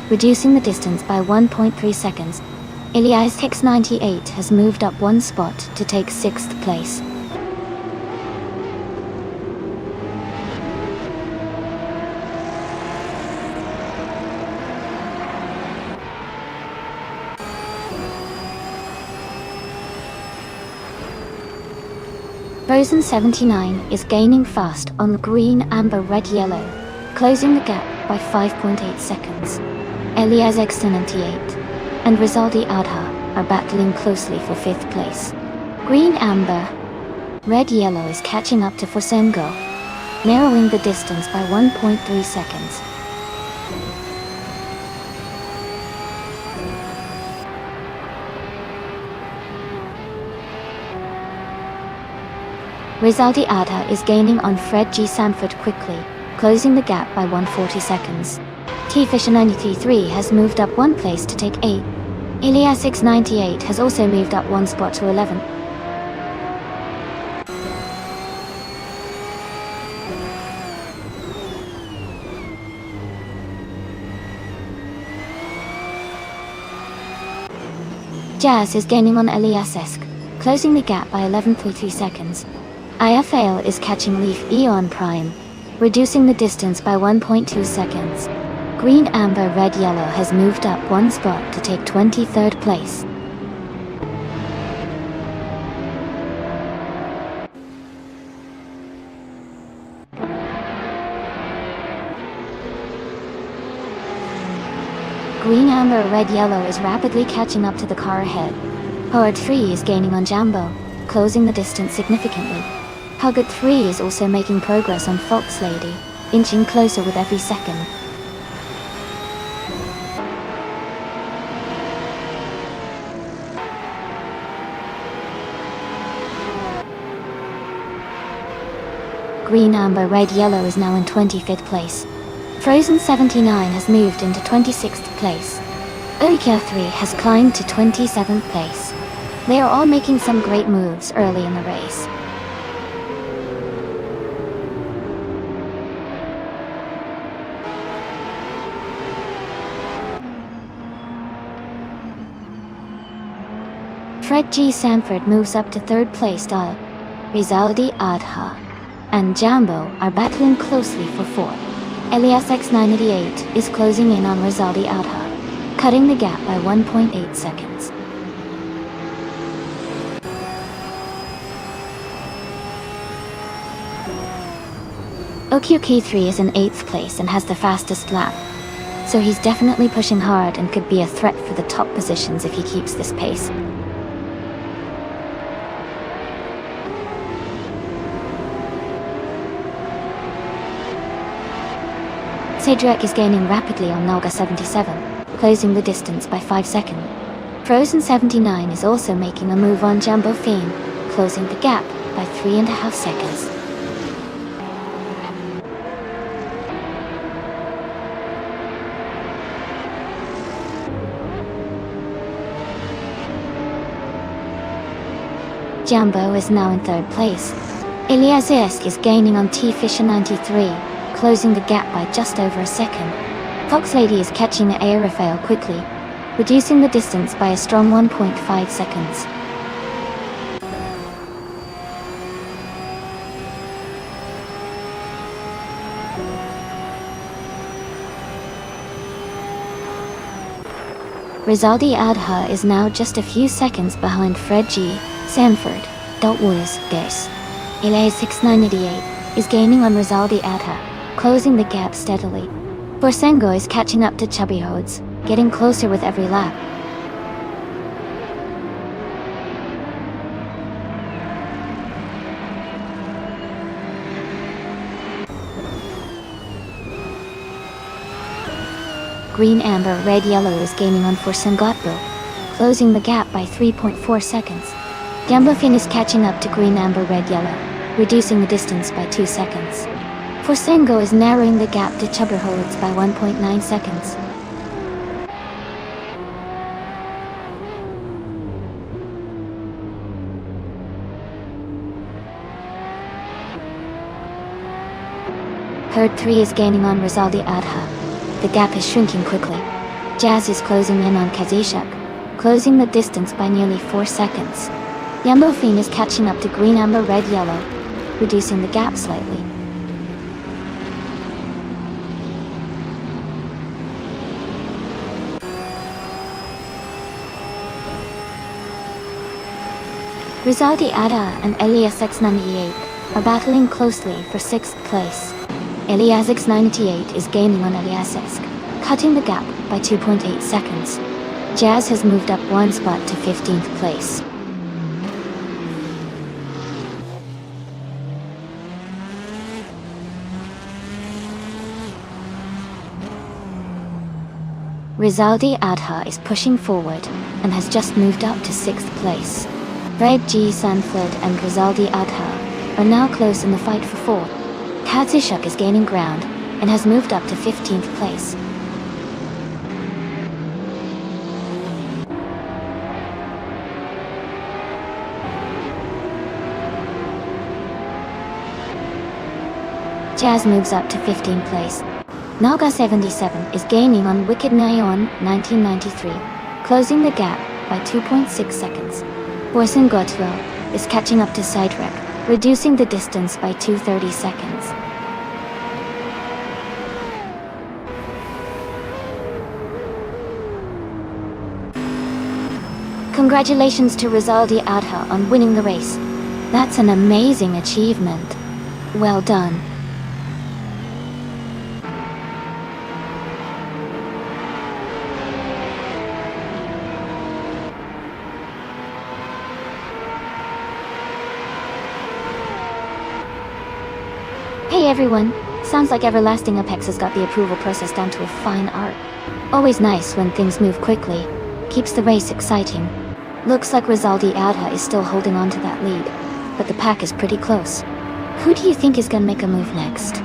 reducing the distance by 1.3 seconds. Elias X98 has moved up 1 spot to take 6th place. Frozen 79 is gaining fast on Green, Amber, Red, Yellow, closing the gap by 5.8 seconds. Elias X98 and Rizaldi Adha are battling closely for 5th place. Green Amber, Red Yellow is catching up to Forsengo, narrowing the distance by 1.3 seconds. Rizaldi Adha is gaining on Fred G. Sanford quickly, closing the gap by 140 seconds. T-Fisher 93 has moved up 1 place to take 8. Ilias 698 has also moved up 1 spot to 11. Jazz is gaining on Eliasesk, closing the gap by 11.3 seconds. IFAL is catching Leaf Eon Prime, reducing the distance by 1.2 seconds. Green Amber Red Yellow has moved up 1 spot to take 23rd place. Green Amber Red Yellow is rapidly catching up to the car ahead. Howard 3 is gaining on Jambo, closing the distance significantly. Huggett 3 is also making progress on Fox Lady, inching closer with every second. Green Amber Red Yellow is now in 25th place. Frozen 79 has moved into 26th place. Oikia 3 has climbed to 27th place. They are all making some great moves early in the race. Fred G. Sanford moves up to 3rd place while Rizaldi Adha and Jambo are battling closely for 4th. Elias X988 is closing in on Rizaldi Adha, cutting the gap by 1.8 seconds. OQK3 is in 8th place and has the fastest lap, so he's definitely pushing hard and could be a threat for the top positions if he keeps this pace. Cedric is gaining rapidly on Nalga 77, closing the distance by 5 seconds. Frozen 79 is also making a move on Jumbo Fiend, closing the gap by 3.5 seconds. Jumbo is now in 3rd place. Iliasesk is gaining on T-Fisher 93, closing the gap by just over a second. Fox Lady is catching the Aerofail quickly, reducing the distance by a strong 1.5 seconds. Rizaldi Adha is now just a few seconds behind Fred G. Sanford. Daltwars Ges. Elias 6988 is gaining on Rizaldi Adha, closing the gap steadily. Forsengo is catching up to Chubby Hodes, getting closer with every lap. Green Amber Red Yellow is gaining on Forsengotbo, closing the gap by 3.4 seconds. Gambofin is catching up to Green Amber Red Yellow, reducing the distance by 2 seconds. Forsengo is narrowing the gap to Chubberholds by 1.9 seconds. Herd 3 is gaining on Rizaldi Adha. The gap is shrinking quickly. Jazz is closing in on Kazishak, closing the distance by nearly 4 seconds. Yambofin is catching up to Green Amber Red Yellow, reducing the gap slightly. Rizaldi Adha and Elias X98 are battling closely for 6th place. Elias X98 is gaining on Eliasesk, cutting the gap by 2.8 seconds. Jazz has moved up one spot to 15th place. Rizaldi Adha is pushing forward and has just moved up to 6th place. Fred G. Sanford and Rizaldi Adha are now close in the fight for 4th. Katishuk is gaining ground and has moved up to 15th place. Jazz moves up to 15th place. Naga 77 is gaining on Wicked Neon 1993, closing the gap by 2.6 seconds. Borsen Gotwell is catching up to Sidereck, reducing the distance by 2:30 seconds. Congratulations to Rizaldi Adha on winning the race. That's an amazing achievement. Well done. Hey everyone, sounds like Everlasting Apex has got the approval process down to a fine art. Always nice when things move quickly. Keeps the race exciting. Looks like Rizaldi Adha is still holding on to that lead, but the pack is pretty close. Who do you think is gonna make a move next?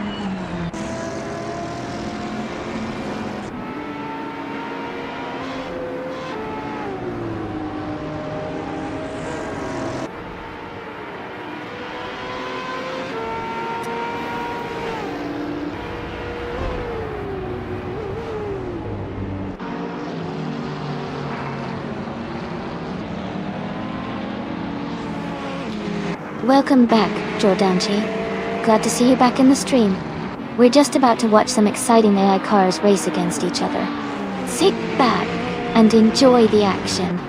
Welcome back, Jordanchi. Glad to see you back in the stream. We're just about to watch some exciting AI cars race against each other. Sit back and enjoy the action.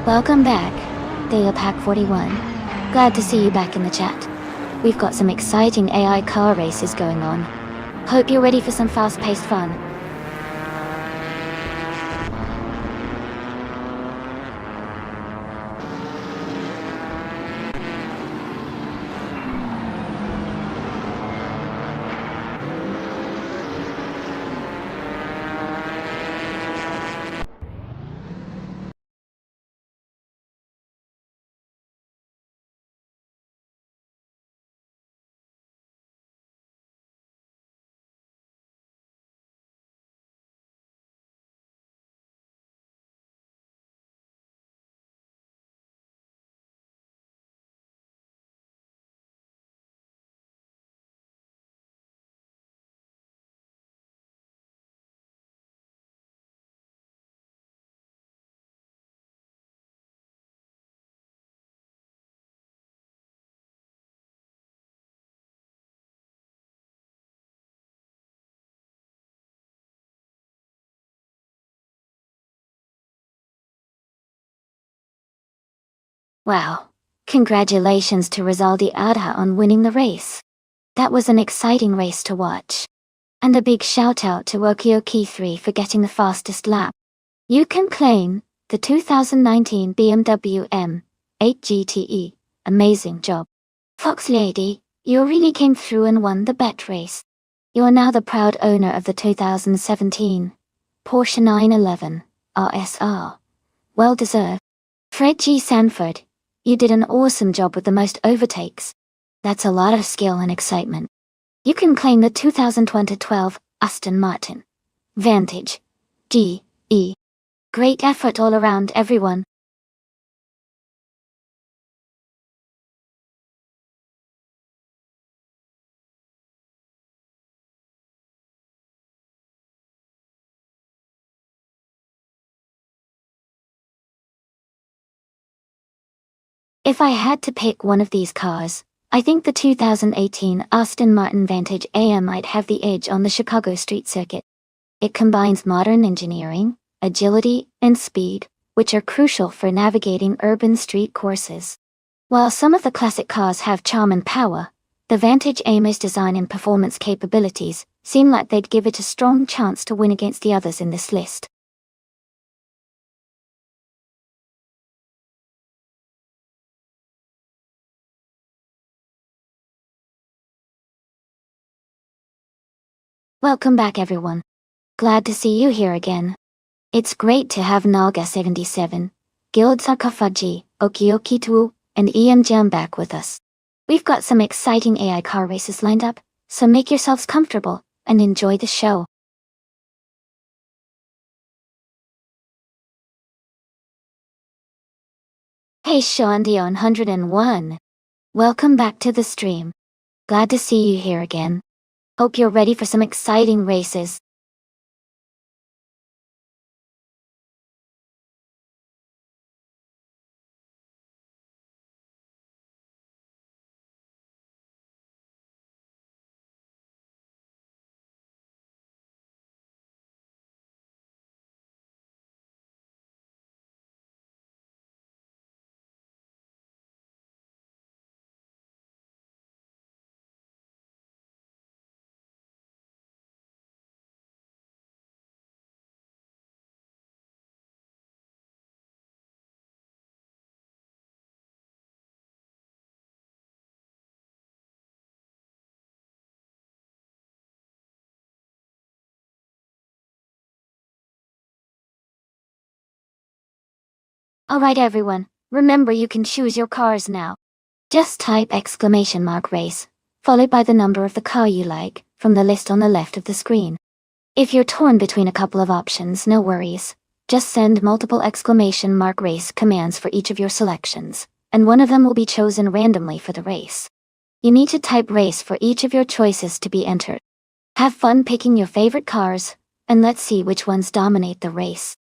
Welcome back, Pack 41. Glad to see you back in the chat. We've got some exciting AI car races going on. Hope you're ready for some fast-paced fun. Wow. Congratulations to Rizaldi Adha on winning the race. That was an exciting race to watch. And a big shout out to Okioki3 for getting the fastest lap. You can claim the 2019 BMW M8 GTE. Amazing job. Fox Lady, you really came through and won the bet race. You're now the proud owner of the 2017 Porsche 911 RSR. Well deserved. Fred G. Sanford, you did an awesome job with the most overtakes. That's a lot of skill and excitement. You can claim the 2012 Aston Martin Vantage GE. Great effort all around, everyone. If I had to pick one of these cars, I think the 2018 Aston Martin Vantage AM might have the edge on the Chicago street circuit. It combines modern engineering, agility, and speed, which are crucial for navigating urban street courses. While some of the classic cars have charm and power, the Vantage AIM's design and performance capabilities seem like they'd give it a strong chance to win against the others in this list. Welcome back everyone. Glad to see you here again. It's great to have Naga77, Guild Sarkophagi, Okiokitu, and Jam back with us. We've got some exciting AI car races lined up, so make yourselves comfortable and enjoy the show. Hey Sean Dion 101. Welcome back to the stream. Glad to see you here again. Hope you're ready for some exciting races. Alright everyone, remember you can choose your cars now. Just type !race, followed by the number of the car you like, from the list on the left of the screen. If you're torn between a couple of options, no worries. Just send multiple !race commands for each of your selections, and one of them will be chosen randomly for the race. You need to type race for each of your choices to be entered. Have fun picking your favorite cars, and let's see which ones dominate the race.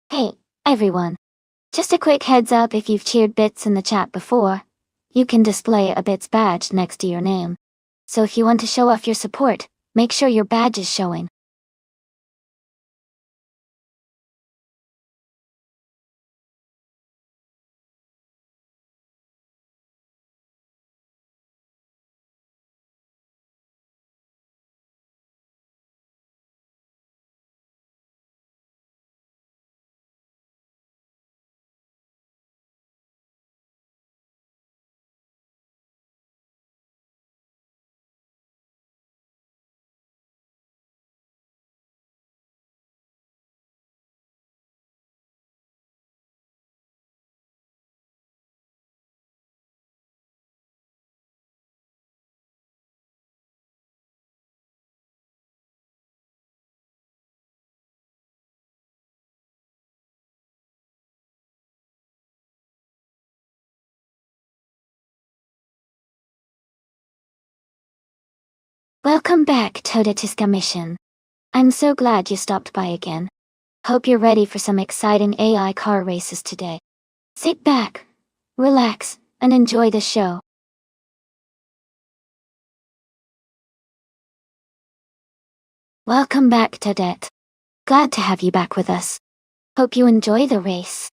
Hey, everyone. Just a quick heads up, if you've cheered bits in the chat before, you can display a bits badge next to your name. So if you want to show off your support, make sure your badge is showing. Welcome back, Todetiska Mission. I'm so glad you stopped by again. Hope you're ready for some exciting AI car races today. Sit back, relax, and enjoy the show. Welcome back, Todet. Glad to have you back with us. Hope you enjoy the race.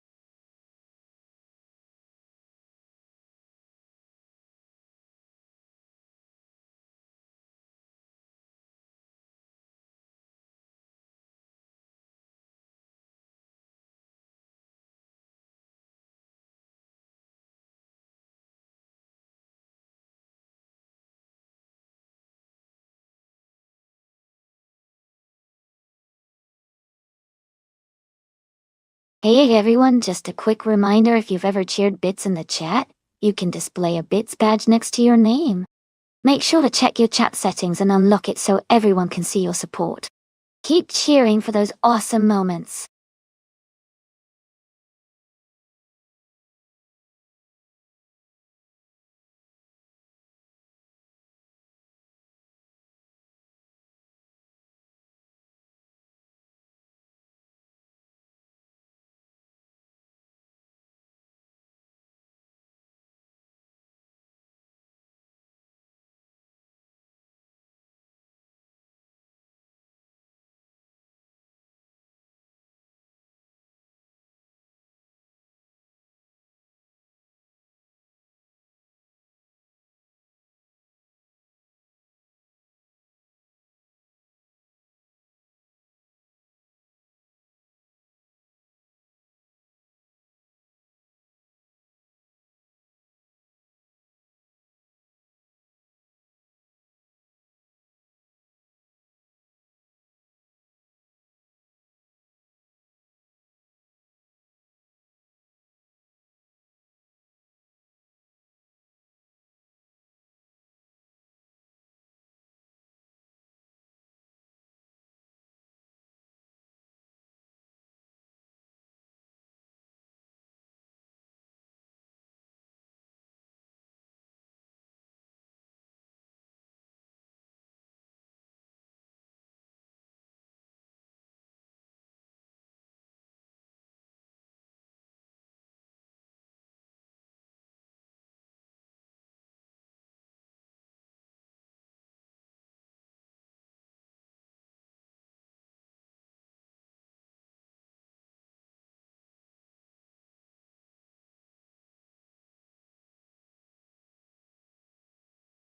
Hey everyone, just a quick reminder, if you've ever cheered Bits in the chat, you can display a Bits badge next to your name. Make sure to check your chat settings and unlock it so everyone can see your support. Keep cheering for those awesome moments.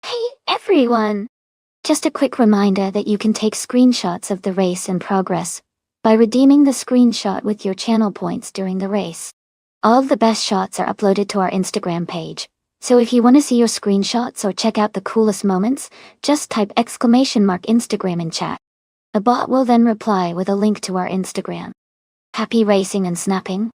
Hey everyone! Just a quick reminder that you can take screenshots of the race in progress by redeeming the screenshot with your channel points during the race. All of the best shots are uploaded to our Instagram page, so if you want to see your screenshots or check out the coolest moments, just type !Instagram in chat. A bot will then reply with a link to our Instagram. Happy racing and snapping!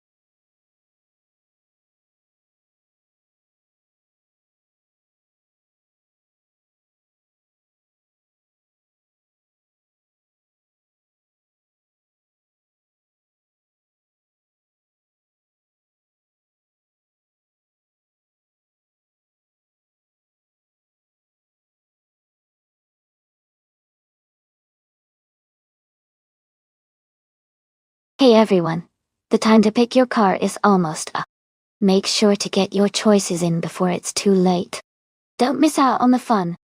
Hey everyone! The time to pick your car is almost up. Make sure to get your choices in before it's too late. Don't miss out on the fun.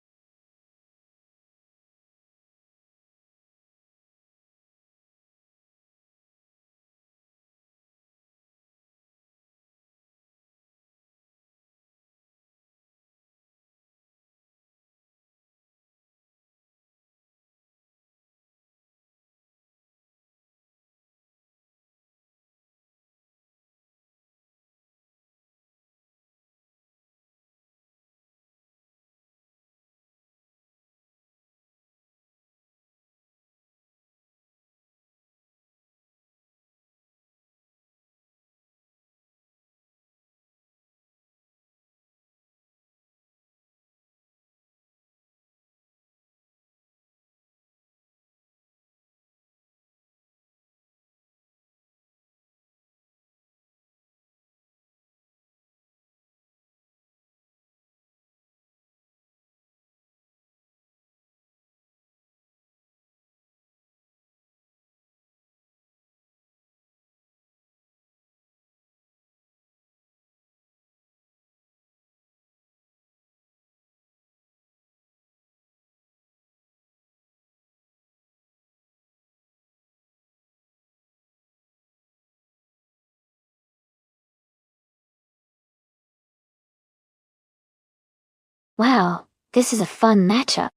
Wow, this is a fun matchup.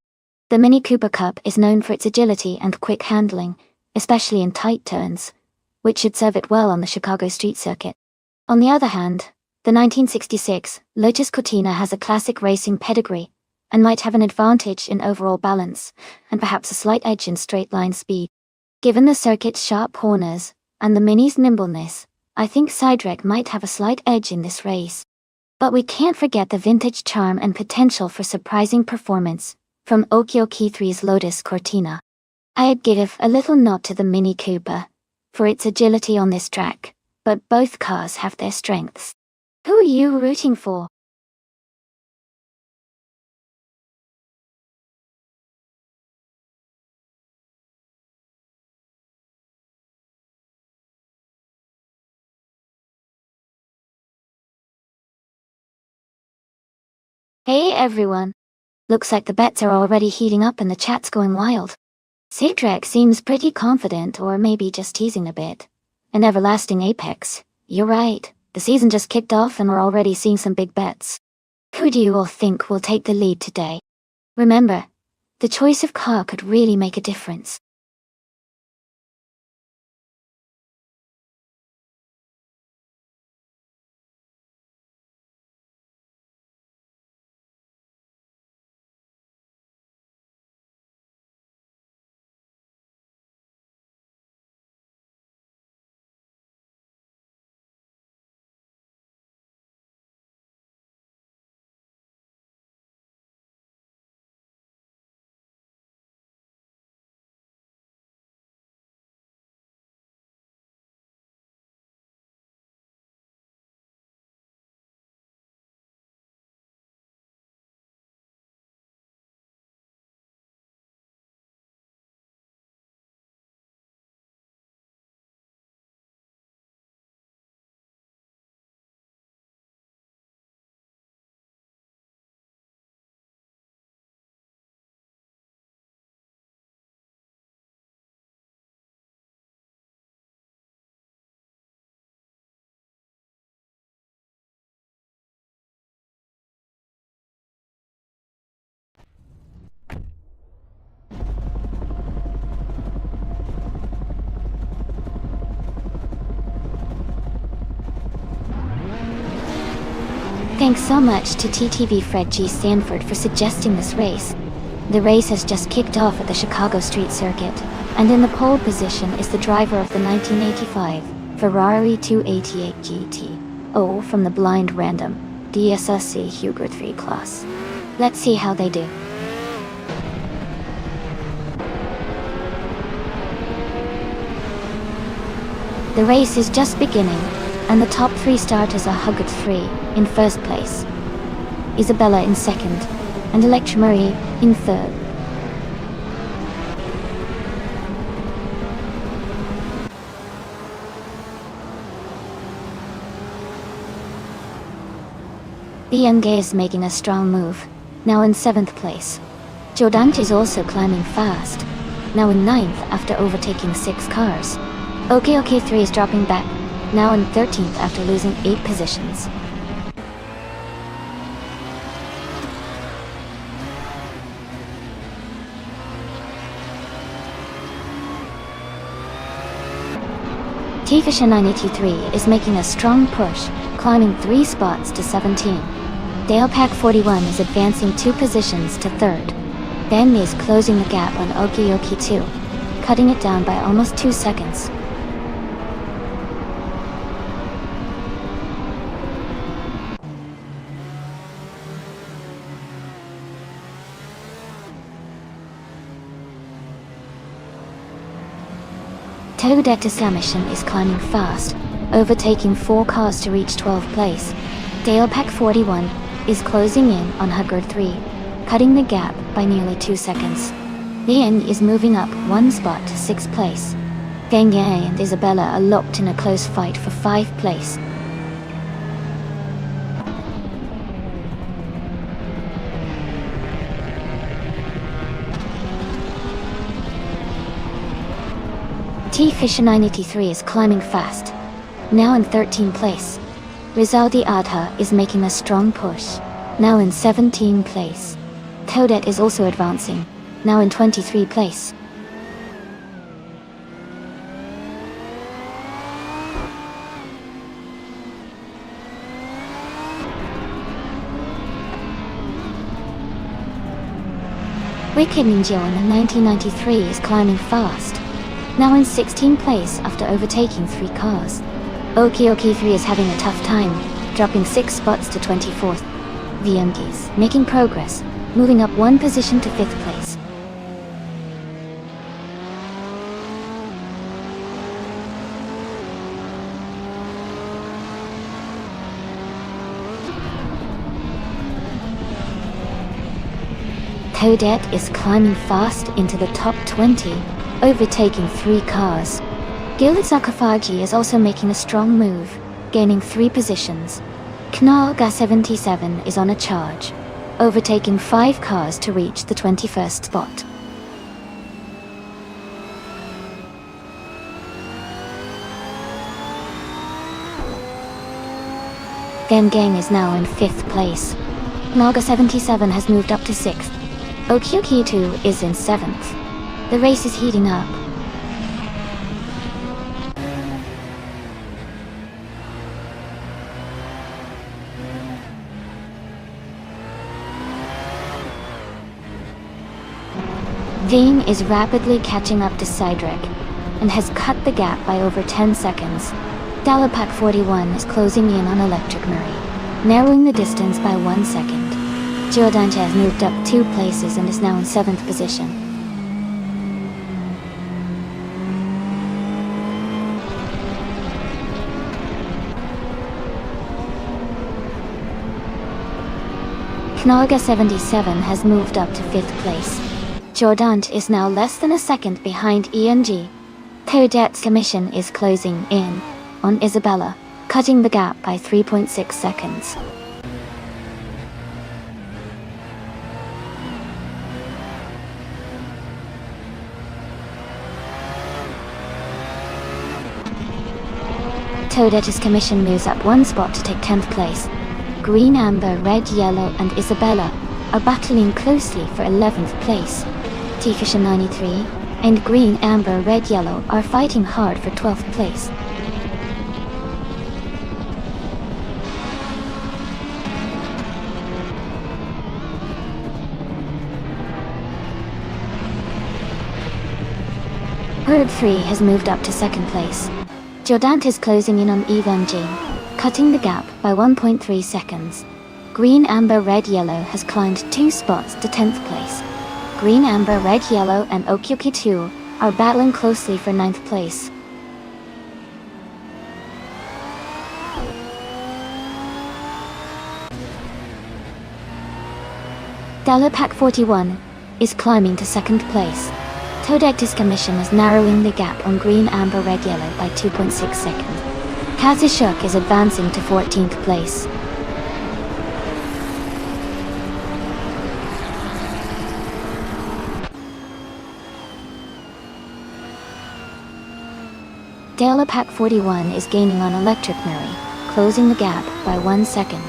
The Mini Cooper Cup is known for its agility and quick handling, especially in tight turns, which should serve it well on the Chicago street circuit. On the other hand, the 1966 Lotus Cortina has a classic racing pedigree and might have an advantage in overall balance and perhaps a slight edge in straight-line speed. Given the circuit's sharp corners and the Mini's nimbleness, I think Sidrek might have a slight edge in this race. But we can't forget the vintage charm and potential for surprising performance from Okioki 3's Lotus Cortina. I'd give a little nod to the Mini Cooper for its agility on this track, but both cars have their strengths. Who are you rooting for? Hey everyone! Looks like the bets are already heating up and the chat's going wild. Sidrek seems pretty confident, or maybe just teasing a bit. An everlasting apex. You're right, the season just kicked off and we're already seeing some big bets. Who do you all think will take the lead today? Remember, the choice of car could really make a difference. Thanks so much to TTV Fred G. Stanford for suggesting this race. The race has just kicked off at the Chicago Street Circuit, and in the pole position is the driver of the 1985 Ferrari 288 GT, from the blind random DSSC Huger 3 class. Let's see how they do. The race is just beginning, and the top three starters are Huggard 3 in first place, Isabella in second, and Electra Marie in third. Bianca is making a strong move, now in 7th place. Jordant is also climbing fast, now in 9th after overtaking 6 cars. OK3 is dropping back, now in 13th after losing 8 positions. T-Fisher 983 is making a strong push, climbing 3 spots to 17. Dalepack 41 is advancing 2 positions to 3rd. Ben is closing the gap on Okiyoki 2, cutting it down by almost 2 seconds. Todetta Samishan is climbing fast, overtaking 4 cars to reach 12th place. Dalepack 41 is closing in on Huggard 3, cutting the gap by nearly 2 seconds. Lian is moving up 1 spot to 6th place. Gang Yang and Isabella are locked in a close fight for 5th place. T-Fisher 983 is climbing fast, now in 13th place. Rizaldi Adha is making a strong push, now in 17th place. Toadette is also advancing, now in 23rd place. Wicked Ninja in 1993 is climbing fast, now in 16th place after overtaking 3 cars. Oki 3 is having a tough time, dropping 6 spots to 24th. VMGs making progress, moving up 1 position to 5th place. Toadette is climbing fast into the top 20, overtaking 3 cars. Gilded Sarcophagi is also making a strong move, gaining 3 positions. Knalga 77 is on a charge, overtaking 5 cars to reach the 21st spot. Gang is now in 5th place. Knalga 77 has moved up to 6th. Okyuki 2 is in 7th. The race is heating up. Ving is rapidly catching up to Cydric, and has cut the gap by over 10 seconds. Dalapac 41 is closing in on Electric Murray, narrowing the distance by 1 second. Giordante has moved up 2 places and is now in 7th position. Knalga 77 has moved up to 5th place. Giordante is now less than a second behind ENG. Toadette's commission is closing in on Isabella, cutting the gap by 3.6 seconds. Toadette's commission moves up 1 spot to take 10th place. Green, Amber, Red, Yellow, and Isabella are battling closely for 11th place. T-Fisher 93 and Green, Amber, Red, Yellow are fighting hard for 12th place. Bird 3 has moved up to 2nd place. Giordante is closing in on Eve and Jane, cutting the gap by 1.3 seconds. Green, Amber, Red, Yellow has climbed 2 spots to 10th place. Green, Amber, Red, Yellow, and Okyuki 2 are battling closely for 9th place. Dalapac 41 is climbing to 2nd place. Toadette's commission is narrowing the gap on Green, Amber, Red, Yellow by 2.6 seconds. Kazishuk is advancing to 14th place. Dalapac 41 is gaining on Electric Murray, closing the gap by 1 second.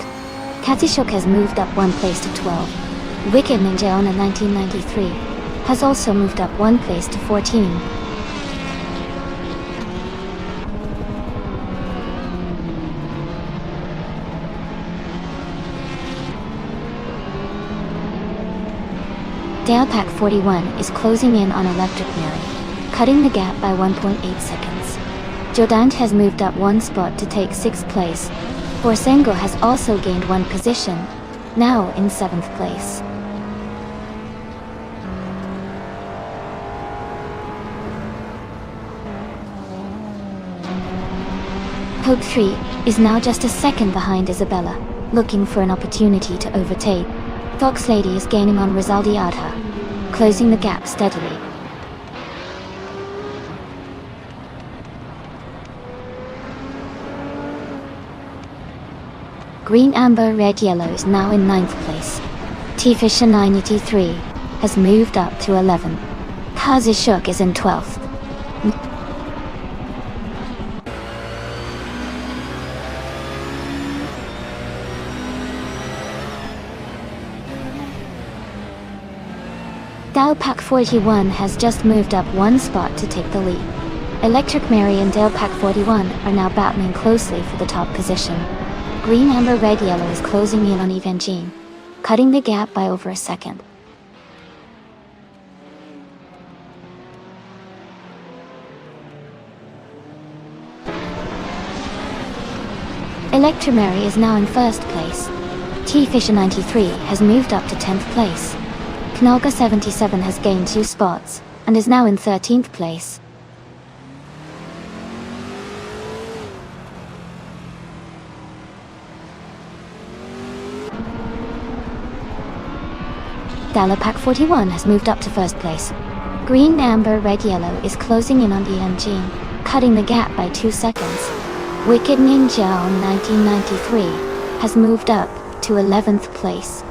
Kazishuk has moved up 1 place to 12. Wicked Ninja on 1993 has also moved up 1 place to 14. Dalapac 41 is closing in on Electric Murray, cutting the gap by 1.8 seconds. Giordante has moved up 1 spot to take 6th place. Borsengo has also gained 1 position, now in 7th place. Hope 3 is now just a second behind Isabella, looking for an opportunity to overtake. Fox Lady is gaining on Rizaldi Adha, closing the gap steadily. Green, Amber, Red, Yellow is now in 9th place. T-Fisher 93 has moved up to 11th. Kazishuk is in 12th. Dalpak 41 has just moved up one spot to take the lead. Electric Mary and Dalpak 41 are now battling closely for the top position. Green, Amber, Red, Yellow is closing in on Evangeline, cutting the gap by over a second. Electramary is now in first place. T-Fisher 93 has moved up to 10th place. Knolga 77 has gained 2 spots, and is now in 13th place. Dalapak 41 has moved up to first place. Green, Amber, Red, Yellow is closing in on Evangeline, cutting the gap by 2 seconds. Wicked Ninja on 1993 has moved up to 11th place.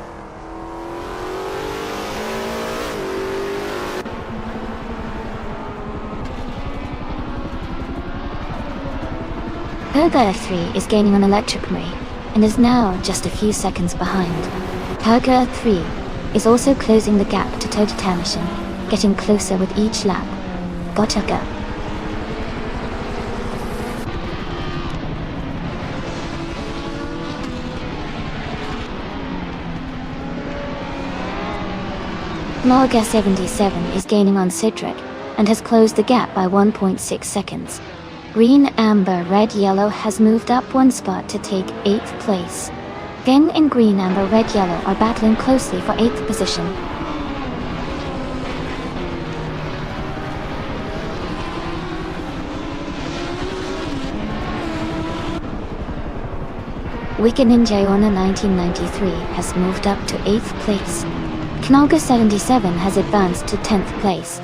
Perga F3 is gaining on Electric Marie and is now just a few seconds behind. Perga F3 is also closing the gap to Totatanishin, getting closer with each lap. Gotaga. Marga 77 is gaining on Cedric and has closed the gap by 1.6 seconds. Green, Amber, Red, Yellow has moved up one spot to take 8th place. Gen and Green, Amber, Red, Yellow are battling closely for 8th position. Wicked Ninja on 1993 has moved up to 8th place. Knolga 77 has advanced to 10th place.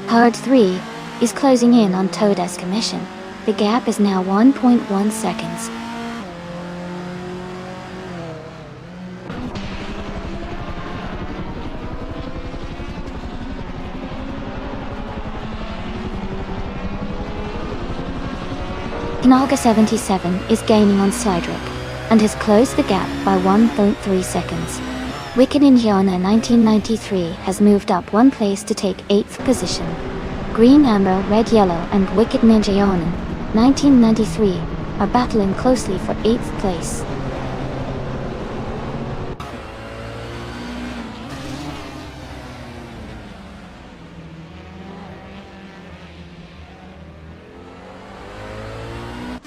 Hard 3 is closing in on Toad's commission. The gap is now 1.1 seconds. Knolga 77 is gaining on Cydric and has closed the gap by 1.3 seconds. Wicked Ninjana 1993 has moved up one place to take 8th position. Green, Amber, Red, Yellow and Wicked Ninjana 1993 are battling closely for 8th place.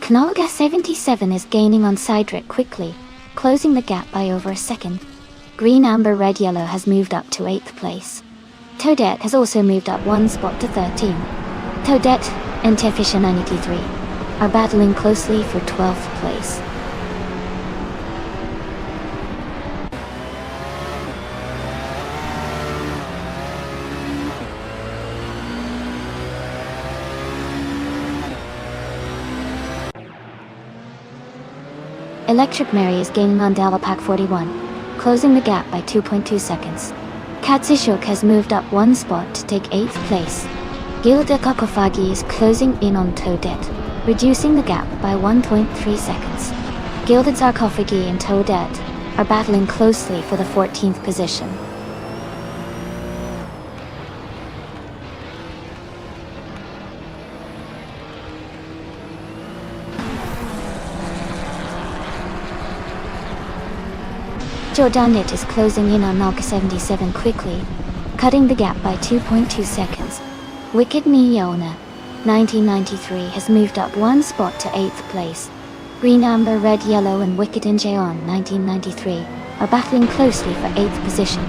Knolga 77 is gaining on Cydric quickly, closing the gap by over a second. Green, Amber, Red, Yellow has moved up to 8th place. Toadette has also moved up one spot to 13. Toadette and T-Fisher 93 are battling closely for 12th place. Electric Mary is gaining on Dalapak 41, closing the gap by 2.2 seconds. Katsishok has moved up one spot to take 8th place. Gilda Kakofagi is closing in on Toadette, reducing the gap by 1.3 seconds. Gilded Sarcophagi and Toadette are battling closely for the 14th position. Jordanit is closing in on Nolga 77 quickly, cutting the gap by 2.2 seconds. Wicked Niona 1993 has moved up one spot to 8th place. Green, Amber, Red, Yellow and Wicked Injeon 1993 are battling closely for 8th position.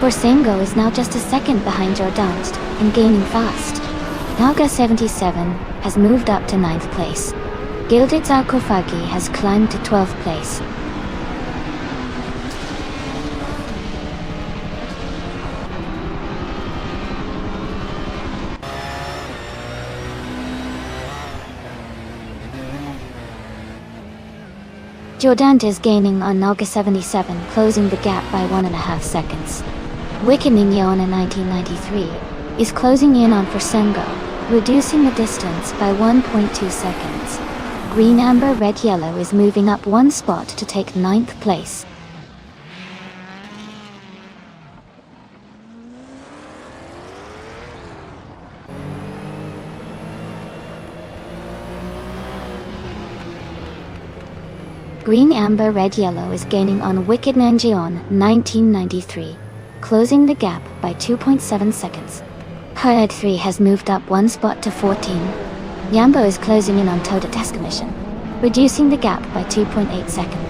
Borsengo is now just a second behind Jordanst and gaining fast. Nolga 77 has moved up to 9th place. Gilded Sarcophagi has climbed to 12th place. Jordant is gaining on Nolga 77, closing the gap by 1.5 seconds. Wicked Ninja on 1993 is closing in on Forsengo, reducing the distance by 1.2 seconds. Green, amber, red, yellow is moving up one spot to take 9th place. Green, amber, red, yellow is gaining on Wicked Nanjion 1993, closing the gap by 2.7 seconds. Red 3 has moved up one spot to 14. Yambo is closing in on Toda Test Commission, reducing the gap by 2.8 seconds.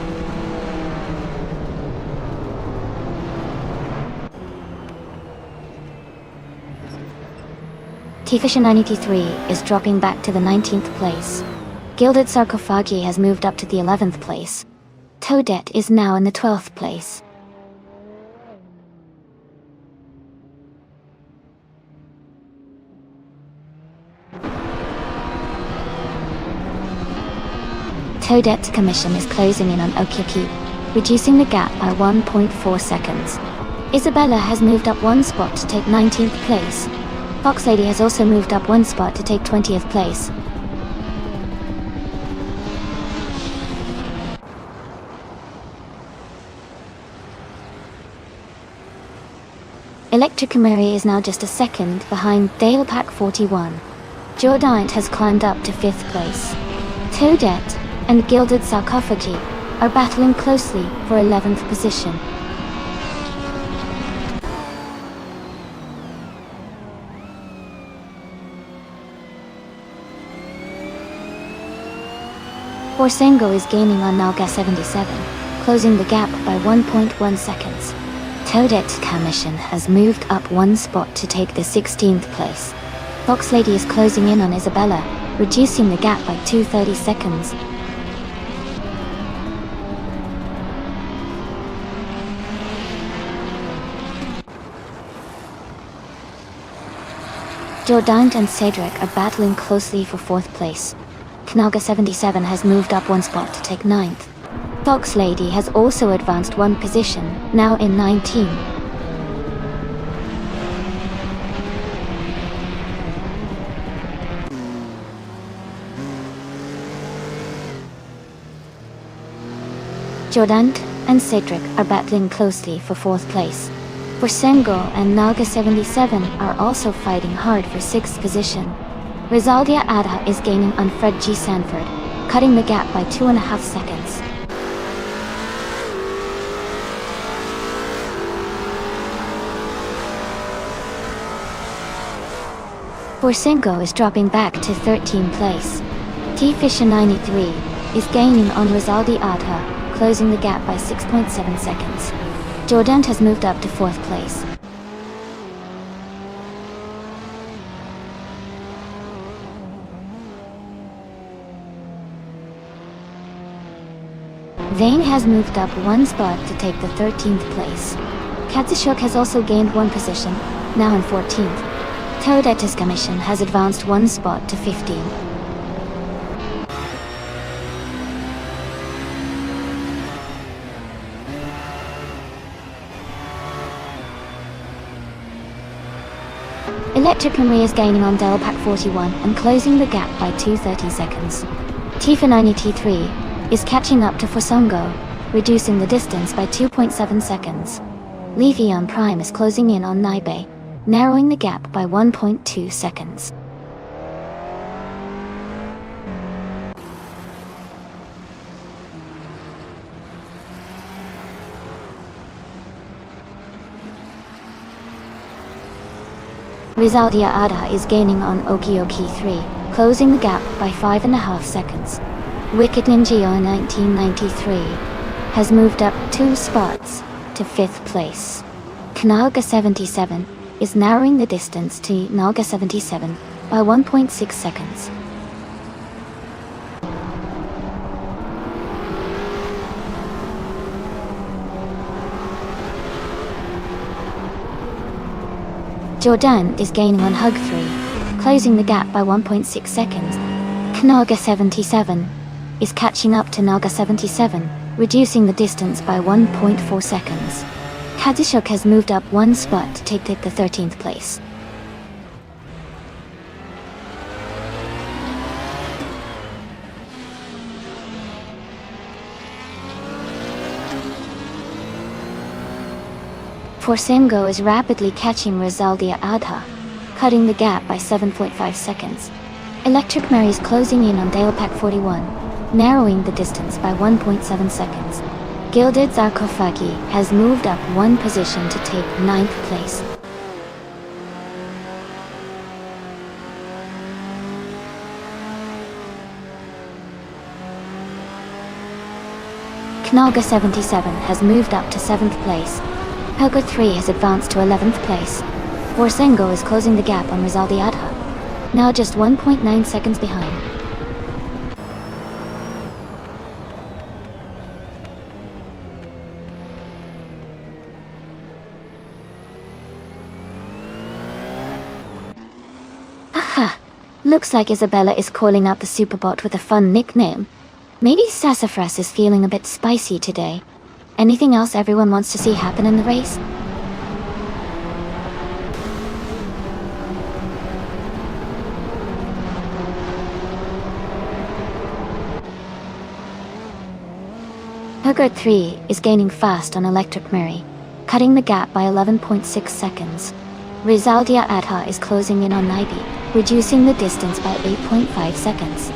T-Fisher 93 is dropping back to the 19th place. Gilded Sarcophagi has moved up to the 11th place. Toadette is now in the 12th place. Toadette's commission is closing in on Okyoki, reducing the gap by 1.4 seconds. Isabella has moved up one spot to take 19th place. Fox Lady has also moved up one spot to take 20th place. Electric Mary is now just a second behind Dale Pack 41. Jordiant has climbed up to 5th place. Toadette and Gilded Sarcophagi are battling closely for 11th position. Forsengo is gaining on Nalga 77, closing the gap by 1.1 seconds. Toadette's commission has moved up one spot to take the 16th place. Fox Lady is closing in on Isabella, reducing the gap by 2.30 seconds. Jordan and Cedric are battling closely for 4th place. Knaga 77 has moved up one spot to take 9th. Fox Lady has also advanced one position, now in 19. Jordan and Cedric are battling closely for 4th place. Forsengo and Naga 77 are also fighting hard for 6th position. Rizaldia Adha is gaining on Fred G. Sanford, cutting the gap by 2.5 seconds. Forsengo is dropping back to 13th place. T-Fisher 93 is gaining on Rizaldi Adha, closing the gap by 6.7 seconds. Jordan has moved up to 4th place. Vane has moved up one spot to take the 13th place. Katsushok has also gained one position, now in 14th. Toadette's commission has advanced one spot to 15. Electric Marie is gaining on Del Pack 41 and closing the gap by 2.30 seconds. Tifa 93 is catching up to Fosongo, reducing the distance by 2.7 seconds. Levion Prime is closing in on Naibe, narrowing the gap by 1.2 seconds. Rizaldia Ada is gaining on Okioki 3, closing the gap by 5.5 seconds. Wicked Ninja 1993 has moved up 2 spots to 5th place. Knaga 77 is narrowing the distance to Naga 77 by 1.6 seconds. Jordan is gaining on Hug 3, closing the gap by 1.6 seconds. Knaga 77 is catching up to Naga 77, reducing the distance by 1.4 seconds. Kazushok has moved up one spot to take the 13th place. Forsengo is rapidly catching Rizaldia Adha, cutting the gap by 7.5 seconds. Electric Mary is closing in on Dalepac 41, narrowing the distance by 1.7 seconds. Gilded Sarcophagi has moved up one position to take 9th place. Knalga 77 has moved up to 7th place. Helga 3 has advanced to 11th place. Forsengo is closing the gap on Rizaldi Adha, now just 1.9 seconds behind. Aha! Looks like Isabella is calling out the Superbot with a fun nickname. Maybe Sassafras is feeling a bit spicy today. Anything else everyone wants to see happen in the race? Hugger 3 is gaining fast on Electric Mary, cutting the gap by 11.6 seconds. Rizaldia Adha is closing in on Naibi, reducing the distance by 8.5 seconds.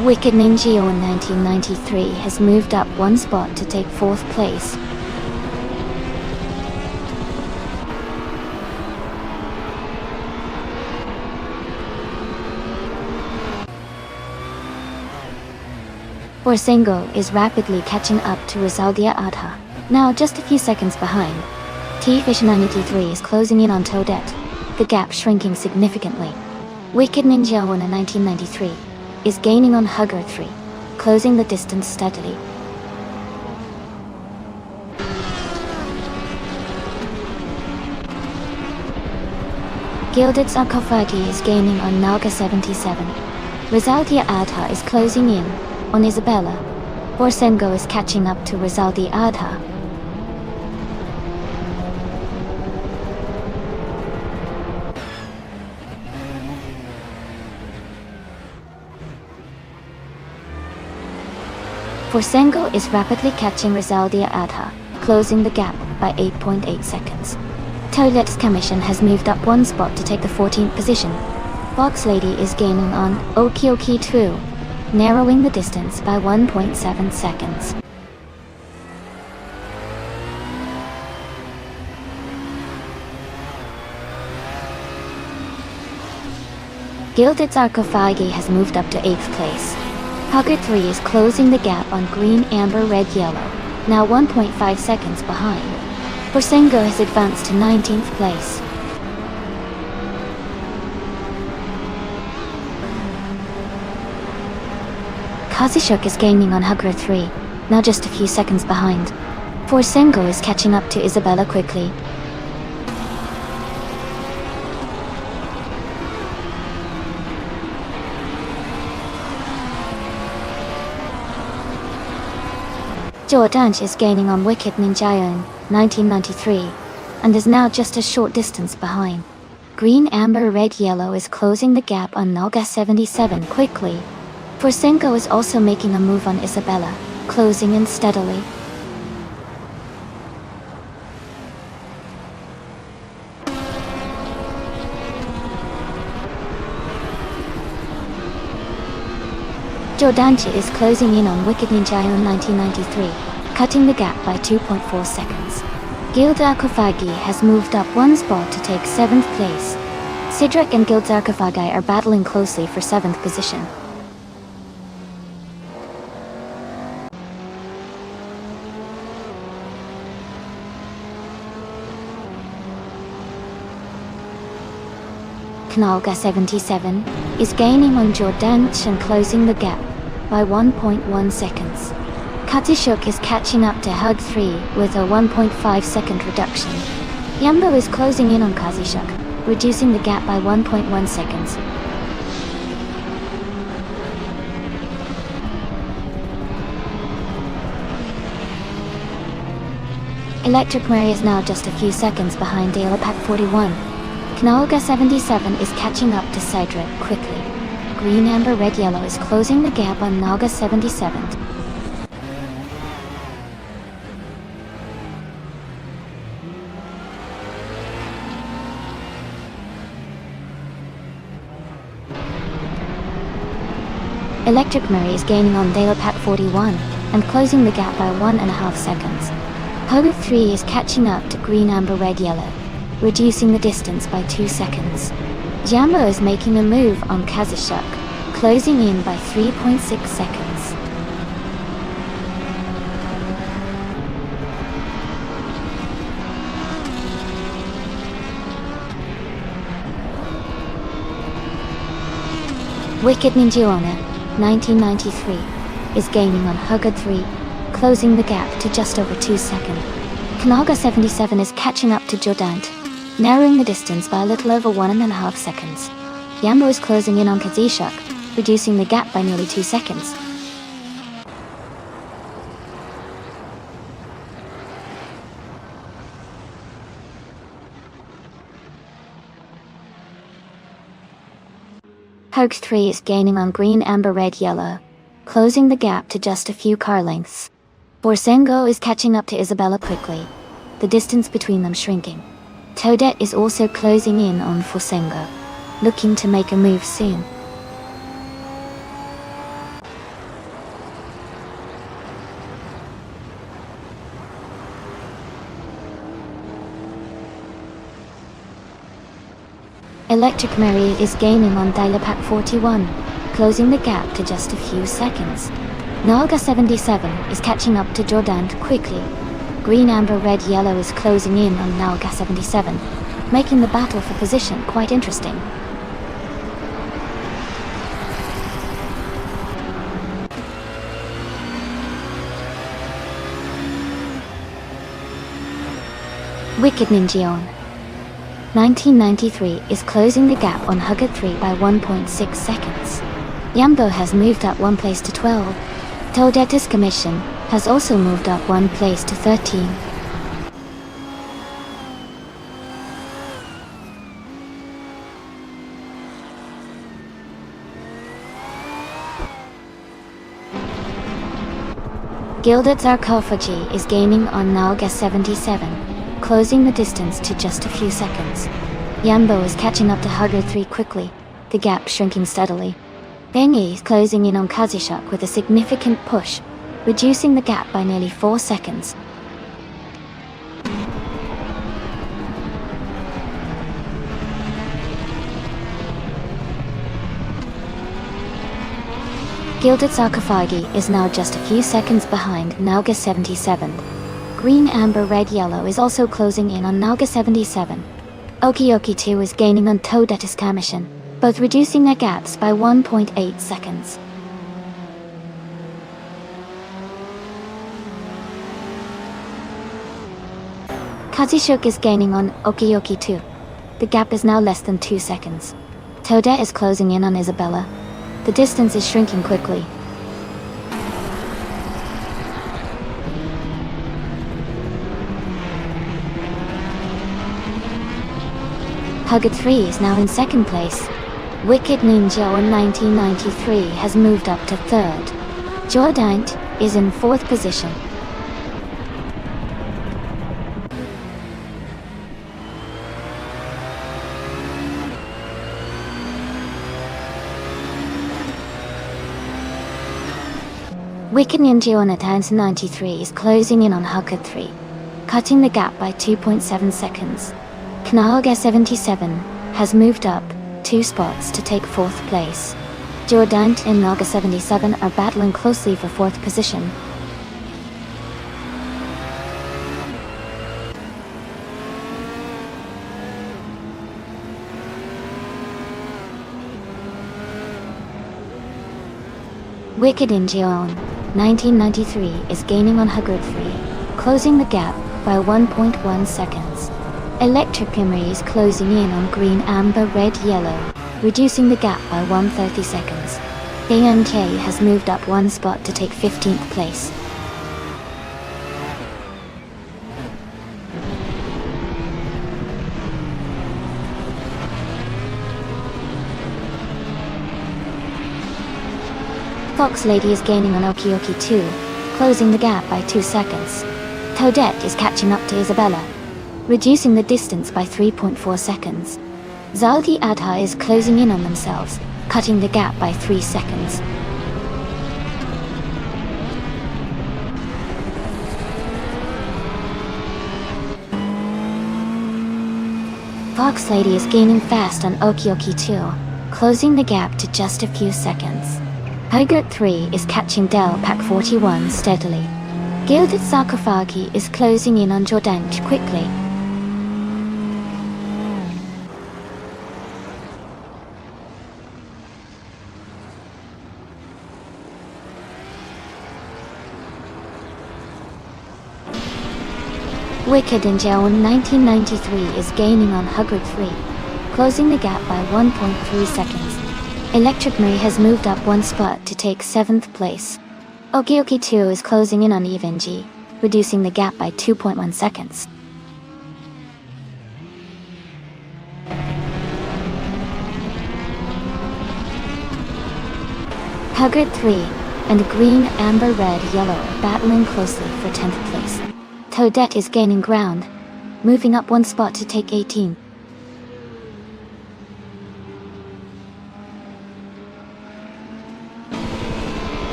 Wicked Ninjio in 1993 has moved up one spot to take 4th place. Forsengo is rapidly catching up to Rizaldia Adha, now just a few seconds behind. T-Fish 93 is closing in on Toadette, the gap shrinking significantly. Wicked Ninja in 1993 is gaining on Hugger 3, closing the distance steadily. Gilded Sarcophagi is gaining on Naga 77. Rizaldia Adha is closing in on Isabella. Forsengo is catching up to Rizaldi Adha. Forsengo is rapidly catching Rizaldia Adha, closing the gap by 8.8 seconds. Toadette's Commission has moved up one spot to take the 14th position. Box Lady is gaining on Okioki 2, narrowing the distance by 1.7 seconds. Gilded Sarcophagi has moved up to 8th place. Hugger 3 is closing the gap on Green, Amber, Red, Yellow, now 1.5 seconds behind. Forsengo has advanced to 19th place. Kazishuk is gaining on Hugger 3, now just a few seconds behind. Forsengo is catching up to Isabella quickly. Jordanch is gaining on Wicked Ninjayon, 1993, and is now just a short distance behind. Green, Amber, Red, Yellow is closing the gap on Naga 77 quickly. Forsengo is also making a move on Isabella, closing in steadily. Jordanchi is closing in on Wicked Ninjayon 1993, cutting the gap by 2.4 seconds. Gildarkofagi has moved up one spot to take 7th place. Sidrak and Gildarkofagi are battling closely for 7th position. Knalga 77 is gaining on Jordanch and closing the gap by 1.1 seconds. Katishuk is catching up to Hug 3 with a 1.5 second reduction. Yambo is closing in on Kazishuk, reducing the gap by 1.1 seconds. Electric Mary is now just a few seconds behind Dalepac 41. Knalga 77 is catching up to Cedric quickly. Green, Amber, Red, Yellow is closing the gap on Naga 77. Electric Murray is gaining on Delapat 41 and closing the gap by 1.5 seconds. Hugger 3 is catching up to Green Amber Red Yellow, reducing the distance by 2 seconds. Jambo is making a move on Kazishuk, closing in by 3.6 seconds. Wicked Ninjaona, 1993, is gaining on Hugger 3, closing the gap to just over 2 seconds. Kanaga 77 is catching up to Jordant, narrowing the distance by a little over 1.5 seconds. Yambo is closing in on Kazishuk, reducing the gap by nearly 2 seconds. Hoax 3 is gaining on Green Amber Red Yellow, closing the gap to just a few car lengths. Borsengo is catching up to Isabella quickly, the distance between them shrinking. Toadette is also closing in on Forsengo, looking to make a move soon. Electric Mary is gaining on Dilapat 41, closing the gap to just a few seconds. Naga 77 is catching up to Jordant quickly. Green Amber Red Yellow is closing in on Naga 77, making the battle for position quite interesting. Wicked Ninjaon, 1993, is closing the gap on Hugger 3 by 1.6 seconds. Yambo has moved up 1 place to 12. Toadette's Commission has also moved up 1 place to 13. Gilded Sarcophagy is gaining on Nalga 77, closing the distance to just a few seconds. Yambo is catching up to Hugger 3 quickly, the gap shrinking steadily. Bengi is closing in on Kazishuk with a significant push, reducing the gap by nearly 4 seconds. Gilded Sarcophagi is now just a few seconds behind Nalga 77. Green Amber Red Yellow is also closing in on Nalga 77. Okioki 2 is gaining on Toadette's Commission, both reducing their gaps by 1.8 seconds. Kazishuk is gaining on Okioki 2. The gap is now less than 2 seconds. Toadette is closing in on Isabella. The distance is shrinking quickly. Hugger 3 is now in second place. Wicked Ninja in 1993 has moved up to third. Jordant is in fourth position. Wicked Ninja on 93 is closing in on Hugger 3, cutting the gap by 2.7 seconds. Knaga 77 has moved up 2 spots to take 4th place. Jordant and Naga 77 are battling closely for 4th position. Wicked Incheon, 1993, is gaining on Hugger 3, closing the gap by 1.1 seconds. Electric Imri is closing in on Green Amber Red Yellow, reducing the gap by 130 seconds. ANK has moved up 1 spot to take 15th place. Fox Lady is gaining on Okioki 2, closing the gap by 2 seconds. Toadette is catching up to Isabella, reducing the distance by 3.4 seconds. Zalgi Adha is closing in on themselves, cutting the gap by 3 seconds. Fox Lady is gaining fast on Okioki 2, closing the gap to just a few seconds. Hogurt 3 is catching Del Pack 41 steadily. Gilded Sarcophagi is closing in on Jordanch quickly. Wicked in Jeon 1993 is gaining on Hogurt 3, closing the gap by 1.3 seconds. Electric Marie has moved up one spot to take 7th place. Okioki 2 is closing in on Even G, reducing the gap by 2.1 seconds. Hogurt 3 and Green, Amber, Red, Yellow are battling closely for 10th place. Toadette is gaining ground, moving up one spot to take 18.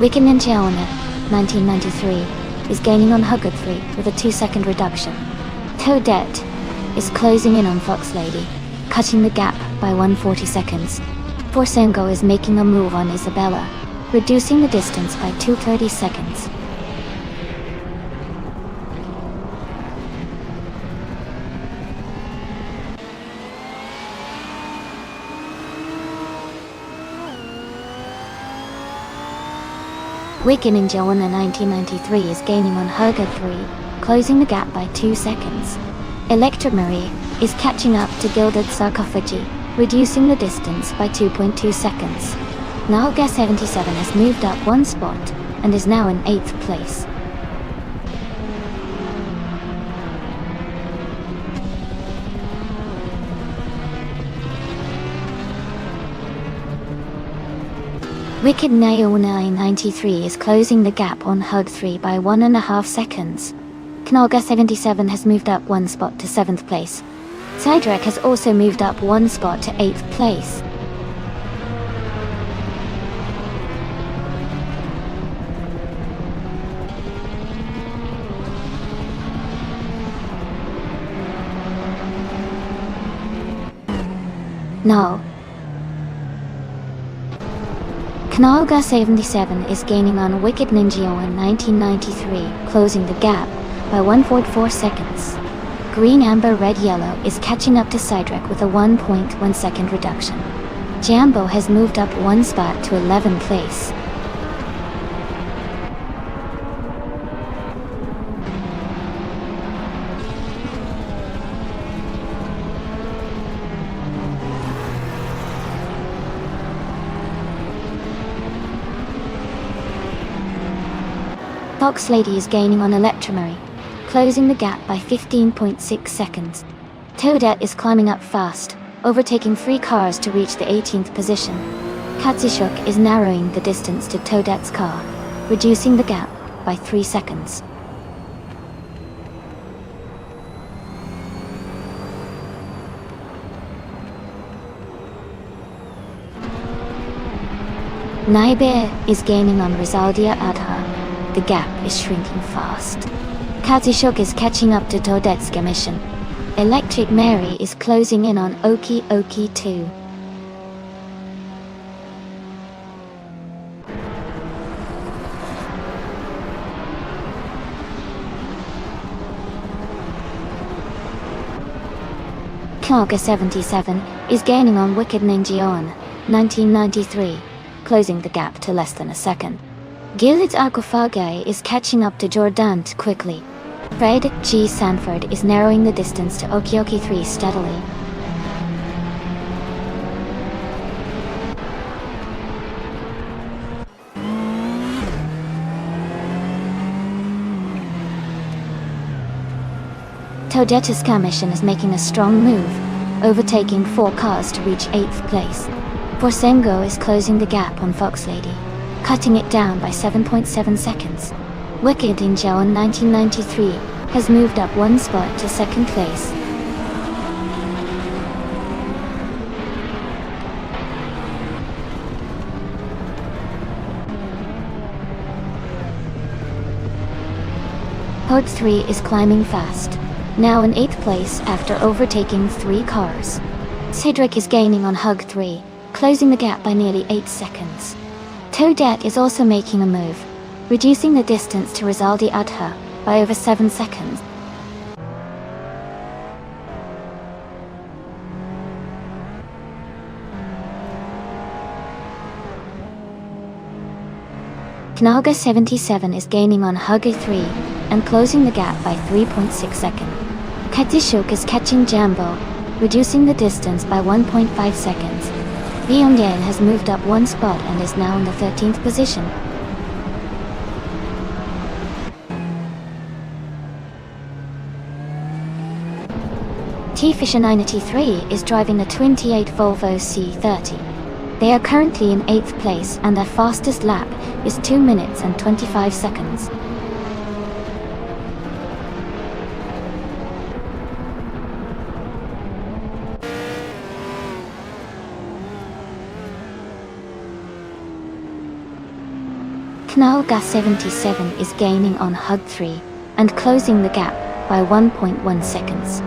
Wicked Ninja Owner, 1993, is gaining on Hogurt 3 with a 2-second reduction. Toadette is closing in on Fox Lady, cutting the gap by 140 seconds. Forsengo is making a move on Isabella, reducing the distance by 230 seconds. Wicked Ninja Owner 1993 is gaining on Hogurt 3, closing the gap by 2 seconds. Electra Marie is catching up to Gilded Sarcophagi, reducing the distance by 2.2 seconds. Nalga 77 has moved up one spot and is now in 8th place. Wicked Nao 993 is closing the gap on Hug 3 by 1.5 seconds. Knolga 77 has moved up one spot to 7th place. Sidrek has also moved up one spot to 8th place. No. Knolga 77 is gaining on Wicked Ninja in 1993, closing the gap by 1.4 seconds. Green, Amber, Red, Yellow is catching up to Sidrek with a 1.1 second reduction. Jambo has moved up one spot to 11th place. Fox Lady is gaining on Electromary, closing the gap by 15.6 seconds. Toadette is climbing up fast, overtaking 3 cars to reach the 18th position. Katsushuk is narrowing the distance to Toadette's car, reducing the gap by 3 seconds. Naibe is gaining on Rizaldia Adha. The gap is shrinking fast. Katsushuk is catching up to Toadette's Gamishin. Electric Mary is closing in on Oki Oki 2. Kaga 77 is gaining on Wicked Ninja 1993, closing the gap to less than a second. Gilded Aquafage is catching up to Jordant quickly. Fred G. Sanford is narrowing the distance to Okioki 3 steadily. Toadette's Commission is making a strong move, overtaking 4 cars to reach 8th place. Forsengo is closing the gap on Fox Lady, cutting it down by 7.7 seconds. Wicked in Jeon 1993 has moved up one spot to 2nd place. Hug 3 is climbing fast, now in 8th place after overtaking 3 cars. Cedric is gaining on Hug 3, closing the gap by nearly 8 seconds. Toadette is also making a move, reducing the distance to Rizaldi Adha by over 7 seconds. Knalga 77 is gaining on Hugger 3 and closing the gap by 3.6 seconds. Katishuk is catching Jambo, reducing the distance by 1.5 seconds. Vyondyan has moved up 1 spot and is now in the 13th position. T-Fisher93 is driving the 28 Volvo C30. They are currently in 8th place and their fastest lap is 2 minutes and 25 seconds. Knalga 77 is gaining on Hug 3 and closing the gap by 1.1 seconds.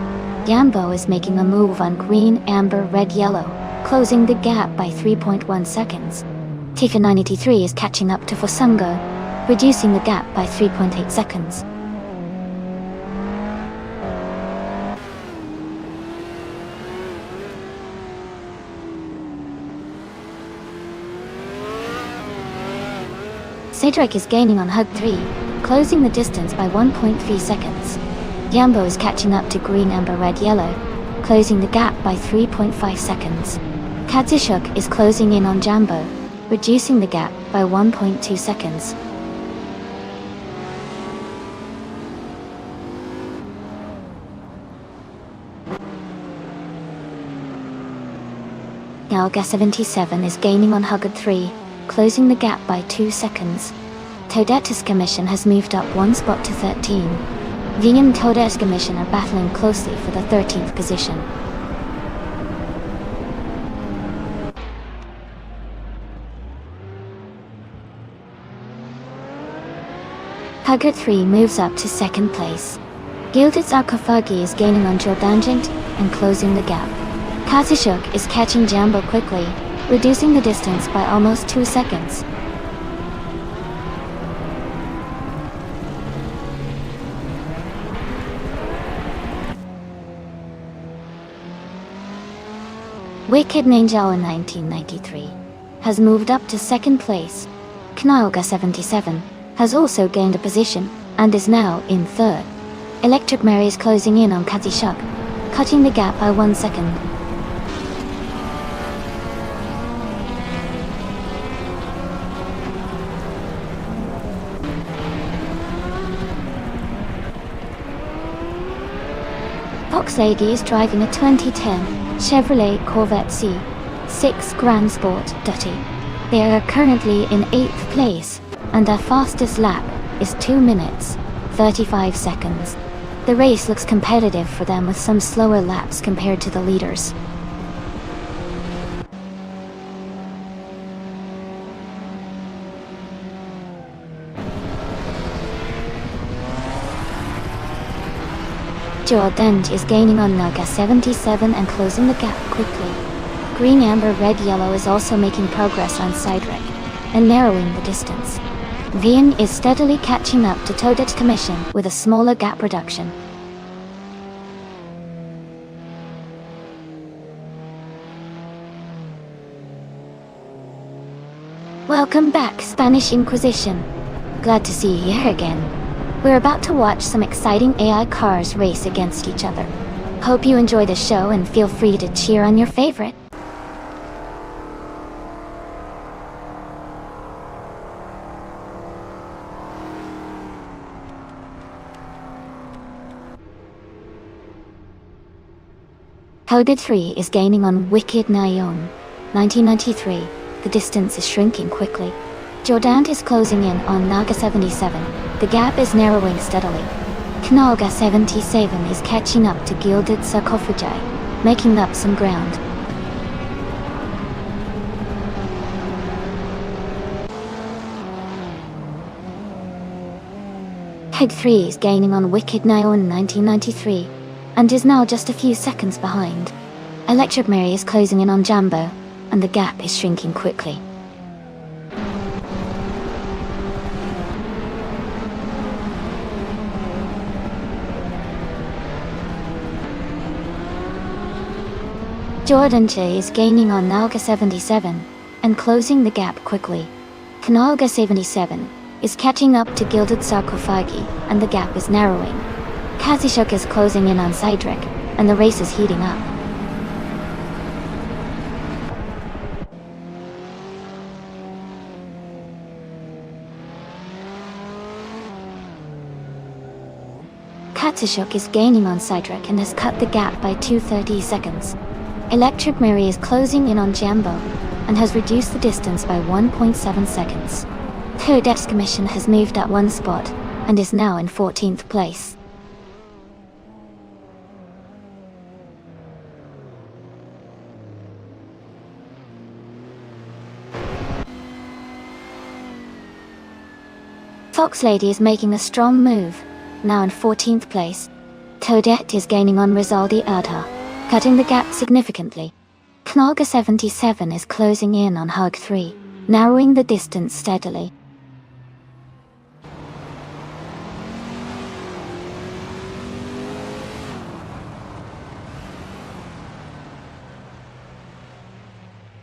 Jambo is making a move on green, amber, red, yellow, closing the gap by 3.1 seconds. Tifa93 is catching up to Fosungo, reducing the gap by 3.8 seconds. Cedric is gaining on Hug 3, closing the distance by 1.3 seconds. Jambo is catching up to green, amber, red, yellow, closing the gap by 3.5 seconds. Katishuk is closing in on Jambo, reducing the gap by 1.2 seconds. Knalga 77 is gaining on Hugger 3, closing the gap by 2 seconds. Toadette's Commission has moved up 1 spot to 13. Ving and Toadette's Commission are battling closely for the 13th position. Hugger 3 moves up to 2nd place. Gilded Sarkophagi is gaining on Jordanjant and closing the gap. Katishuk is catching Jambo quickly, reducing the distance by almost 2 seconds. Wicked Ninja in 1993 has moved up to 2nd place. Knalga 77 has also gained a position and is now in 3rd. Electric Mary is closing in on Katishuk, cutting the gap by 1 second. Fox Lady is driving a 2010 Chevrolet Corvette C6 Grand Sport Duty. They are currently in 8th place, and their fastest lap is 2 minutes, 35 seconds. The race looks competitive for them with some slower laps compared to the leaders. Jordan is gaining on Naga 77 and closing the gap quickly. Green, amber, red, yellow is also making progress on Cedric and narrowing the distance. Vian is steadily catching up to Toadette's Commission with a smaller gap reduction. Welcome back, Spanish Inquisition. Glad to see you here again. We're about to watch some exciting AI cars race against each other. Hope you enjoy the show and feel free to cheer on your favorite. Hoda 3 is gaining on Wicked Nayon. 1993, the distance is shrinking quickly. Jordan is closing in on Naga 77. The gap is narrowing steadily. Knalga 77 is catching up to Gilded Sarkophagi, making up some ground. Hug 3 is gaining on Wicked Nile in 1993, and is now just a few seconds behind. Electric Mary is closing in on Jambo, and the gap is shrinking quickly. Jordan J is gaining on Nalga 77, and closing the gap quickly. Kanalga 77 is catching up to Gilded Sarcophagi, and the gap is narrowing. Kazishuk is closing in on Cydric, and the race is heating up. Katsishuk is gaining on Cydric and has cut the gap by 230 seconds. Electric Mary is closing in on Jambo, and has reduced the distance by 1.7 seconds. Toadette's Commission has moved up one spot, and is now in 14th place. Fox Lady is making a strong move, now in 14th place. Toadette is gaining on Rizaldi Adha, cutting the gap significantly. Knalga 77 is closing in on Hug 3, narrowing the distance steadily.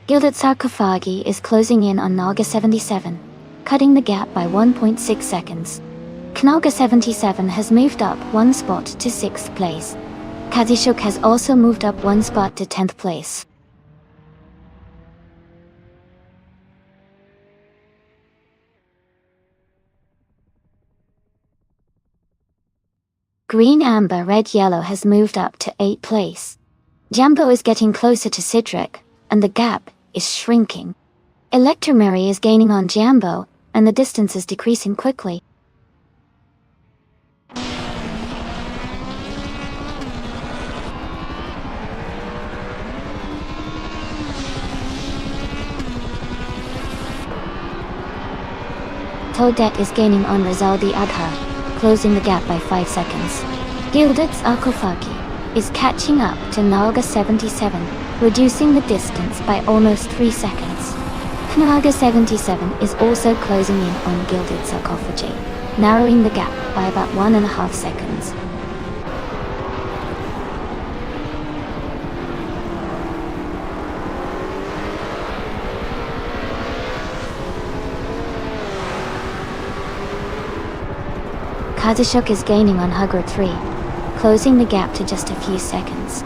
Gilded Sarcophagi is closing in on Nalga 77, cutting the gap by 1.6 seconds. Knalga 77 has moved up one spot to 6th place. Kazishuk has also moved up one spot to 10th place. Green Amber Red Yellow has moved up to 8th place. Jambo is getting closer to Cydric, and the gap is shrinking. Electromary is gaining on Jambo, and the distance is decreasing quickly. Toadette is gaining on Rizaldi Adha, closing the gap by 5 seconds. Gilded Sarcophagi is catching up to Nalga 77, reducing the distance by almost 3 seconds. Nalga 77 is also closing in on Gilded Sarcophagi, narrowing the gap by about 1.5 seconds. Kazishuk is gaining on Hugger 3, closing the gap to just a few seconds.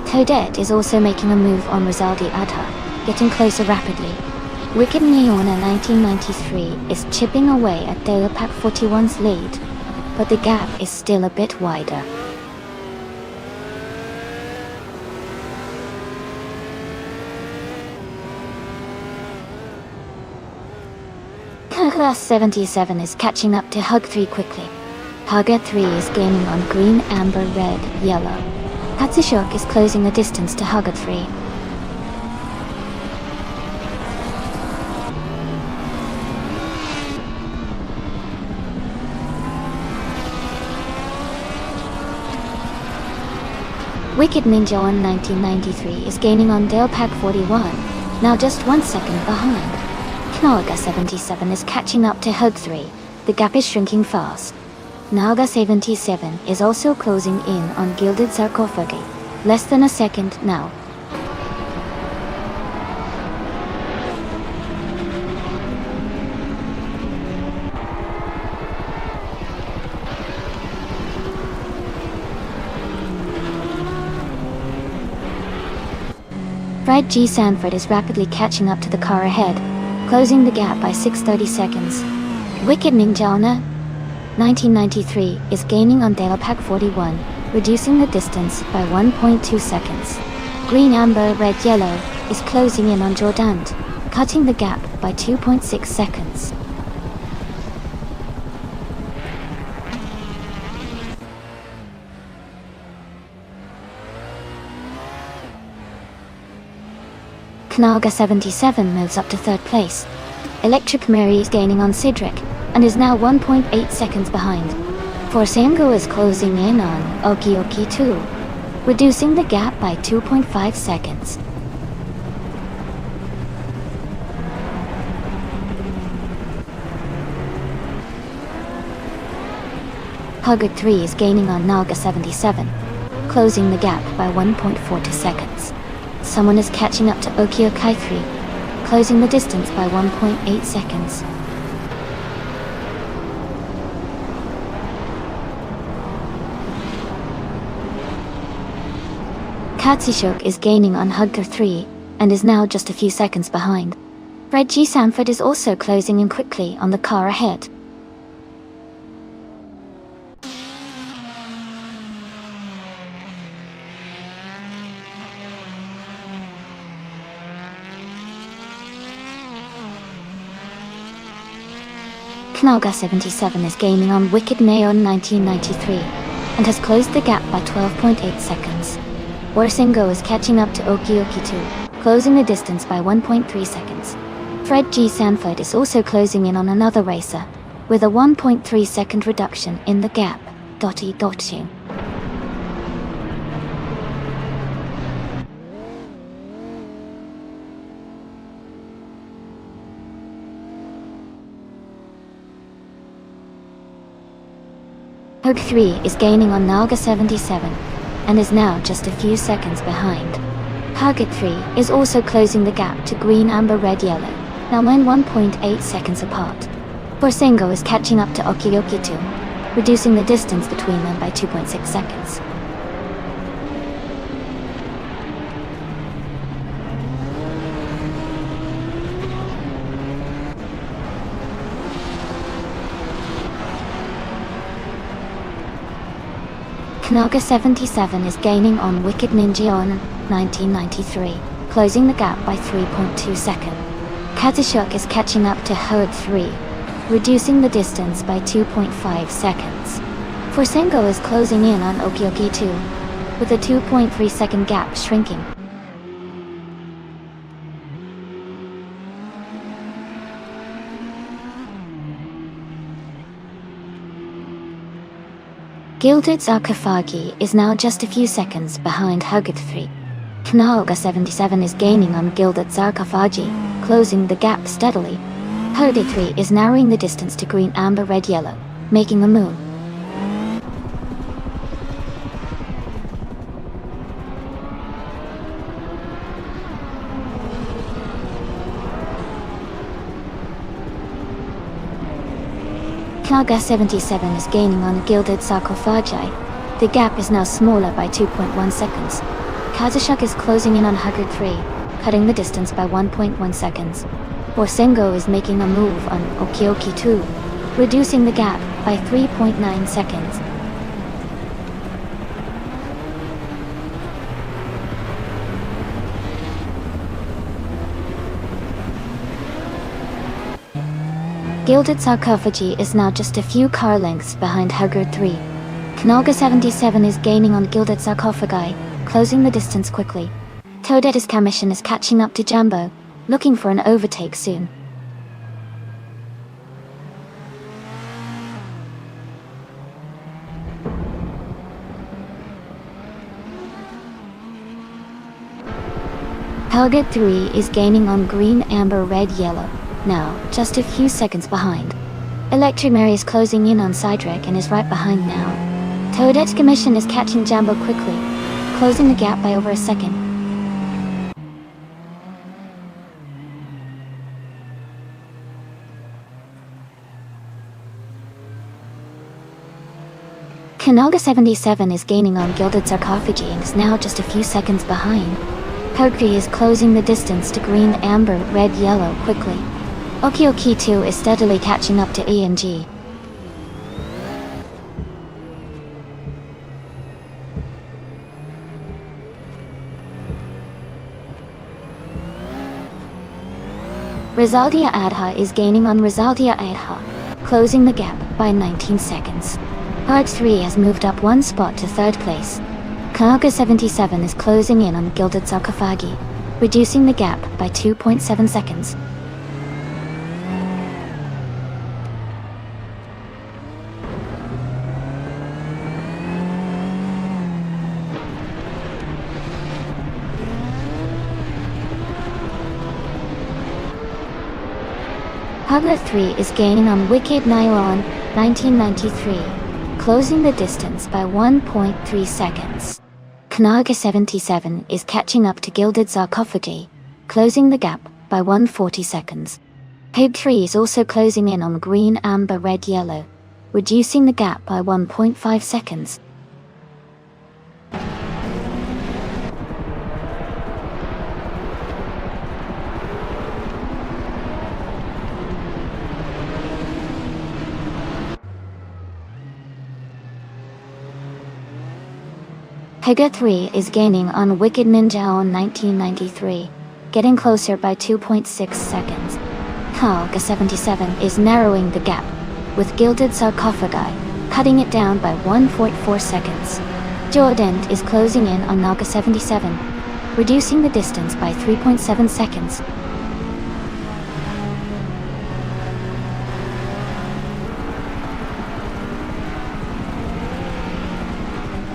Toadette is also making a move on Rizaldi Adha, getting closer rapidly. Wicked Neona 1993 is chipping away at Delapac 41's lead, but the gap is still a bit wider. Class 77 is catching up to Hug 3 quickly. Hugger 3 is gaining on Green, Amber, Red, Yellow. Katsishuk is closing the distance to Hugger 3. Wicked Ninja on 1993 is gaining on Dalepack 41, now just 1 second behind. Knalga 77 is catching up to Hug 3, the gap is shrinking fast. Nalga 77 is also closing in on Gilded Sarcophagi, less than a second now. Fred G. Sanford is rapidly catching up to the car ahead, closing the gap by 6:30 seconds. Wicked Ninjana 1993 is gaining on Delapac 41, reducing the distance by 1.2 seconds. Green Amber Red Yellow is closing in on Jordant, cutting the gap by 2.6 seconds. Knalga 77 moves up to 3rd place. Electric Mary is gaining on Cydric, and is now 1.8 seconds behind. Forsango is closing in on Oki Oki 2, reducing the gap by 2.5 seconds. Huggard 3 is gaining on Naga 77, closing the gap by 1.42 seconds. Someone is catching up to Okiokai 3, closing the distance by 1.8 seconds. Katsushok is gaining on Hugger 3, and is now just a few seconds behind. Fred G. Sanford is also closing in quickly on the car ahead. Knaga 77 is gaining on Wicked Neon 1993, and has closed the gap by 12.8 seconds. Warsingo is catching up to Okioki 2, closing the distance by 1.3 seconds. Fred G. Sanford is also closing in on another racer, with a 1.3 second reduction in the gap. Dotty Dotchi. Hug 3 is gaining on Naga 77, and is now just a few seconds behind. Target 3 is also closing the gap to Green Amber Red Yellow, now in 1.8 seconds apart. Forsango is catching up to Okioki 2, reducing the distance between them by 2.6 seconds. Knaga 77 is gaining on Wicked Ninja on 1993, closing the gap by 3.2 seconds. Katsushok is catching up to Herd 3, reducing the distance by 2.5 seconds. Forsango is closing in on Okioki 2, with a 2.3 second gap shrinking. Gilded Sarcophagi is now just a few seconds behind Huggard 3. Knaga 77 is gaining on Gilded Sarcophagi, closing the gap steadily. Huggard 3 is narrowing the distance to Green Amber Red Yellow, making a move. Knaga 77 is gaining on Gilded Sarcophagi. The gap is now smaller by 2.1 seconds. Kazushuk is closing in on Huggard 3, cutting the distance by 1.1 seconds. Forsango is making a move on Okioki 2, reducing the gap by 3.9 seconds. Gilded Sarcophagi is now just a few car lengths behind Huggard 3. Knaga 77 is gaining on Gilded Sarcophagi, closing the distance quickly. Toadetti's Commission is catching up to Jambo, looking for an overtake soon. Huggard 3 is gaining on Green Amber Red Yellow, now just a few seconds behind. Electric Mary is closing in on Cydric and is right behind now. Toadette's Commission is catching Jambo quickly, closing the gap by over a second. Knaga 77 is gaining on Gilded Sarcophagi and is now just a few seconds behind. Pokri is closing the distance to Green Amber Red Yellow quickly. Okioki 2 is steadily catching up to E&G. Rizaldia Adha is gaining on Rizaldia Adha, closing the gap by 19 seconds. Hard 3 has moved up one spot to third place. Knaga 77 is closing in on Gilded Sarcophagi, reducing the gap by 2.7 seconds. Haga 3 is gaining on Wicked Nylon 1993, closing the distance by 1.3 seconds. Knaga 77 is catching up to Gilded Sarcophagi, closing the gap by 140 seconds. Pig 3 is also closing in on Green Amber Red Yellow, reducing the gap by 1.5 seconds. Pega 3 is gaining on Wicked Ninja on 1993, getting closer by 2.6 seconds. Kalga 77 is narrowing the gap, with Gilded Sarcophagi, cutting it down by 1.4 seconds. Jordan is closing in on Naga 77, reducing the distance by 3.7 seconds.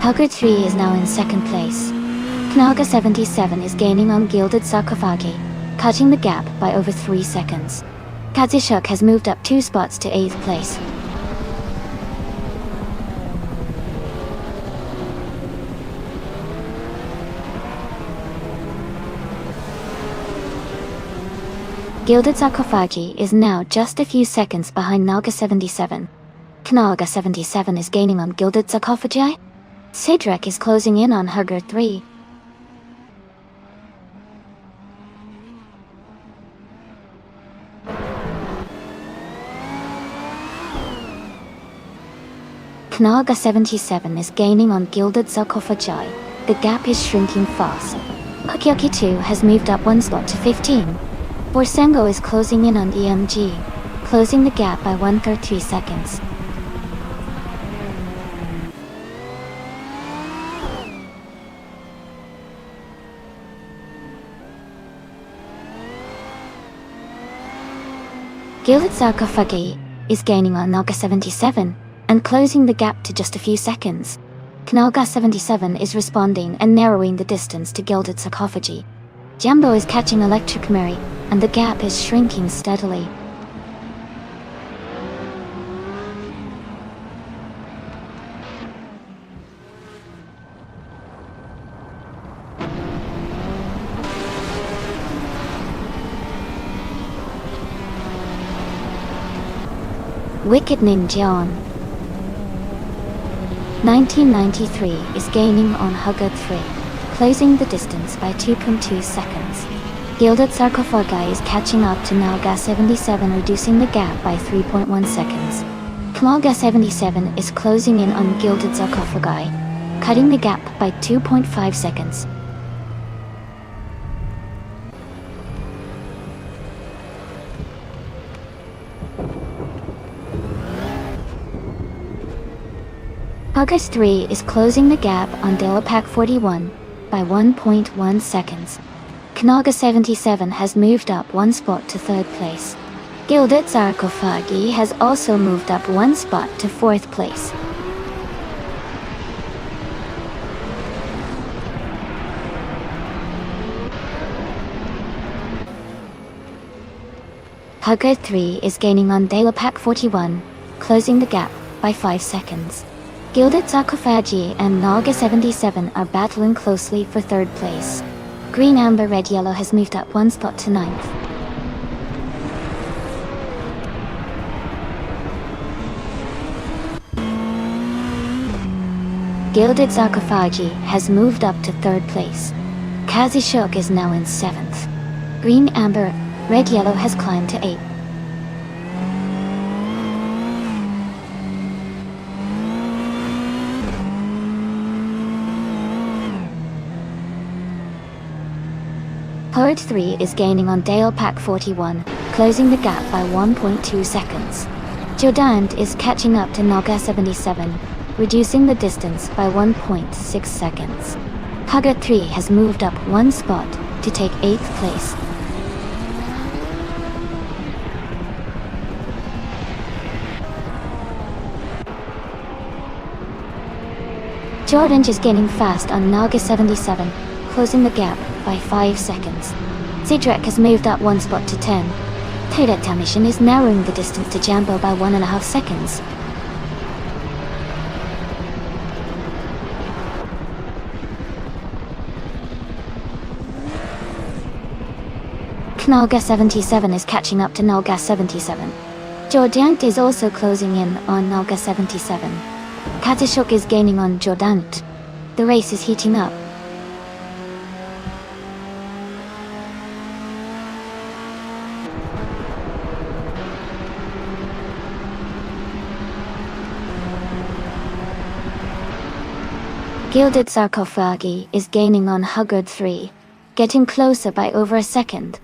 Hugger 3 is now in second place. Knaga 77 is gaining on Gilded Sarcophagi, cutting the gap by over 3 seconds. Kazishuk has moved up 2 spots to 8th place. Gilded Sarcophagi is now just a few seconds behind Naga 77. Knaga 77 is gaining on Gilded Sarcophagi. Sidrek is closing in on Hugger 3. Knaga 77 is gaining on Gilded Sarcophagi. The gap is shrinking fast. Kakyoki 2 has moved up 1 spot to 15. Borsengo is closing in on EMG, closing the gap by 1.3 seconds. Gilded Sarcophagi is gaining on Naga 77 and closing the gap to just a few seconds. Knaga 77 is responding and narrowing the distance to Gilded Sarcophagi. Jumbo is catching Electric Mary, and the gap is shrinking steadily. Wicked Ninja 1993 is gaining on Hugger 3, closing the distance by 2.2 seconds. Gilded Sarcophagi is catching up to Naga 77, reducing the gap by 3.1 seconds. Knaga 77 is closing in on Gilded Sarcophagi, cutting the gap by 2.5 seconds. August 3 is closing the gap on Delapac 41 by 1.1 seconds. Knaga 77 has moved up 1 spot to 3rd place. Gilded Sarcophagi has also moved up 1 spot to 4th place. Hugger 3 is gaining on Delapac 41, closing the gap by 5 seconds. Gilded Sarcophagi and Naga 77 are battling closely for 3rd place. Green Amber Red Yellow has moved up 1 spot to 9th. Gilded Sarcophagi has moved up to 3rd place. Kazishuk is now in 7th. Green Amber Red Yellow has climbed to 8th. Horde 3 is gaining on Dalepac 41, closing the gap by 1.2 seconds. Jodant is catching up to Naga 77, reducing the distance by 1.6 seconds. Hugger 3 has moved up 1 spot to take 8th place. Jordan is gaining fast on Naga 77, closing the gap by 5 seconds. Sidrek has moved up 1 spot to 10. Toadette mission is narrowing the distance to Jambo by 1.5 seconds. Nalga 77 is catching up to Nalga 77. Jordant is also closing in on Nalga 77. Katashuk is gaining on Jordant. The race is heating up. Gilded Sarcophagi is gaining on Huggard 3, getting closer by over a second.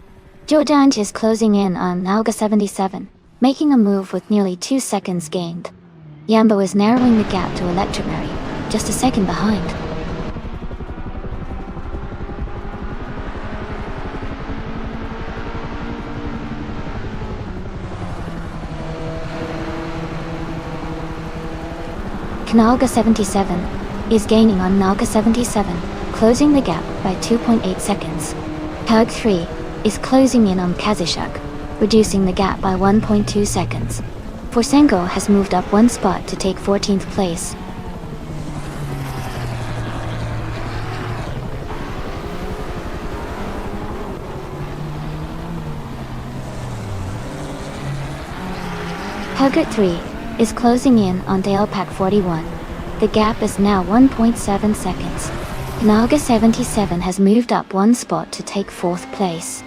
Jordant is closing in on Nalga 77, making a move with nearly 2 seconds gained. Yambo is narrowing the gap to Electric Mary, just a second behind. Nalga 77 is gaining on Nalga 77, closing the gap by 2.8 seconds. Hug 3 is closing in on Kazishuk, reducing the gap by 1.2 seconds. Forsengo has moved up 1 spot to take 14th place. Huggard 3 is closing in on Dalepack 41. The gap is now 1.7 seconds. Nalga 77 has moved up 1 spot to take 4th place.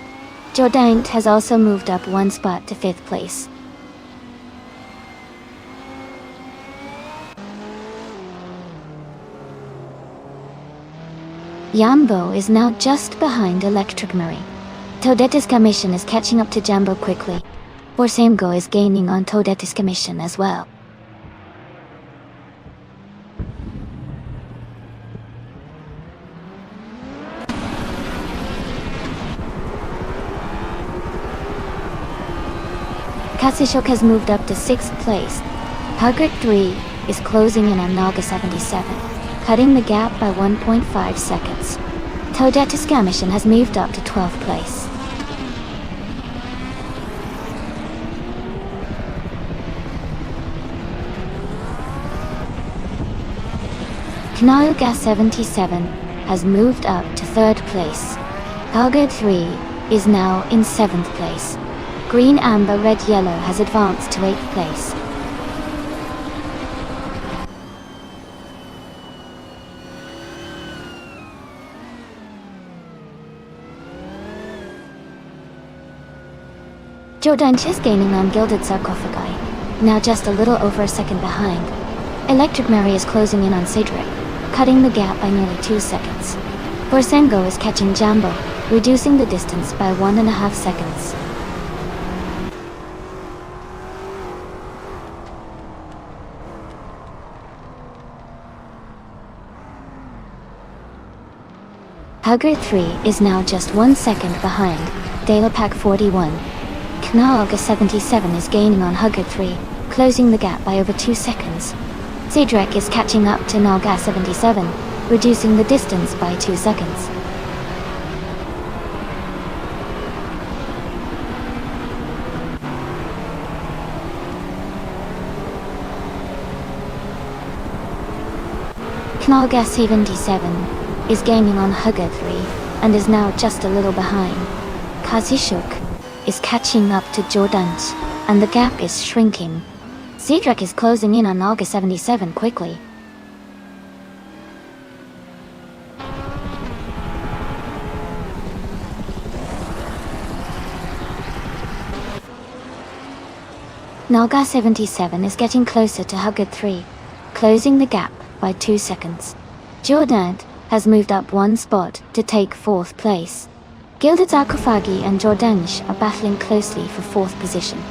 Jordant has also moved up 1 spot to 5th place. Yambo is now just behind Electric Mary. Toadette's commission is catching up to Jambo quickly. Borsamgo is gaining on Toadette's commission as well. Kasishok has moved up to 6th place. Huggard 3 is closing in on Nalga 77, cutting the gap by 1.5 seconds. Toadette's commission has moved up to 12th place. Nalga 77 has moved up to 3rd place. Huggard 3 is now in 7th place. Green, Amber, Red, Yellow has advanced to 8th place. Jordant is gaining on Gilded Sarcophagi, now just a little over a second behind. Electric Mary is closing in on Cedric, cutting the gap by nearly 2 seconds. Borsengo is catching Jambo, reducing the distance by 1.5 seconds. Huggard 3 is now just 1 second behind Dalepack 41. Knalga 77 is gaining on Huggard 3, closing the gap by over 2 seconds. Cedric is catching up to Nalga 77, reducing the distance by 2 seconds. Knalga 77 is gaining on Huggard 3 and is now just a little behind. Kazishuk is catching up to Jordant, and the gap is shrinking. Cedric is closing in on Nalga 77 quickly. Nalga 77 is getting closer to Huggard 3, closing the gap by 2 seconds. Jordant has moved up 1 spot to take 4th place. Gilded Sarcophagi and Jordange are battling closely for 4th position.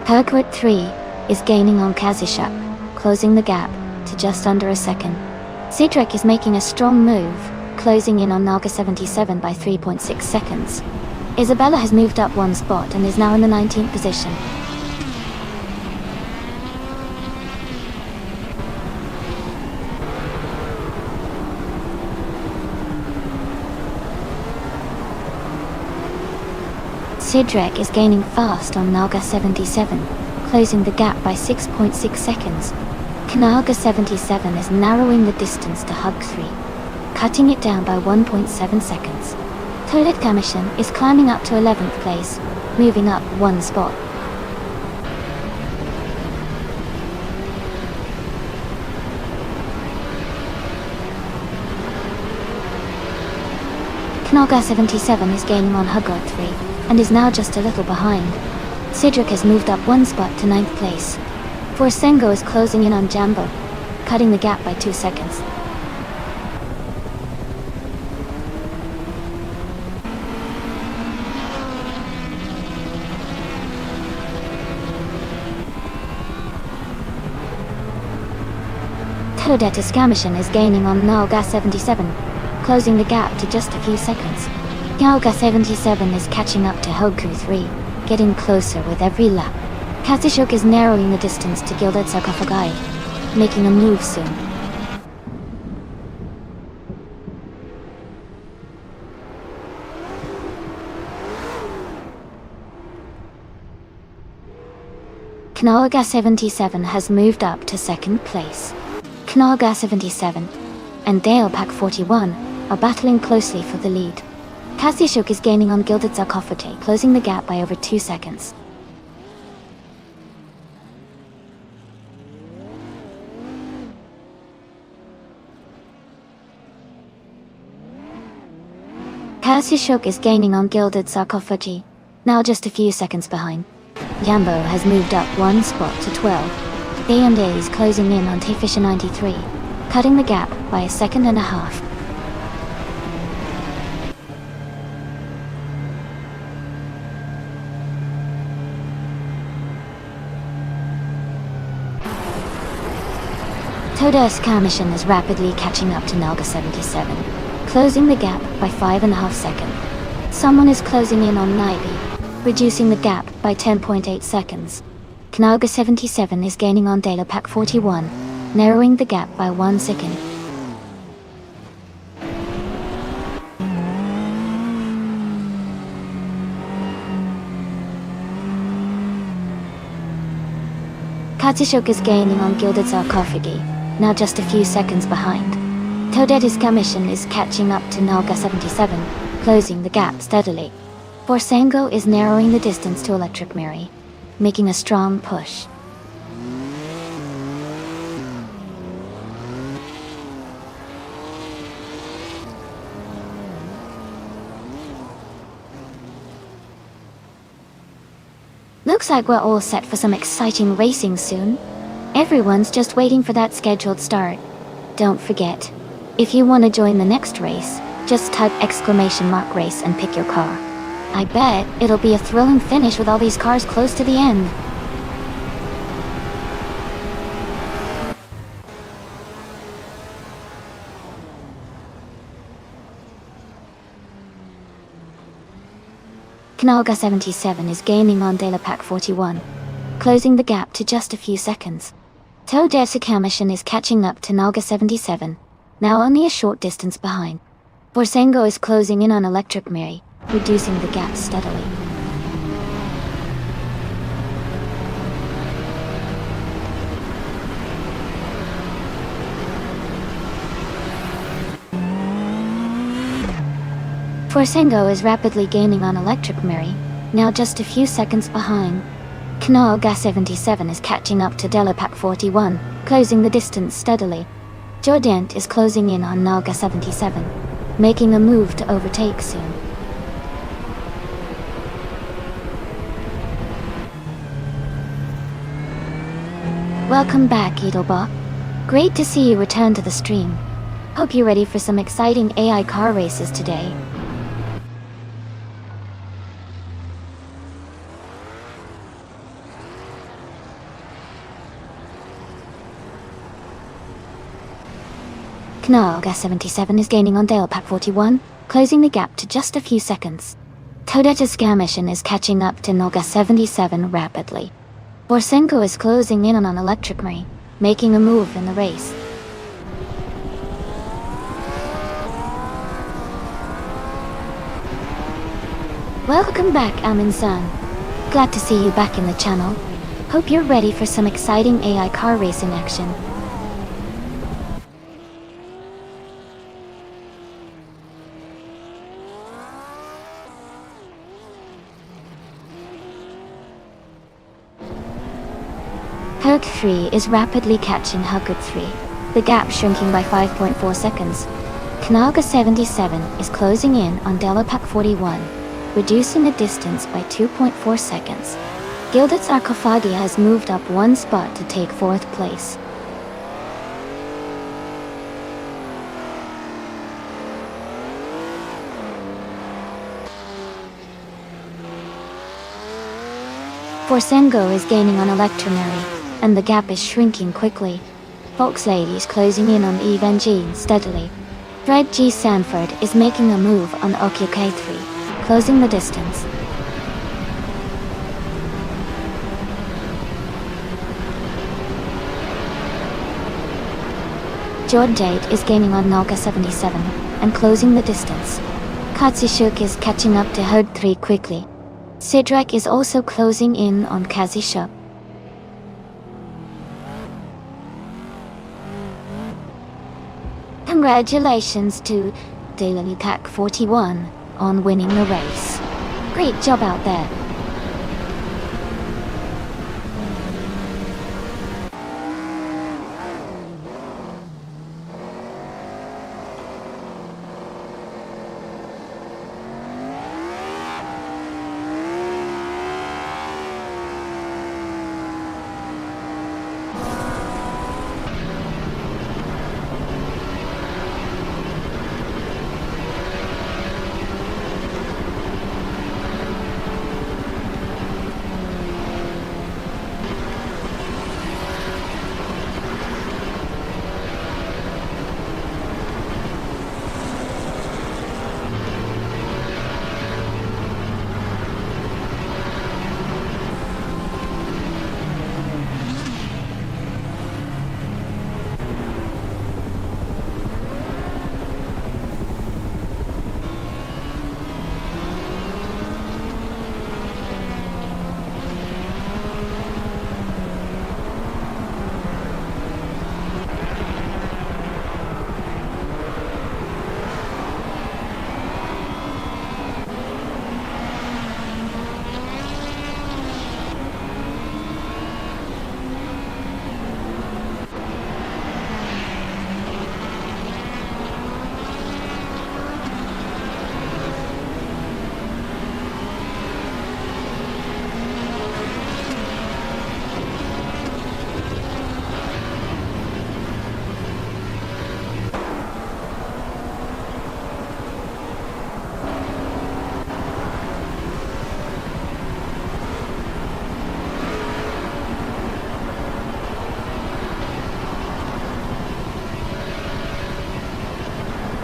Kirkwood 3 is gaining on Kazishuk, closing the gap to just under a second. Cedric is making a strong move, closing in on Nalga 77 by 3.6 seconds. Isabella has moved up 1 spot and is now in the 19th position. Sidrek is gaining fast on Naga 77, closing the gap by 6.6 seconds. Knaga 77 is narrowing the distance to Hug 3, cutting it down by 1.7 seconds. Toilet Kamishin is climbing up to 11th place, moving up one spot. Knaga 77 is gaining on Hugard 3, and is now just a little behind. Sidrek has moved up one spot to 9th place. Forsengo is closing in on Jambo, cutting the gap by 2 seconds. Todetus Kamishin is gaining on Naoga 77, closing the gap to just a few seconds. Naoga 77 is catching up to Hoku 3, getting closer with every lap. Katsushuk is narrowing the distance to Gilded Sarcophagi, making a move soon. Knaga 77 has moved up to 2nd place. Knaga 77 and Dalepack 41 are battling closely for the lead. Katsushuk is gaining on Gilded Sarcophagi, closing the gap by over 2 seconds. Katsushuk is gaining on Gilded Sarcophagi, now just a few seconds behind. Jambo has moved up one spot to 12. A&A is closing in on Tayfisher 93, cutting the gap by a second and a half. Todetus Kamishin is rapidly catching up to Naga 77, closing the gap by 5.5 seconds. Someone is closing in on Naibi, reducing the gap by 10.8 seconds. Knaga 77 is gaining on Dalepack 41, narrowing the gap by 1 second. Katsushuk is gaining on Gilded Sarcophagi, now just a few seconds behind. Todetus Kamishin is catching up to Naga 77, closing the gap steadily. Forsengo is narrowing the distance to Electric Mary, making a strong push. Looks like we're all set for some exciting racing soon. Everyone's just waiting for that scheduled start. Don't forget, if you want to join the next race, just type !race and pick your car. I bet it'll be a thrilling finish with all these cars close to the end. Knaga 77 is gaining on Dalepack 41, closing the gap to just a few seconds. Todetus Kamishin is catching up to Naga 77, now only a short distance behind. Forsengo is closing in on Electric Mary, reducing the gap steadily. Forsengo is rapidly gaining on Electric Mary, now just a few seconds behind. Knaga 77 is catching up to Dalepack 41, closing the distance steadily. Jordant is closing in on Naga 77, making a move to overtake soon. Welcome back, Edelbach. Great to see you return to the stream. Hope you're ready for some exciting AI car races today. Knaga 77 is gaining on Dalepack 41, closing the gap to just a few seconds. Todetus Kamishin is catching up to Naga 77 rapidly. Forsengo is closing in on Electric Mary, making a move in the race. Welcome back, Amin-san. Glad to see you back in the channel. Hope you're ready for some exciting AI car racing action. Herd 3 is rapidly catching Hugud 3, the gap shrinking by 5.4 seconds. Kanaga 77 is closing in on Delapac 41, reducing the distance by 2.4 seconds. Gilded Sarcophagia has moved up one spot to take 4th place. Forsengo is gaining on Electronary, and the gap is shrinking quickly. Volkslady is closing in on Evangene steadily. Fred G. Sanford is making a move on Okya K3, closing the distance. Jordate is gaining on Nalka 77 and closing the distance. Katsishuk is catching up to Herd 3 quickly. Sidrak is also closing in on Kazishuk. Congratulations to Delapac 41 on winning the race. Great job out there.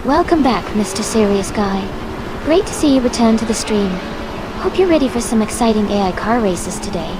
Welcome back, Mr. Serious Guy. Great to see you return to the stream. Hope you're ready for some exciting AI car races today.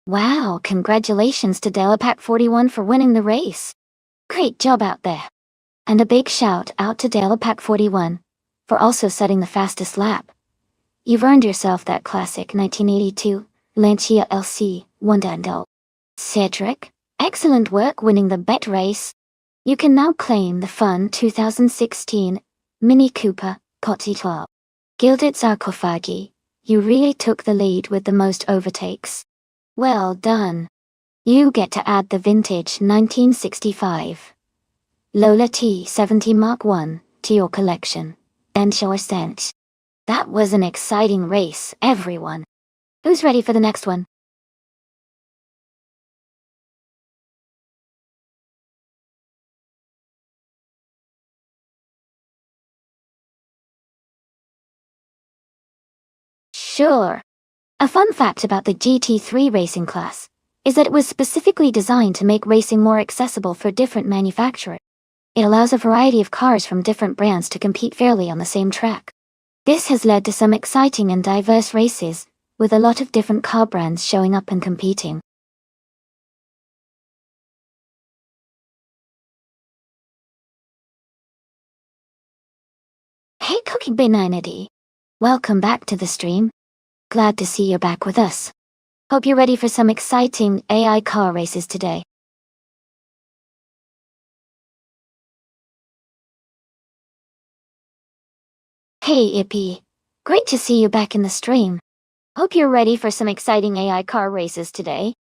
Wow, congratulations to Delapack41 for winning the race. Great job out there. And a big shout out to Delapack41 for also setting the fastest lap. You've earned yourself that classic 1982 Lancia LC 1.0. Cedric, excellent work winning the bet race. You can now claim the fun 2016 Mini Cooper Cotti Gilded Sarcophagi. You really took the lead with the most overtakes. Well done. You get to add the vintage 1965 Lola T70 Mark I to your collection. And show a sense. That was an exciting race, everyone. Who's ready for the next one? Sure. A fun fact about the GT3 racing class is that it was specifically designed to make racing more accessible for different manufacturers. It allows a variety of cars from different brands to compete fairly on the same track. This has led to some exciting and diverse races, with a lot of different car brands showing up and competing. Hey Cookie Bananity! Welcome back to the stream. Glad to see you're back with us. Hope you're ready for some exciting AI car races today. Hey Ippy! Great to see you back in the stream. Hope you're ready for some exciting AI car races today.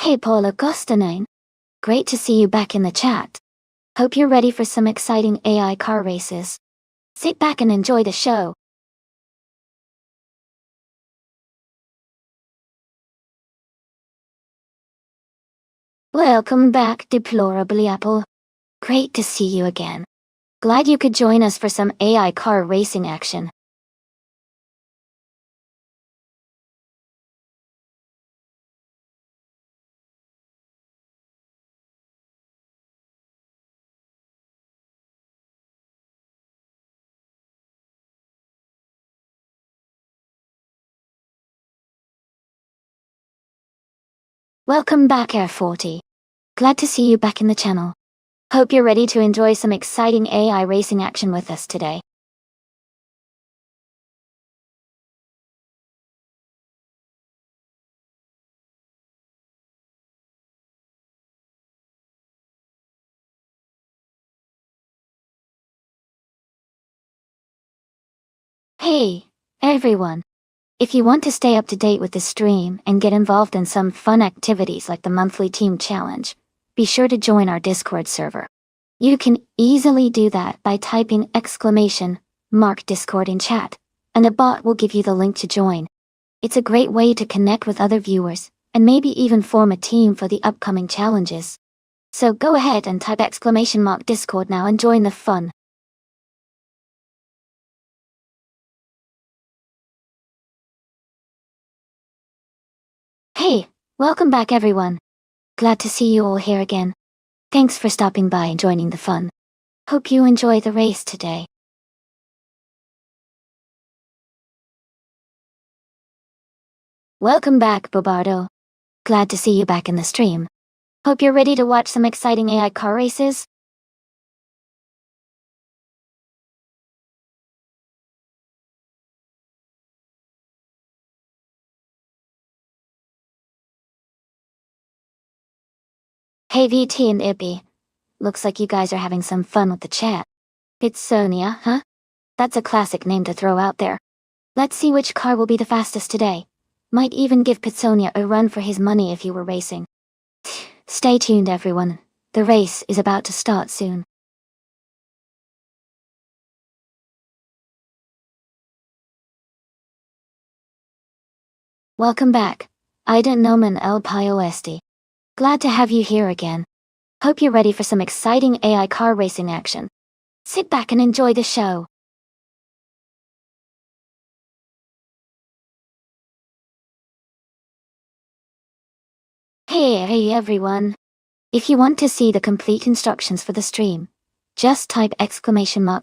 Hey Paul Augustinine! Great to see you back in the chat. Hope you're ready for some exciting AI car races. Sit back and enjoy the show. Welcome back, Deplorably Apple. Great to see you again. Glad you could join us for some AI car racing action. Welcome back, Air40. Glad to see you back in the channel. Hope you're ready to enjoy some exciting AI racing action with us today. Hey, everyone. If you want to stay up to date with the stream and get involved in some fun activities like the monthly team challenge, be sure to join our Discord server. You can easily do that by typing !mark Discord in chat, and a bot will give you the link to join. It's a great way to connect with other viewers, and maybe even form a team for the upcoming challenges. So go ahead and type !mark Discord now and join the fun. Hey, welcome back everyone. Glad to see you all here again. Thanks for stopping by and joining the fun. Hope you enjoy the race today. Welcome back, Bobardo. Glad to see you back in the stream. Hope you're ready to watch some exciting AI car races. Hey VT and Ippy. Looks like you guys are having some fun with the chat. It's Sonia, huh? That's a classic name to throw out there. Let's see which car will be the fastest today. Might even give Pitsonia a run for his money if you were racing. Stay tuned everyone. The race is about to start soon. Welcome back. Ida Noman El Pioesti. Glad to have you here again. Hope you're ready for some exciting AI car racing action. Sit back and enjoy the show. Hey everyone. If you want to see the complete instructions for the stream, just type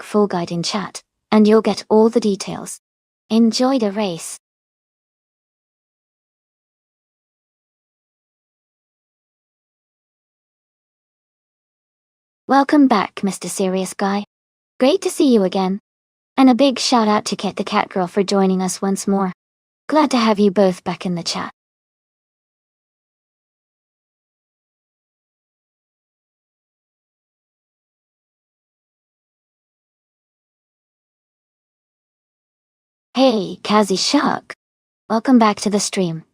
!full guide in chat, and you'll get all the details. Enjoy the race. Welcome back, Mr. Serious Guy. Great to see you again. And a big shout out to Kit the Cat Girl for joining us once more. Glad to have you both back in the chat. Hey, Kazi Shark. Welcome back to the stream.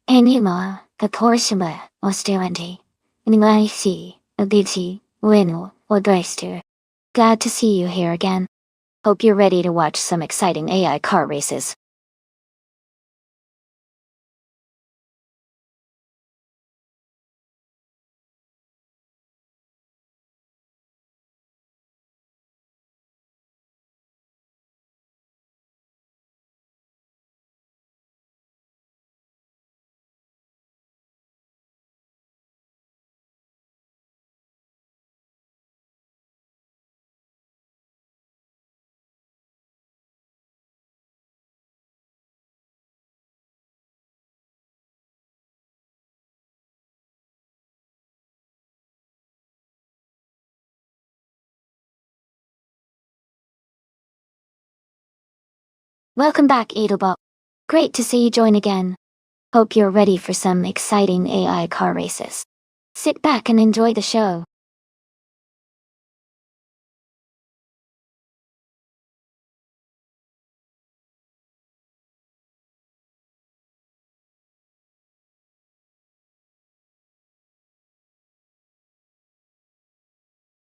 Anima, Kakorshima, Osterenti. Iningaishi, Adichi, Winu, Odreister. Glad to see you here again. Hope you're ready to watch some exciting AI car races. Welcome back, Edelbot. Great to see you join again. Hope you're ready for some exciting AI car races. Sit back and enjoy the show.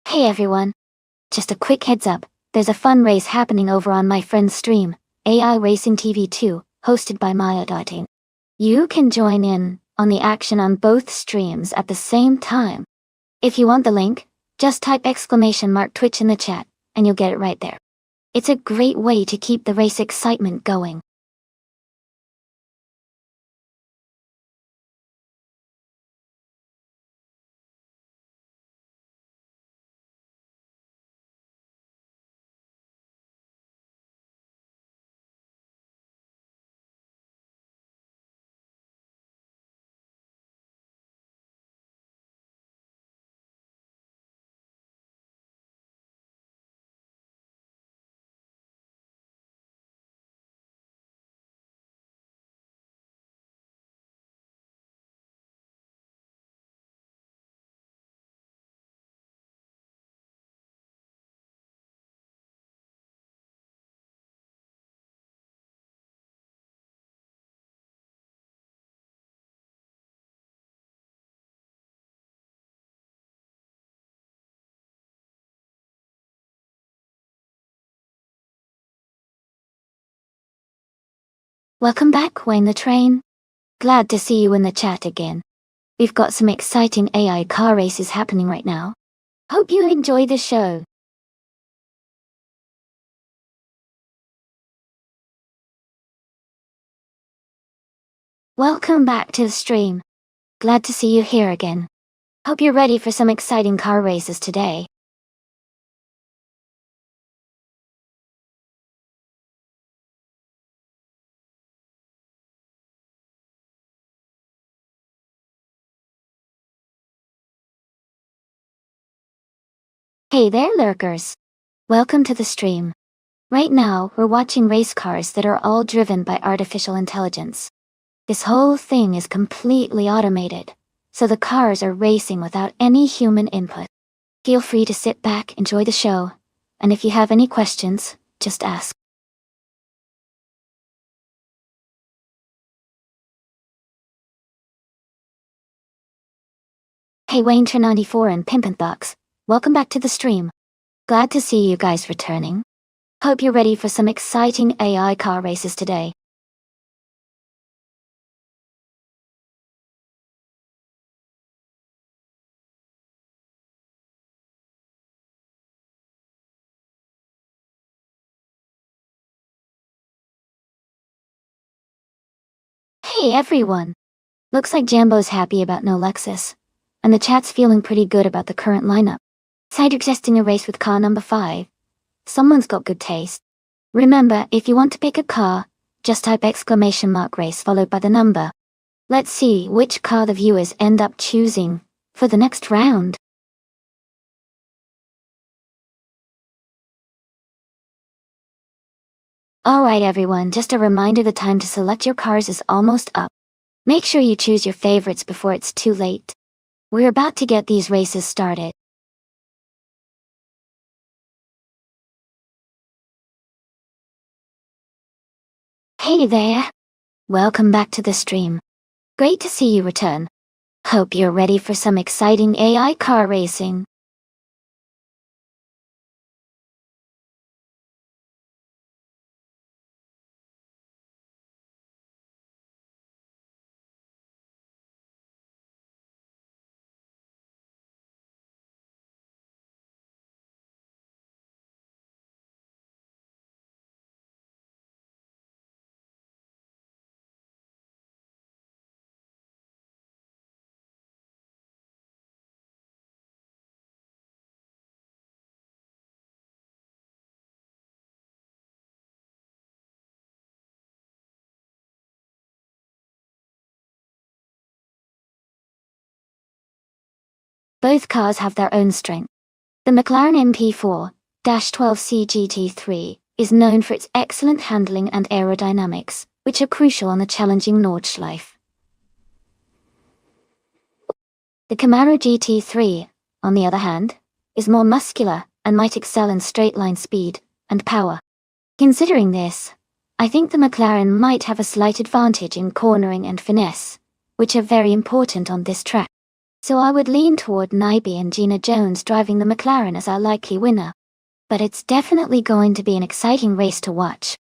Hey everyone. Just a quick heads up, there's a fun race happening over on my friend's stream, AI Racing TV 2, hosted by Maya Dotting. You can join in on the action on both streams at the same time. If you want the link, just type !Twitch in the chat, and you'll get it right there. It's a great way to keep the race excitement going. Welcome back, Wayne the Train. Glad to see you in the chat again. We've got some exciting AI car races happening right now. Hope you enjoy the show. Welcome back to the stream. Glad to see you here again. Hope you're ready for some exciting car races today. Hey there, lurkers. Welcome to the stream. Right now, we're watching race cars that are all driven by artificial intelligence. This whole thing is completely automated, so the cars are racing without any human input. Feel free to sit back, enjoy the show, and if you have any questions, just ask. Hey Wayne94 and Pimpinbox, welcome back to the stream. Glad to see you guys returning. Hope you're ready for some exciting AI car races today. Hey everyone! Looks like Jambo's happy about no Lexus, and the chat's feeling pretty good about the current lineup. Cider testing a race with car number 5. Someone's got good taste. Remember, if you want to pick a car, just type !race followed by the number. Let's see which car the viewers end up choosing for the next round. Alright everyone, just a reminder, the time to select your cars is almost up. Make sure you choose your favorites before it's too late. We're about to get these races started. Hey there! Welcome back to the stream. Great to see you return. Hope you're ready for some exciting AI car racing. Both cars have their own strength. The McLaren MP4-12C GT3 is known for its excellent handling and aerodynamics, which are crucial on the challenging Nordschleife. The Camaro GT3, on the other hand, is more muscular and might excel in straight-line speed and power. Considering this, I think the McLaren might have a slight advantage in cornering and finesse, which are very important on this track. So I would lean toward Nyby and Gina Jones driving the McLaren as our likely winner. But it's definitely going to be an exciting race to watch.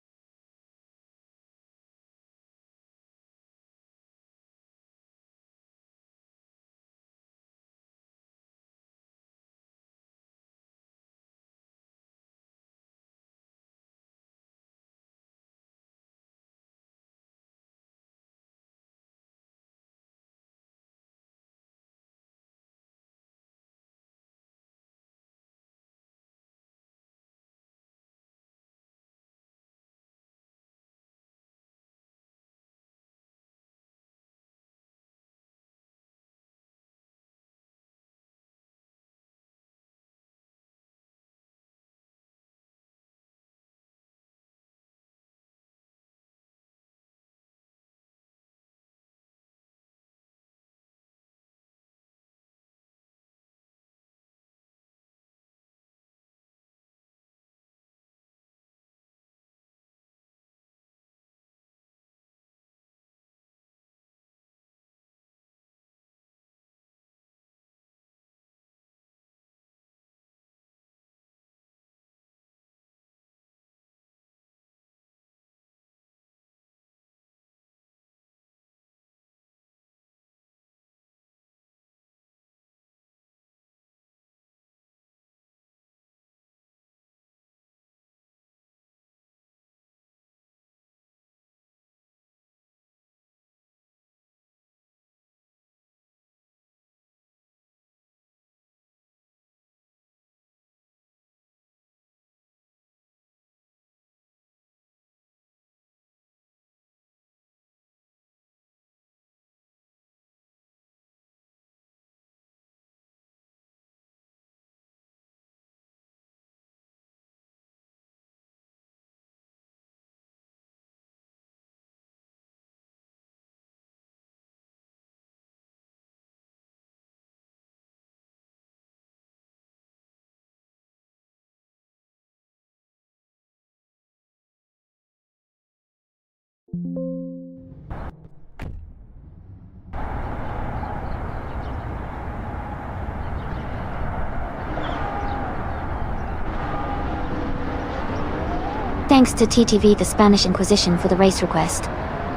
Thanks to TTV, the Spanish Inquisition, for the race request.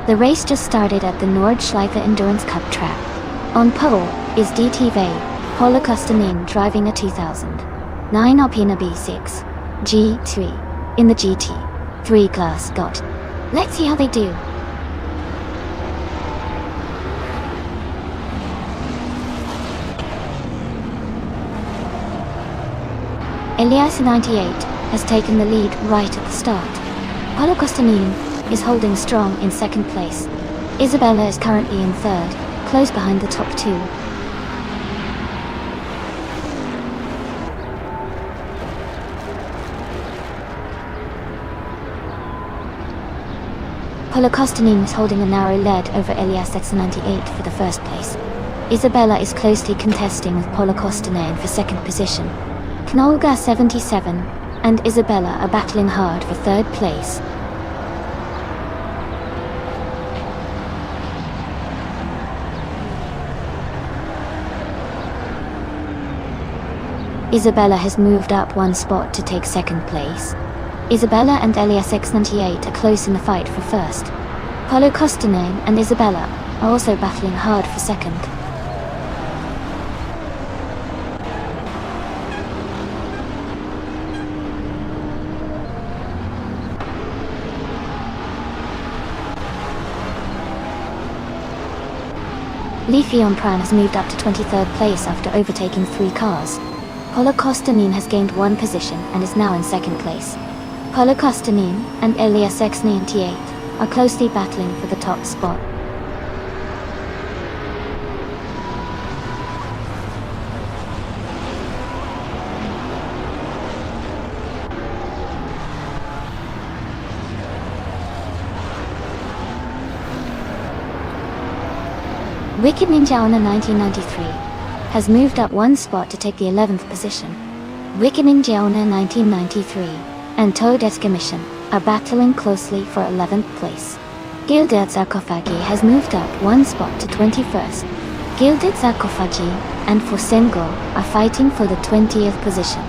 The race just started at the Nordschleife Endurance Cup track. On pole is DTV, Holocaustinin driving a 2009 Alpina B6 G3 in the GT3 class. Let's see how they do. Elias 98 has taken the lead right at the start. Paolo Costanini is holding strong in second place. Isabella is currently in third, close behind the top two. Paolo Costanini is holding a narrow lead over Elias X98 for the first place. Isabella is closely contesting with Paolo Costanini for second position. Knolga 77 and Isabella are battling hard for third place. Isabella has moved up one spot to take second place. Isabella and Elias X98 are close in the fight for first. Paolo Costanini and Isabella are also battling hard for second. Leafeon Prime has moved up to 23rd place after overtaking 3 cars. Paolo Costanini has gained 1 position and is now in second place. Paolo Costanini and Elias X98 are closely battling for the top spot. Wicked Ninja Owner 1993 has moved up 1 spot to take the 11th position. Wicked Ninja Owner 1993 and Toad Escamation are battling closely for 11th place. Gilded Sarcophagi has moved up 1 spot to 21st. Gilded Sarcophagi and Forsengo are fighting for the 20th position.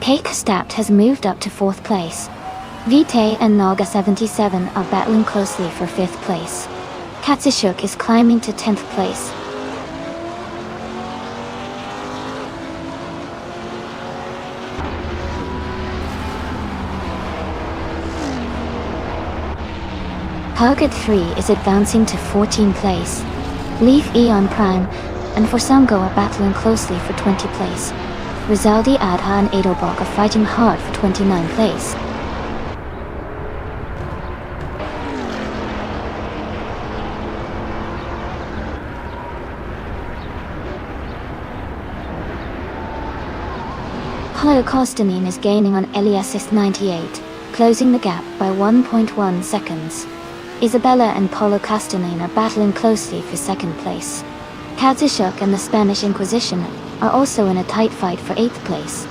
Cake Stapt has moved up to 4th place. Vitae and Naga 77 are battling closely for 5th place. Katsushuk is climbing to 10th place. Target 3 is advancing to 14th place. Leaf Eon Prime and Forsango are battling closely for 20th place. Rizaldi Adha and Adobog are fighting hard for 29th place. Paolo Costanini is gaining on Elias X98, closing the gap by 1.1 seconds. Isabella and Paolo Costanini are battling closely for second place. Katsushuk and the Spanish Inquisition are also in a tight fight for 8th place.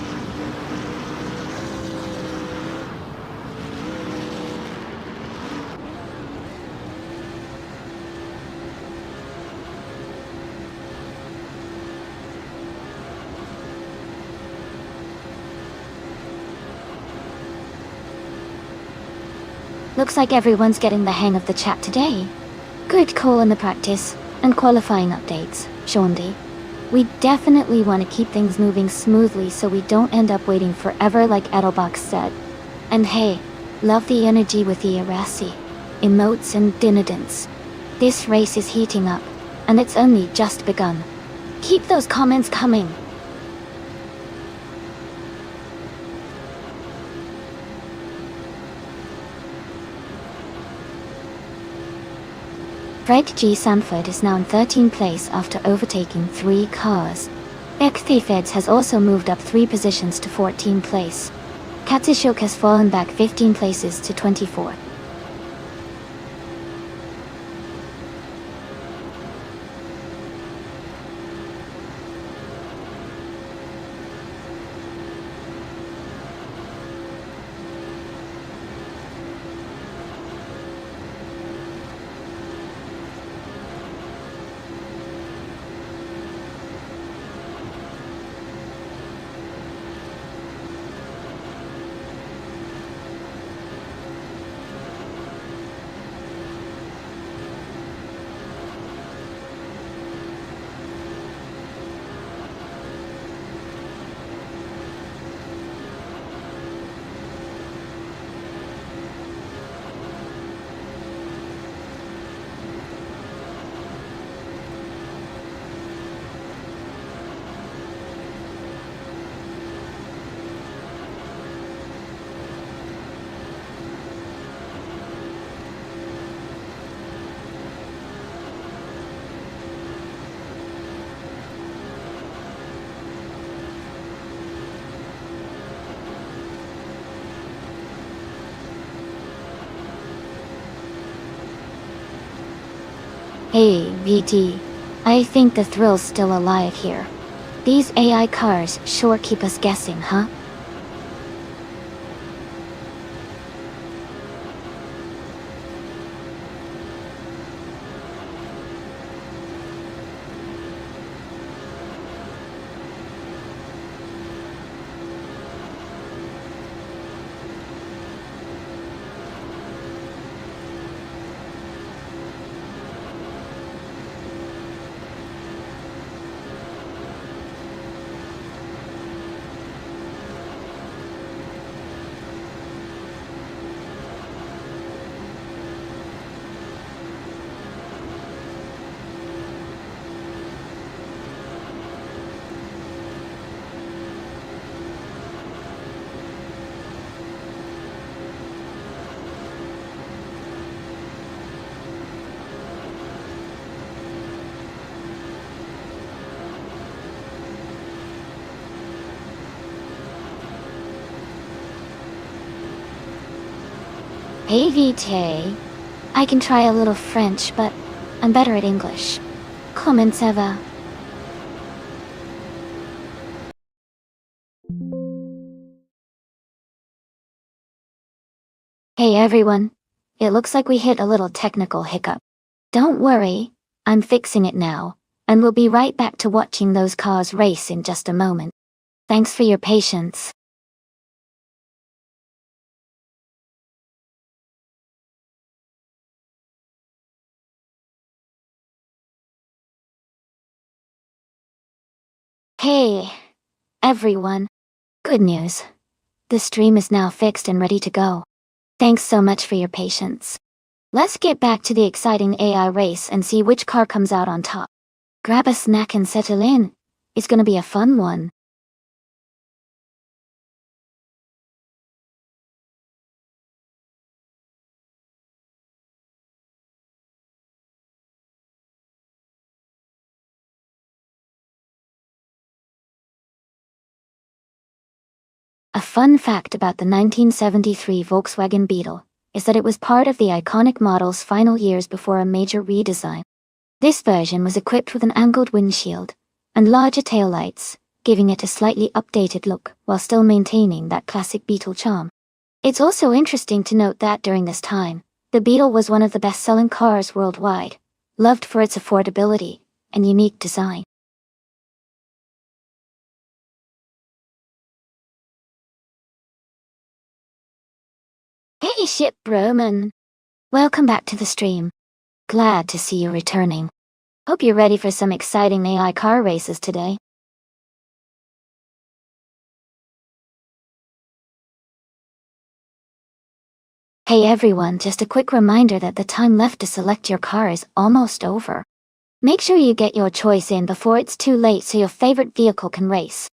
Looks like everyone's getting the hang of the chat today. Good call in the practice and qualifying updates, Shondi. We definitely want to keep things moving smoothly so we don't end up waiting forever like Edelbach said. And hey, love the energy with the Irasi, emotes and dinidents. This race is heating up, and it's only just begun. Keep those comments coming. Fred G. Sanford is now in 13th place after overtaking 3 cars. Ekthefeds has also moved up 3 positions to 14th place. Katsushuk has fallen back 15 places to 24th. Hey, VT. I think the thrill's still alive here. These AI cars sure keep us guessing, huh? Hey, VT. I can try a little French, but I'm better at English. Comment ça va? Hey everyone. It looks like we hit a little technical hiccup. Don't worry, I'm fixing it now, and we'll be right back to watching those cars race in just a moment. Thanks for your patience. Hey, everyone. Good news. The stream is now fixed and ready to go. Thanks so much for your patience. Let's get back to the exciting AI race and see which car comes out on top. Grab a snack and settle in. It's gonna be a fun one. A fun fact about the 1973 Volkswagen Beetle is that it was part of the iconic model's final years before a major redesign. This version was equipped with an angled windshield and larger taillights, giving it a slightly updated look while still maintaining that classic Beetle charm. It's also interesting to note that during this time, the Beetle was one of the best-selling cars worldwide, loved for its affordability and unique design. Hey ship broman! Welcome back to the stream. Glad to see you returning. Hope you're ready for some exciting AI car races today. Hey everyone, just a quick reminder that the time left to select your car is almost over. Make sure you get your choice in before it's too late so your favorite vehicle can race.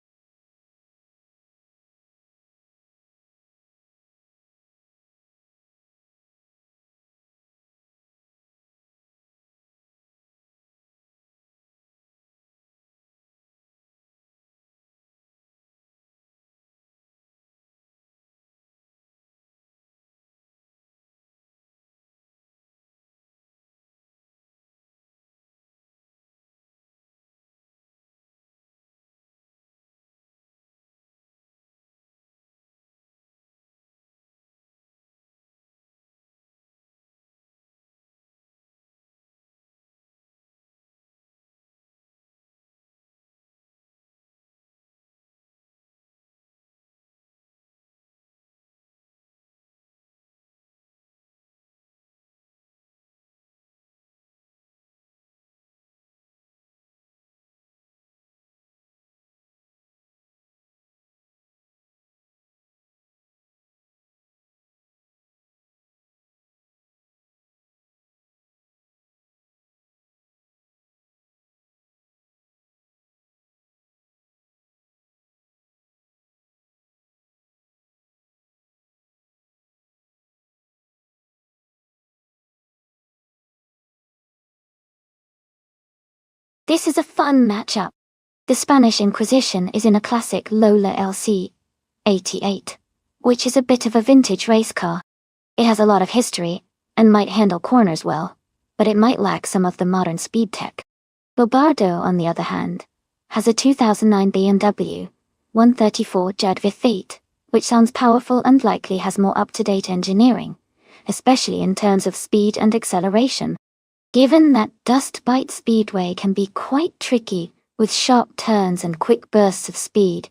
This is a fun matchup. The Spanish Inquisition is in a classic Lola LC 88, which is a bit of a vintage race car. It has a lot of history, and might handle corners well, but it might lack some of the modern speed tech. Bobardo, on the other hand, has a 2009 BMW 134 Jet V8, which sounds powerful and likely has more up-to-date engineering, especially in terms of speed and acceleration. Given that Dust Bite Speedway can be quite tricky with sharp turns and quick bursts of speed,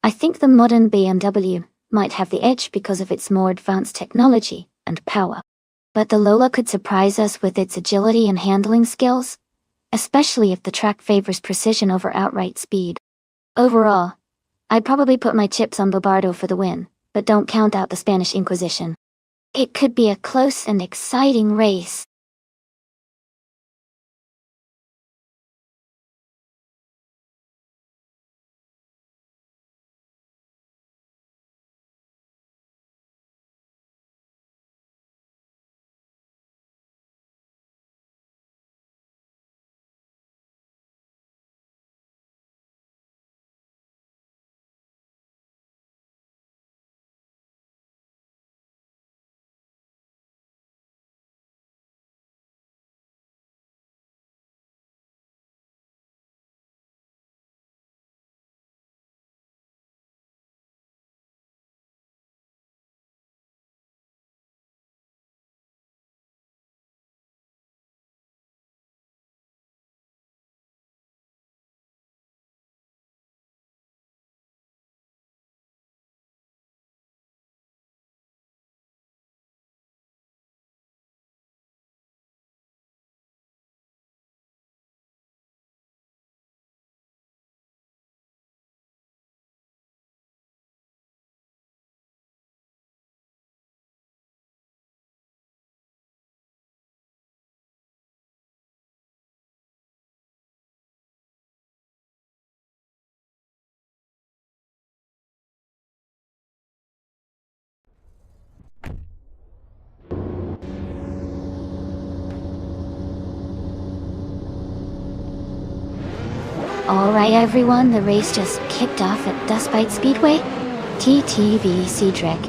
I think the modern BMW might have the edge because of its more advanced technology and power. But the Lola could surprise us with its agility and handling skills, especially if the track favors precision over outright speed. Overall, I'd probably put my chips on Bobardo for the win, but don't count out the Spanish Inquisition. It could be a close and exciting race. Alright everyone, the race just kicked off at Dustbite Speedway. TTV Cedric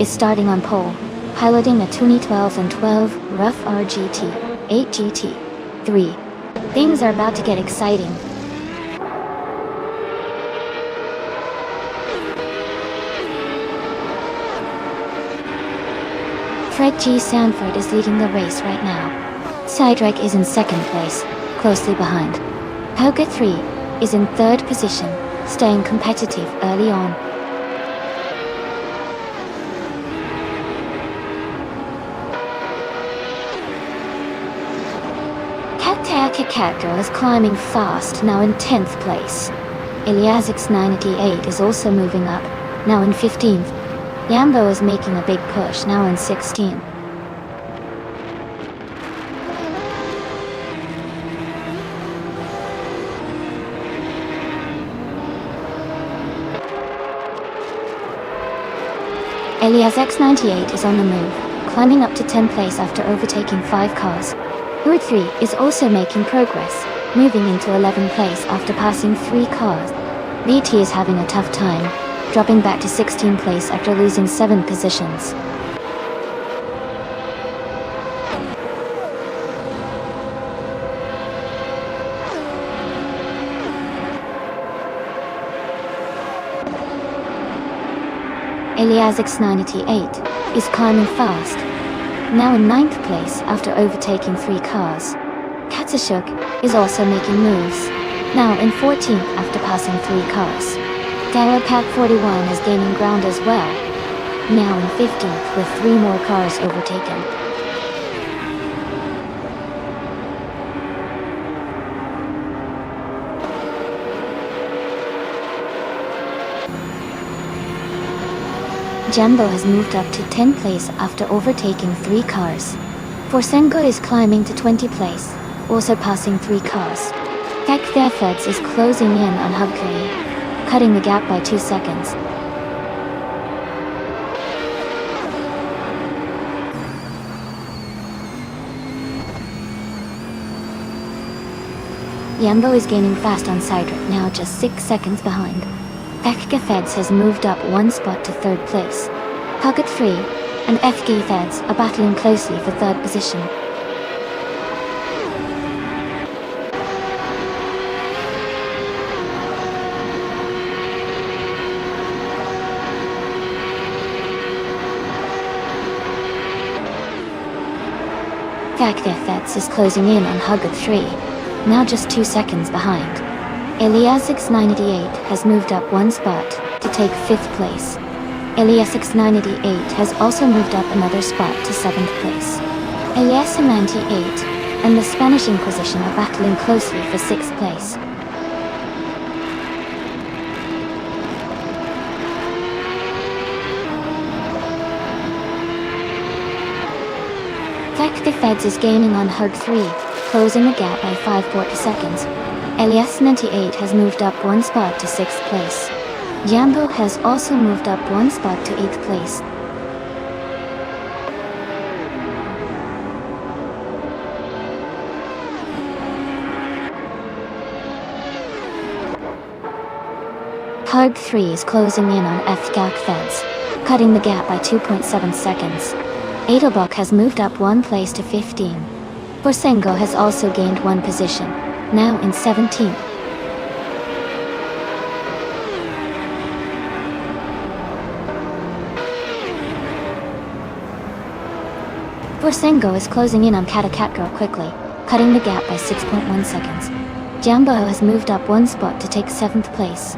is starting on pole, piloting a 2012 and 12 Rough RGT 8 GT 3. Things are about to get exciting. Fred G. Sanford is leading the race right now. Cedric is in second place, closely behind. Hoka 3 is in third position, staying competitive early on. Kakadro is climbing fast, now in 10th place. Iliasix 988 is also moving up, now in 15th. Yambo is making a big push, now in 16th. Elias X98 is on the move, climbing up to 10th place after overtaking 5 cars. Horde 3 is also making progress, moving into 11th place after passing 3 cars. BT is having a tough time, dropping back to 16th place after losing 7 positions. Elias X98 is climbing fast, now in 9th place after overtaking 3 cars. Katsashuk is also making moves, now in 14th after passing 3 cars. Pack 41 is gaining ground as well, now in 15th with 3 more cars overtaken. Jumbo has moved up to 10th place after overtaking 3 cars. Forsengo is climbing to 20th place, also passing 3 cars. Kakthefeds is closing in on Hubkari, cutting the gap by 2 seconds. Yambo is gaining fast on Cydric, now just 6 seconds behind. FG Feds has moved up 1 spot to 3rd place. Huggett 3 and FG Feds are battling closely for 3rd position. Fakdefets is closing in on Hugger 3, now just 2 seconds behind. Eliasix 988 has moved up 1 spot to take 5th place. Eliasix 988 has also moved up another spot to 7th place. Elias 98 and the Spanish Inquisition are battling closely for 6th place. Fakdefeds is gaining on Hug 3, closing the gap by 5 seconds. Elias 98 has moved up 1 spot to 6th place. Jambo has also moved up 1 spot to 8th place. Hug 3 is closing in on FGAC Feds, cutting the gap by 2.7 seconds. Edelbach has moved up 1 place to 15. Borsengo has also gained 1 position, now in 17th. Borsengo is closing in on Catacatgirl quickly, cutting the gap by 6.1 seconds. Jambo has moved up 1 spot to take 7th place.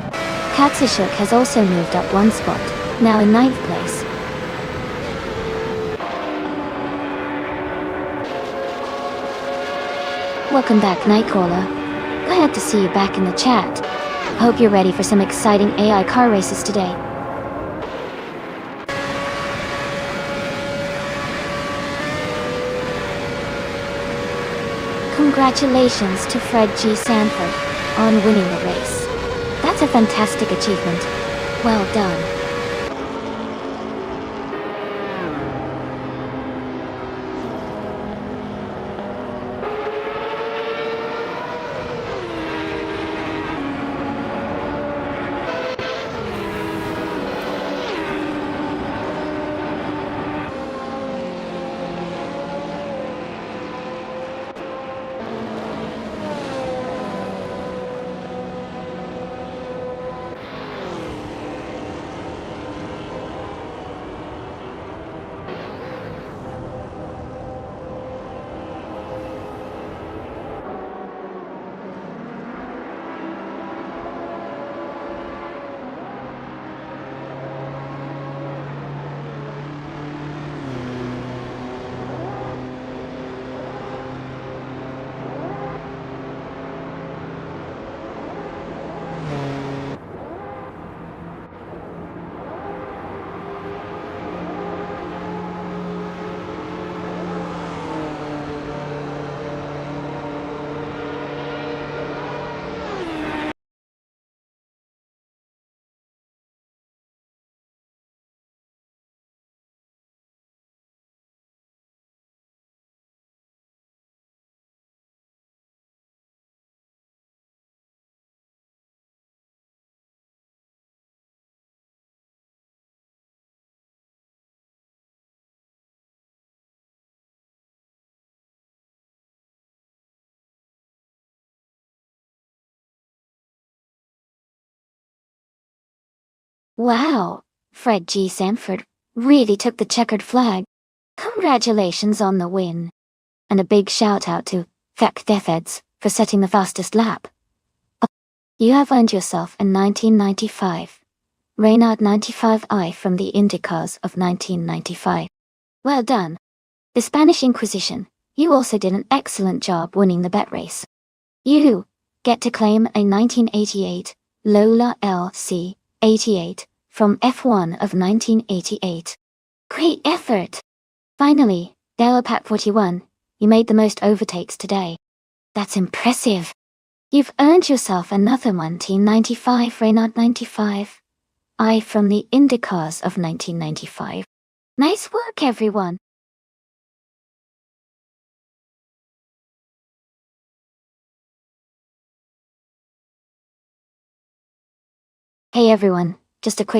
Katsishuk has also moved up 1 spot, now in 9th place. Welcome back, Nightcrawler. Glad to see you back in the chat. Hope you're ready for some exciting AI car races today. Congratulations to Fred G. Sanford on winning the race. That's a fantastic achievement. Well done. Wow, Fred G. Sanford really took the checkered flag. Congratulations on the win. And a big shout out to Fakdefeds for setting the fastest lap. You have earned yourself a 1995 Reynard 95i from the IndyCars of 1995. Well done. The Spanish Inquisition, you also did an excellent job winning the bet race. You get to claim a 1988 Lola LC 88 from F1 of 1988. Great effort! Finally, Delapack 41, you made the most overtakes today. That's impressive. You've earned yourself another 1995 Reynard 95 I from the IndyCars of 1995. Nice work, everyone. Hey everyone, just a quick